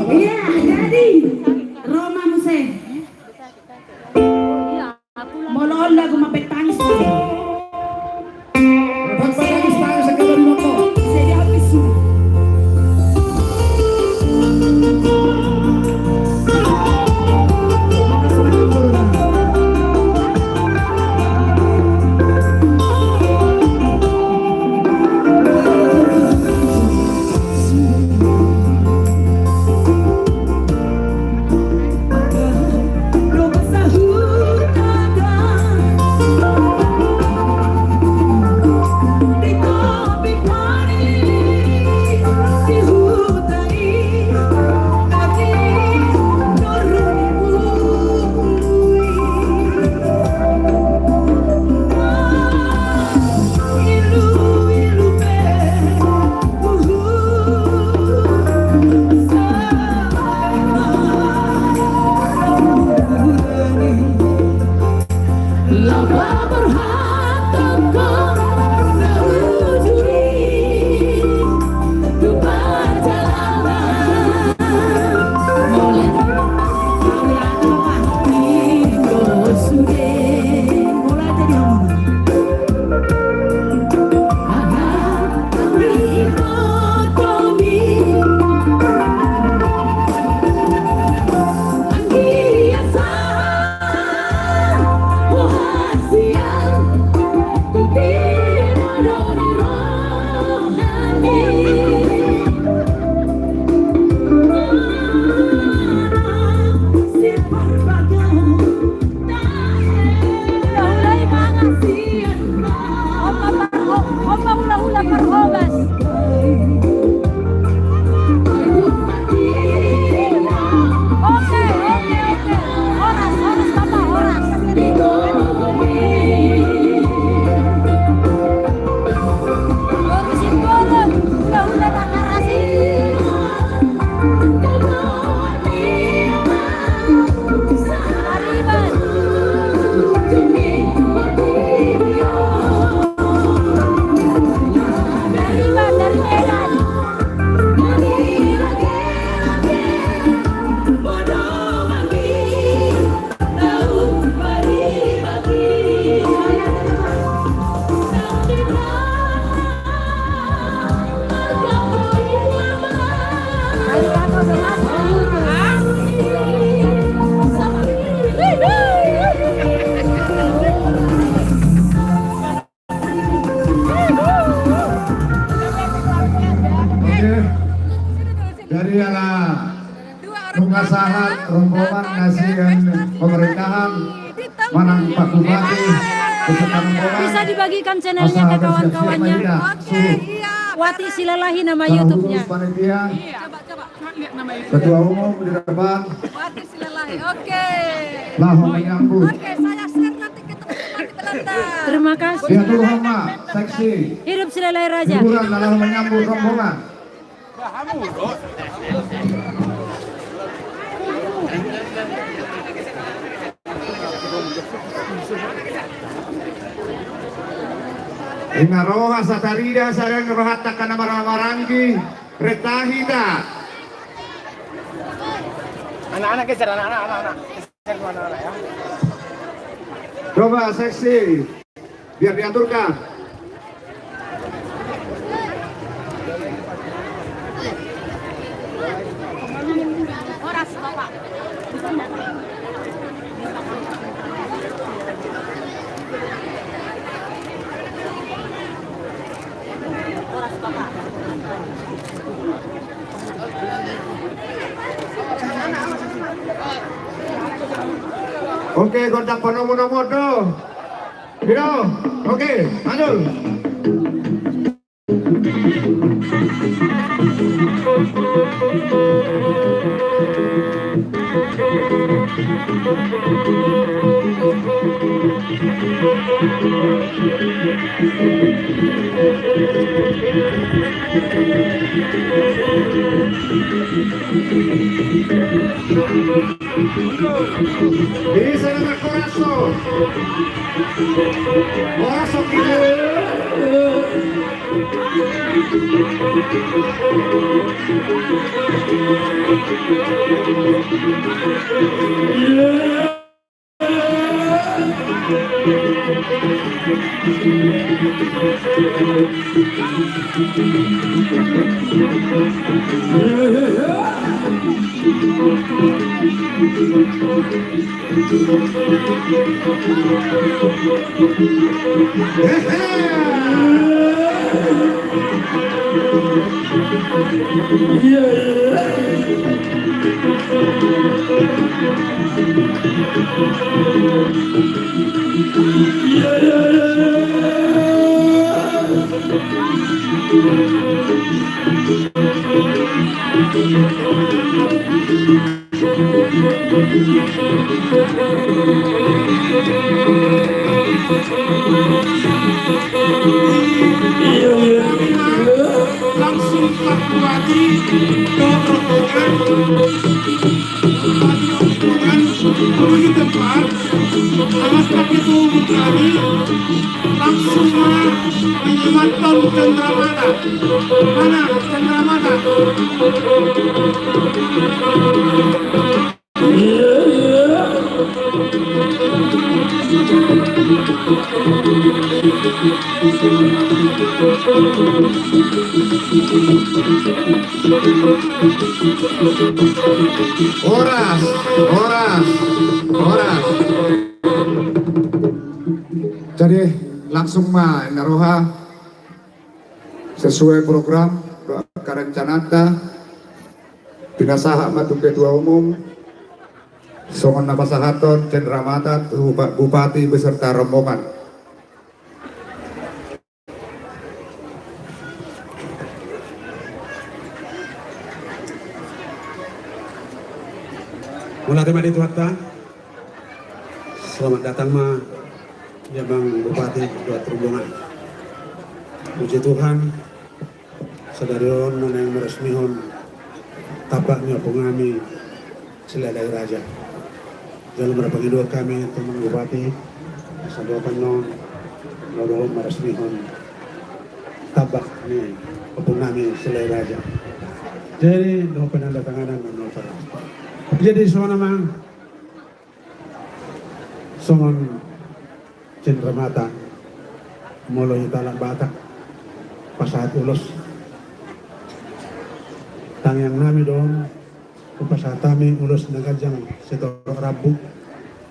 Iya, jadi Roma Muse. Molol lagu mapet tangis. Saya habis. Dari pengasahan rombongan ngasihan pemerintahan Manang Pak Bupati beserta rombongan Bisa dibagikan channelnya ke kawan-kawannya. Wati Silalahi nama YouTube-nya. Panitia, Ketua Umum di depan, Wati Silalahi. Oke. Lahu menyambut. Oke, saya share nanti ke teman-teman di Belanda. Terima kasih. Diatur Hama, seksi. Hidup Silalahi Raja. Hiburan dalam menyambut rombongan. Inna roha satarida sarang rohata kana maramarangi retahida. Anak-anak geser, anak-anak. Geser ke anak-anak ya. Coba seksi biar diaturkan. Oke, kontak nomor tuh. Hiro, oke, lanjut. Dice en el corazón. Corazón langsung terkuati ke rombongan menuju depan. Alas kaki itu kami langsung menyematkan cendramata. Mana cendramata? Horas. Jadi langsung mah naroha sesuai program doa karencanata pinasaha matu ketua umum songon napasahaton cendramata bupati beserta rombongan. Mula tema di tuata. Selamat datang ma ya Bang Bupati Ketua Rombongan. Puji Tuhan sadarion menang meresmihon tapaknya pengami seladai raja. Dalam berapa hidup kami teman Bupati sadar penon lalu meresmihon tapak ni pengami seladai raja. Jadi doa penandatanganan menolak. Jadi soalnya mang songon cendramata mulai talak batak pasahat ulos tang yang nami dong pasahat kami ulos nagajang setorok rabu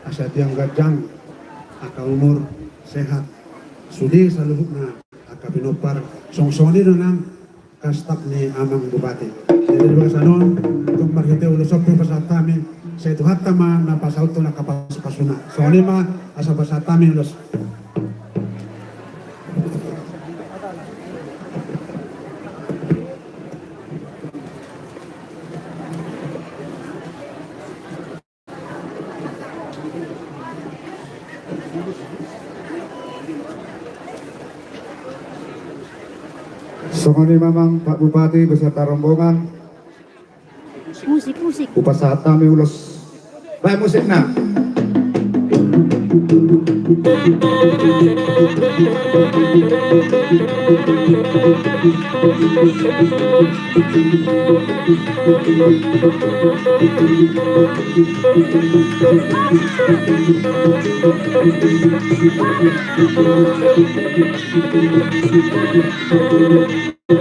asat yang gajang akal umur sehat sudi saluhuk na akapinopar songsoni nang kastak ni amang bupati. Jadi di sanon untuk markete ulos sopi pasahat kami saya itu hatta ma na pasal tu na kapas pasuna. Soalnya ma asa pasahat kami ulos. Songoni mamang Pak Bupati beserta rombongan Musik. upasahat kami ulos. Baik musik na. On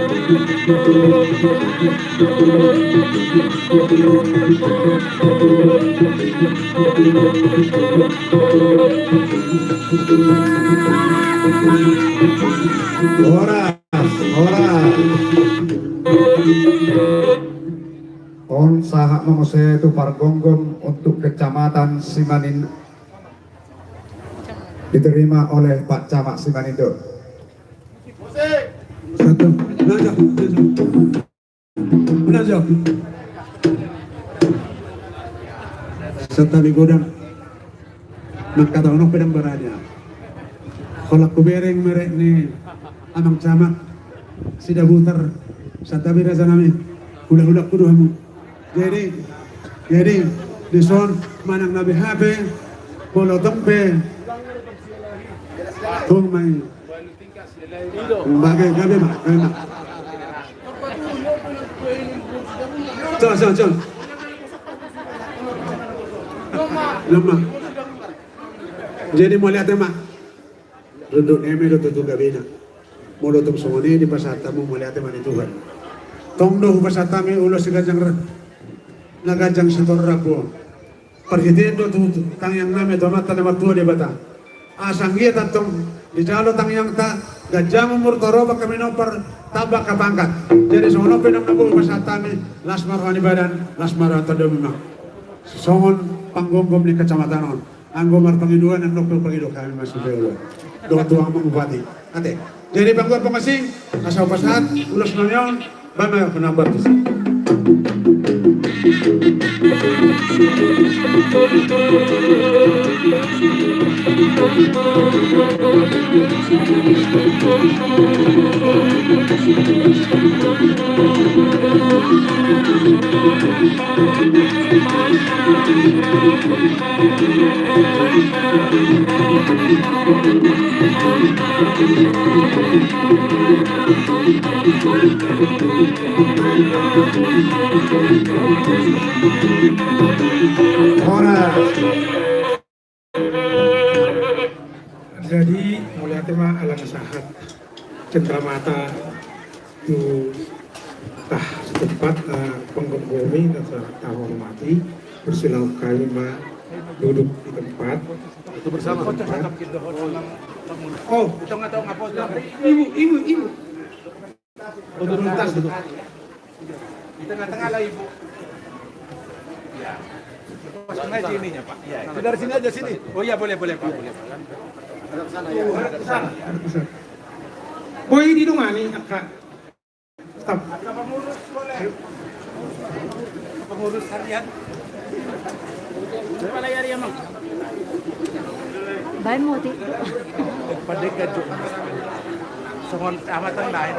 sahak mengusai itu pargonggong untuk kecamatan Simanin diterima oleh Pak Camat Simanindo. Satu, belajar. Serta bigodang nak kata ono pedang berada. Kalau kubereng merek ni amang camat sida buter serta bira sanami udah kudu hamu. Jadi di son manang nabi HP bolo tempe tung mai bagai gabe mak. Jangan. Lama. Jadi mau lihat emak. Duduk eme do tutu gabina. Mau tutup songone di pasata mau lihat emak itu kan. Tong do pasata me ulos gajang nagajang setor rapo. Pergitin do tutu tang yang name do mata nama tua de bata. Asang dia tantong di jalo tang yang ta gajang umur toroba kami nomor tabak ke pangkat. Jadi sono penam nabu pasata me lasmar wani badan lasmar antado memang. Songon panggonggom di kecamatan on. Anggomar pengiduan dan dokter pengidu kami masih dulu. Doa tuang mengubati. Ate. Jadi pangguan pengasing asal pasahat ulas nonyon bama penambar tuh. Jadi mulia tema alam sahat cendramata itu tah setempat penggembumi dan hormati bersilau kalima duduk di tempat itu bersama. Oh, kita nggak tahu ngapa. Ibu. Otoritas itu. Di tengah-tengah lah ibu. Ya. Pasang aja ininya Pak. Ya. Dari sini aja sini. Oh iya boleh Pak. Boleh. Ada sana ya. Ada sana. Boy di rumah nih Kak. Stop. Pengurus boleh. Pengurus harian. Berapa layar ya Mang? Baik mau ti. Pada gajuk. Songon amatan lain.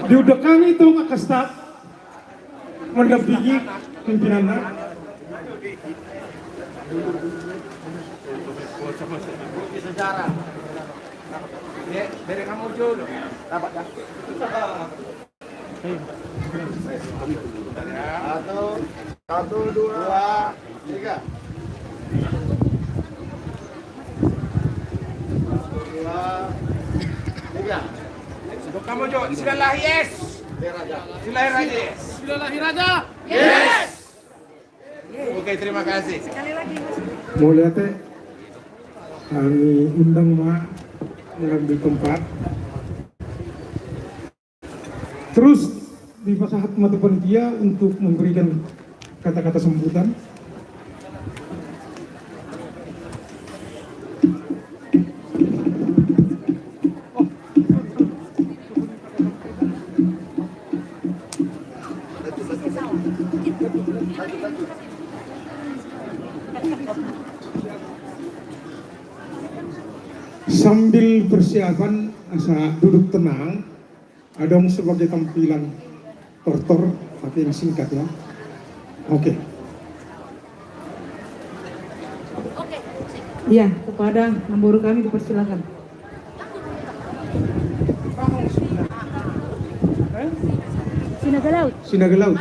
Di udah kami itu nggak start mendampingi pimpinan. Sejarah. Ya, dari kamu dulu. Dapat dah. Satu, dua, tiga. Kamu Jo, silalah yes. Silalah raja yes. Silalah raja. Yes. Oke, terima kasih. Sekali lagi. Mulia teh kami undang Mak mengambil tempat. Terus di pasahat mata panitia untuk memberikan kata-kata sambutan. Sambil persiapan asa duduk tenang, ada sebagai tampilan tortor tapi yang singkat ya. Oke. Ya, kepada nomor kami dipersilakan. Sinagalaut. Sinagalaut.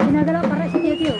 Sinagalaut para sa tiyo-tiyo.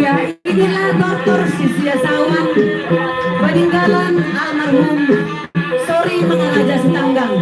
Ya, inilah Dr. Sisia Sawan, peninggalan almarhum Sori Mangaraja Setanggang.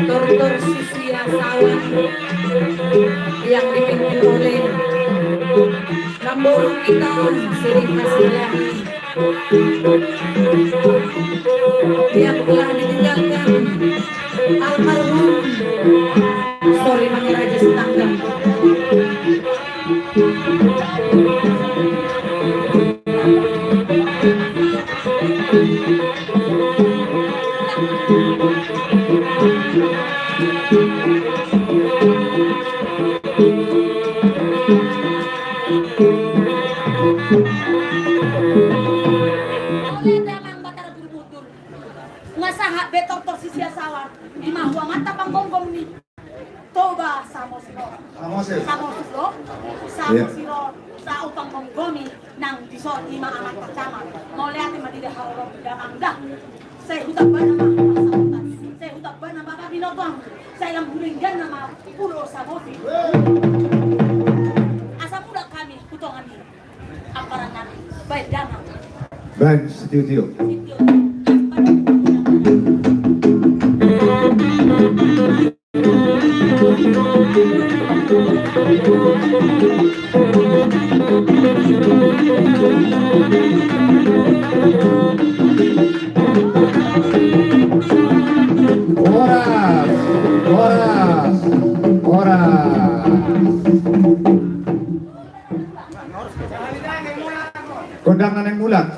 Dr. Sisia Sawan yang dipimpin oleh Nambur kita Sri Kasilahi yang telah ditinggalkan almarhum Sorry Mangiraja Setanggang. Ngasaha betor Sisia Sawan di mahua mata panggonggong ni Toba Samosiro sa upang monggomi ng disor lima anak pertama mau lihat madida harorong damang dah saya hutak ba na masahutan saya hutak ba na baka binotong saya lang hulinggan na mapulo sa mosi asa muda kami hutongan ni aparan namin baik damang baik setuju. Kondangan yang mulat.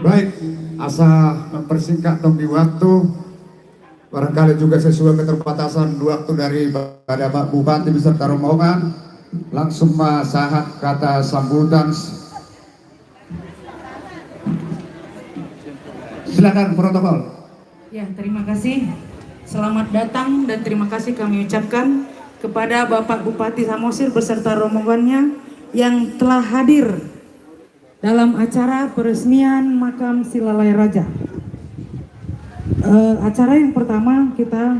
Baik, asa mempersingkat di waktu, barangkali juga sesuai keterbatasan waktu daripada Pak Bupati beserta rombongan, langsung masahat kata sambutan. Silakan protokol. Ya, terima kasih. Selamat datang dan terima kasih kami ucapkan kepada Bapak Bupati Samosir beserta rombongannya yang telah hadir dalam acara peresmian makam Silalai Raja. Acara yang pertama kita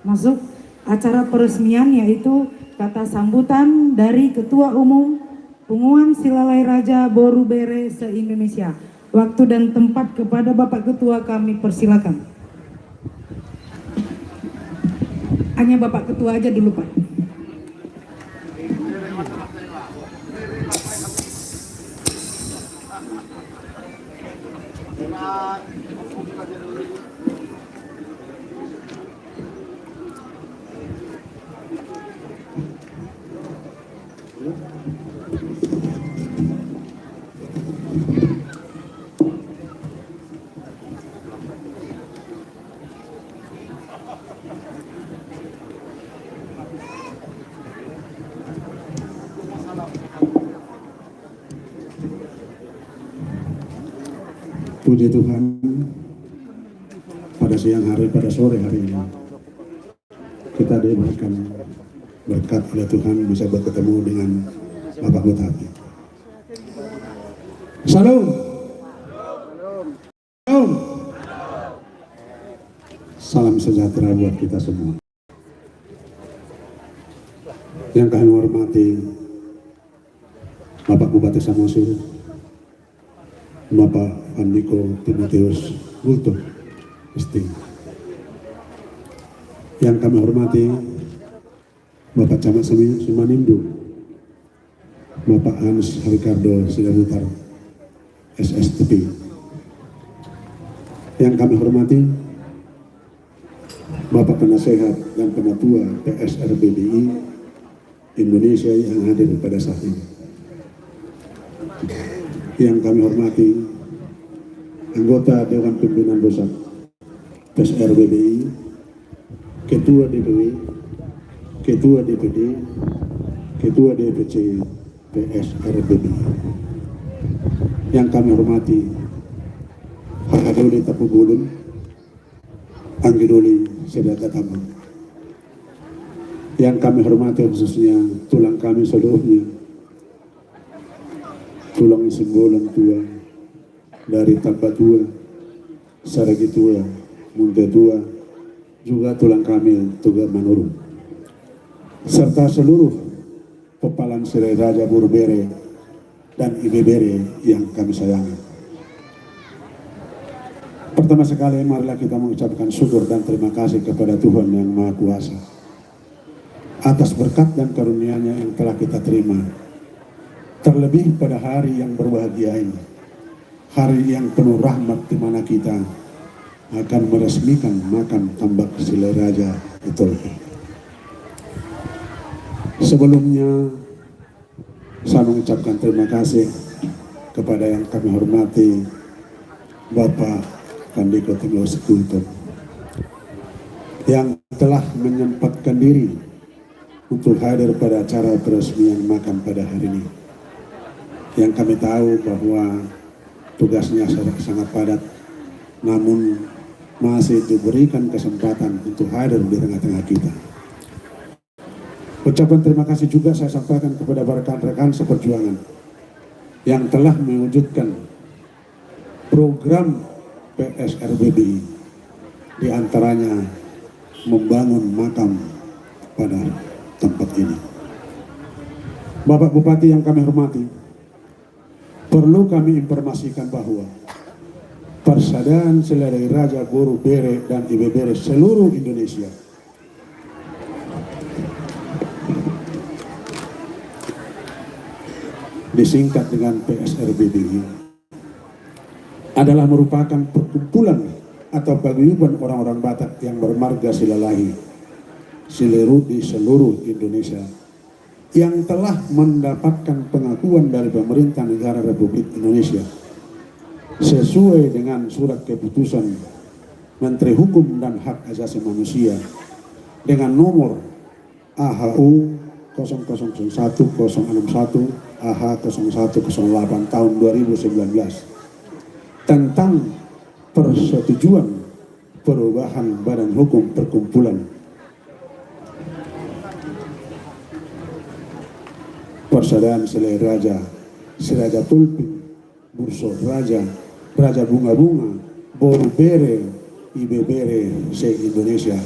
masuk acara peresmian, yaitu kata sambutan dari Ketua Umum Punguan Silalai Raja Borubere se-Indonesia. Waktu dan tempat kepada Bapak Ketua kami persilakan. Hanya Bapak Ketua aja dulu, Pak. Puji Tuhan, pada siang hari, pada sore hari ini kita diberikan berkat oleh Tuhan bisa bertemu dengan Bapak Bupati. Salam. Salam. Salam sejahtera buat kita semua. Yang kami hormati Bapak Bupati Samosir, Bapak Andiko Timotius Gulto Esting. Yang kami hormati Bapak Camat Sumanindo, Bapak Hans Ricardo Sidaputar, SSTP. Yang kami hormati Bapak Penasehat dan Penatua PSRBBI Indonesia yang hadir pada saat ini. Yang kami hormati anggota Dewan Pimpinan Pusat PSRBBI, Ketua DPW, Ketua DPD, Ketua DPC PSRBBI. Yang kami hormati Hakadoli Tapugulun, Anggidoli Sedakatamu. Yang kami hormati khususnya tulang kami seluruhnya, tulang simbolan tua dari Tambak Tua, Saragi Tua, Munte Tua, juga tulang kami Tuga Manuru, serta seluruh pepalan Sirai Raja Boru-Bere dan Ibe-Bere yang kami sayangi. Pertama sekali marilah kita mengucapkan syukur dan terima kasih kepada Tuhan Yang Maha Kuasa atas berkat dan karunia-Nya yang telah kita terima. Terlebih pada hari yang berbahagia ini, hari yang penuh rahmat di mana kita akan meresmikan makam Tambak Sirai Raja Etolpe. Sebelumnya saya mengucapkan terima kasih kepada yang kami hormati Bapak Kandiko Tenggo Sekultur yang telah menyempatkan diri untuk hadir pada acara peresmian makam pada hari ini. Yang kami tahu bahwa tugasnya sangat padat, namun masih diberikan kesempatan untuk hadir di tengah-tengah kita. Ucapan terima kasih juga saya sampaikan kepada rekan-rekan seperjuangan yang telah mewujudkan program PSRBBI, di antaranya membangun makam pada tempat ini. Bapak Bupati yang kami hormati, perlu kami informasikan bahwa Persaudaraan Sirai Raja Boru-Bere dan Ibe-Bere seluruh Indonesia disingkat dengan PSRBBI adalah merupakan perkumpulan atau paguyuban orang-orang Batak yang bermarga Silalahi Sileru di seluruh Indonesia yang telah mendapatkan pengakuan dari pemerintah negara Republik Indonesia sesuai dengan surat keputusan Menteri Hukum dan Hak Asasi Manusia dengan nomor AHU 0001-061 AH 0108 tahun 2019 tentang persetujuan perubahan badan hukum perkumpulan Persaudaraan Sirai Raja, Siraja Tulpi, Burso Raja, Raja Bunga-Bunga, Boru-Bere, Ibe-Bere se-Indonesia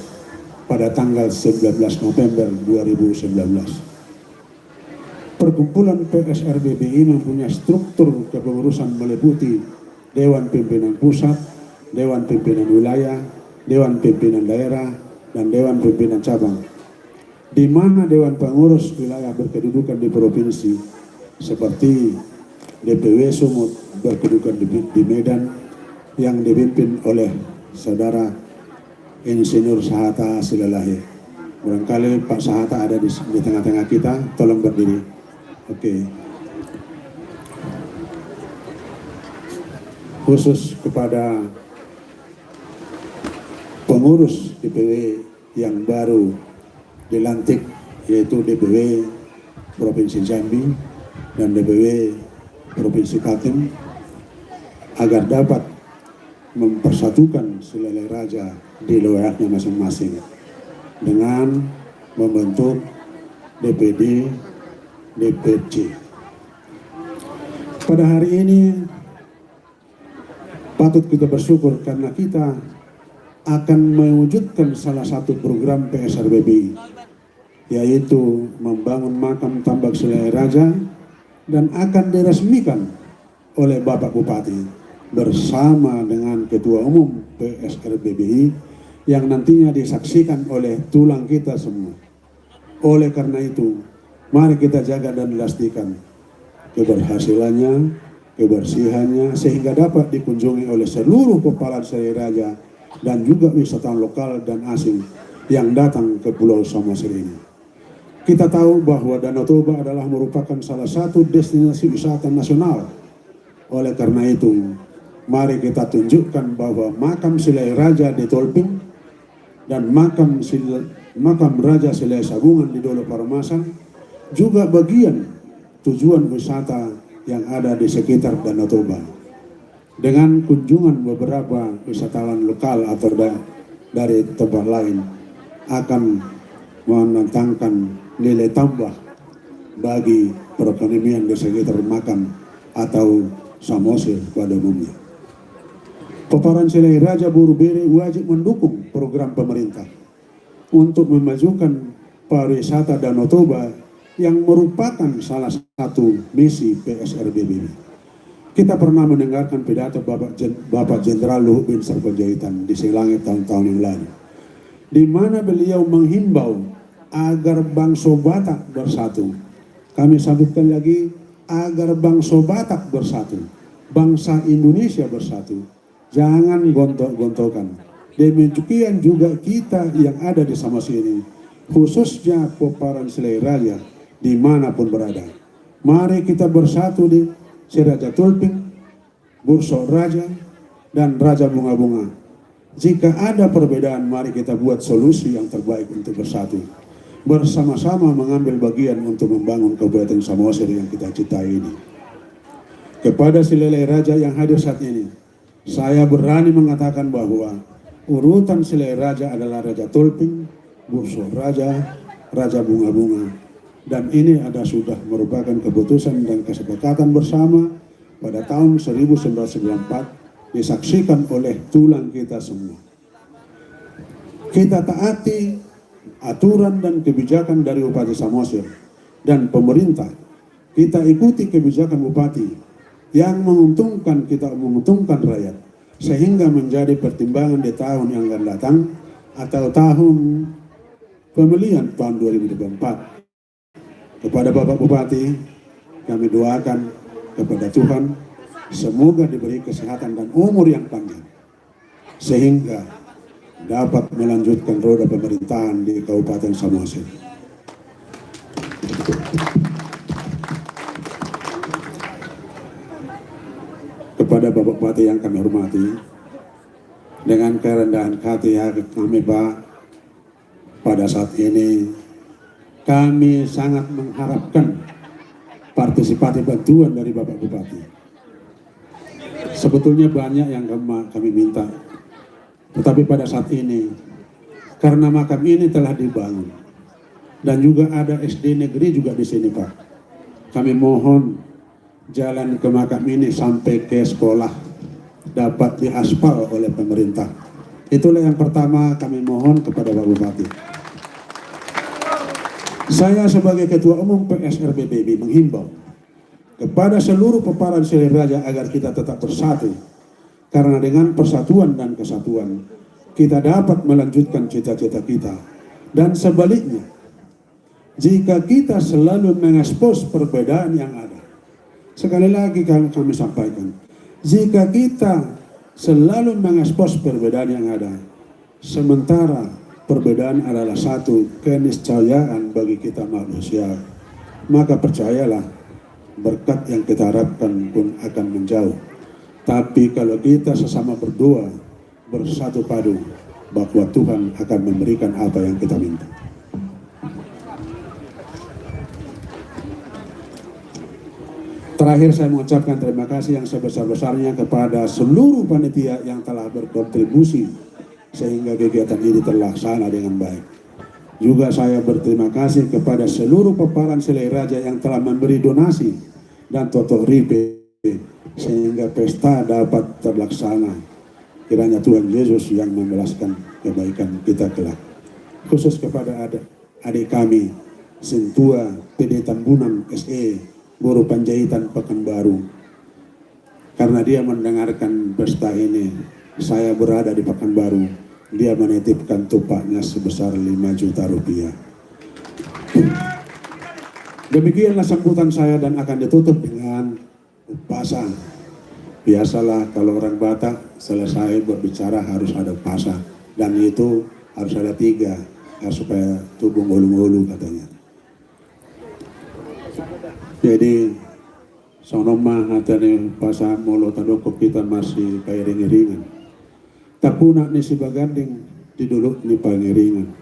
pada tanggal 19 November 2019. Perkumpulan PSRBBI mempunyai struktur kepengurusan meliputi Dewan Pimpinan Pusat, Dewan Pimpinan Wilayah, Dewan Pimpinan Daerah, dan Dewan Pimpinan Cabang, di mana Dewan Pengurus Wilayah berkedudukan di provinsi seperti DPW Sumut berkedudukan di Medan yang dipimpin oleh Saudara Insinyur Sahata Silalahi. Barangkali Pak Sahata ada di tengah-tengah kita, tolong berdiri. Oke. Khusus kepada pengurus DPW yang baru dilantik, yaitu DPW Provinsi Jambi dan DPW Provinsi Kaltim, agar dapat mempersatukan Sirai Raja di wilayahnya masing-masing dengan membentuk DPD, DPC. Pada hari ini patut kita bersyukur karena kita akan mewujudkan salah satu program PSRBBI, yaitu membangun makam Tambak Sirai Raja, dan akan diresmikan oleh Bapak Bupati bersama dengan Ketua Umum PSRBBI yang nantinya disaksikan oleh tulang kita semua. Oleh karena itu, mari kita jaga dan pastikan keberhasilannya, kebersihannya, sehingga dapat dikunjungi oleh seluruh kepala Sri Raja dan juga wisatawan lokal dan asing yang datang ke Pulau Samosir ini. Kita tahu bahwa Danau Toba adalah merupakan salah satu destinasi wisata nasional. Oleh karena itu, mari kita tunjukkan bahwa makam Silai Raja di Tolping dan makam Raja Silai Sagungan di Dolo Paramasan juga bagian tujuan wisata yang ada di sekitar Danau Toba. Dengan kunjungan beberapa wisatawan lokal atau dari tempat lain akan mendatangkan nilai tambah bagi perekonomian di sekitar makam atau Samosir pada umumnya. Peparan Silai Raja Borobere wajib mendukung program pemerintah untuk memajukan pariwisata Danau Toba yang merupakan salah satu misi PSRBB. Kita pernah mendengarkan pidato Bapak Jenderal Luhut bin Sarpanjaitan di Silangit tahun-tahun yang lalu, di mana beliau menghimbau agar bangsa Batak bersatu. Kami sambutkan lagi, agar bangsa Batak bersatu, bangsa Indonesia bersatu. Jangan gontok-gontokan. Demikian juga kita yang ada di Samosir ini, khususnya peparan Silai Raja dimanapun berada. Mari kita bersatu di Sri Raja Tolping, Bursa Raja, dan Raja Bunga-Bunga. Jika ada perbedaan, mari kita buat solusi yang terbaik untuk bersatu. Bersama-sama mengambil bagian untuk membangun Kabupaten Samosir yang kita cintai ini. Kepada Silai Raja yang hadir saat ini, saya berani mengatakan bahwa urutan Silai Raja adalah Raja Tolping, Bursa Raja, Raja Bunga-Bunga. Dan ini sudah merupakan keputusan dan kesepakatan bersama pada tahun 1994 disaksikan oleh tulang kita semua. Kita taati aturan dan kebijakan dari Bupati Samosir dan pemerintah. Kita ikuti kebijakan Bupati yang menguntungkan kita, menguntungkan rakyat, sehingga menjadi pertimbangan di tahun yang akan datang atau tahun pemilihan tahun 2024. Kepada Bapak Bupati, kami doakan kepada Tuhan, semoga diberi kesehatan dan umur yang panjang, sehingga dapat melanjutkan roda pemerintahan di Kabupaten Samosir. Kepada Bapak Bupati yang kami hormati, dengan kerendahan hati kami Pak, pada saat ini kami sangat mengharapkan partisipasi bantuan dari Bapak Bupati. Sebetulnya banyak yang kami minta, tetapi pada saat ini karena makam ini telah dibangun dan juga ada SD negeri juga di sini Pak, kami mohon jalan ke makam ini sampai ke sekolah dapat diaspal oleh pemerintah. Itulah yang pertama kami mohon kepada Bapak Bupati. Saya sebagai Ketua Umum PSRBB menghimbau kepada seluruh peparan Silai Raja agar kita tetap bersatu, karena dengan persatuan dan kesatuan kita dapat melanjutkan cita-cita kita. Dan sebaliknya, jika kita selalu mengekspos perbedaan yang ada, sekali lagi kami sampaikan, jika kita selalu mengekspos perbedaan yang ada, sementara perbedaan adalah satu keniscayaan bagi kita manusia, maka percayalah berkat yang kita harapkan pun akan menjauh. Tapi kalau kita sesama berdoa, bersatu padu, bahwa Tuhan akan memberikan apa yang kita minta. Terakhir saya mengucapkan terima kasih yang sebesar-besarnya kepada seluruh panitia yang telah berkontribusi sehingga kegiatan ini terlaksana dengan baik. Juga saya berterima kasih kepada seluruh peparan Silai Raja yang telah memberi donasi dan totoh ripe sehingga pesta dapat terlaksana. Kiranya Tuhan Yesus yang membalaskan kebaikan kita kelak. Khusus kepada adik kami Sintua PD Tambunan SE Guru Panjaitan Pekanbaru, karena dia mendengarkan pesta ini, saya berada di Pekanbaru, dia menitipkan tupaknya sebesar 5 juta rupiah. Demikianlah sambutan saya dan akan ditutup dengan upasa. Biasalah kalau orang Batak selesai berbicara harus ada upasa, dan itu harus ada 3 supaya tubuh ngulu-ngulu katanya. Jadi sonoma hatane upasa molo tadoko kita masih kairing-iringan. Tapuna ni si baganding diduluk ni pangiringan.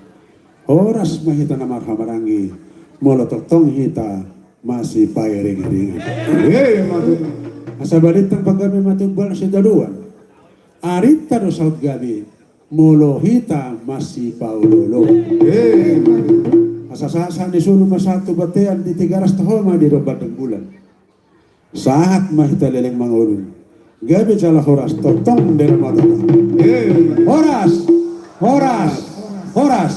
Horas mahita na marhamarangi molo totong hita masih pairing-iringan. Asa balitang paggabi matugbal si daluan. Arita no saud gabi molo hita masih paulolo. Asa-asa ni sunu masatu batean di 300 tahun di dobat ng bulan. Saat mahita leleng mangulun. Gabi cala horas totong dari mata. Horas, horas, horas.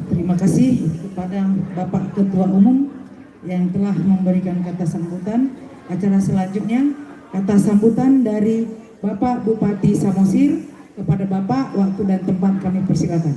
Terima kasih kepada Bapak Ketua Umum yang telah memberikan kata sambutan. Acara selanjutnya kata sambutan dari Bapak Bupati Samosir. Kepada Bapak, waktu dan tempat kami persilakan.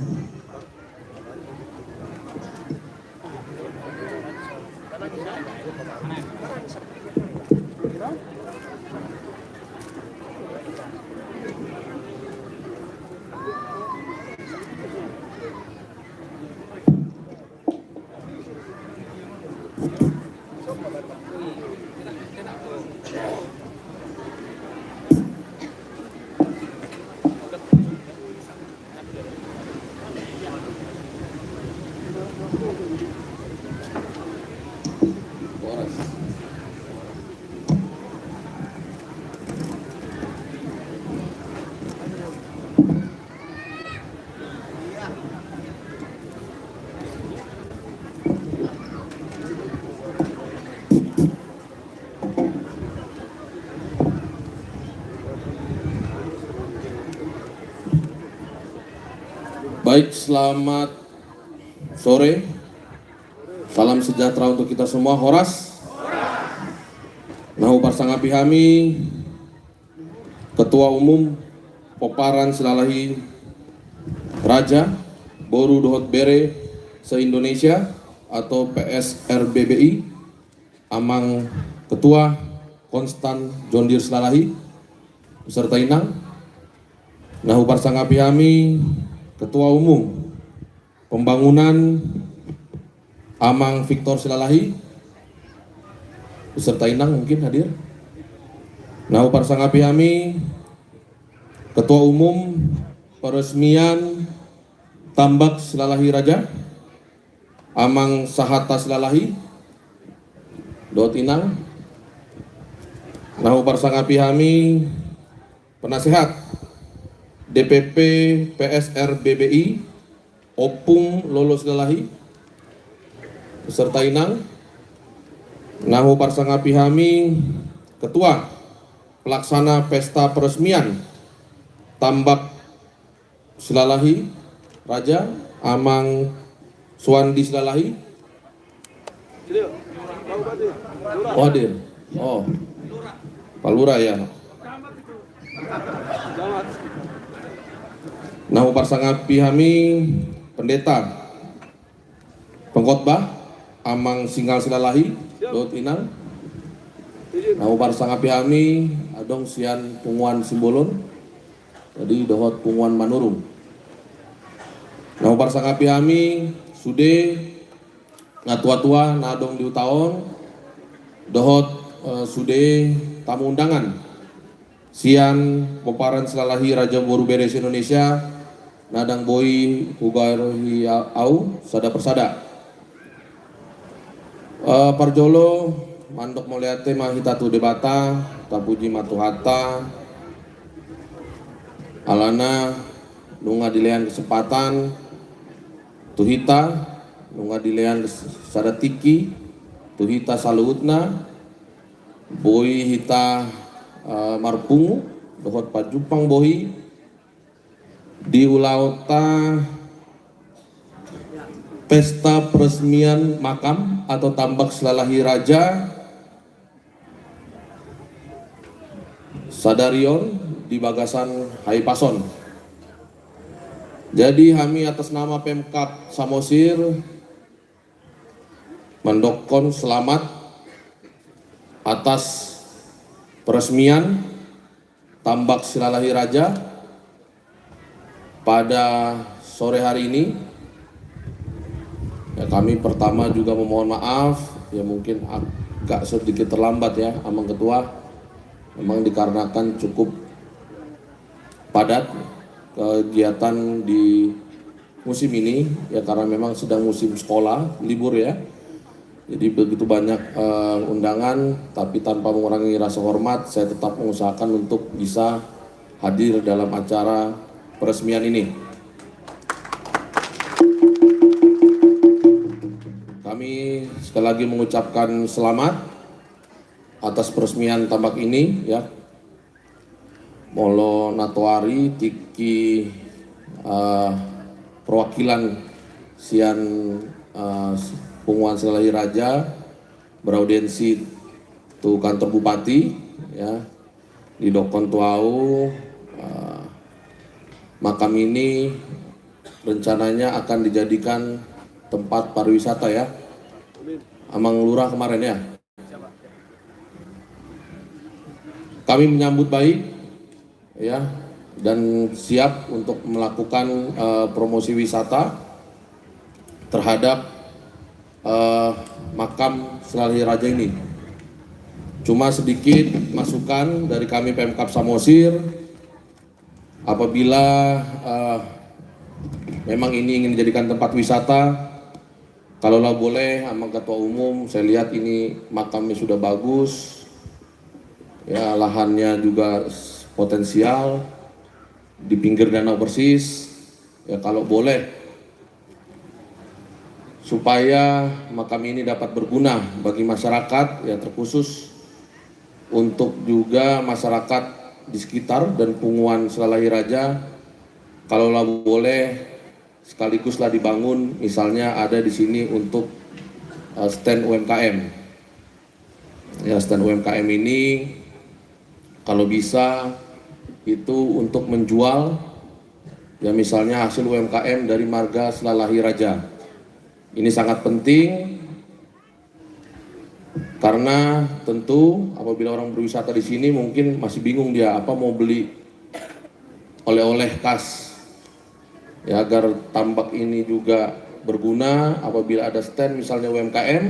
Baik, selamat sore. Salam sejahtera untuk kita semua. Horas. Nahu parsangapi kami Ketua Umum Poparan Silalahi Raja Boru Dohot Bere se-Indonesia atau PSRBBI, Amang Ketua Konstan Jondir Silalahi beserta Inang. Nahu parsangapi kami Ketua Umum Pembangunan Amang Victor Silalahi beserta Inang mungkin hadir. Nahu parsangapi kami Ketua Umum Peresmian Tambak Silalahi Raja Amang Sahata Silalahi Dot Inang. Nahu parsangapi kami Penasehat DPP PSRBBI Opung Lolo Silalahi beserta Inang. Nahu parsangapi kami Ketua Pelaksana Pesta Peresmian Tambak Silalahi Raja Amang Suwandi Silalahi. Oh hadir. Oh Palura ya. Nahu parsangapi kami Pendeta Pengkhotbah Amang Singgal Silalahi Dot Inang. Nahu parsangapi kami adong sian punguan Simbolon jadi dohot punguan Manurung. Nahu parsangapi kami sude ngatua-tua nadong di utaon dohot sude tamu undangan sian Poparan Silalahi Raja Boru Bere Indonesia nadang boi hugarohi au sada persada. Parjolo mandok moliate mahitatu debata tapuji matuhata alana nunga dilean kesempatan tuhita nunga dilean sada tiki tuhita saluutna boi hita marpungu dohot pajupang bohi di ulauta pesta peresmian makam atau tambak Silalahi Raja Sadarion di Bagasan Haipason. Jadi kami atas nama Pemkab Samosir mendokon selamat atas peresmian Tambak Silalahi Raja pada sore hari ini. Ya, kami pertama juga memohon maaf, ya mungkin agak sedikit terlambat ya, Amang Ketua. Memang dikarenakan cukup padat kegiatan di musim ini, ya karena memang sedang musim sekolah, libur ya. Jadi begitu banyak undangan, tapi tanpa mengurangi rasa hormat, saya tetap mengusahakan untuk bisa hadir dalam acara peresmian ini. Kami sekali lagi mengucapkan selamat atas peresmian tambak ini, ya. Molo Natwari Tiki perwakilan Sian Punguan Silalahi Raja beraudiensi tu kantor bupati, ya, di Dokon Tuau. Makam ini rencananya akan dijadikan tempat pariwisata ya, Amang Lurah kemarin ya. Kami menyambut baik ya dan siap untuk melakukan promosi wisata terhadap makam Silalahi Raja ini. Cuma sedikit masukan dari kami Pemkab Samosir, apabila memang ini ingin dijadikan tempat wisata, kalaulah boleh Amang Ketua Umum, saya lihat ini makamnya sudah bagus, ya lahannya juga potensial di pinggir danau persis, ya kalau boleh supaya makam ini dapat berguna bagi masyarakat, ya terkhusus untuk juga masyarakat di sekitar dan Punguan Silalahi Raja, kalaulah boleh sekaliguslah dibangun, misalnya ada di sini untuk stand UMKM. Ya, stand UMKM ini kalau bisa itu untuk menjual ya misalnya hasil UMKM dari marga Silalahi Raja. Ini sangat penting karena tentu apabila orang berwisata di sini mungkin masih bingung dia apa mau beli oleh-oleh khas. Ya, agar tambak ini juga berguna apabila ada stand misalnya UMKM,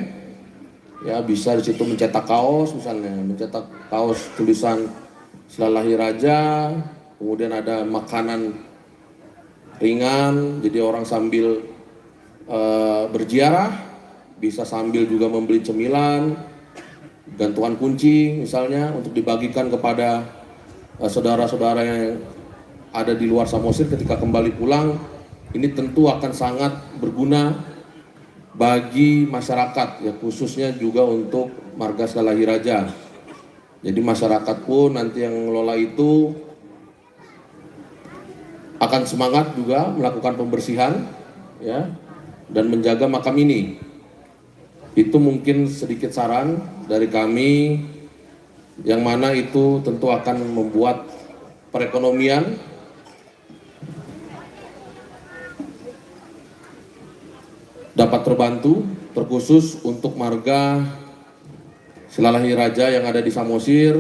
ya bisa di situ mencetak kaos misalnya, mencetak kaos tulisan Silalahi Raja, kemudian ada makanan ringan, jadi orang sambil berziarah bisa sambil juga membeli cemilan, gantungan kunci misalnya untuk dibagikan kepada saudara-saudara yang ada di luar Samosir ketika kembali pulang. Ini tentu akan sangat berguna bagi masyarakat, ya khususnya juga untuk marga Silalahi Raja. Jadi masyarakat pun nanti yang mengelola itu akan semangat juga melakukan pembersihan, ya, dan menjaga makam ini. Itu mungkin sedikit saran dari kami, yang mana itu tentu akan membuat perekonomian dapat terbantu, terkhusus untuk marga Silalahi Raja yang ada di Samosir.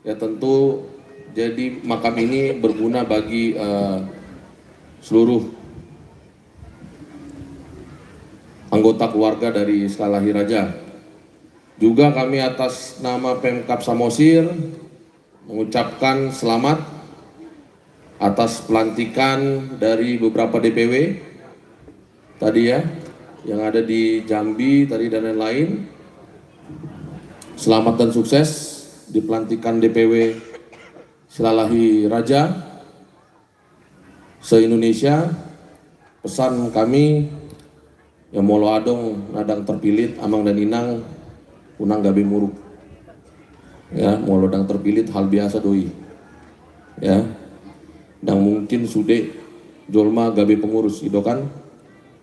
Ya tentu jadi makam ini berguna bagi seluruh anggota keluarga dari Silalahi Raja. Juga kami atas nama Pemkab Samosir mengucapkan selamat atas pelantikan dari beberapa DPW tadi ya, yang ada di Jambi tadi dan lain-lain. Selamat dan sukses di pelantikan DPW Silalahi Raja se-Indonesia. Pesan kami, ya molo adong nadang terpilit amang dan inang unang gabe muruk, ya molo dang terpilit hal biasa doi, ya dan mungkin sude jolma gabe pengurus itu kan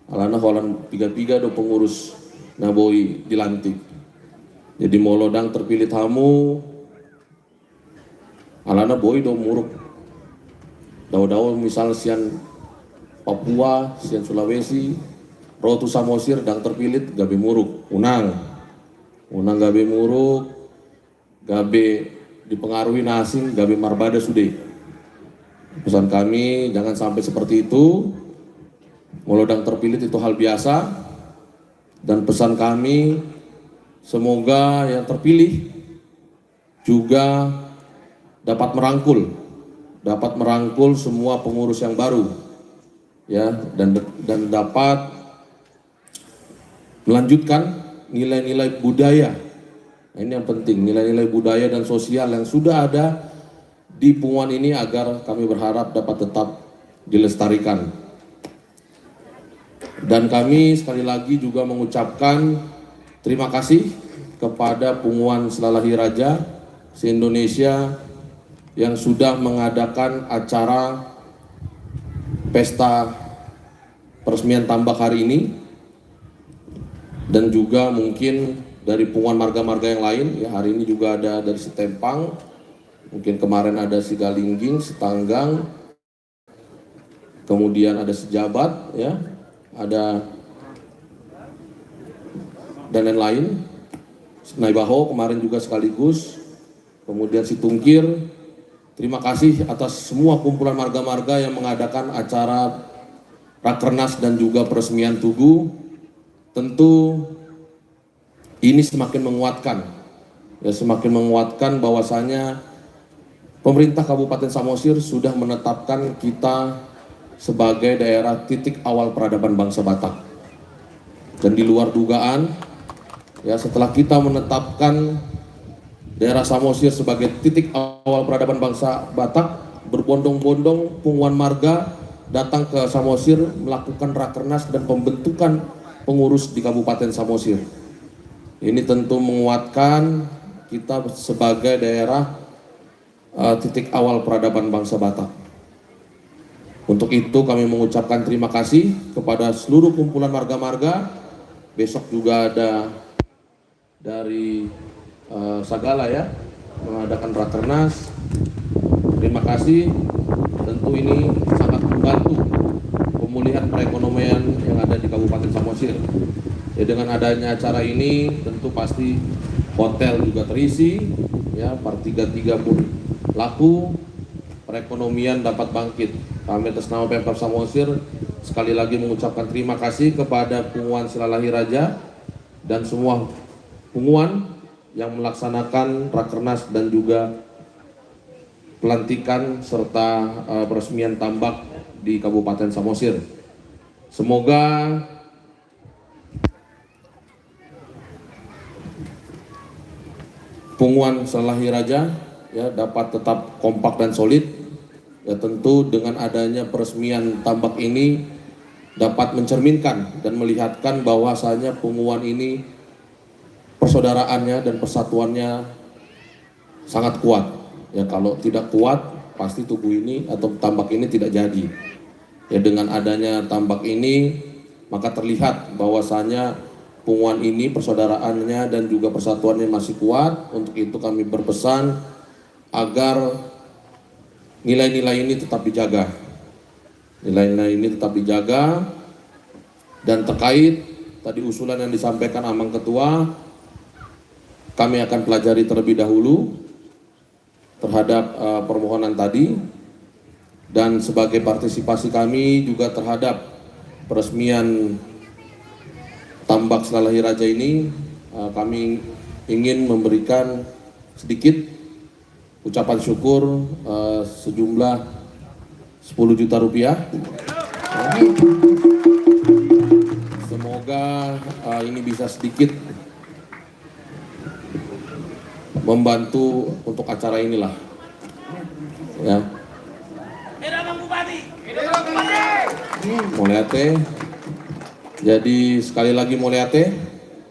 alana holan tiga do pengurus naboi dilantik. Jadi molo dang terpilit hamu alana boy do muruk daw misal sian Papua, Sian Sulawesi, Rotu Samosir, Dang terpilih Gabe Muruk, Unang Gabe Muruk, Gabe dipengaruhi Nasim, Gabe Marbada Sude. Pesan kami jangan sampai seperti itu. Molodang terpilih itu hal biasa, dan pesan kami semoga yang terpilih juga dapat merangkul semua pengurus yang baru, ya, dan dapat melanjutkan nilai-nilai budaya. Nah, ini yang penting, nilai-nilai budaya dan sosial yang sudah ada di Punguan ini agar kami berharap dapat tetap dilestarikan. Dan kami sekali lagi juga mengucapkan terima kasih kepada Punguan Selalahi Raja se-Indonesia yang sudah mengadakan acara pesta peresmian tambak hari ini, dan juga mungkin dari Punguan marga-marga yang lain, ya, hari ini juga ada dari Setempang, mungkin kemarin ada Sigalingging, Setanggang, kemudian ada Sejabat, ya, ada dan lain-lain, Naibaho kemarin juga sekaligus, kemudian Situngkir. Terima kasih atas semua kumpulan marga-marga yang mengadakan acara Rakernas dan juga peresmian Tugu. Tentu ini semakin menguatkan bahwasanya pemerintah Kabupaten Samosir sudah menetapkan kita sebagai daerah titik awal peradaban bangsa Batak. Dan di luar dugaan, ya, setelah kita menetapkan daerah Samosir sebagai titik awal peradaban bangsa Batak, berbondong-bondong Punguan marga datang ke Samosir melakukan Rakernas dan pembentukan pengurus di Kabupaten Samosir. Ini tentu menguatkan kita sebagai daerah titik awal peradaban bangsa Batak. Untuk itu kami mengucapkan terima kasih kepada seluruh kumpulan marga-marga. Besok juga ada dari Sagala, ya, mengadakan Rakernas. Terima kasih. Tentu ini sangat membantu pemulihan perekonomian yang ada di Kabupaten Samosir. Ya, dengan adanya acara ini tentu pasti hotel juga terisi, ya, part 33 pun laku, perekonomian dapat bangkit. Kami atas nama Pemkab Samosir sekali lagi mengucapkan terima kasih kepada Punguan Selalahi Raja dan semua punguan yang melaksanakan Rakernas dan juga pelantikan serta peresmian tambak di Kabupaten Samosir. Semoga Punguan Selalahi Raja, ya, dapat tetap kompak dan solid. Ya, tentu dengan adanya peresmian tambak ini dapat mencerminkan dan melihatkan bahwasanya Punguan ini persaudaraannya dan persatuannya sangat kuat. Ya, kalau tidak kuat pasti tubuh ini atau tambak ini tidak jadi. Ya, dengan adanya tambak ini maka terlihat bahwasanya Punguan ini persaudaraannya dan juga persatuannya masih kuat. Untuk itu kami berpesan agar nilai-nilai ini tetap dijaga. Nilai-nilai ini tetap dijaga. Dan terkait tadi usulan yang disampaikan Amang Ketua, kami akan pelajari terlebih dahulu terhadap permohonan tadi, dan sebagai partisipasi kami juga terhadap peresmian tambak Selalahi Raja ini, kami ingin memberikan sedikit ucapan syukur sejumlah 10 juta rupiah. Semoga ini bisa sedikit membantu untuk acara inilah, ya. Moleate. Jadi sekali lagi moleate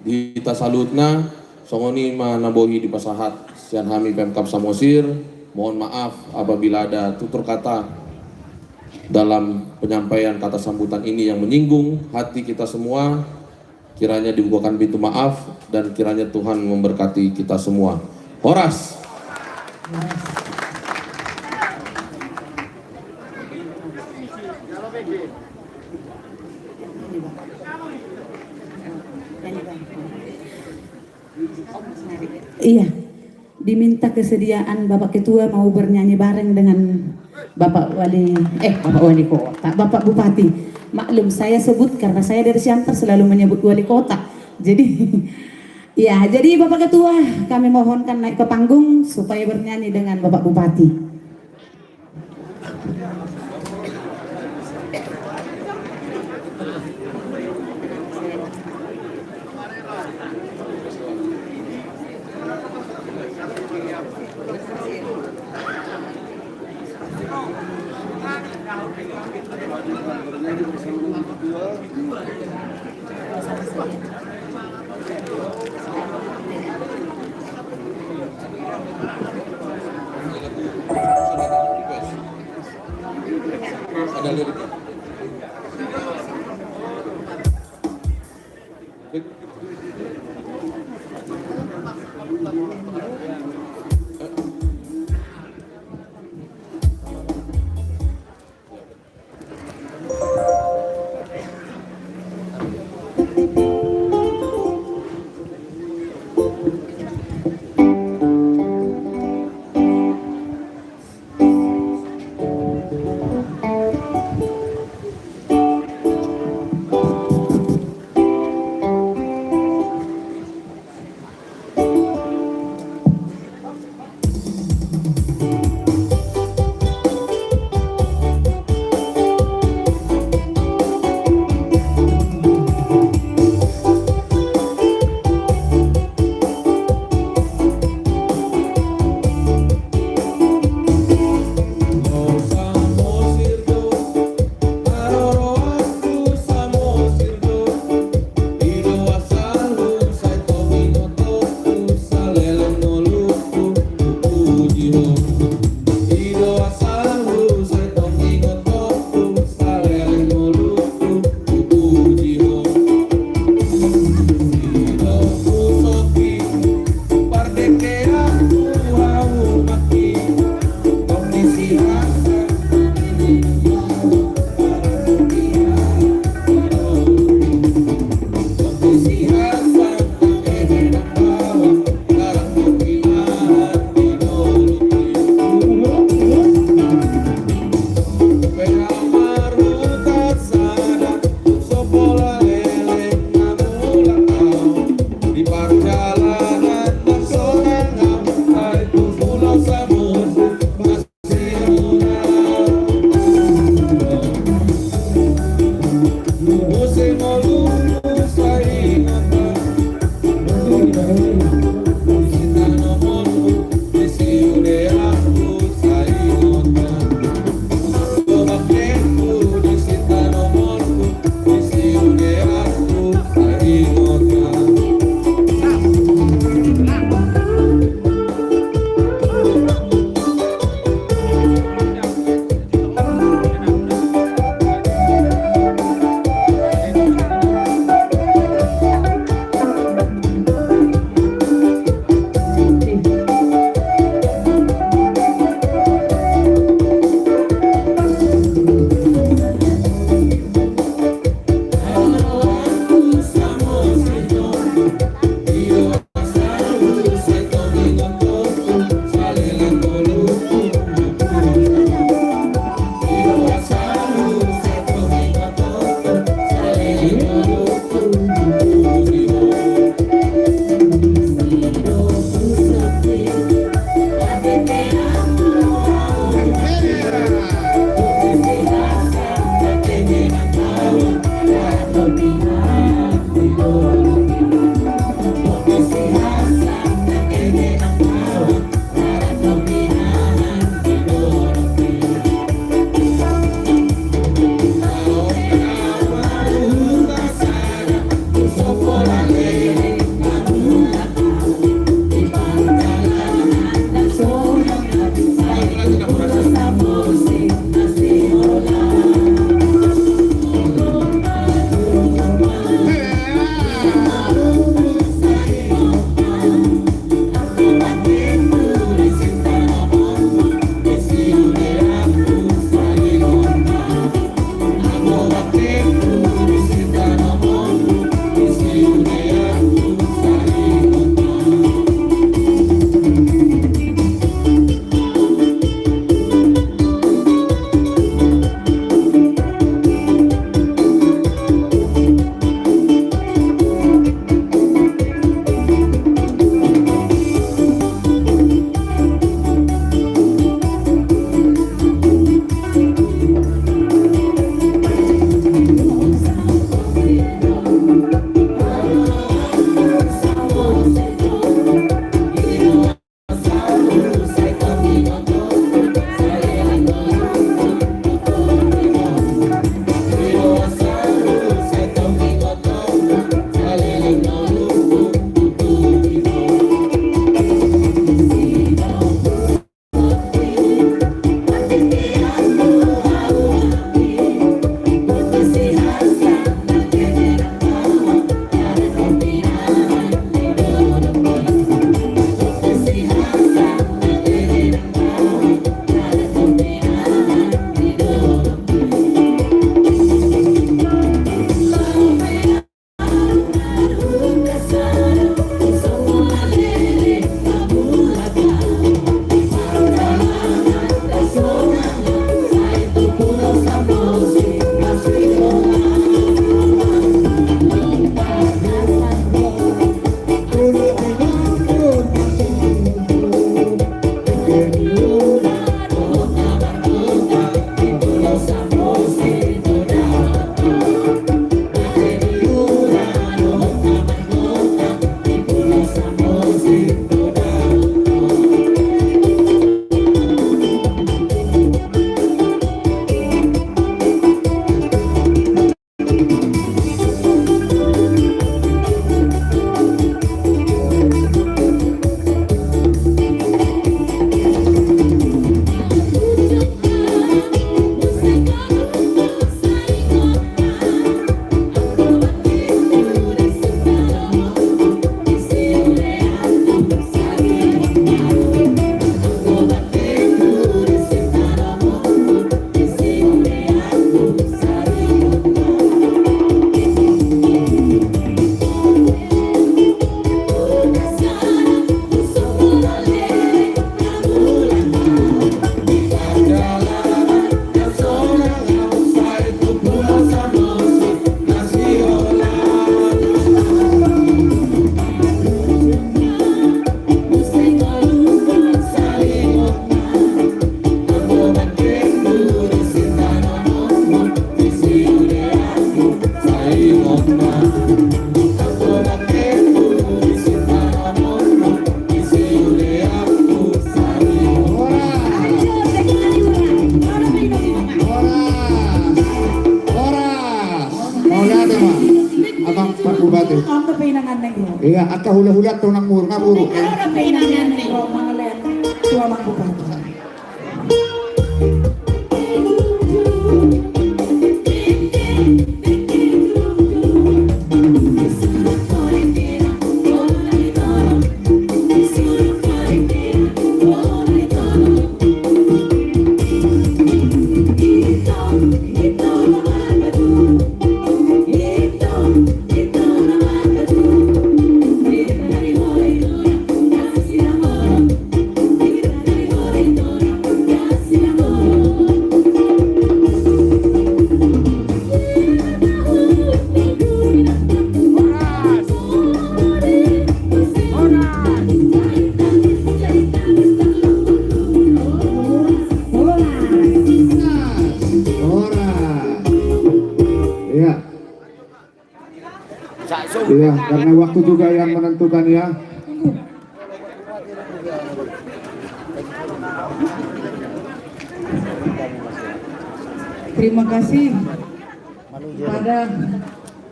di tasalutna songoni manabohi di pasahat Sian Hami Pemkab Samosir. Mohon maaf apabila ada tutur kata dalam penyampaian kata sambutan ini yang menyinggung hati kita semua. Kiranya dibukakan pintu maaf dan kiranya Tuhan memberkati kita semua. Horas. Iya, diminta kesediaan Bapak Ketua mau bernyanyi bareng dengan Bapak Wali Kota, Bapak Bupati. Maklum saya sebut karena saya dari Siantar selalu menyebut Wali Kota. Jadi ya, jadi Bapak Ketua kami mohonkan naik ke panggung supaya bernyanyi dengan Bapak Bupati. Ada liriknya. udah pinangan negro. Iya, aka hula-hula tunang mur ngaburu. Udah pinangan negro mangalen tua Mang Bupati. Iya, karena waktu juga yang menentukan ya. Terima kasih kepada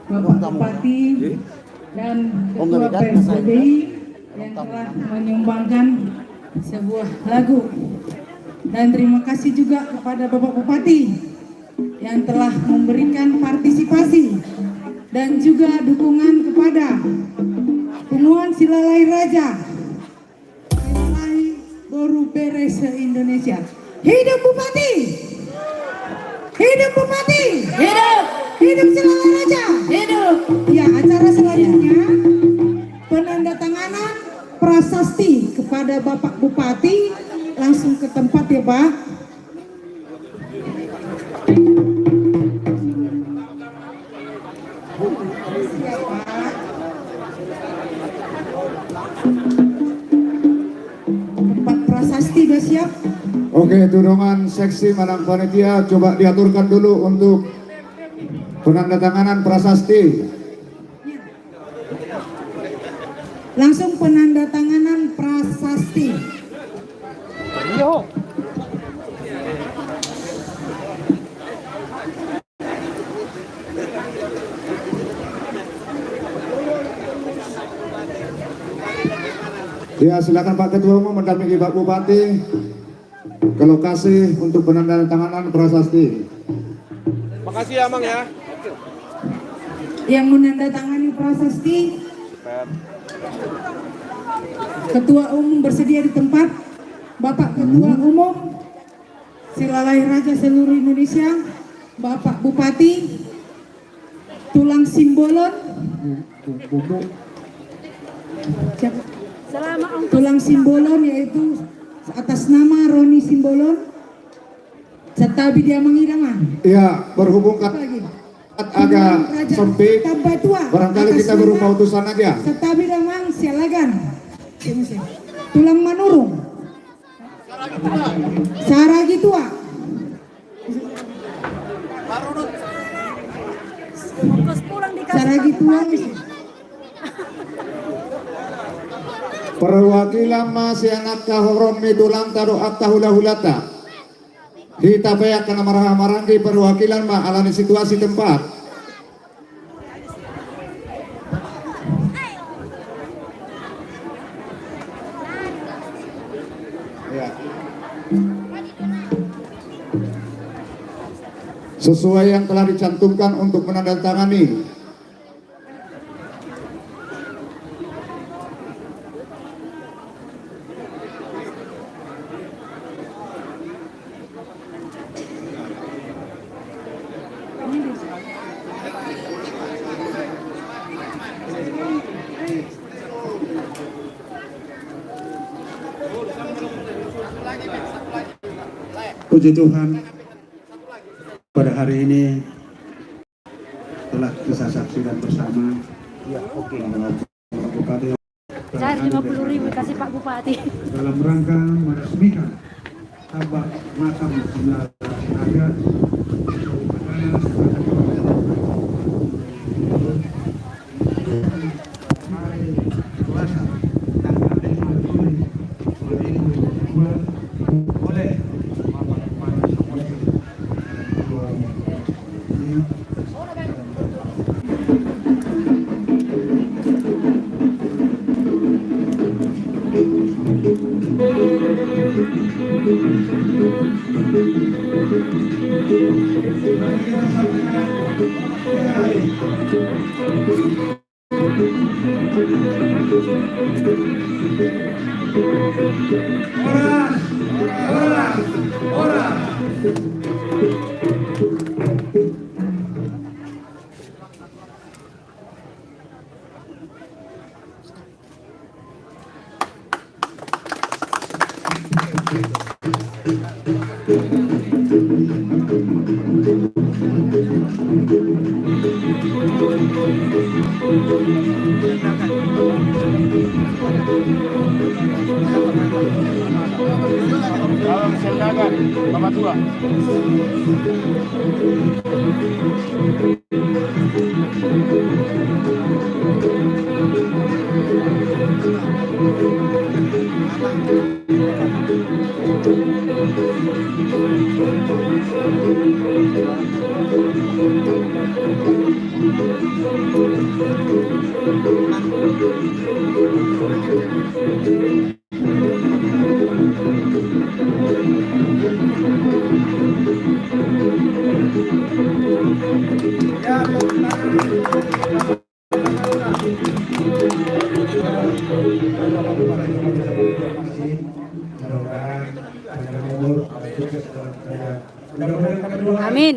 Bapak Bupati dan Ketua PSBBI yang telah menyumbangkan sebuah lagu. Dan terima kasih juga kepada Bapak Bupati yang telah memberikan partisipasi dan juga dukungan kepada Punguan Silalai Raja, Silalai Boru Beres se-Indonesia. Hidup Bupati! Hidup Bupati! Hidup! Hidup Silalai Raja! Hidup! Ya, acara selanjutnya penandatanganan prasasti kepada Bapak Bupati. Langsung ke tempat ya Pak. Tempat prasasti sudah siap. Oke, tudongan seksi Manang Panitia coba diaturkan dulu untuk penandatanganan prasasti. Langsung penandatanganan prasasti. Yo. Ya, silakan Pak Ketua Umum mendampingi Pak Bupati ke lokasi untuk penandatanganan prasasti. Makasih ya, Mang ya. Yang menandatangani prasasti, Ketua Umum bersedia di tempat. Bapak Ketua Umum Silalai Raja seluruh Indonesia, Bapak Bupati Tulang Simbolon, Tulang Simbolon yaitu atas nama Roni Simbolon serta Widya Mangidangan. Iya, berhubung agak sempit, barangkali kita berupa utusan aja. Serta Bidamang Sialagan, Tulang Manurung, Saragi Tua, Saragi Tua. Perwakilan masih anak kahorom tulang taruh akta hula-hulata. Kita payak kena marah-marangki perwakilan mah alami situasi tempat. Ya. Sesuai yang telah dicantumkan untuk menandatangani. Puji Tuhan, pada hari ini telah kita saksikan bersama. Bupati Cair 50.000 kasih Pak Bupati. dalam rangka meresmikan tabak makam Silalai Raja oleh Kalau silakan, Bapak Tua. Amin.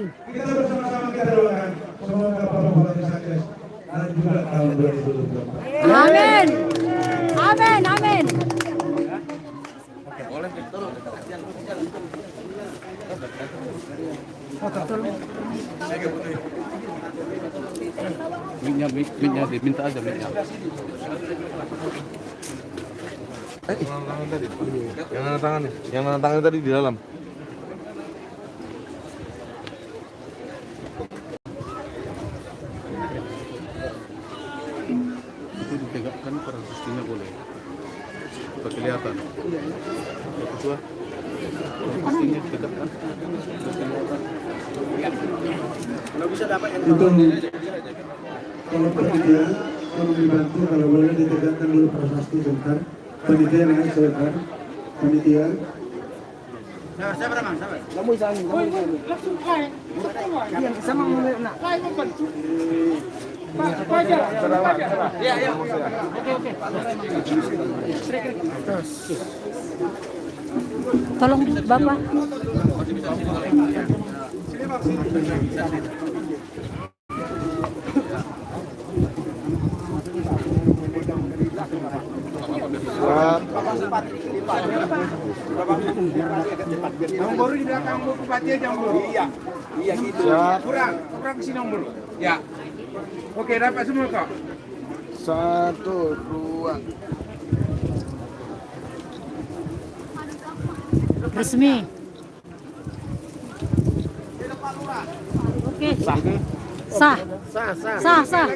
Amin. Amin. Amin. Minyak diminta aja minyak. Yang nanda tangan tadi di dalam. Itu ditegakkan prasestinya boleh. Supaya kelihatan. Ketua. Prasestinya ditegakkan. Kalau bisa dapat itu kalau panitia kalau dibantu kalau boleh ditegakkan dulu prasasti sebentar. Panitia dengan sebentar. Panitia. Sabar, sabar. Kamu isani, langsung kain. Yang sama nak. Kain membantu. Ya. Oke. Tolong Bapak. Yang baru di belakang Bu Bupati aja yang baru. Iya gitu. Kurang ke sini yang baru. Ya. Oke, dapat semua kok. 1, 2. Resmi. Oke. Sah. Sah.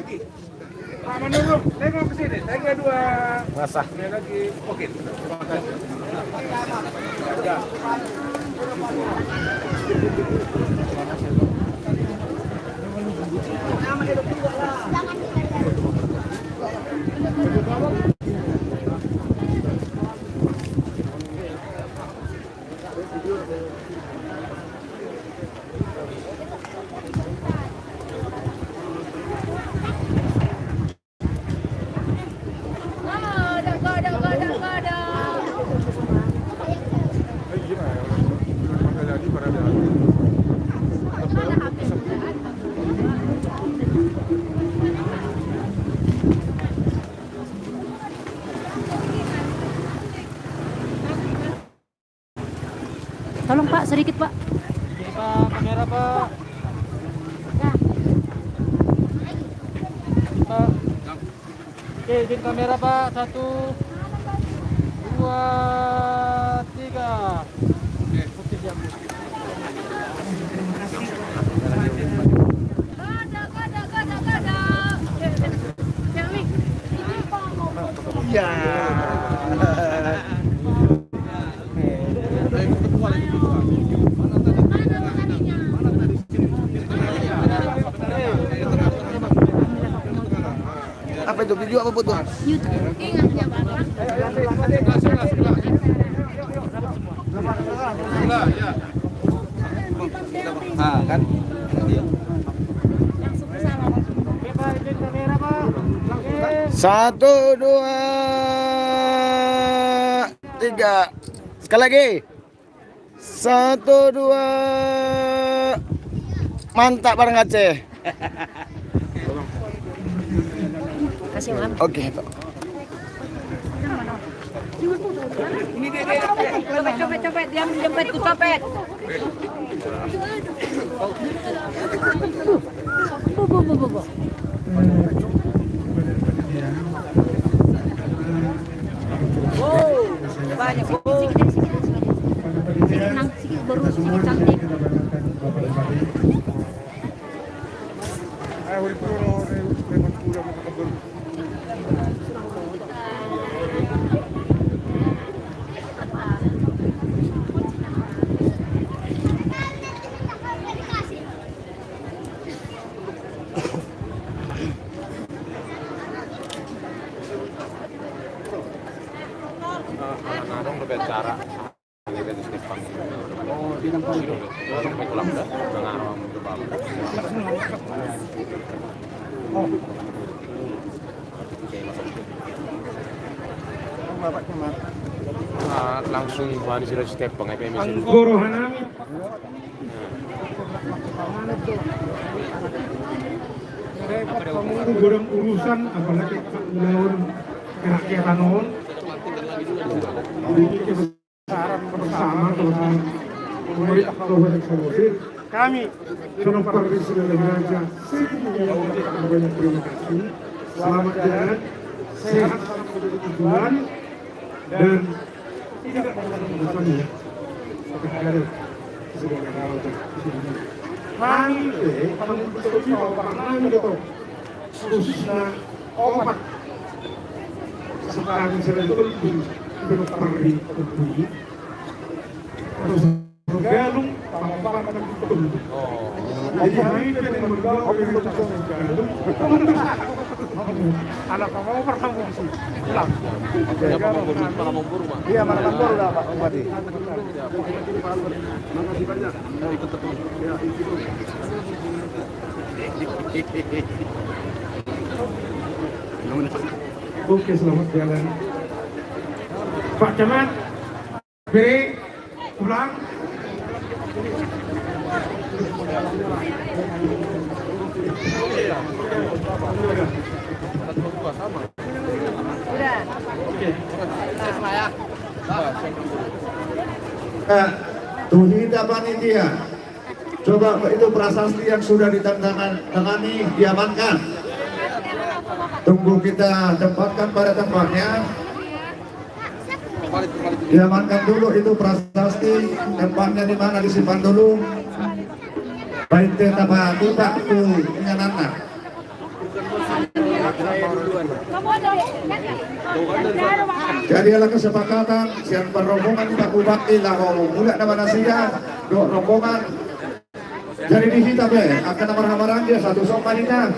Pak Manurung, tengok ke sini. Tengok 2. Sah. Lagi. Oke. Terima kasih. Ya. Tolong Pak, sedikit Pak. Pak, kamera Pak. Pak. Oke, izin kamera Pak. 1, 2, 3. Oke, siap. Ya. Apa itu video apa foto? Nah, kan Satu, dua, tiga. Sekali lagi. Satu, dua. Mantap bareng Aceh. Kasih Mam. Oke, itu. Copet, diam jempetku copet. Bu. Banyak. Sedikit baru sedikit cantik. Langsung Wani sila step pang IPM. Ang gorohan namin. Kamu gurang urusan apalagi lawan kerakyatan noon. Ini kebesaran bersama pemerintah Kabupaten Samosir. Kami Senang Parisi dan Raja banyak terima kasih. Selamat jalan, sehat sampai tujuan dan tidak bosan ya. Sampai hari sudah ada kami kami betul kami itu khususnya obat sekarang sudah berpergi terus galung pangpang betul. Jadi hari ini yang bergaul dengan galung anak kamu pernah fungsi hilang. Iya, mana kampur udah Pak Bupati. Makasih banyak. Ikut terus. Ya, ikut. Oke, selamat jalan. Pak Camat, beri pulang. Tuhida panitia, coba itu prasasti yang sudah ditangani diamankan. Tunggu kita tempatkan pada tempatnya. Diamankan dulu itu prasasti, tempatnya di mana disimpan dulu. Baik apa tidak itu ingananna. Jadi adalah kesepakatan siang rombongan Pak Bupati lah muda nama nasihat dok rombongan. Jadi di kita akan marah-marah dia satu sopanina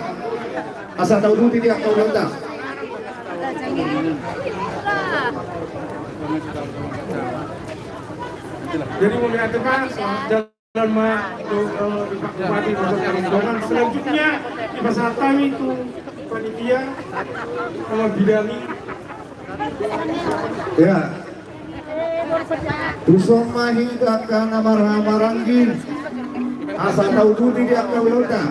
asal tahu dulu tidak tahu lontar. Jadi mau menyatakan jalan Pak Bupati rombongan selanjutnya di pasar kami itu panitia sama bidani. Ya. Tusong mahida kana marah-marangin asal tahu dulu tidak tahu lontar.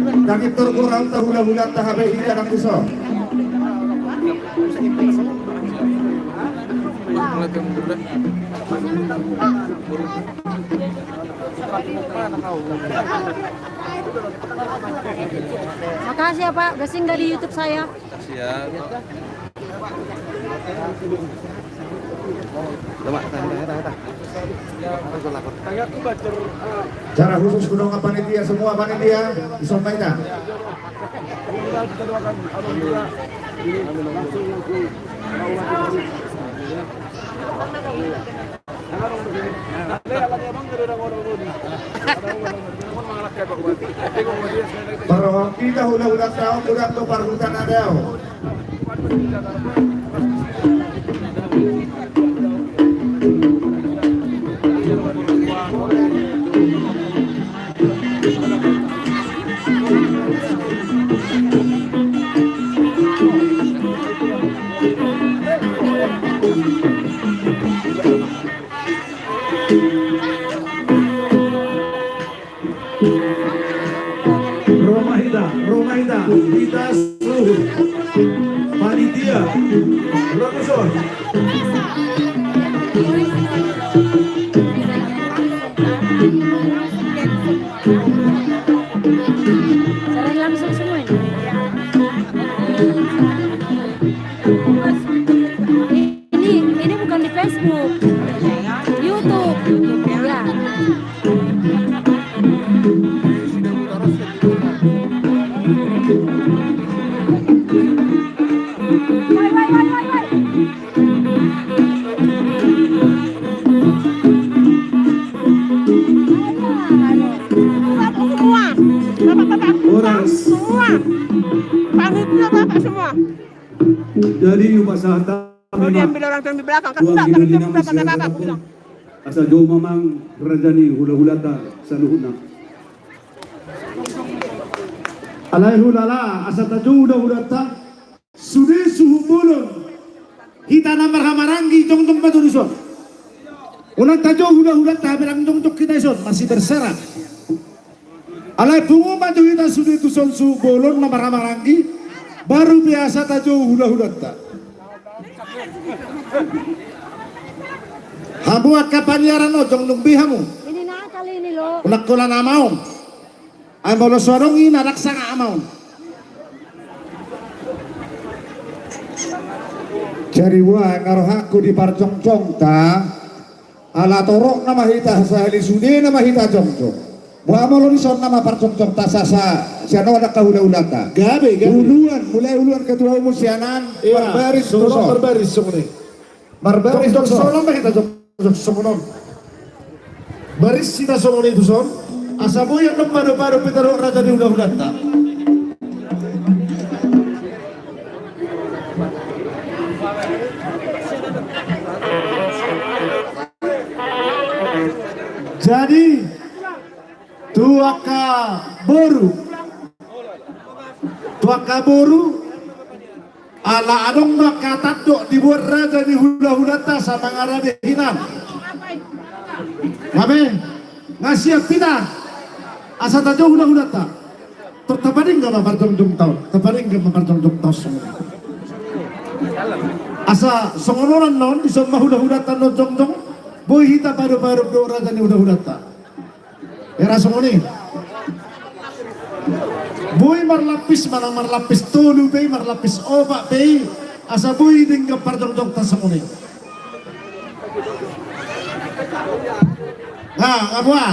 Daging terkurang tahulah-hulah tahabe hida nak tusong. Makasih ya Pak, udah singgah di YouTube saya. Siap. Cara khusus gunung panitia semua panitia disampaikan. Para kita udah tahu udah tuh parutan ada. Panitia Rakuson. Cara langsung semua ini. Ini bukan di Facebook, YouTube. Ya. Semua. Jadi Pak Sahata Kalau diambil orang yang di belakang kan Buang enggak, gini kan nama belakang siapa kakak pun. bilang. Asa jauh mamang rajani hula-hulata saluhuna. Alai hulala asa tajo hula-hulata sude suhu bulun. Kita namar hamarangi jong-jong paturison. Unang tajo hula-hulata berang jong-jong kita ison masih berserak. Alai bungu maju kita sude tuson suhu bulun namar hamarangi baru biasa tajo hula-hulata. Hamu at kapanyaran o jong nung bihamu. Ini nakal ini lo. Unak ko lang amaon. Ay molo suarong inaraksa nga amaon. Jariwa ngarohaku di parjong-jong ta. Ala torok na mahita sa halisude na mahita jong-jong. Buha mo lo nison nama parjong-jong ta sasa. Siano ada kahula-hulata. Gabi. Mulai uluan ketua umum sianan. Berbaris tusok. Berbaris sumuni. Marbaris dok solong mahita jong somonon. Baris sita somoni itu son. Asabu yang baru-baru pitaro raja di hula-hulata. Jadi tuaka boru ala adong makatadok dibuat raja di hula-hulata sama ngarabe hinan. Kami ngasih pita asa tajo hula-hulata. Tertaparing gak maparjong-jong tahun. Tertaparing gak maparjong-jong tahun semua. Asa songonoran non bisa mahula-hulata non jong-jong. Boy hita baru-baru do raja di hula-hulata. Era songoni. Boy marlapis manang marlapis tolu bay marlapis obak bay asa boy dingga parjong-jong ta songoni. Nah, ngapua?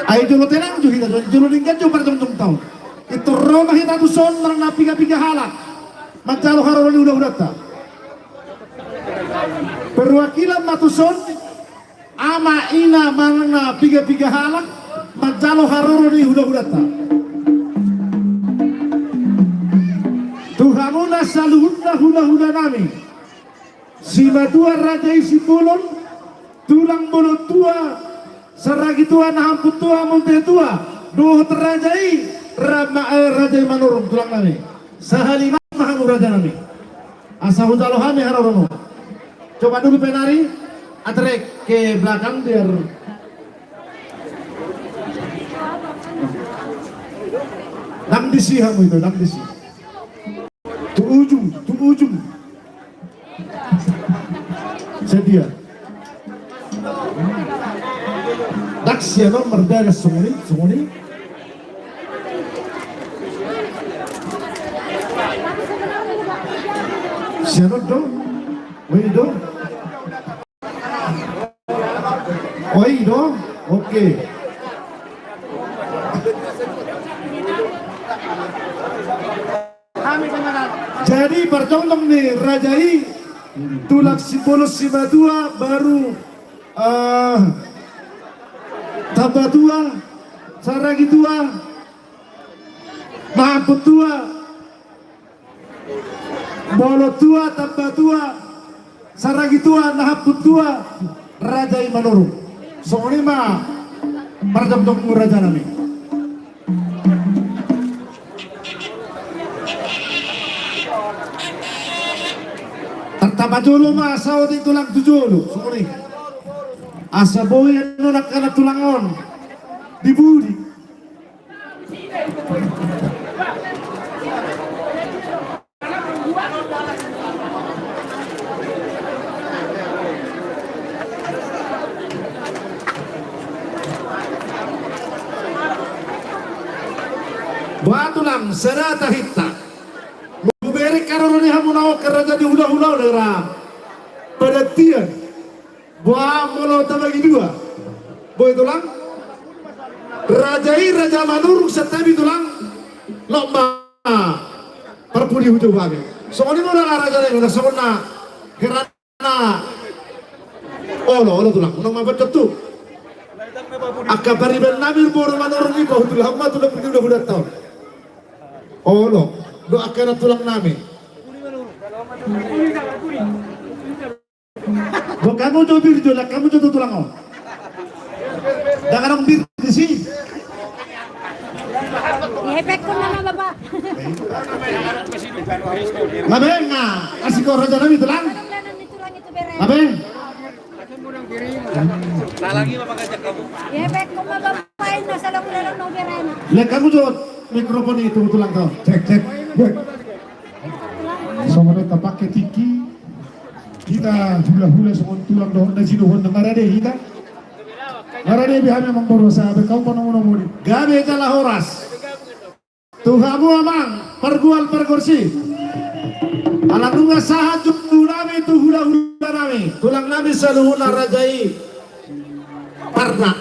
Ay julo tenang ju hita julo dingga ju parjong-jong tau. Itu roma hita tu son marang piga-piga halak. Macalo haroni udah-udata. Perwakilan matuson ama ina marang piga-piga halak. Macalo haroni udah-udata. Tuhanuna saluhuna hula-hula nami. Sima tua raja isi bolon, tulang bolon tua, seragi tua nahamput tua monte tua, doh terajai raja manurung tulang nami. Sahalimah mahamu raja nami. Asa hujalohami harorono. Coba dulu penari, atrek ke belakang biar. Dang disi hamu itu, dang disi. Tu ujung. Sedia. Daksya no merdeka semuni. Siano do, oi do, oke. Jadi percontoh nih rajai tulak simbolos simadua baru tambah tua saragi tua mampu tua bolo tua tambah tua saragi tua nahaput tua rajai manurung soalnya mah percontoh raja nami. Tertapajolo mah asa oti tulang tujolo sumuni. Asa boy anu nakana tulangon dibudi. tulang serata hitta muberi karoni hamunao kerja di hula-hula dera penantian buah molo tabagi dua boy tulang raja manurung setabi tulang lomba perpudi hujung kami soalnya nona raja lagi nona soalnya herana olo tulang unang mabat tu akabari ben nabi boro manurung ipo tulang ma tulang pergi udah tahun olo do akana tulang nami bo kamu jodoh itu lah kamu jodoh tulang oh jangan orang bir di sini Ihepek ko na lang baba. Labeng nga kasih kau raja nami tulang labeng Lagi mapagajak kamu. Ihepek ko mababain na sa lang no berena. lihat kamu jod mikrofon itu tulang kau cek buat soalnya tak pakai tiki kita hula-hula soal tulang doang dan sini doang dengar ada kita ngarade bihame mamboro sabe kau kono muni gabe kala horas Tuhamu amang pergursi alam nunga sahat nami tu hula-hula nami tulang nami saluhuna rajai parna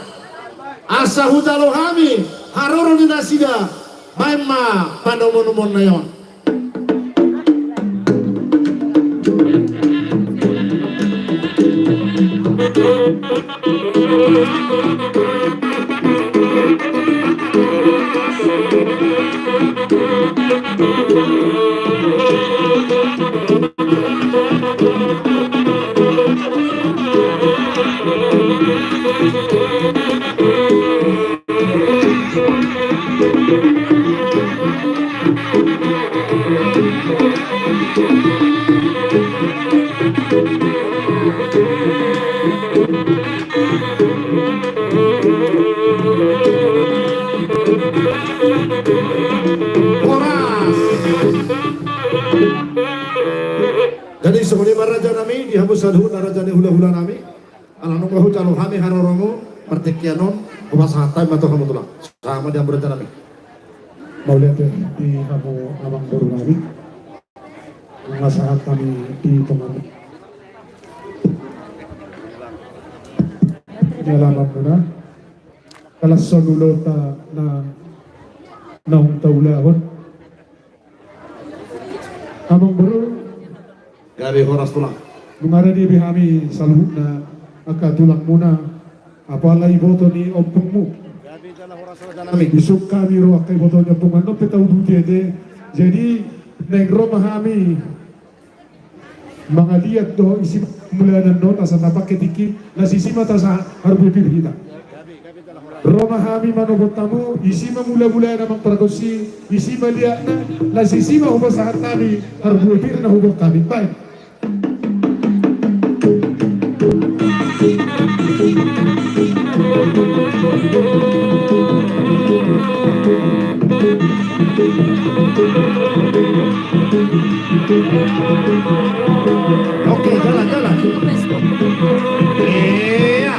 asa hudalo hami haroro di nasida maima panomonumon nayon jadi sebenarnya raja nami dihabus saluhun raja ni hula-hula nami alanung bahu calo hami haroromo pertikianon ubas hatai atau kamu tulang sama dia berrencana nami mau lihat di kamu abang baru nami saat kami di pengaruh alamat mana kalau sonulota na naung taulahon abang baru gabi horas tulang lumara di bihami salut na aka tulang muna apalagi boto ni ompungmu isuk kami ro akai boto nya pungan no petau dutiede jadi negro mahami mga liat do isi mulanan no asa napak ketiki nasisima tasa harbupir kita Roma hami manobot tamu isi mula-mula namang pragosi isi maliat na nasisima hubos sahat nabi harbupir na hubos kami baik oke jalan iya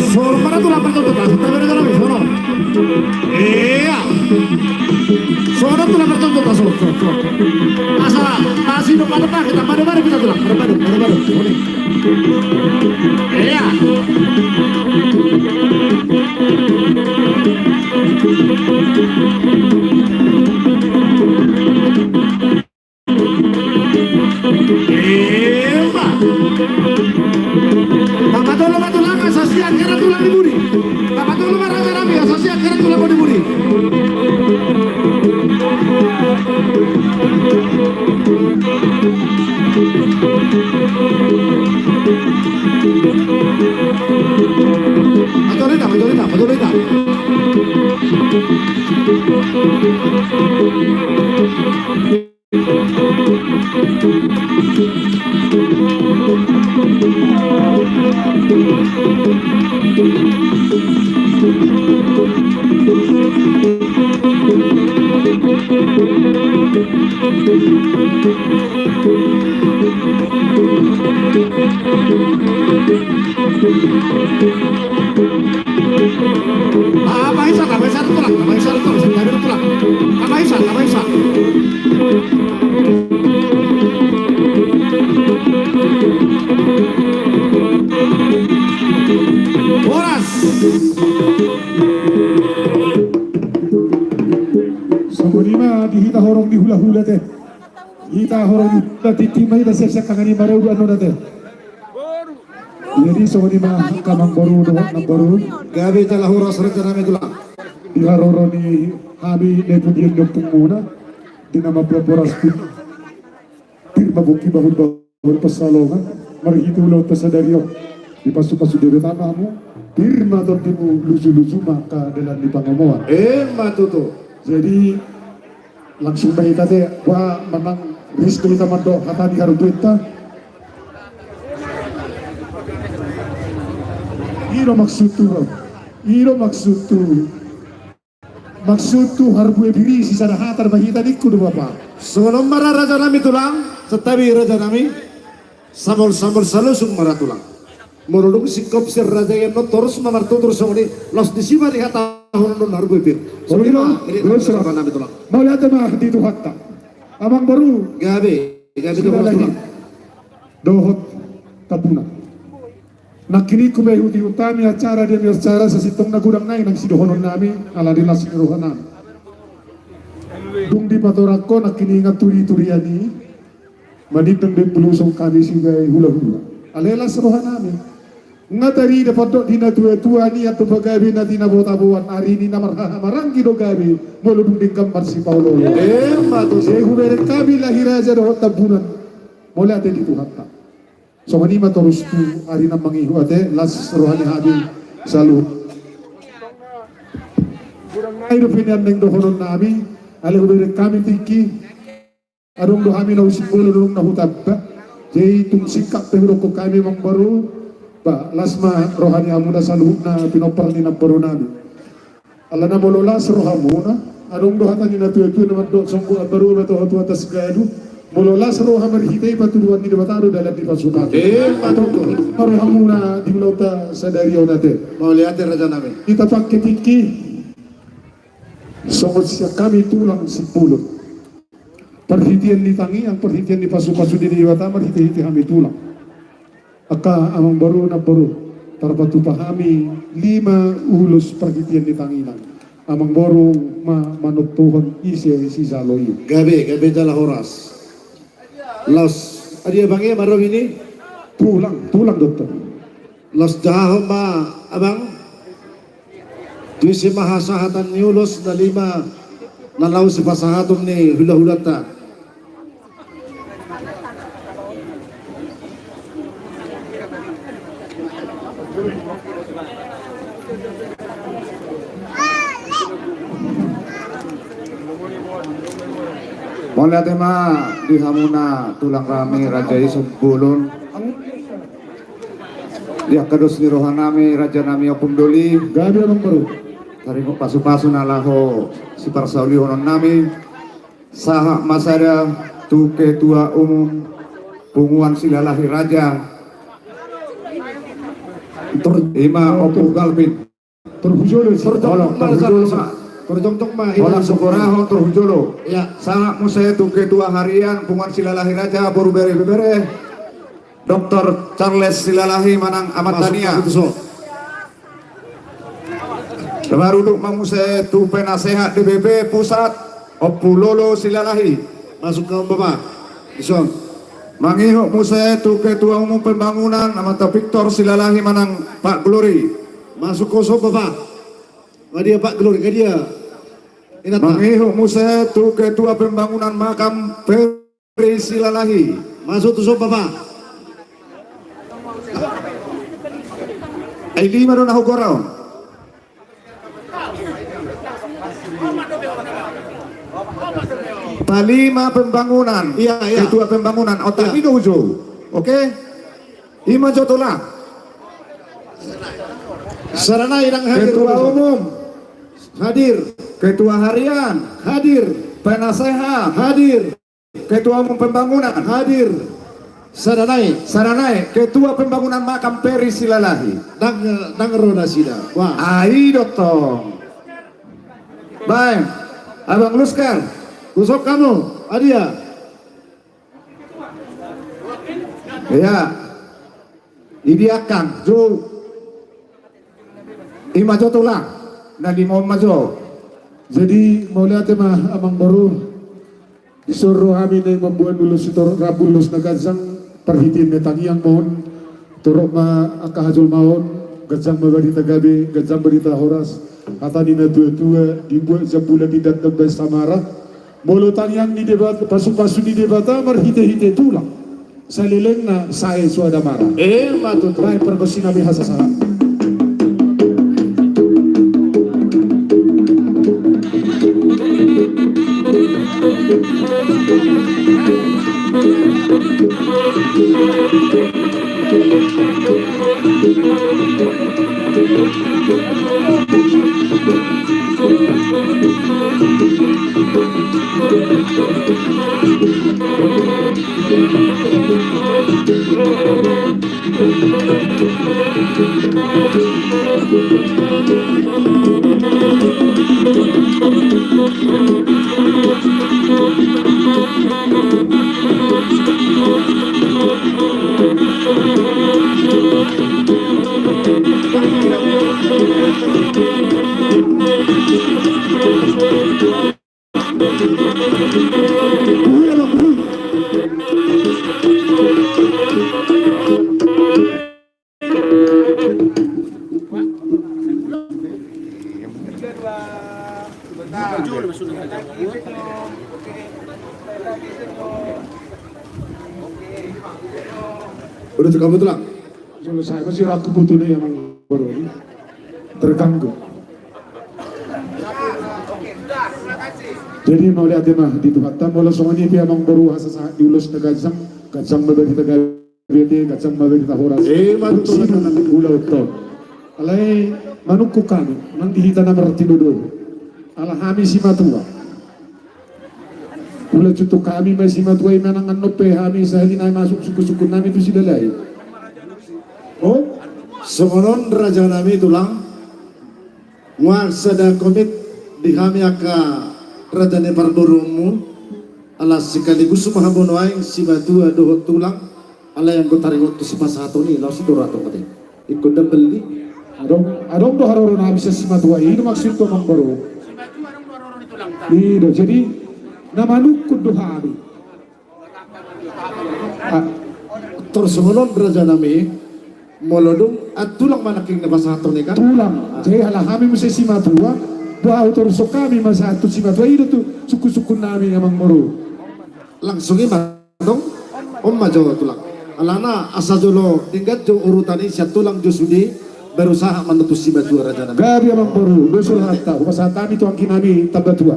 Soro para tulang pertutup, tapi ada kami soro. Iya. Soro tulang pertutup, soro. Asal masih depan kita pada kita tulang, pada. Iya. Tulang asasi akhirnya tulang diburi. Bapak dulu raja rami asasi akhirnya tulang diburi. Majorita. Sabunima dihita horong di hula-hula teh. Hita horong di hula titimai dah siap-siap kangani baru anu teh. Jadi sabunima kamang baru nang baru. Gabi telah horas rencana medula. Diharoroni habi nepun yang penguna dinama proporas pun. Firma buki bahun pesalongan marhitu laut pesadario di pasu-pasu dewe tamamu firma tortimu lucu-lucu maka dalam di pangomoan matutu jadi langsung berita teh wah memang ris kita mandok kata di haru berita iro maksud tu harbu diri si sana hatar bahita diku do bapak sebelum marah raja nami tulang tetapi raja nami sambal salusung marah tulang meruduk sikop si raja yang no terus mamartutur songni los disiba di hata honon harbu bir sebelum ini nami tulang mau lihat mah di tu hatta abang baru gabe tu tulang dohot tapuna nakini kumehuti utami acara dia acara sasitong nagudang nain ang sidohonon nami ala di las rohanan dung di patorako nakini nga turi-turiani manit ng bepulusong kami sigay hula-hula alela sa rohan namin nga tari dapat dina tua-tua ni ato pagabi na tinabot-abuan ari ni namarang gido gabi moludong din kambar si Paulo mato siya hubereng kami lahiraja dohot tabunan mula ate dito hatta so manima terus tu ari na mangihu ate las rohani habi salu kurang ngayon pinan ng dohonon nami ale hubereng kami tiki arong dohami na usipulo nung nahutabba jay tung sikap pero ko kami mang baru ba lasma rohani amuna saluhut na pinopar ni namparo namin ala na mololas rohamuna arong dohatan ni natuetu naman do songko baru na to atas gadu mololas roha marhitay patuluan ni debataro dalam di pasukan patoko rohamuna di lauta sadariyo natin mau lihat raja namin kita pakai tiki somot siya kami tulang sipulot perhitian di tangi ang perhitian di pasu-pasu di diwata marhiti-hiti kami tulang aka amang baru na baru tarpatu pahami 5 ulos perhitian di tangi nang amang baru manutuhan isi saloy gabe jala horas los adia bangi maro ini tulang dokter los jaho ma abang tuisi mahasahatan niulos na 5 nalaw si pasahatom ni hula-hulata Mula tema di hamuna tulang rami raja Sumbulun ya kedus ni rohanami raja nami opundoli gabi orang baru tari ko pasu-pasu nalaho si parsauli honon nami saha masada tu ketua umum punguan silalahi raja Ima opo galpin. Terhujolo Terjongtok mah Olah Sokuraho terhujolo. Ya, sangat musaya tu ketua harian Pungan Silalahi Raja baru bere. Dr. Charles Silalahi Manang Amat Tania. Baru duduk mangusaya tu penasehat DBB pusat Opulolo Silalahi. Masuk ke Bapak. Ison. Mangihok musaya tu ketua umum pembangunan Amata Victor Silalahi Manang Pak Glory. Masuk kosong Bapak. Dia Pak Glory ke dia. Mangihok musaya tu ketua pembangunan makam Ferry Silalahi. Masuk tusuk Bapak. Ini baru nahu korau. Palima pembangunan. Iya. Ketua pembangunan. Otak ini ujo. Oke. Ima jotolah. Sarana irang hadir. Ketua umum hadir. Ketua harian hadir. Penasehat hadir. Ketua umum pembangunan hadir. Saranai ketua pembangunan makam Ferry Silalahi. Dang roda sida. Wah. Ai dotong. Baik. Abang Luskar. Kusok kamu. Adia. Ya. Idiakan. Jo. Imajo tulang. Nadi mau majo. Jadi mau lihat mah abang baru disuruh kami nih membuat dulu sitor rabulus nagazang perhitin metaniang mohon turuk ma akahajul mahon gajang magadi tagabi gajang berita horas atani na tua dibuat jambula tidak tebas samara molo taniang di debat pasu-pasu di debata marhite-hite tulang salileng na sae suada marah matut rai perbesin nabi hasasa. Udah cukup betul lah. Selesai masih ragu butuh nih yang baru ini terganggu. Jadi mau lihat mah di tempat tamu lah semuanya dia memang baru hasa diulus tegajang kacang memberi tegajang kacang memberi tahoras. Manusia nanti ulah utol. Alai manukku kami nanti kita nama ratinudo. Alah kami si matua. Ulah cutuk kami masih matua imanangan nope kami sahalina masuk suku-suku nami itu sudah lain. Oh, semonon raja nami tulang. Muar sada komit di kami aka raja ne pardurumu alas sekaligus mahabon waing si batu dohot tulang ala yang gotari waktu si pasato ni lalu si dorato kate ikut beli adong do haroro na bisa si matua ini maksud to mang baru ini jadi nama nukut do hari terus semonon raja nami molodum at tulang manaking na pasato ni kan tulang jadi ala kami mesti si matua bahwa terusok kami masa itu si matua itu tuh suku-suku nami yang mengmuru langsung iman dong majo tulang alana asal jolo tingkat jo urutan ini tulang jo sudi berusaha menutus si batu raja nami gabi yang mengmuru besul hatta masa kami tuang kinami tabatua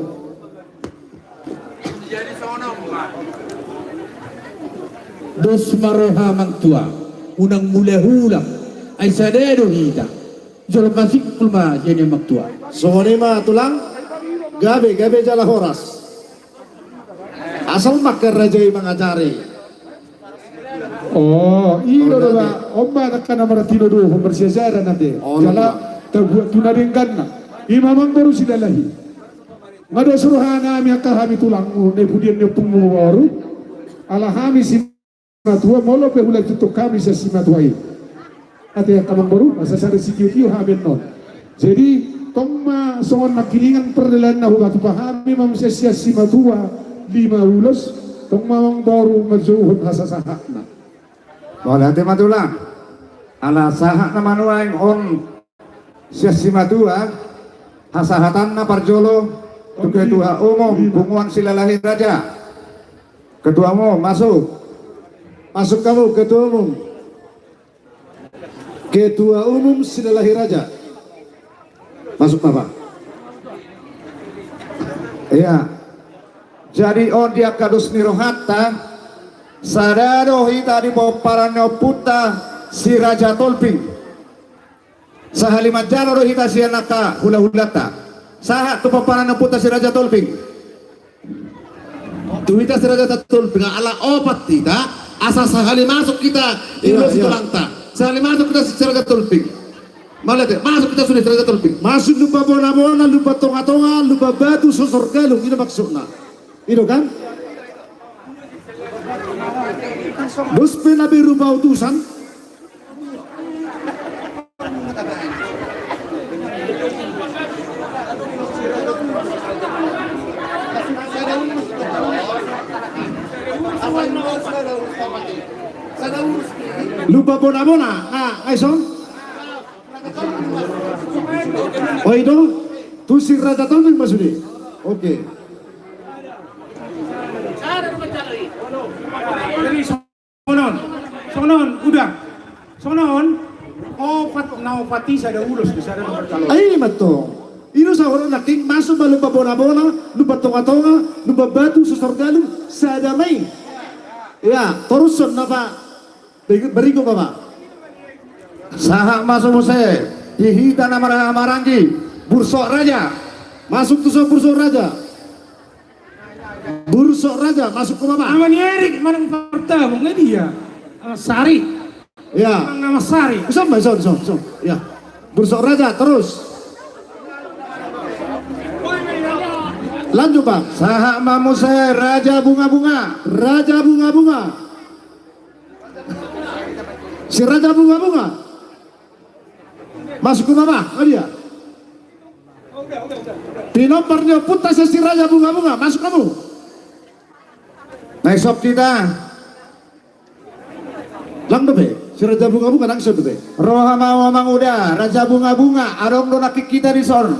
dos maroha mangtua unang mula hulang ay sadero hita jolo masik kulma jadi maktua sohoni mah tulang gabe jala horas asal makar raja mengajari Oh, ilo ba? Omma nakana maratino do pembersiaran nanti. Jala terbuat tunadengkan na. Imamang baru sidalahi. Ngada suruhana mi akahami tulang ne pudian ne pumuwaru. Alahami simatua molo pe hulai tutuk kami sa simatuai. Ate kamang baru masa sare sikio haben non. Jadi tongma songon makilingan perdelan na hubatu pahami manusia simatua 5 ulos tongma mang baru mazuhun hasasahakna. Boleh hati matulang ala sahak na manuaing on siasimatua hasahatan na parjolo ketua umum bunguan silalahi raja. Ketua umum masuk kamu ketua umum silalahi raja masuk Bapak. Iya, jadi on dia kadus nirohata sadaro hita di poparanyo puta si Raja Tolping sahalimat jaro hita si anaka hula-hulata sahat tu poparanyo puta si Raja Tolping tuwita si Raja Tolping ala opat kita asa sahali masuk kita ilos tulangta sahali masuk kita si Raja Tolping malah masuk kita sudah si Raja Tolping masuk lupa bona-bona lupa tonga-tonga lupa batu sosor galung ini maksudnya itu kan bus penabi rupa utusan lupa bona-bona Aison oh itu tu si Raja Tolping masudi oke. Sonon, udah. Sonon, opati sada ulos sada bercalo. Ay mato. Ino sa orang naking masuk ba lupa bona-bona, lupa tonga-tonga, lupa batu susor galung, sada may. Ya, terusan na pa. Berigo pa ba? Saha masuk mo saya. Hihita na maranggi. Bursok raja. Masuk tu sa bursok raja. Bursok raja masuk ke Bapak. Aman Erik manang pertama nggak dia. Sari. Ya. Nama Sari. Sama. Ya. Bursok raja terus. Lanjut Pak. Saha mamu saya Raja Bunga-Bunga. Raja Bunga-Bunga. Si Raja Bunga-Bunga. Masuk ke Bapak. Oh dia. Pinopernya putar si Raja Bunga-Bunga. Masuk kamu. Naik sop kita. Lang dobe, si Raja Bunga-Bunga nang sop dobe. Roha mau mang udah, Raja Bunga-Bunga, arong do nakik kita di son.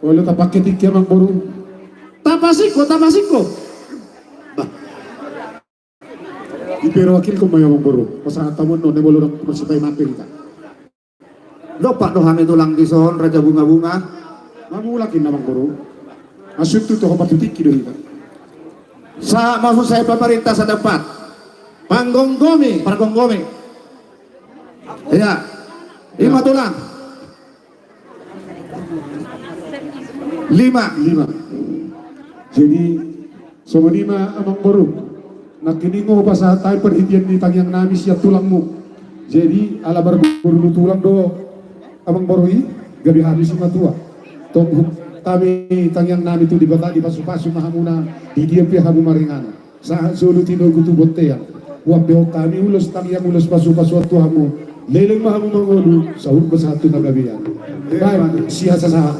Walau tak pakai tiket mang baru. Tapasiko. Bah. Ipero wakil ko mayamang baru. Pasahatamun no, nebolo nang masipay mapil ka. Lopak dohan itu lang di son, Raja Bunga-Bunga. Mamulakin namang baru. Asuk tu patutik kido kita. Sa maksud saya pemerintah setempat Pargonggomi. Ya, 5 tulang 5. Jadi sama 5 amang baru nakiningo pa sa tayo perhitian ni tangyang nami siya tulangmu. Jadi ala baru tulang do amang baru gabi habis matua tong kami tangyang nami tu di bata di pasu-pasu mahamuna di dia pihak maringana saat solo tino gutu botte ya wabeo kami ulos tangyang ulos pasu-pasu tuhamu leleng mahamu mangolu sahur besatu nagabian baik siasa sah.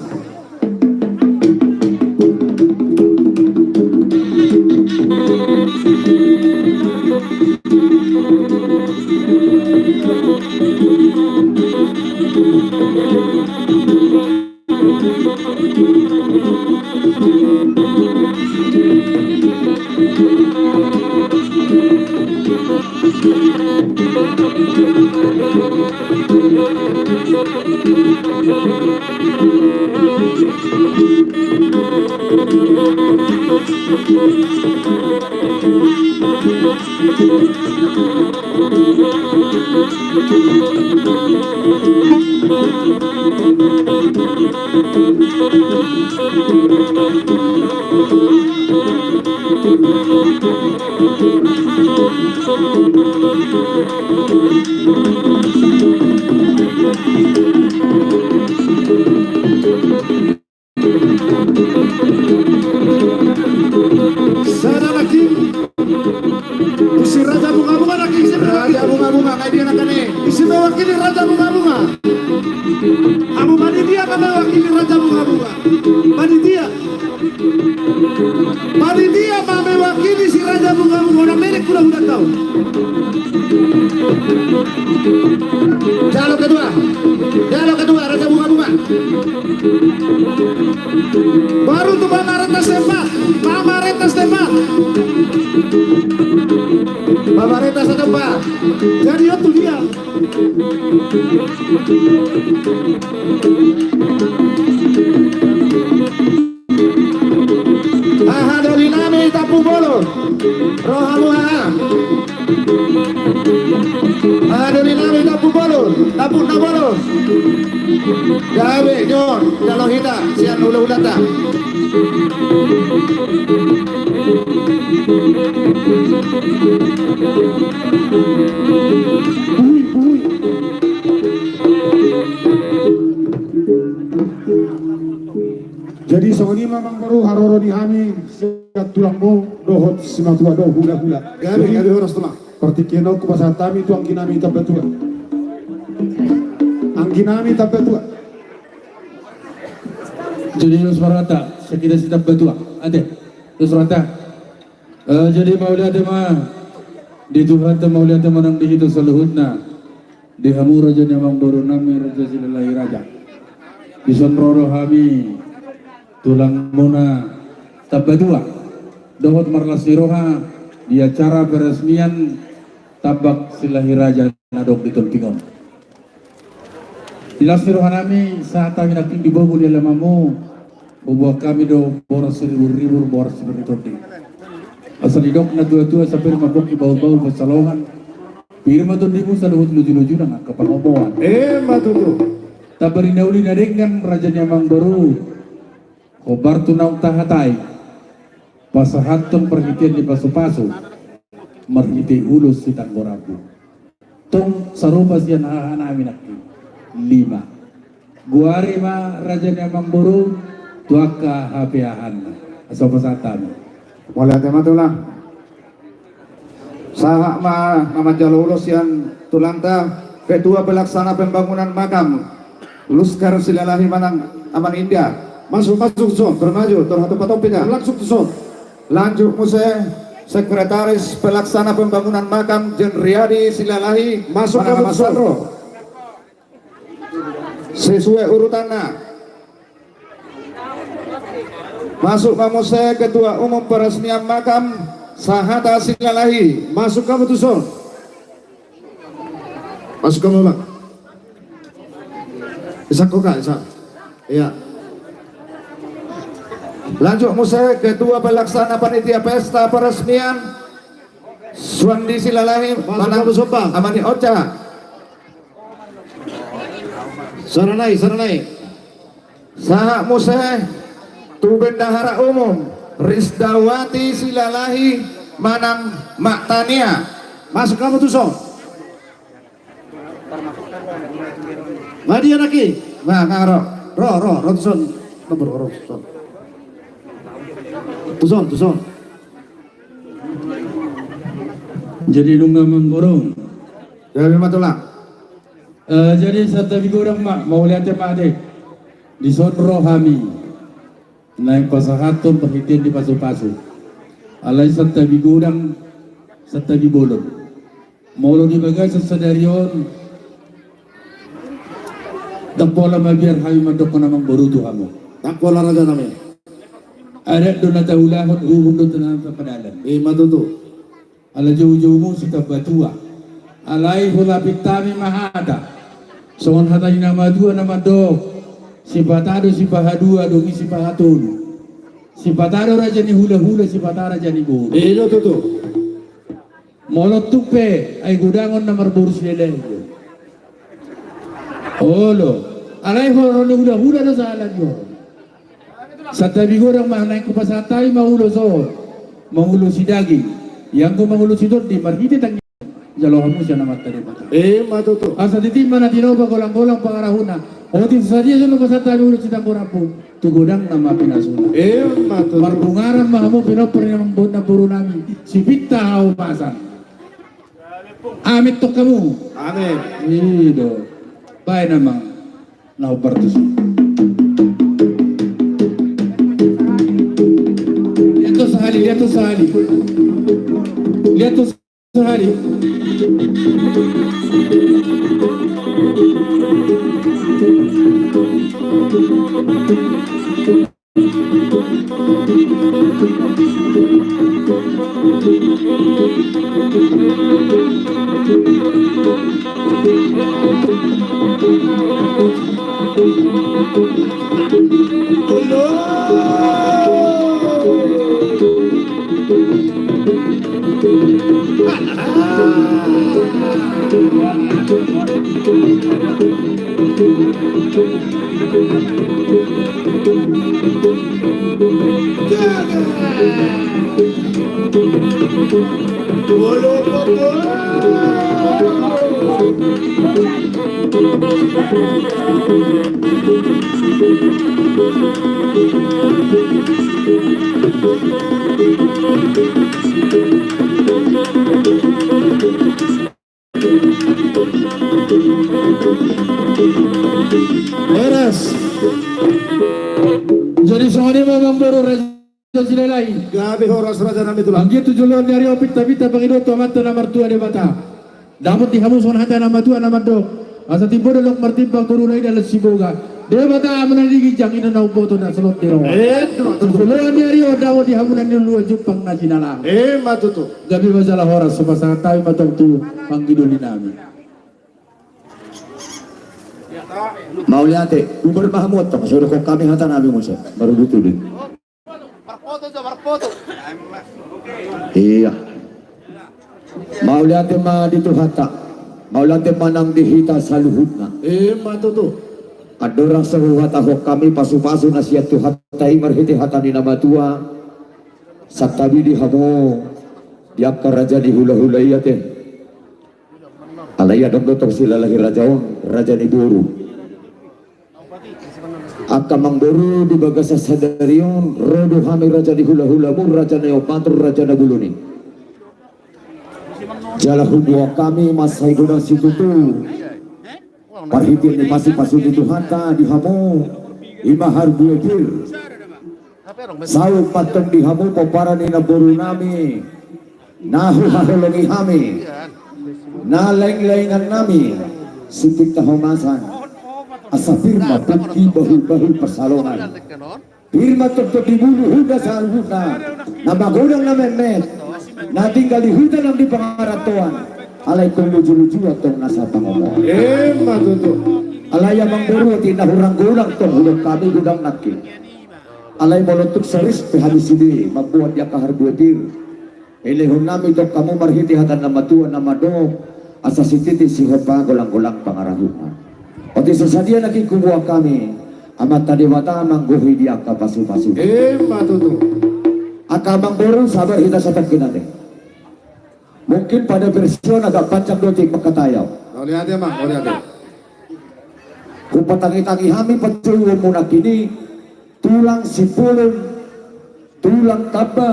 nami isi mewakili Raja Bunga-Bunga. Amu panitia kami mewakili Raja Bunga-Bunga. Panitia mewakili si Raja Bunga-Bunga. Orang merek udah tahu. Jalur kedua Raja Bunga-Bunga. Baru tuh Mama Retas tembak. Mama Retas tembak. Jadi itu dia. Aha dari nami tapu bolo. Rohamuha. Aha dari nami tapu bolo. Tapu na bolo. Gawe nyon dalohita sian ula-ulata. Jadi soni mamang baru haroro di hami sekat tulangmu dohot simatua doh hula-hula. Gawe horas tulang. Pertikino ku pasatami tu angkinami tabetua. Angkinami tabetua. Jadi Nusmarata, sekitar siap betua. Ade, Nusmarata. Jadi mau lihat mah di Tuhan mau lihat menang di hidup seluhutna. Di hamu raja nyamang baru nami raja silalahi raja. Di sonroro hami tulang muna tabadua. Dohot marlasiroha di acara peresmian tabak silahi raja nadok di Tultingon. Dilasirohan kami saat kami nak di bawah di lamamu, buat kami do boros 1.000 boros 1.000. Asal hidok na tua-tua sampai mabok di bawah-bawah pesalongan. Pirma tu dimu saluhut luju-luju na kapangoboan. Matutu. Tabari nauli na dengan raja nyamang baru. Kobar tunang tahatai. Pasahatun perhitian di pasu-pasu. Merhiti ulus si tanggorabu. Tong sarupa siyan hahana aminakti. 5. Guari ma raja nyamang baru. Tuaka hapiahan. Asal pasatan. Mulai tema tulang. Sahak nama jalulus yang tulangta ketua pelaksana pembangunan makam Luskar Silalahi Manang Aman India. Masuk son, bermaju terhadap patopika. Langsung son. Lanjut museh sekretaris pelaksana pembangunan makam Jen Riyadi Silalahi masuk ke Masandro. Sesuai urutannya. Masuk museh ketua umum peresmian makam Sahata Silalahi. Masuk kamu tuh son. Masuk kamu bang. Isak kok kak, Isak. Iya. Lanjut musik ketua pelaksana panitia pesta peresmian Suandi Silalahi Manang Busopang Amani Ocha. Saranai. Sahak musik tu bendahara umum Risdawati Silalahi Manang Maktania. Masuk kamu tuh son. Madi anaki. Nah, ngaro. Ro tuh son. Nomor son. Tuh son. Jadi lunga mengborong. Jadi matulah. Jadi serta bigorang mak mau lihat mak deh. Di sonro hami. Naik pasahatun perhitian di pasu-pasu. Alai serta bigorang serta bibolon. Mau di bagai sesadarion. Tampola mabiar kami mandok namang baru tu kamu. Tampola raja nami. Ada donata ulahot uhundot na padalan. Matutu. Ala jauh-jauh mu sita batua. Alai hulapit tami mahada. Songon hatay nama dua nama do. Si patado si pahadua dogi si pahatun. Si patado raja ni hula-hula si patara raja ni go. Ilo tutu. Molot tupe ay gudangon na marburus nila. Olo. Alay horo ni hula-hula na sa alam yun. Sa tabi ko ng mahanay ko pa sa tayo mahulo mahulo si daging. Yang ko mahulo si Dordi, margiti tang jalohan mo siya na matali mata. Matuto. Asa titima na tinoba kolang-kolang pangarahuna. O tin sa diya sa pa sa tayo ulo si Tangkorapo. Tugudang na mapinasuna. Matuto. Marbungaran mahamo pinopori ng buod na puro namin. Si Pita haumasan. Amit to kamu. Amin. Ido. Baik nama. Nah partus. Lihat tuh sehari. Beres. Jadi soalnya memang baru raja silai. Gabi horas raja nami tulang. Anggi tujuan dari opit tapi tak pengido tomat nomor tua di bata. Dapat dihamus wan hata nama tua nama do. Asa tibo dolok martimbang turun lagi dalam siboga. Dia bata menadi gijang ina na upo to na selot diro. Tujuan dari odawo dihamunan dulu jupang na sinala. Matutu. Gabi masalah horas supasa tayo matong tu panggidulin namin. Mauliate, umur Mahmud to suruh kok kami hata nabi Musa baru dituding. Iya. Mauliate ma dito hata. Mauliate manang dihita saluhutna. Matutu. Adorang sahuhat ako kami pasu-pasu na siya tu hatai marhiti hata ni namatua. Saktabi di hamo diak raja di hula-hula iyate. Alaya dong dotong sila lahir raja ni buru. Akamang buru di bagasa sadarion rodo hami raja di hula-hula mu raja na yopatur raja na buluni. Jala hubua kami masai gudang situ tu. Parhitin ni masih pasu di Tuhanta di hamo imahar buekir. Sau patong di hamo popara ni na buru nami. Nahu haholongi hami. Na leng-lengan nami sitik tahomasan asa firma putki bahul-bahul persalongan firma tetap dibunuh huda sahal huda na magodang na memet na tinggal di huda lang di pangaratuan alay kong luju-luju atong nasa pangomong Matutu. alay amang buru tinahurang gulang tong hulog kami gudang nakil alay molotok saris pehabisidi magbuhat ya kaharbuetir elehon nami tok kamu marhiti hatan na matuan na madok asa sititi si hopa gulang-gulang pangarahuan Oti sesadia lagi kubuah kami amat tadi mata mangguhi dia kapasu-pasu. Matutu. Akamang boru sabar kita satak kinate. Mungkin pada version agak panjang dotik pagkatayaw. Lihat ya mang, lihat ya. Kupatangi-tangi hami patuloy muna kini tulang sipulon, tulang taba,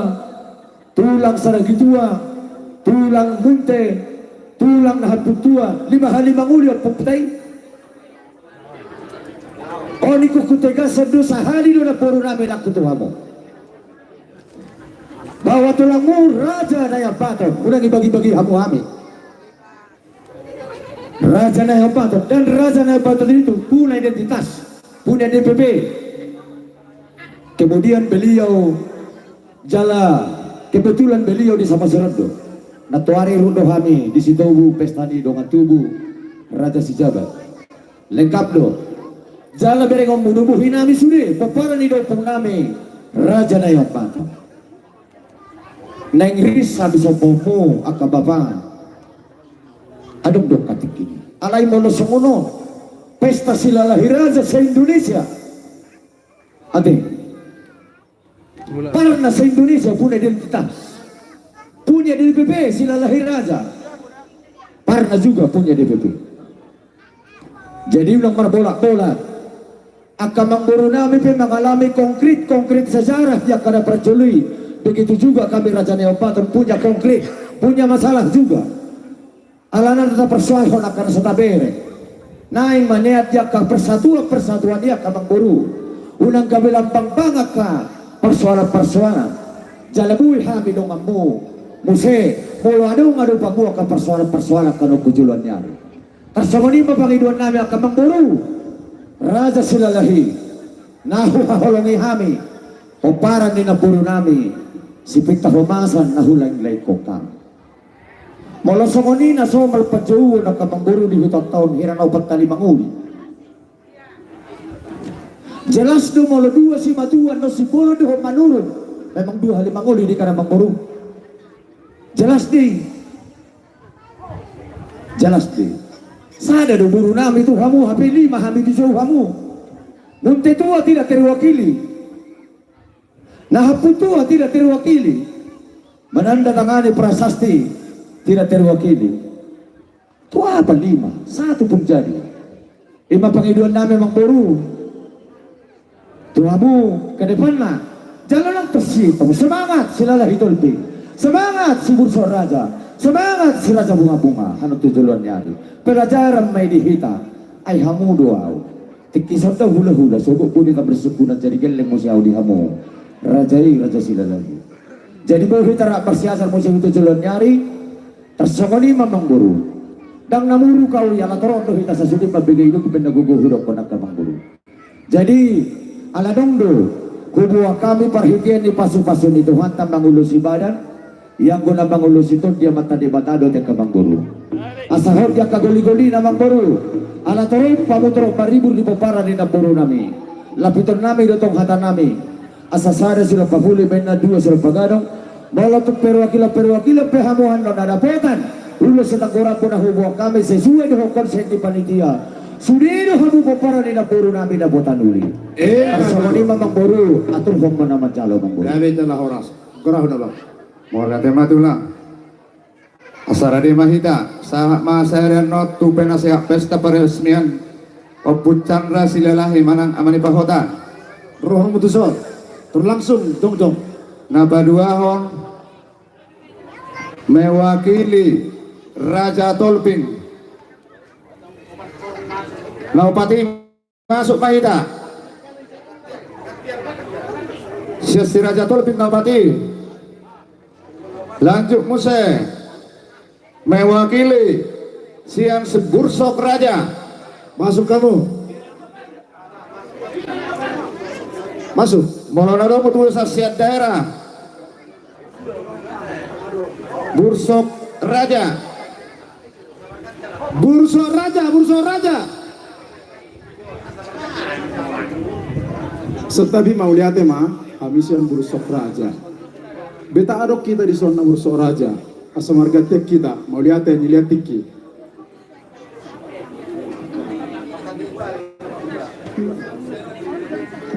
tulang saragitua, tulang munte, tulang nahaputua, 5 uliot puptay. Oni kukutega sedosa hari na puro namin ang kutuha mo. Bawa tulang mo, raja na yung pato. Unang ibagi-bagi hamo hami. Raja na yung pato. Dan raja na yung pato dito, punay identitas. Punay DPP. Kemudian beliau jala, kebetulan beliau di Samaserando. Natuari rundo kami di Situbu, pesta di Dongan Tubu, Raja Sijabat. Lengkap do. Jala bereng menubuhi nami sudah, papara ni dopong nami raja na yung pato. Neng ris sabi sa popo akababan. Adong dok katik ini. Alay mo songono, pesta sila lahir raja sa Indonesia. Ate, parna sa Indonesia punya identitas, punya DPP sila lahir raja. Parna juga punya DPP. Jadi ulang marbolak-bolak. Akamang buru namin mengalami konkret sejarah yang kada percului. Begitu juga kami Raja Neopatron punya konkret, punya masalah juga. Alana tetap persoalan akan setabere. Naing maniat dia ka persatuan dia ka mangburu. Unang kabilang bangat ka persoalan. Jalabui hami dong amu. Muse, mulu adu pagbuwa ka persoalan kanu kujuluan niya. Tersamani mapangiduan namin akan mangburu. Raja silalahi. Nahu haholongi hami. Oparan ni naburu nami. Sipit tahumasan nahulang laiko kami. Mula sa kanina so malpadyo na kamangguro di hutang taon hiranaw pagtalimang uli. Jelas do mula dua si matuan no si polo do manurun. Memang dua halimang uli di ka na mangguro. Jelas di. Sada do buru nami itu hamu hapi 5 hami di jauh hamu. Nunte tua tidak terwakili. Nahapu tua tidak terwakili. Menandatangani prasasti tidak terwakili. Itu apa 5? 1 pun jadi. 5 pengiduan namin mangburu. Tuhamu ke depan lah. Jangan lang tersitong. Semangat sila Lahitolpi. Semangat si Bursor Raja. Semangat si Raja Bunga-Bunga. Ano tujuan niya. Pelajaran may dihita. Ay hamu doaw. Tikisot daw hula-hula. Sugo po di ka bersukunan. Jadi geleng mo siya di hamu. Raja sila lagi. Jadi mo hitara persiasan mo siya tujuan nyari. Tersongoni mangburu. Dang namuru kau yang atorondo hita sasudi mabigay itu pinaguguhurok ko nagkamangburu. Jadi ala dongdo kubuwa kami perhitian ni pasu-pasu ni Tuhan tambang ulus badan yang guna mangulus itu dia mata debatado te kamangburu. Asahor dia kagoli-goli na mangburu. Ala toroy pamutro paribur di popara ni naburu nami. Lapiton nami dotong hata nami. Asasara sila pahuli bena 2 sila pagadong. Molotok perwakila pehamuhan lo nadapetan. Ulo sa tagurang ko na hubuang kami sesuai dengan konsen di panitia. Sudino hamu popara ni naburu namin na botan uli. Bersama ni mamang boru atur hong naman jalo mangburu. Gabi telah oras. Kurang na ba? Mora tema tulang. Asara di mahita. Sa masayarian not tu penasihat pesta peresmian. Oput Chandra silalahi manang amani pahota. Roh mutusot. Terlangsung dong. Nabaduahon mewakili Raja Tolpin. Laupati masuk Mahita. Si Raja Tolpin Laupati. Lanjut Muse mewakili Siang Sebursok Raja. Masuk kamu. Masuk. Molonado Mutusa Siat Daerah Bursok Raja. Setabi mau lihat mah hamisian Bursok Raja. Beta adok kita di zona Bursok Raja. Asamarga tek kita mau lihat ni lihat tiki.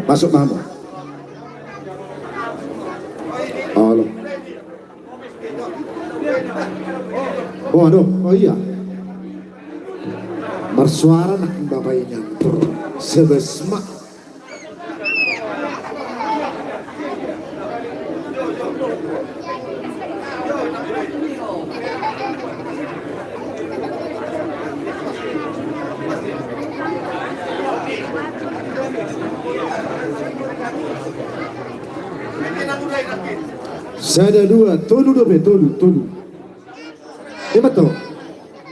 Masuk Mahmud. Halo. Oh iya. Bersuara nak bapaknya sebesma. Saya ada 2, tolu dobe. Betul.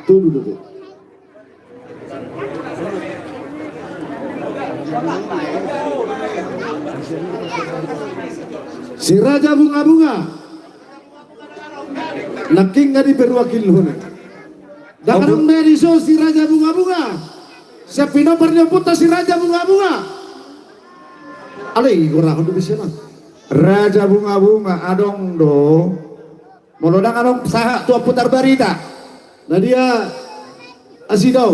Tolu dobe. Si Raja Bunga-Bunga naking nga di perwakil hon. Dakarang mediso si Raja Bunga-Bunga. Sa pinoparnya puta si Raja Bunga-Bunga. Alay, kurang dobe siya na. Raja Bunga-Bunga adong do molodang adong saha tua putar berita. Nah dia asidaw.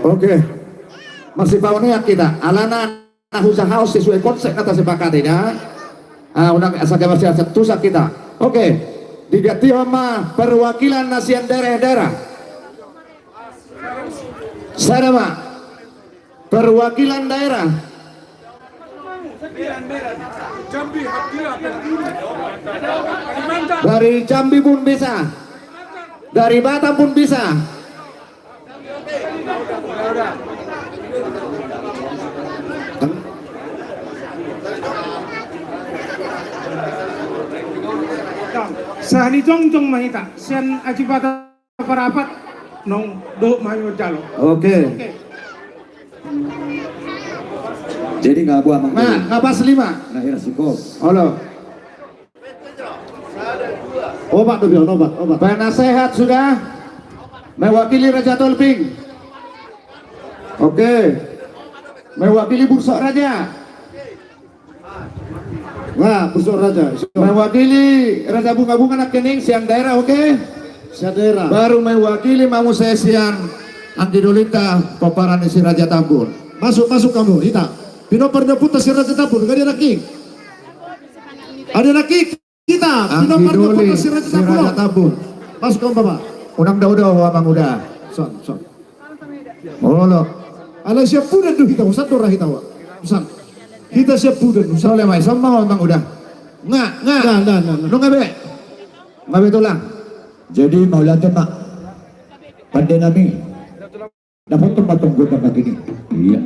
Oke. Masih pauniat kita. Alana nahusa haus sesuai konsep kata sepakat ya. Unang asal masih tusak kita. Oke. Digati sama perwakilan nasian daerah-daerah. Sarama, perwakilan daerah. Dari Jambi pun bisa, dari Batam pun bisa. Sahani jongjong mahita, sen ajibata parapat nong do mayo jalo. Oke. Jadi nggak buat Nah, ngapas 5. Nah, resiko. Halo. Obat tuh, obat. Penasehat sudah mewakili Raja Tolping. Oke. Mewakili Bursok Raja. Nah, Bursok Raja. Mewakili Raja Bunga-Bunga Nak Kening siang daerah, oke? Siang daerah. Baru mewakili Mamu Sesian Anti Dolita Paparan isi Raja Tambun. Masuk kamu, Hita. Pino perdeputa si Raja Tambun, gak ada laki. Ada laki kita. Pino perdeputa si Raja Tambun. Masuk kamu, Bapak. Unang daudaw amang udah. Son. Olo. Ala siap pun tuh kita, usah dorah kita, Usah. Kita siap pun. Soleh mai sama amang udah. Nggak. Lu ngabe tulang. Jadi mau lihat mak. Pandai nami. Dapat tempat tunggu tempat ini. Iya.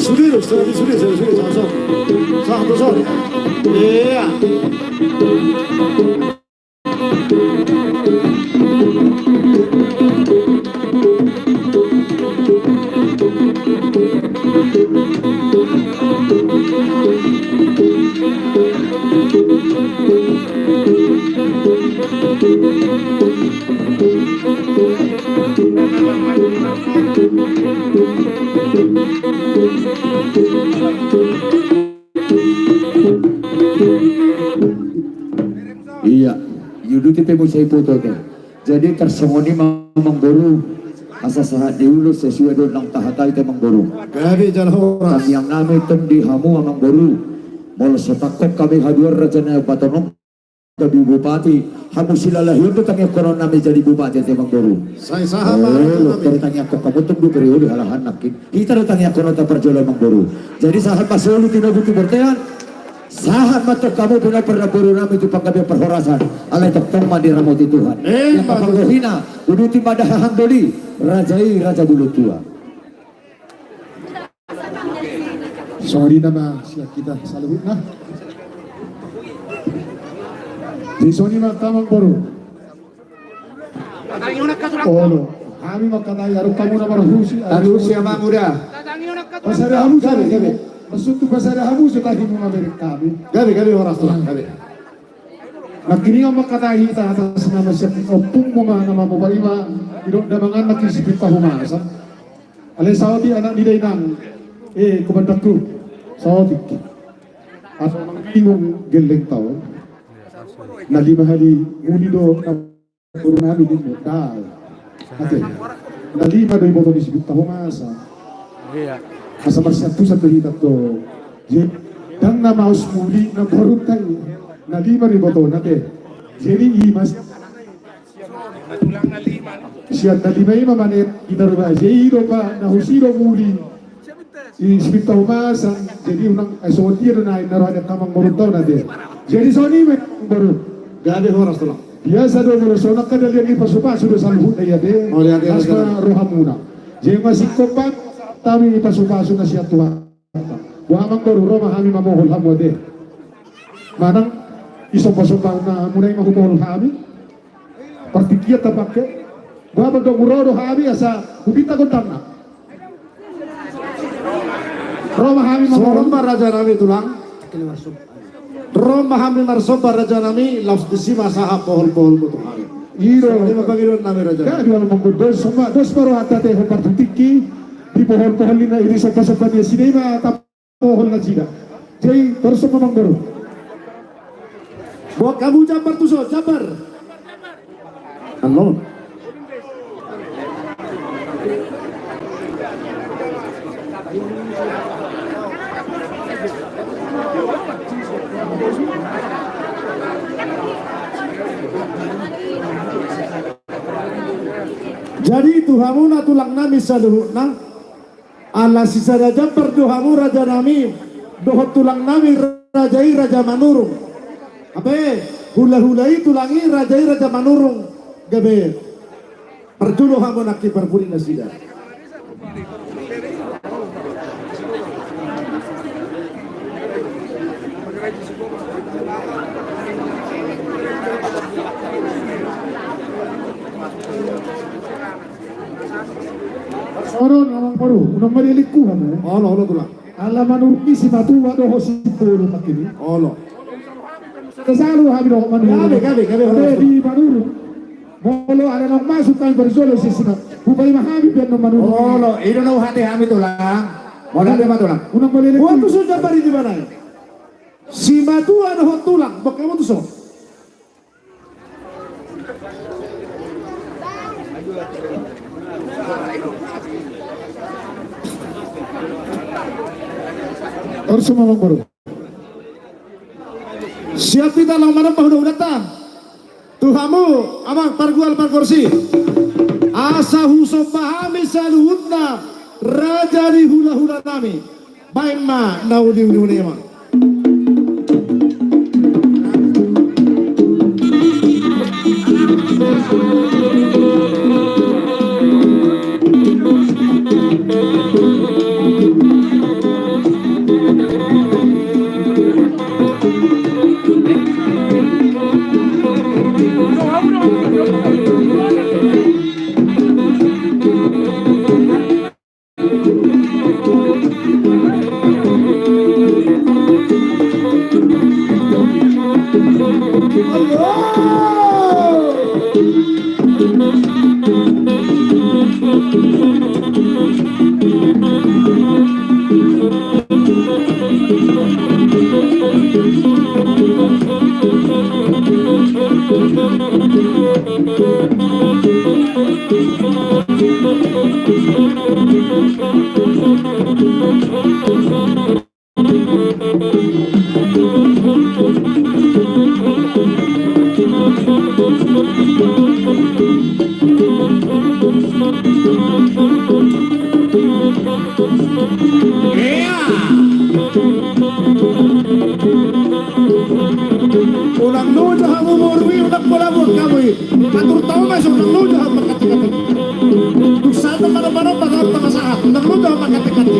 수리로 수리 잡았어. 자, 한번 서. 예. Iya, yudu tipe musai foto ke. Jadi tersengoni mengguru asa sahat diulu sesuai dengan tahata itu mengguru. Kami jalan kami yang nami tendi hamu mengguru. Mol setakok kami hadir rajana Batonong dari bupati. Hamu silalah itu tanya koron nami jadi bupati itu mengguru. Saya sahabat. Dari tanya kok kamu tunggu periode halahan nakin. Kita tanya koron tak perjualan mengguru. Jadi sahabat pasolu tidak butuh bertean. Sahat mata kamu benar pernah beruram itu pangkabe perhorasan alai tektong madi ramoti Tuhan yang kapanggohina uduti pada hahang doli raja bulu tua. Sorry nama siap kita saluhut nah. Di soni makamang baru. Olo, kami makanai aru kamu nama rusi. Aru siapa muda? Pasar hamu sabe. Maksud tu pasal hamu sudah himu Amerika kami. Gabi orang tulang gabi. Nakini ang makatahi ta atas nama siap opung mga nama babalima idok damangan nakin si pita humasa. Alay Saudi anak ni Dainang kumandakku Saudi. At ingong geleng tao. Na 5 hari muli do kurunami din mo dahil. Ate. Na 5 do iboto ni si pita humasa. Asa marsatu sa tuhita to. Dan na maus muli na borutay na 5,000 to nate. Jadi imas siya na 5 manit inarba. Jadi pa na husiro muli. Ispita umasan. Jadi unang asawatira na inarohan at tamang borutaw nate. Jadi soni may borut. Gabi horas tulang. Biasa do borusona kadalian ipasupa sudah salhut na yate. Asma rohamuna. Jadi masih kompak Tami ipasupaso na siya tuwa. Wamang baru mahami mamohol hamo de. Manang isang-pasupang na munay mahumohol hami. Partikiat tapake. Wamang dong hami asa hubita gondang na. Roma hami mamohol raja nami tulang. Roma hami marsoba raja nami laus desi masa pohol-pohol butuh hami. Iro lima bagian nami raja. Ya dua manggur dos baru atate partiki di pohon-pohon lina ini sopa-sopa dia sinema tap pohon na sida. Jadi terus memang baru. Buat kamu Jabar tuh so Jabar. Halo. Jadi Tuhamu na tulang nami saluhutna ala sisa raja perdohamu raja nami dohot tulang nami rajai raja manurung abe hula-hulai tulangi rajai raja manurung gabe perjuluh hamu naki perpuri nasida. Oron amang paru, unang malilik ko mo. Olo tulang. Alaman urki si matuwa do ho si puro pakini. Olo. Kasalo habi do manuru. Gabi. Di manuru. Molo ada nang masuk kan bersolo si sina. Bukai mahabi ben no manuru. Olo, ino no hati hami tulang. Mola de matulang. Unang malilik. Waktu sudah bari di mana? Si matuwa do ho tulang, bakamu tu so. Harus semua baru. Siap kita lang manam pahunaw datang. Tuhamu amang pargual parkursi. Asa huso pahami saluhutna raja di hula-hula nami. Baik ma naudi-udi ma. Ulang nuja hamu morwi udak kolabor kamu atur tahu masuk ulang nuja hamu kati-kati untuk satu mana-mana bakal masalah ulang nuja hamu kati-kati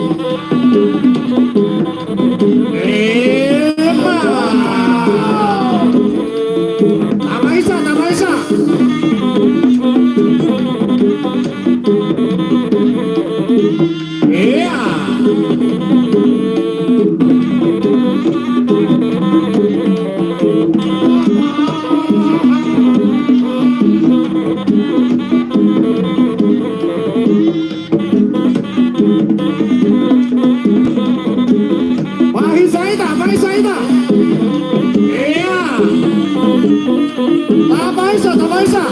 Tamaisa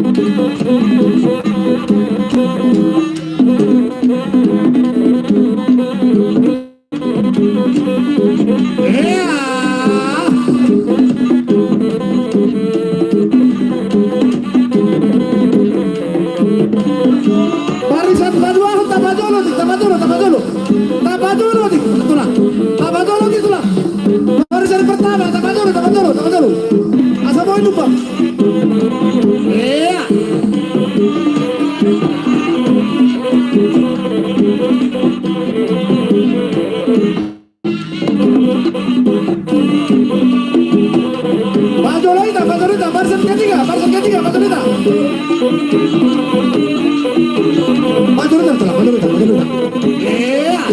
Thank you. Maju lagi tak, maju lagi tak, barisan ketiga, maju lagi tak. Maju lagi tak, maju lagi tak. Iya.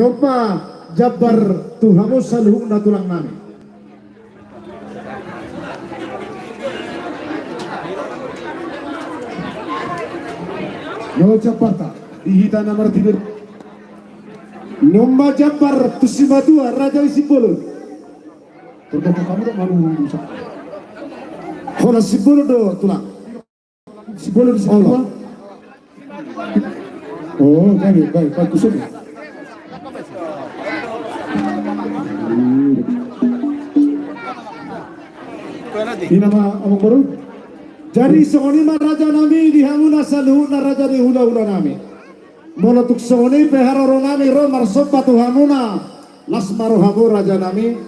Nyoba jabar Tuhamu saluhuk na tulang nami. Nyo Japata ihita nomor 3. Nyomba jabar Tusimadua Raja Isipolo. Terkoko kamu tak malu bisa. Hola Sipolo do tulang. Sipolo di sekolah. Oh, baik, bagus. Ini nama Amang Baru. Jadi songoni ma raja nami dihamuna saluhuk na raja di hula-hula nami. Molotuk songoni peharoro nami ro marsopa tuhamuna lasmaru hamu raja nami.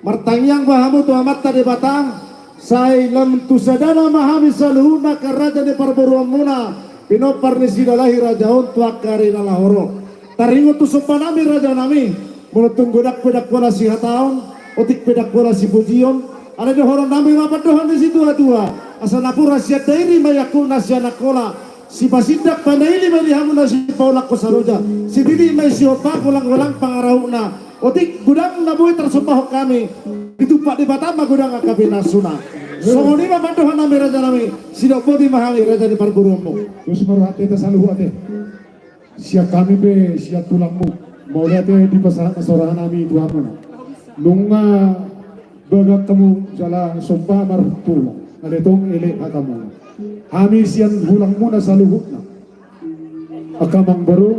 Martangyang bahamu tu amat tadi batang. Sai lam tusadana mahami saluhuk na raja di parburuamuna. Pinopar ni sidalahi rajaun tuakari na lahoro. Taringo tu sopa nami raja nami. Molotung godak-godak bola si hataon. Otik pedak bola si bujion. Ada di horon nami wapat dohan di situ dua. Asanapura siya dairi mayakul na siya nakola. Si pasidak panaili malihamu na si paulak ko saroja. Si dili may siyopa kulang-kulang pangaraw na. Otik gudang na buhay tersupahok kami. Ditupak di Batama gudang akabi nasuna. Songoni wapat dohan nami raja nami. Sidak po di mahami raja di parburummu. Terus meruhati tasaluhu ate. Siya kami be siya tulangmu. Mau lihat di pasaran sorahan nami tuhamu. Nunga bagat kamu jala sumpah marhutullah. Aletong ele akamu. Hami sian hulang muna sa luhuk na. Akamang baru,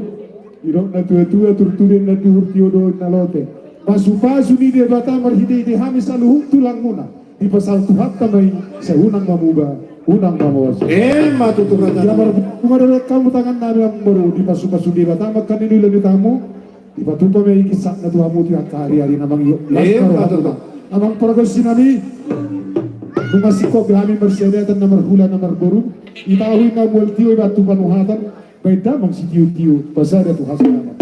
irok na tuwa-tuwa turturin na tuhurtiyo doon na lote. Pasu-pasu ni dia batang marhidi hami sa luhuk tulang muna. Di pasal tuhat tamay sa unang mamuba, unang mamuwas. Matutukan na. Kumadala kamu tangan namin ang baru, di pasu-pasu di batang magkanino lang tamu. Di patupa may ikisak na tuhamu tiyak kahari-hari namang yuk. Amang paragas sinami. Bumasiko kami bersyariatan nomor hula nomor burung. Itahui na multiyo batu panuhatan. Baik damang si tiyo-tiyo. Pasar itu hasil nama.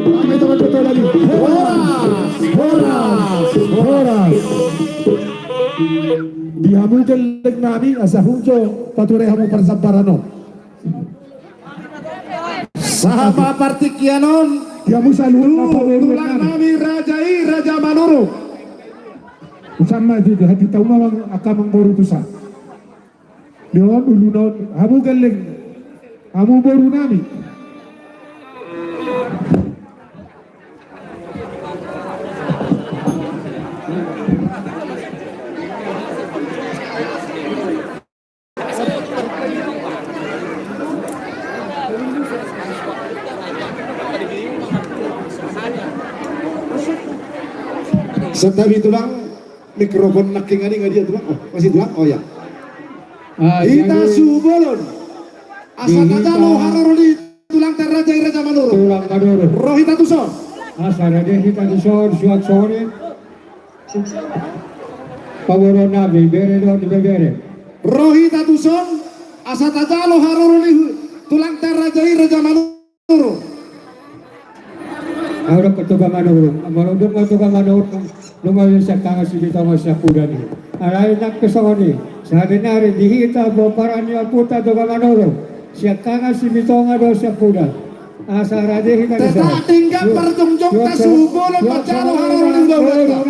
Kami teman-teman lagi. Horas. Dihamu jelek nami asahunjo pature hamu persabarano. Sahabat partikianon dia musalu tulang nami rajai raja manuru sama di hati tahu mawang akamang boru tusa dewan ulu non hamu galeng hamu boru nami Setawi tulang mikrofon nakingani nggak dia tulang? Oh masih tulang? Oh ya. Ita subolon. Asal aja lo haroroli tulang terraja raja manuru. Tulang manuru. Rohita tuson. Asal aja hita tuson suat sore. Paworon nabi bere do bere. Rohita tuson. Asal aja lo haroroli tulang terraja raja manuru. Ahora ketua manuru. Manuru ketua manuru. Lumayan sa kanga si dito mo sa kuda ni. Aray nak kesoni. Sabi na rin dihita bo para niya puta do manoro. Siya kanga si bitonga do sa kuda. Asa rade hita ni sa. Teta tinggal perjungjung kasubolo pacalo harong do.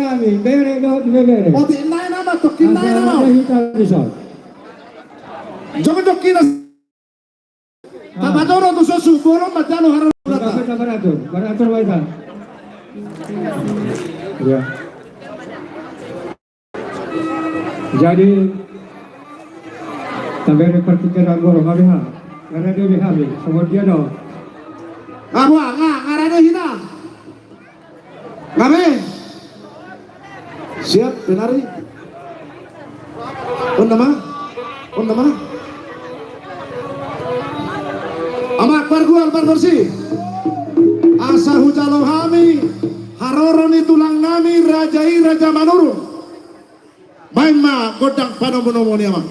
Nami bere do bere. O di nai nama to kinai nama. Asa hita ni sa. Jangan do kina. Papadoro do so subolo pacalo harong do. Baratur waita. Ya. Jadi sampai pertikiran goro ngabiha karena dia dihabi kemudian do ngarane hita ngabe siap benari on nama amak pargual parborsi asa hujalo hami haroroni tulang nami rajai raja manuru Maima godang panomonomo ni ama.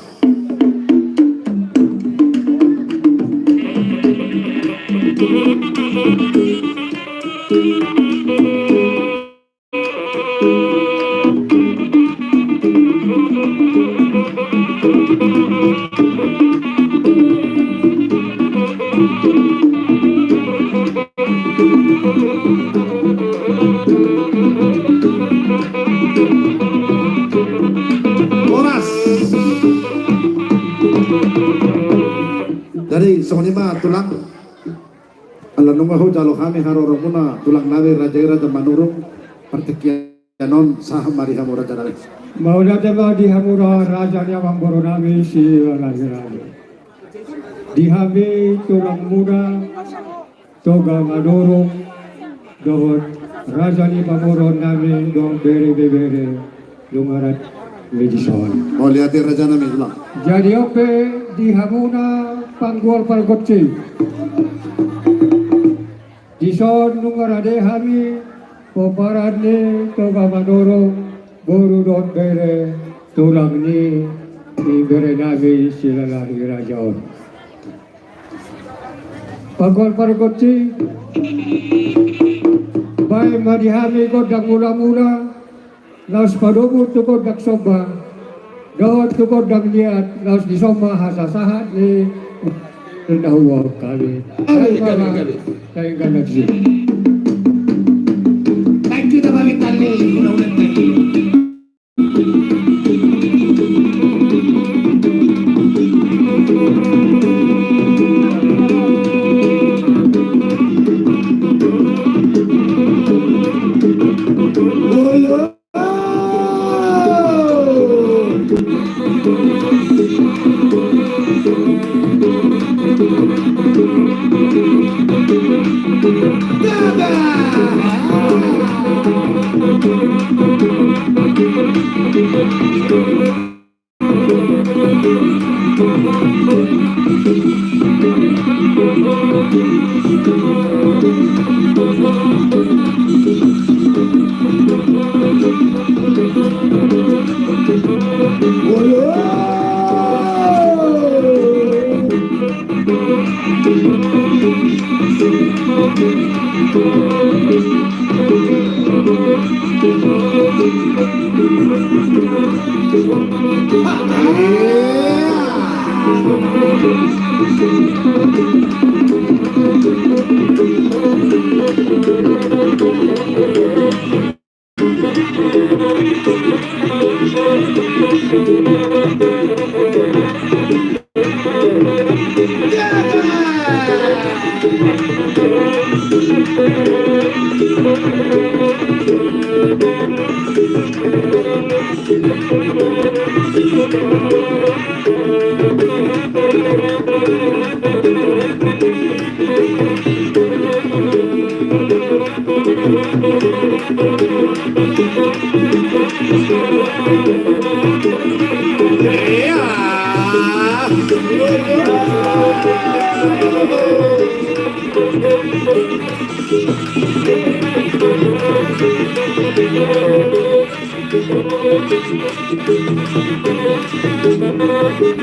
sonima tulang alam nung ho jalo kami harorong muna tulang nawi raja manurung pertekianon sah mari hamura janale Maula tema di hamura raja nya mamboro nami si lahirani. Di hami tulang muda toga manurung dohon raja ni mamboro nami dong bere lungarat medison. mau lihat raja nami tulang. Jadi ope di hamuna panggol pargotci. Di son lungarade hami poparane toga manurung Boru don bere tulang ni bere nabi sila lahi rajaon. Pagol pargotci bay madihami kodang mula-mula laos padugo tukod dak soba gawat tukod dak niat laos disoma hasasahat ni rendahuwa kali. Kaya ganak sih. Baik kita balik tadi, udah tadi.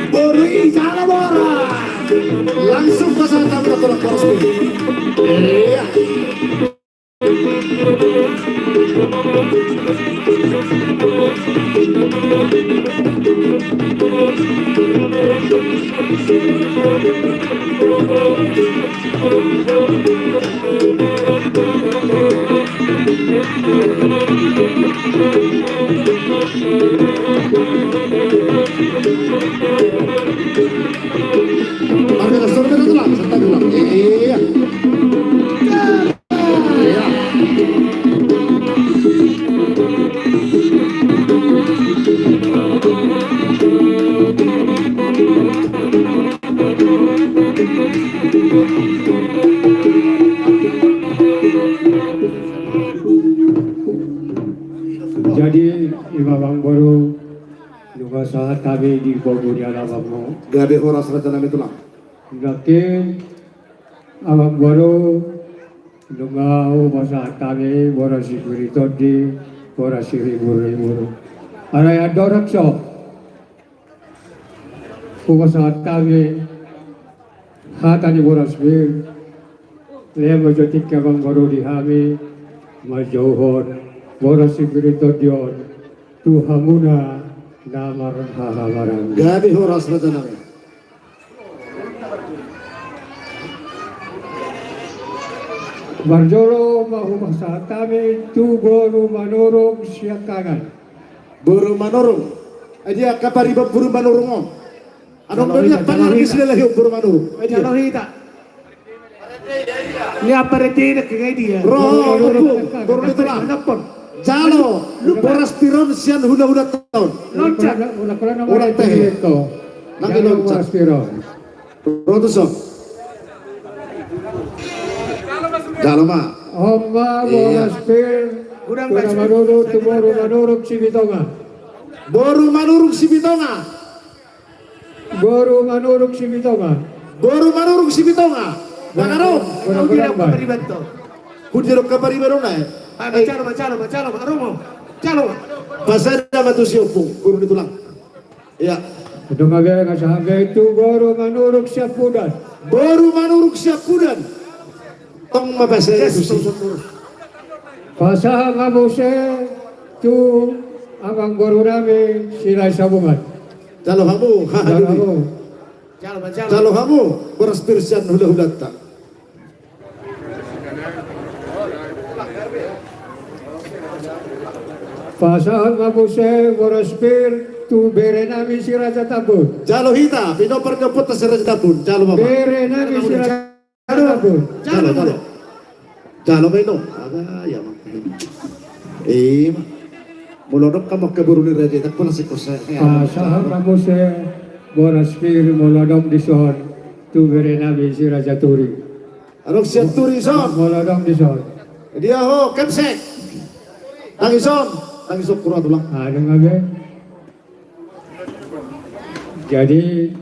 Bori jalan orang langsung ke sana betul poros iya Jadi Imam Baru juga saat kami di Bogor di alamanmu. Gabe horas raja nami tulang. Lakin Imam Baru nungau masa kami borasi kurito di borasi ribur. Ada yang dorang sok. Saat kami hatani borasi lem jotik Imam Baru di hami majohon. Bora sigurito dion tuhamuna namar hahamarang. Gabi horas raja nami. Barjolo mahumasa kami tu boru manorong siakangan. Boru manorong. Aja kapari buru manorong. Anong banyak banyak di sila yung Guru Manurung. Jalo hita. Ni apa rete kay dia. Guru nito lang. Jalo, boras piron siyan hula-hula taon. Loncat. Ulang teh. Nanti loncat. Rotusok. Jalo ma. Omba boras pir. Kurang manurung tumoro manurung si Bitonga. Boru manurung si Bitonga. Guru manurung si Bitonga. Boru manurung si Bitonga. Bangarong. Kurang kapariban to. Kudirok kapariban na eh. Macalo, aromo. Calo. Pasada matu si Opung, guru nito lang. Iya. Dumagay nga sa hanggang itu guru manurung siya pudan. Boru manurung siya pudan. Tong mapasaya itu si. Pasahan nga mo siya tu ang guru namin sila sabungan. Jalo kamu, Jalo kamu, boras pirsian hula-hula tak. Pasahan nga po siya, boraspir, tu bere namin si Raja Tabun. Jalo hita, pinopernyopot na si Raja Tabun. Jalo mama. Bere namin si Raja Tabun. Jalo may no. Aga, yaman. Mulodok ka magkaburo ni Raja. Nagpula si Kusa. Pasahan nga po siya, boraspir, mulodok dison, tu bere namin si Raja Turi. Anong siya Turi son? Mulodok dison. Dia ho, kemsek. Tangison. Tangison kurang tulang. Ano nga ba? Jadi,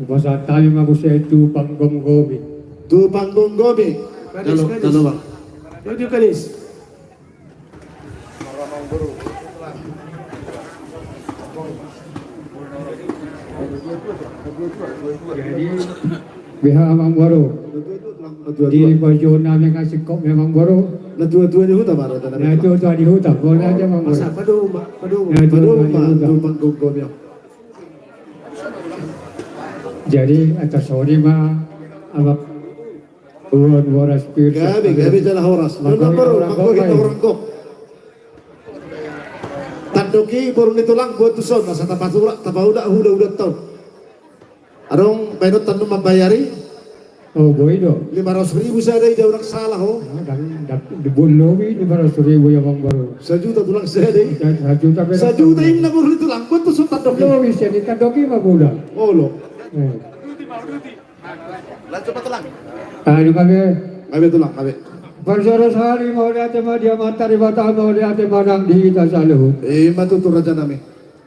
masa tayo nga po siya tu panggonggobi. Tu panggonggobi. Jalo bang. Yung kalis. Jadi, biha amang baru. Di baju namin kasi kok memang baru. Nadua-dua di hutan para tanah. Nadua-dua di hutan. Boleh aja mang baru. Padu panggonggobi. Jadi atas sore mah abak buat boras pir. Gabi jalan horas. Nuna baru magkogit orang kok. Tandoki baru nitulang buat tuson masa tapauda udah tahun. Arong penot tanu membayari. Oh boy do. 500,000 saya dari orang salah ho. Di bolowi 500,000 yang bang baru. 1 juta tulang saya deh. 1 juta perak. 1 juta ini baru nitulang buat tuson tandoki. Lo bisa ditandoki mah budak. Oh lo. Lanjut tulang. Ano kami? Kami tulang kami. Persoros hari mau lihat tema dia matari bata mau lihat tema nang di kita saluh. Matutur raja nami.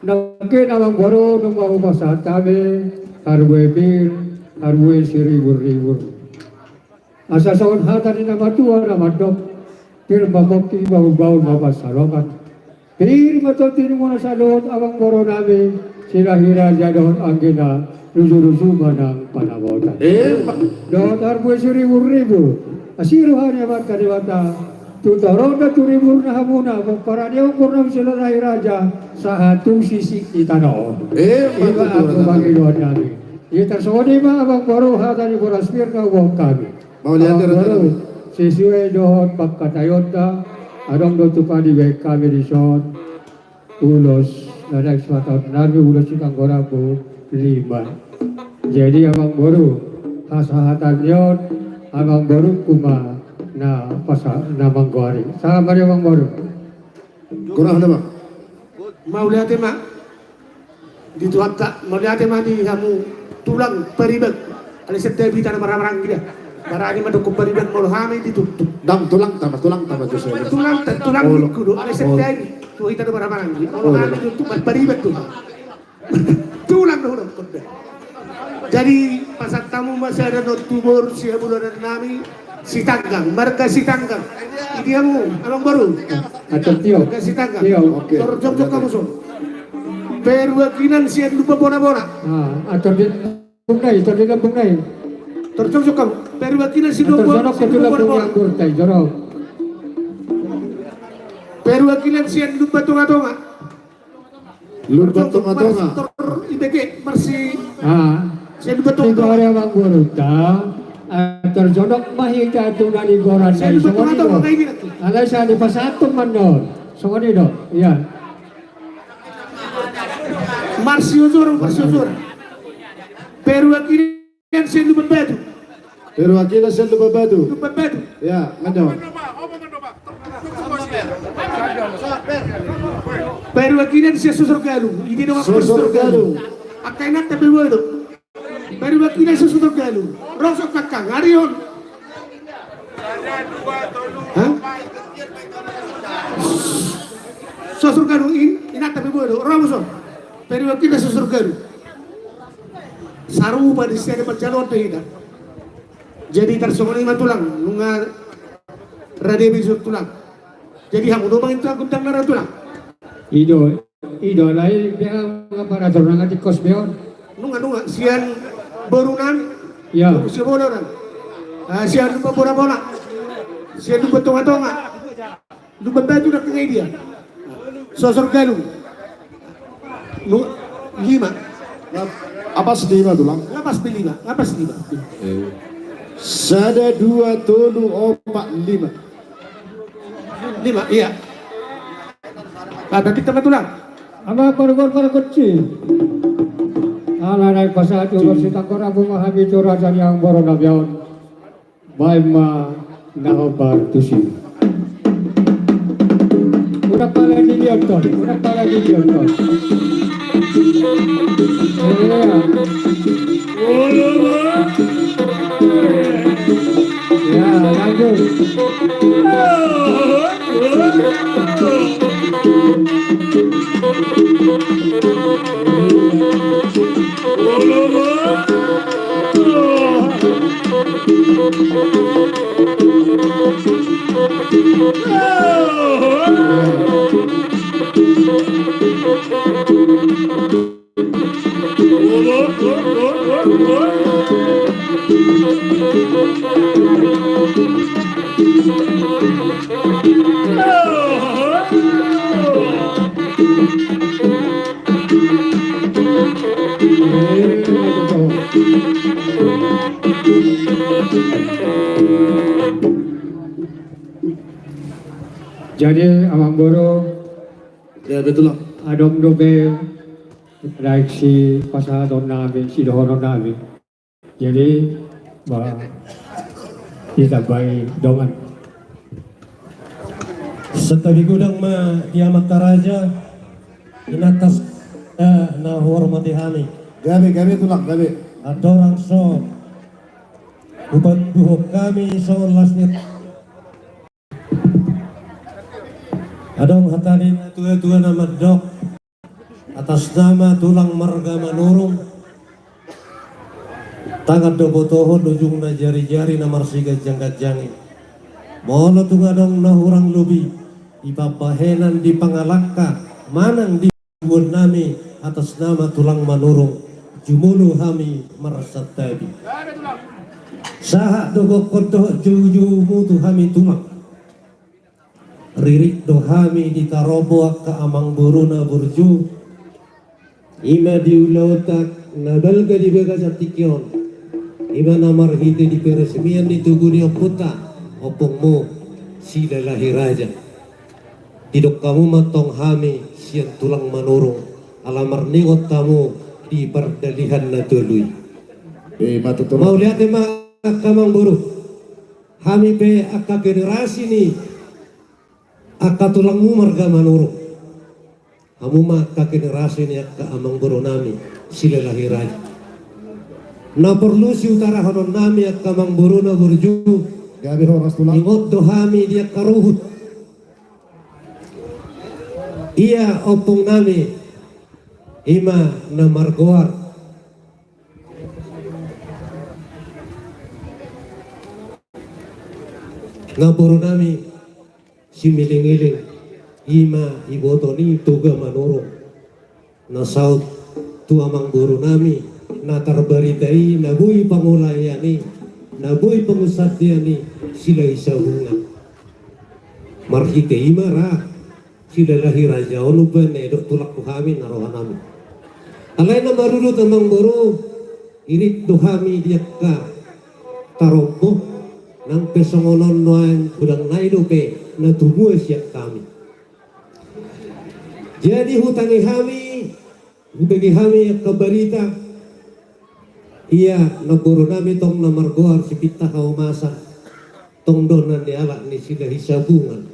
Nangke namang baru nunggu pasat kami harwe bir harwe siribur. Asa saun hatani nama tua nama dok. Pir mamoki bau mapasarokan. Pir matotin mo salot abang baru nami sirahira jadon anggena rusu-rusu manang panabotan. Dot harwe siribur. Asiruhan ya mat kadiwata tutoro na turibur na hamuna para dia ukur na sila na raja sa hatong sisi itanaon. Iba ako Panginoon namin. Itasoni ba abang baru hatan ni boraspir na uwang kami. Abang baru sisiwe doon pagkatayot na adong dotupan di baik kami di son ulos na nagsmataw namin ulos yung kanggorabo 5. Jadi abang baru hasahatan yon abang baru kuma na pasa na manggwari. Sama dia abang baru. Kurang nama. Mau lihat mak di tuan tak mau lihat mak di kamu tulang peribet. Ada setiap bita marang-marang dia. Barang ini maduk peribet mau hamil ditutup. Dam tulang tambah justru. Tulang kudu ada setiap tuh kita marang-marang dia. Mau hamil ditutup peribet tuh. Tulang dulu. Jadi pasat tamu masih ada tumor siya bulan nami si tanggang, marga si tanggang. Dia mu, abang baru. Atau tio. Marga si tanggang. Tio. Jom kamu so. Perwakilan siya lupa bona-bona. Atau di bungai, Terjom kamu. Perwakilan si lupa bona-bona. Perwakilan siya lupa tonga-tonga. Lupa tonga-tonga. Ibeke masih. Itu ada bang Guruta, terjodok mahika itu dari goran dari semua itu. Ada saya di pasatu mandor, semua itu, iya. Marsiusur. perwakilan Sendu Batu. Perwakilan Sendu Batu. Batu. Ya, ngajak. Perwakilan Susur Galuh. Ini nama Susur Galuh. Akainat tapi bodoh. Perwakilan Susur Galuh. Rosok Kakang Arion. Hah? Susur Galuh inat tapi bodoh. Rosok. Perwakilan Susur Galuh. Saru pada siapa berjalan tidak. Jadi tersongong lima tulang, nungar radia besok tulang. Jadi hamu domang itu aku tanggal tulang. Ido lain dia para orang ngati kos beon. Nunga sian borunan. Ya. Sian borunan. Sian lupa bola. Sian lupa tonga. Lupa batu nak kengai dia. Sosor Galuh. Lima. Apa sedih tulang? Ngapas lima. Sada 2 tolu 4 5. 5, iya. Berarti teman tulang. Ama pergor kecil. Ala naik pasal urus sitakor abu mahami turajan yang borona biaon. Baima nahobar tusi. Udah pala di dianton. Ya, lanjut. Jadi amang boro ya betul lah. Adom dobe like si pasadon namin, si dohonon namin. Jadi kita bayi dongan. Setabi gudang ma diamat raja inatas na hormati kami. Gabi tulang gabi. Adorang so ubat buhok kami so lasnit. Adong hatanin tua nama dok atas nama tulang marga manurung tangan dobotohon ujung na jari-jari na marsiga jangkat-jangi molo tungadong nahurang lubi ipapahenan di pangalakka manang di buon nami atas nama tulang manurung jumulu hami marsat tabi saha dogok kodoh juju mutu hami tulang ririk dohami di tarobo ka amang buruna burju ima diulautak nabalga di bega satikyon ima namar hite di peresmian di tugu di oputa opongmu sila lahiraja tidok kamu matong hami siang tulang manurung alamar ningot tamu di perdalihan na tului mau lihat emang kamang buru hami pe akka generasi ni akka tulangmu marga manurung kamu maka generasi ini akka amang boro nami sila lahiraja na perlu si utara honon nami akka amang boro na burju gabi horas tulang ingot dohami dia karuhut iya opong nami ima na margoar nga boro nami si miling-iling ima iboto ni tuga manurung na saut tu amang buru nami na tarbaritai na bui pangulayani na bui pangusatiani sila isahungan marhite ima ra sila lahiraja onuban edok tulak tuhami narohan nami alay na marunod amang buru irik tuhami diakka tarompo nang pesongonon noan kudang naidope na tubuh siap kami. Jadi hutangi kami, hubungi kami ke berita, Iya, naboro nami tong namargoar si pita kaumasa tong donan ni alak ni sila hisabungan.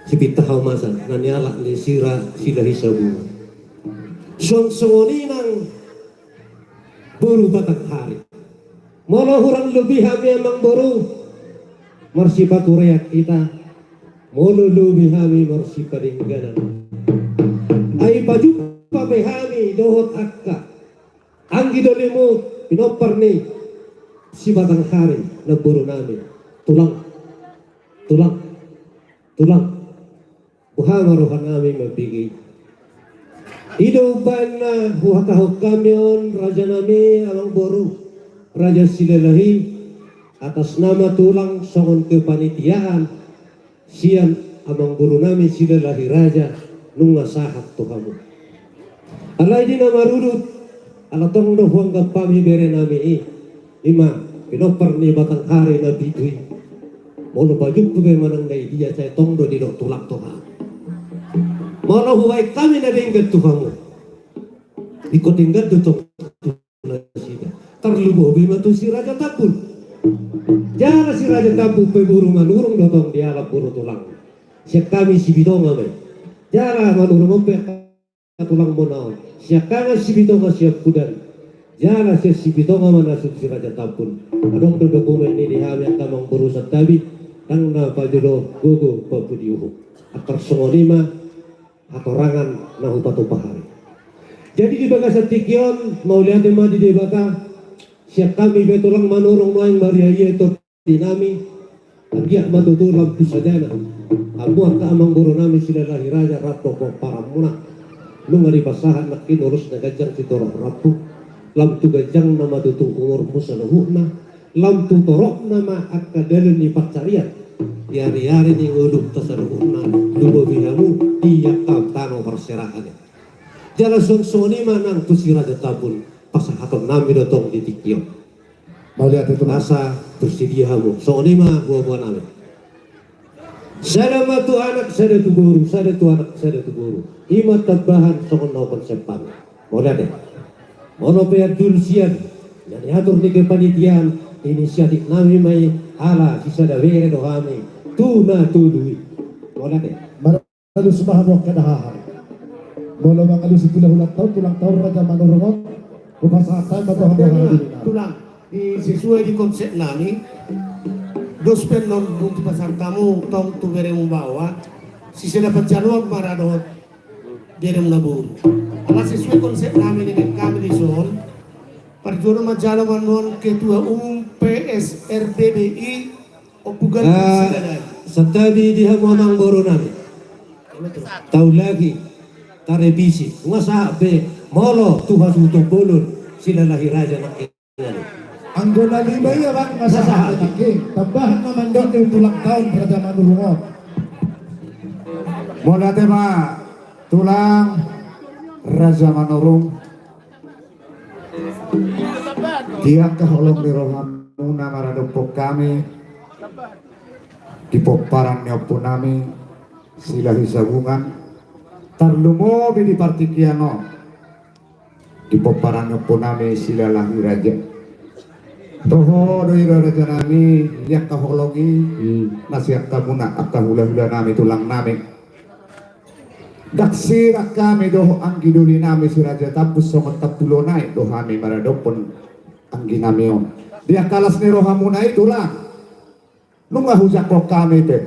Si pita kaumasa nani alak ni sila hisabungan. Song-songoni nang buru batang hari. Molo hurang lebih kami emang buru marsipat ureak kita. Molo lebih kami marsipat ingganan. Ay baju pabehami dohot akka anggi dolimut pinopar ni si batang hari nagburu namin tulang buhamaruhan namin magbigay iduban na buhakahok kamyon raja nami amang buru raja silalahi atas nama tulang songon kepanitiaan sian amang buru nami silalahi raja nunga sahat tuhamu alay di na marudut alatong no huwag pami bere nami ima pinopar ni batang hari na bituin mono bajuk tu manang na dia saya tongdo di dok tulak toha mono huwag kami na dinggat tuhamu ikut tinggal dutong terlubuh bima tu si raja tapun jala si raja tapun peburu manurung dotong di alap buru tulang siap kami si bidong ame jala manurung ompe tulang monao siap kanga si bitonga siap kudan jala si bitonga manasuk si raja tapun adong dokumen ini dihamil kamang berusat tabi tang na pajudo gogo papudiuhu akar songonima atau rangan na hupatu pahari. Jadi di bagas tikion mau lihat di debata siap kami betulang manurung maing maria itu dinami agiak matutulang pusadana amuak ka amang buru nami sila lahi raja rato ko para muna nung ari pasahan nakin urus na gajang si torok rapu lam tu gajang na matutung umur musa na hukna lam tu torok nama akadelen ni pacarian yari-yari ni nguduk tasaruhna lubo bihamu iya kam tano perserahan jala soni manang tu si raja tabun pasahaton nami dotong di tikyo mau lihat itu asa bersedia hamu soni ma buah-buah nami sada matu anak sada tu guru sada tu anak sada tu guru imat tabahan songon no konsepang mau lihat deh mau peyat dulsian dan atur ni kepanitiaan inisiatif nami mai ala sisa da were do kami tuna tudui mau lihat deh Lalu subhanallah kadahahan bolo mangalu setulah tulang tahun raja manurungot upasatan batuhan tulang sesuai di konsep nami dospel non untuk pasar tamu tong tu bere membawa sisa dapat jaluan maradot dia menabur ala sesuai konsep nami dengan kami di zon perjuangan majalah non ketua umum PSRBBI opugan setabi dia ngomong baru nami tahu lagi tarevisi ngasa be molo tuhan untuk bolon sila lahi raja nak anggota lima ya bang masa saat ini tambahan memandang di tulang tahun raja manurungot Mola tema tulang raja manurung tiap keholong di rohamuna maradopok kami di poparan nyopo nami sila hisabungan tarlumo di partikiano di poparan nyopo nami sila lahi raja toho doi raja nami liak kahologi nasihat kamuna akahula-hula nami tulang nami daksirak kami doho anggi duli nami si raja tapus songot tapulo naik doho kami maradopon anggi nami on dia kalas ni rohamuna itulah nunga hujak kok kami te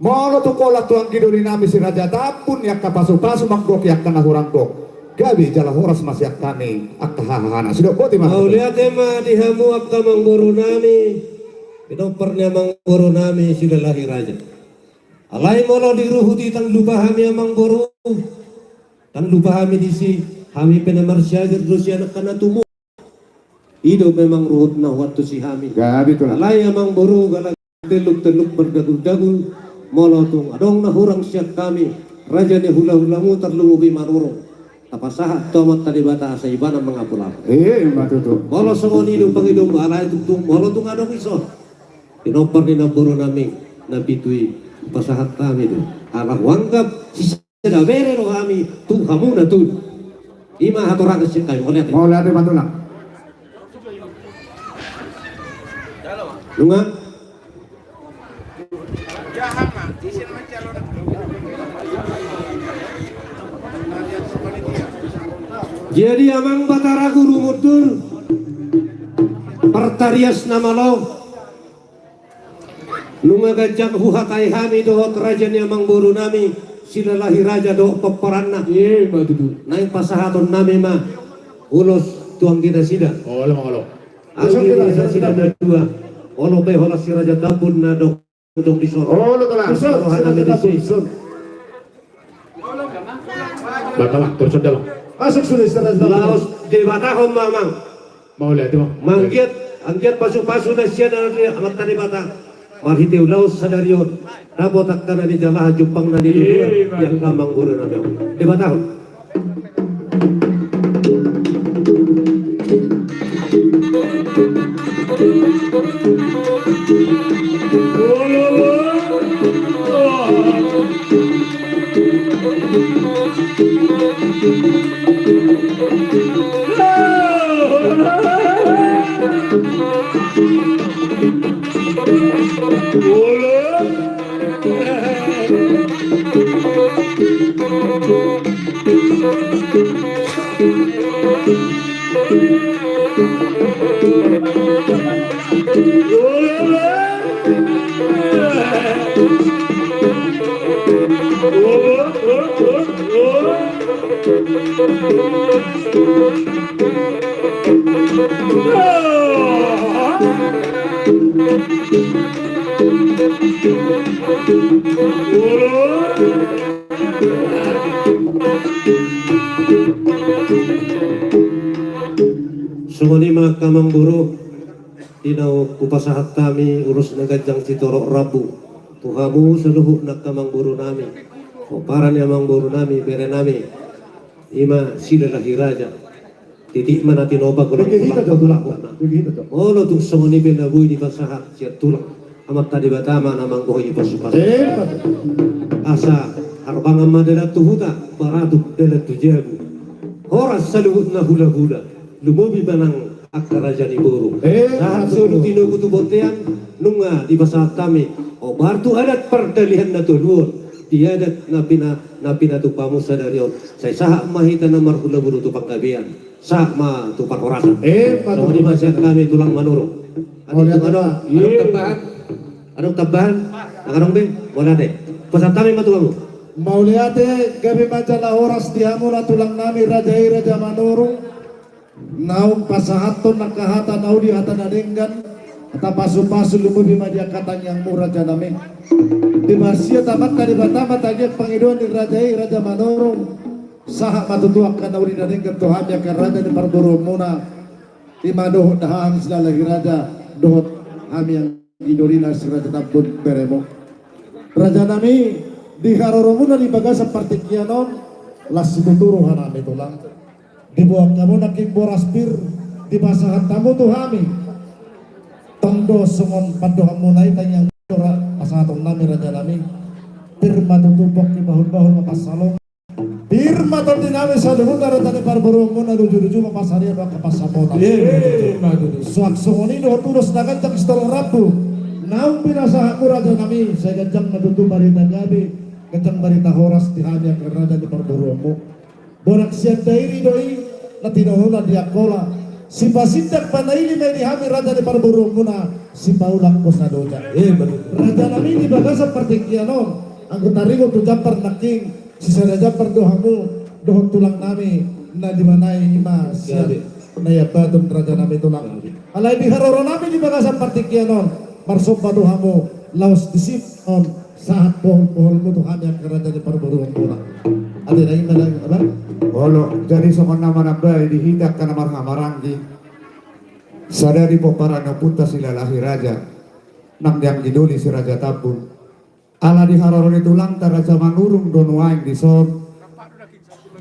molo tu kola tu anggi duli nami si raja tapun yak kapasu-pasu manggok yak kana hurang kok gabi jala horas mas yak kami akahahana sudah koti mah mau lihat ema dihamu akka mangburu nami pinopernya mangburu nami sila lahi raja alai molo diruhuti tang lupa hami amang boru tang lupa hami disi hami penamar syagir Rusia nak kana tumu hidup memang ruhut na waktu si hami gabi tu alai amang boru galak teluk-teluk berdagun-dagun molo tung adong na hurang siap kami raja ni hula-hulamu terlubi marurung apa sahat tomat tadi bata asa ibana mengapulap matutu molo songoni dum pangidum alai tung molo tung adong iso pinopar ni naburu nami nabitui pasahat kami tu alah wanggap sisa bere roh kami tu kamu na tu Ima haturang kesik kayo. Mau lihat bantu lang. Lunga. Jadi amang batara guru mutul pertarias nama lo lunga gajang huhatai hami dohot raja ni amang boru nami silalahi raja doh peperanna naik pasahaton nami mah ulos tuang kita sida asal kita sida ada dua olo be hola si raja tabun na dok dok disoro lo telah Bakalah, terus dalam. masuk sudah istirahat laos di batahom mamang Mau lihat itu, manggiat anggiat pasu-pasu na siya na amat tani bata marhitiw laos sadarion rabotak ka na di jalah jumpang na di dunia yang kamang guru na di batahom Sungguh mah kamang buru dinau kupasahat kami urus nagajang citorok rabu tuhamu seluruh nak kamang buru nami oparan amang buru nami bere nami ima silalahi raja titik mana tinoba kalau oh lo tuh sungguh benda bui di pasahat siap tulang amat tadi batama namang bohoi pasupas asa arbang amadela tuhuta paraduk delat tujabu horas saluhut na hula-hula lumobi banang akaraja ni buru saat sulu tino kutu botean nunga di pasahat kami obartu adat perdalihan na tulur tiadat napina tu pamusa dari saya sahak mahita namar hula buru tupak kabian sahak ma tupak orasan sama di masyarakat kami tulang manuru adong tabahan adong be boleh deh pasahat kami matu kamu mau lihat gabi majalah horas diamula tulang nami raja manurung naung pasahaton nakahata nau di hata nadenggan kata pasu-pasu lumubi madia katang yang murah janame di masia tamat kali batama tanya pengiduan di raja manurung sahak matutuak kan nau di nadenggan Tuhan ya kan raja di parburung muna di madoh dahang silalahi raja dohot kami yang idorina si raja tabun beremo raja nami di haroromuna di baga seperti kianon las tuturu hanami tulang di bawah kamu naking boraspir di pasahat tamu tuh kami tondo sungon padoham mulai tanyang pasahat nami raja nami pirma tutupok di bahun-bahun mapasalong pirma tondinami saluhun dari tani parburungun na luju-luju mapasarian wa kapasapota suak sungoni doh turus na gancang setol rabu naung pinasahaku raja nami saya gancang natutup barita gabi gancang barita horas di hanya ke raja di parburungun bonak siap dairi doi latinohula diakola si pasindak panaili may dihami raja di parburung muna si paulak kosadoja raja nami di baga seperti kianon anggota ringo tu jampar naking si saraja perdohamu dohon tulang nami na dimanai ima siap nayabatun raja nami tulang alay di haroro nami di baga seperti kianon marsok padohamu laos disip on saat pohon-pohon mu Tuhan yang kerajaan di parburung muna ada lagi mana apa? Olo jadi sokon nama nabai dihidak kana maranggi sadari poparana puta silalahi raja nang yang didoli si raja tabun ala di haroroni tulang ta raja manurung donuaing di sor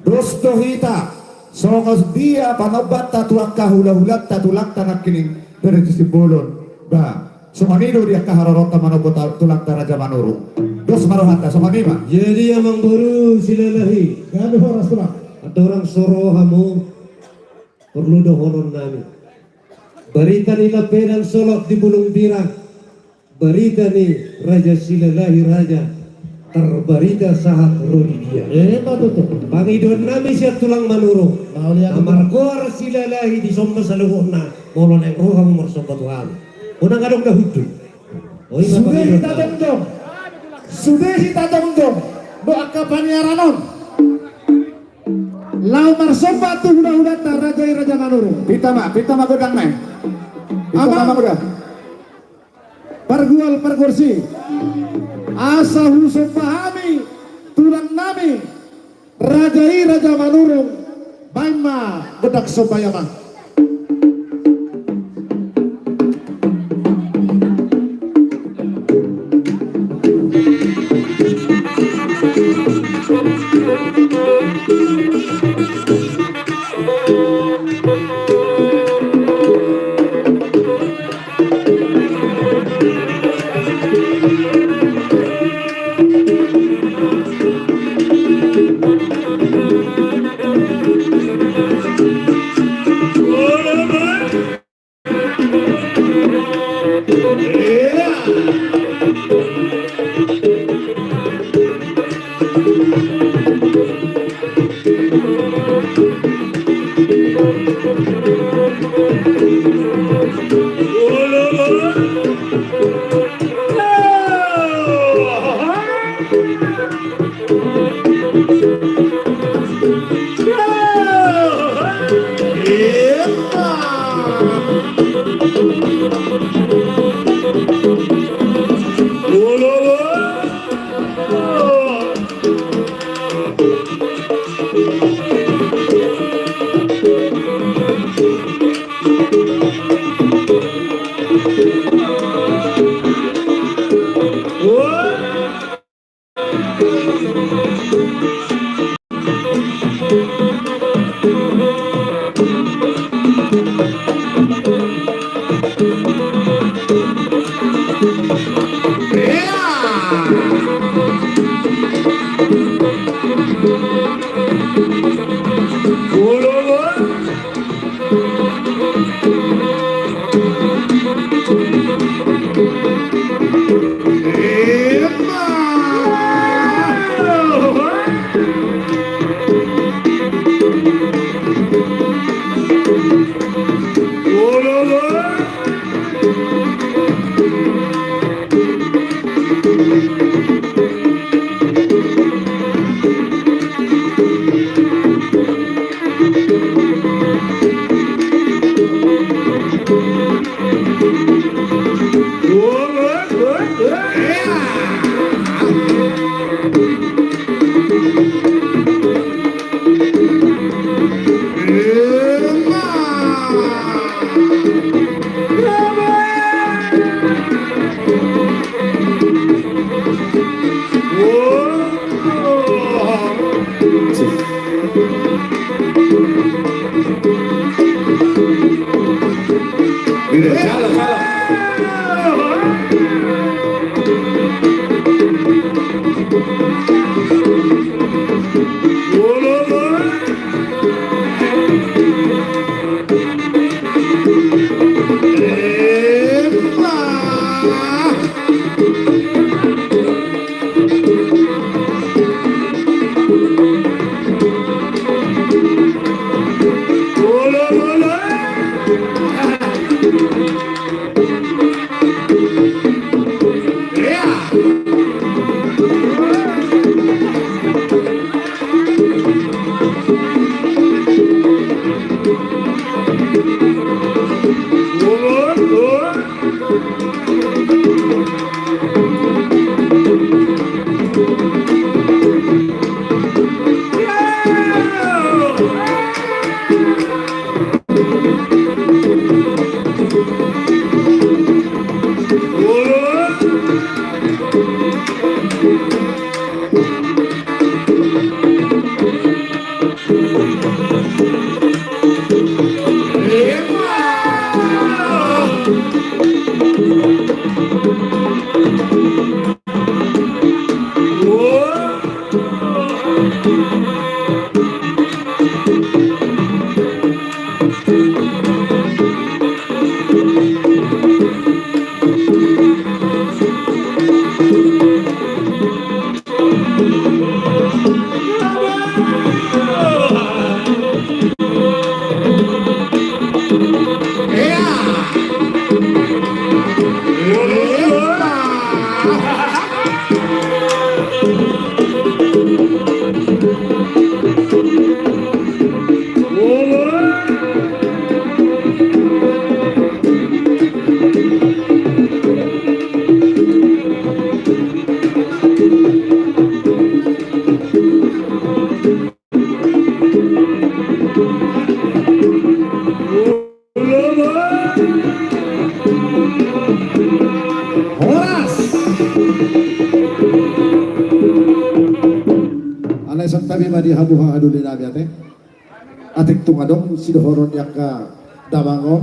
dos dohita songos dia panobat tatuak kahula-hulat tatulak tanak kining dari sisi bolon ba sumanido dia kaharorota manobot tulang ta raja manurung dos marohata sumanima jadi amang buru silalahi gabi horas tulang atau orang soro hamu perlu dohonon nami. Berita ni pedang solok di bulung bira. Berita ni Raja Silalahi Raja terberita sahat rodi dia. Betul. Pangidon nami siap tulang manuro. Amar kuar Silalahi di somba saluhna. Molon yang roh kamu mersobat Tuhan. Unang adong dahudu. Sudah kita dong. Doa kapaniaranon. Lau marsobat tu udah Raja Manuru. Pita mah godang meh. Ama udah. Pergual perkursi. Asa husu pahami tulang nami Raja Manurung Baima bedak supaya mah. di habuha aduli nabi ate atik tungadong sidohoron yaka damangon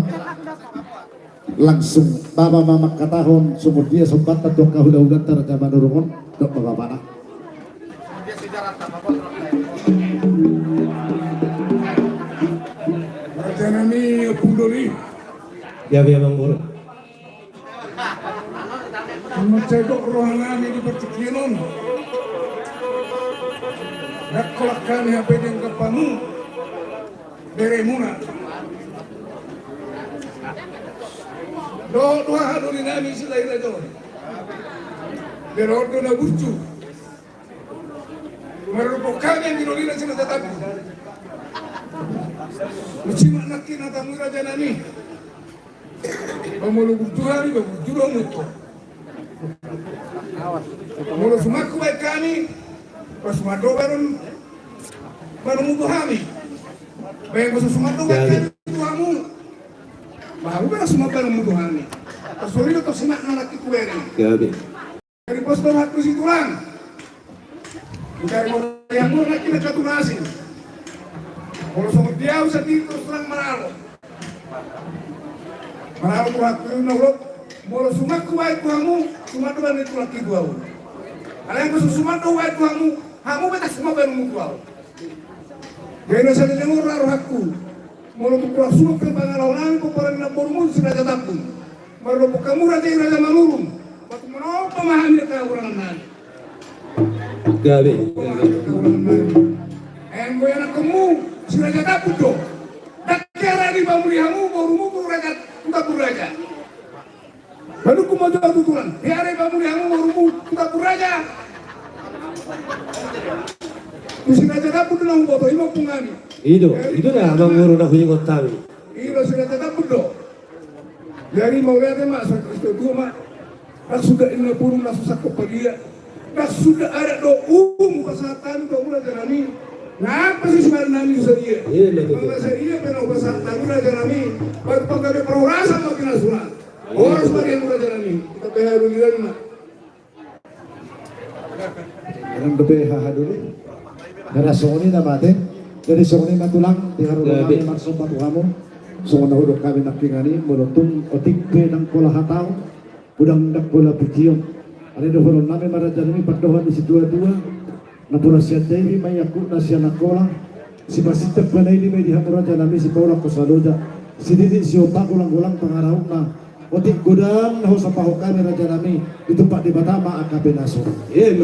langsung baba mama katahon sumur dia sempat dok kahula-hula taraja manurungon dok babana Raja nami pundoli Ya Bang Buru. Mencegok rohangan di percikinon. Nak kolakkan HP yang kepamu beremuna. Dua haduri nami silai rajo. Berodo na burcu. Merupuk kami yang dinolina sila tetapi. Mencimak nakin atamu raja nami. Pemulu Tuhan ini berjurung itu. Pemulu sumaku baik kami, pas sumadro baru mutu kami. Baik pas sumadro baik kami Tuhanmu, baru baru semua baru mutu kami. Pas sore itu semak anak itu beri. Dari pos dohat ku situlang. Dari yang murah lagi nak katunasi. Kalau sama dia usah terus terang maralo. Maralo tu aku nolak. Molo sumak kuai Tuhanmu, sumak doan itu laki dua. Kalau yang khusus sumak doan Tuhanmu, kamu betas semua baru mutual. Jadi saya dengar roh aku. Molo tu kurang sumak ke bangalan ko para nabormun sudah tetapun. Molo kamu raja manurung. Batu menolak pemahami ke orang nan. Gabi. Engko yang kamu sudah tetapun do. Dakera di bamurihamu borumu ku raja tetapun raja. Baru ku mau jauh tutulan. Biar bamurihamu borumu tetapun raja. Mesti raja tetapun dalam boto imam pungami. Itu dah abang guru nak punya kota ni. Itu sudah tetapun do. Dari mau lihat mak sakit itu mak. Nak sudah ini burung nak susah kepagia. Nak sudah ada do kesehatan do mulai jerami. Ngapa sih sebenarnya nami seria? Kalau seria penuh kesehatan mulai jerami. Baru penggali perurasan makin asuran. Orang sebagian mulai jerami. Kita behar dulu lagi mak. Orang bebeha dulu. Dari songoni nama teh. Dari songoni matulang diharapkan kami maksud batu kamu. Songona huduk kami nakingani menutung otik pe nang pola hatau. Udang dak bola pikion. Ada dohoron nami marajanami padohan di dua-dua. Napura siya Dewi mayaku na siya nakola. Si Pasitep banay di may dihamuraja nami si Paula Kosaluda. Si Didi si Opa gulang-gulang pangaraw na. Otik gudang na ho sa paho kami raja nami. Ditumpak di Batama akabe naso.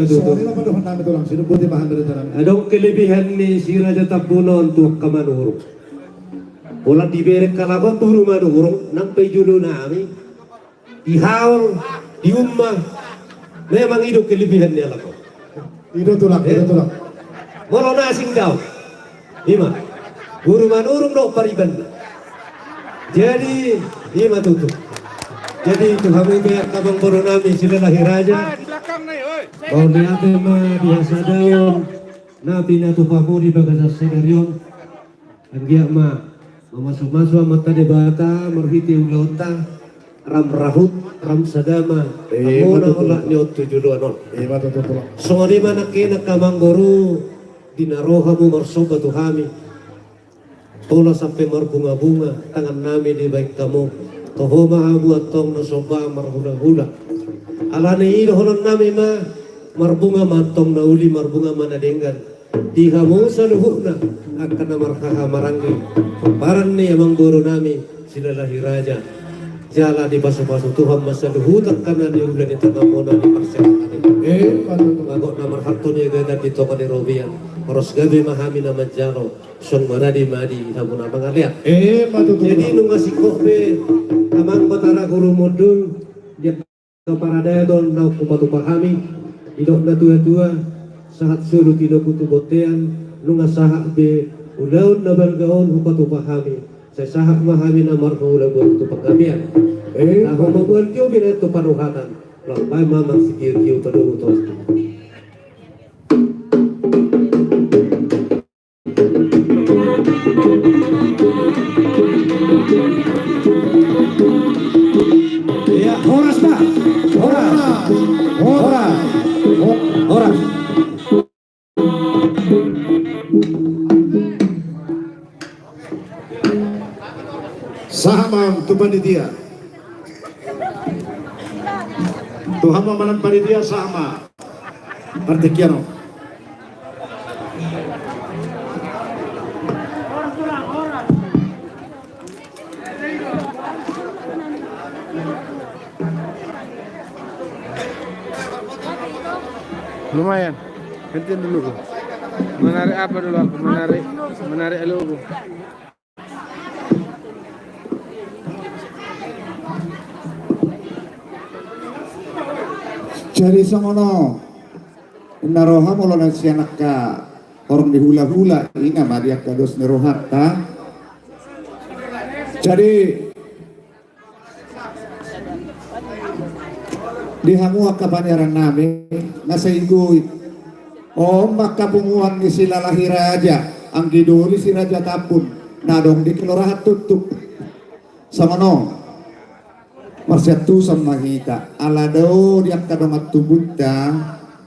So nila padohan nami tulang. Sinubuti bahan raja nami. Anong kelebihan ni si Raja Tabunon tuwak ka manurong? Wala diberek kalaban turu manurong nang pejulo nami. Di haul, di ummah, memang itu kelebihan dia lah. Itu tulang. Mau nasing daw, ima, guru manurung dok pariban. Jadi, ima tutup. Jadi itu kami biar kabang baru nami sila lahir raja. Kau lihat mah biasa daun, nabi natu pamu di bagas senarion. Anggia mah, masuk mata debata, merhiti ulauta. Ram rahut, ram sadama, amona olah niot 720. So di mana kena kamang guru dinarohamu marsoba tuhami. Tola sampai marbunga-bunga tangan nami di baik kamu. Toho mahabu atong nasoba marhula-hula. Alane ilo holon nami ma marbunga mantong nauli marbunga manadenggan. Dihamu saluhuna akan namarhaha marangi. Paran ni amang guru nami sila lahir raja. Jala di pasu-pasu Tuhan masa duhutak karena di ulan itu namona di masyarakat magok namar harto ni gada di toko di Robian Horos gabi mahami nama jaro song maradi madi hamu nama ngaliat jadi nung ngasih kohbe amang batara guru modul dia keparadaya don nau kupatu pahami idok na tua-tua sahat sulu tidak kutu botean nung ngasahak be ulaun nabal gaon kupatu pahami saya sahak mahami namar hula untuk penggabian. Aku membuat kau bila itu panuhatan. Lampai mamang sikir kau pada utos. Ya, horas pak, horas. Sahamam tu panitia. Tuhan mamanan panitia sama. Partikiano. Lumayan. Gantian dulu. Menarik apa dulu aku? Menarik dulu. Jadi semono naroha molo na siya naka orang di hula-hula inga maria kados nerohat ta. Jadi di hamua kabanyaran namin nasa igoy o makapunguan ni sila lahi raja ang giduli si raja tapun nadong di kelurahan tutup semono Marsatu sama kita alado dia kadang atubunta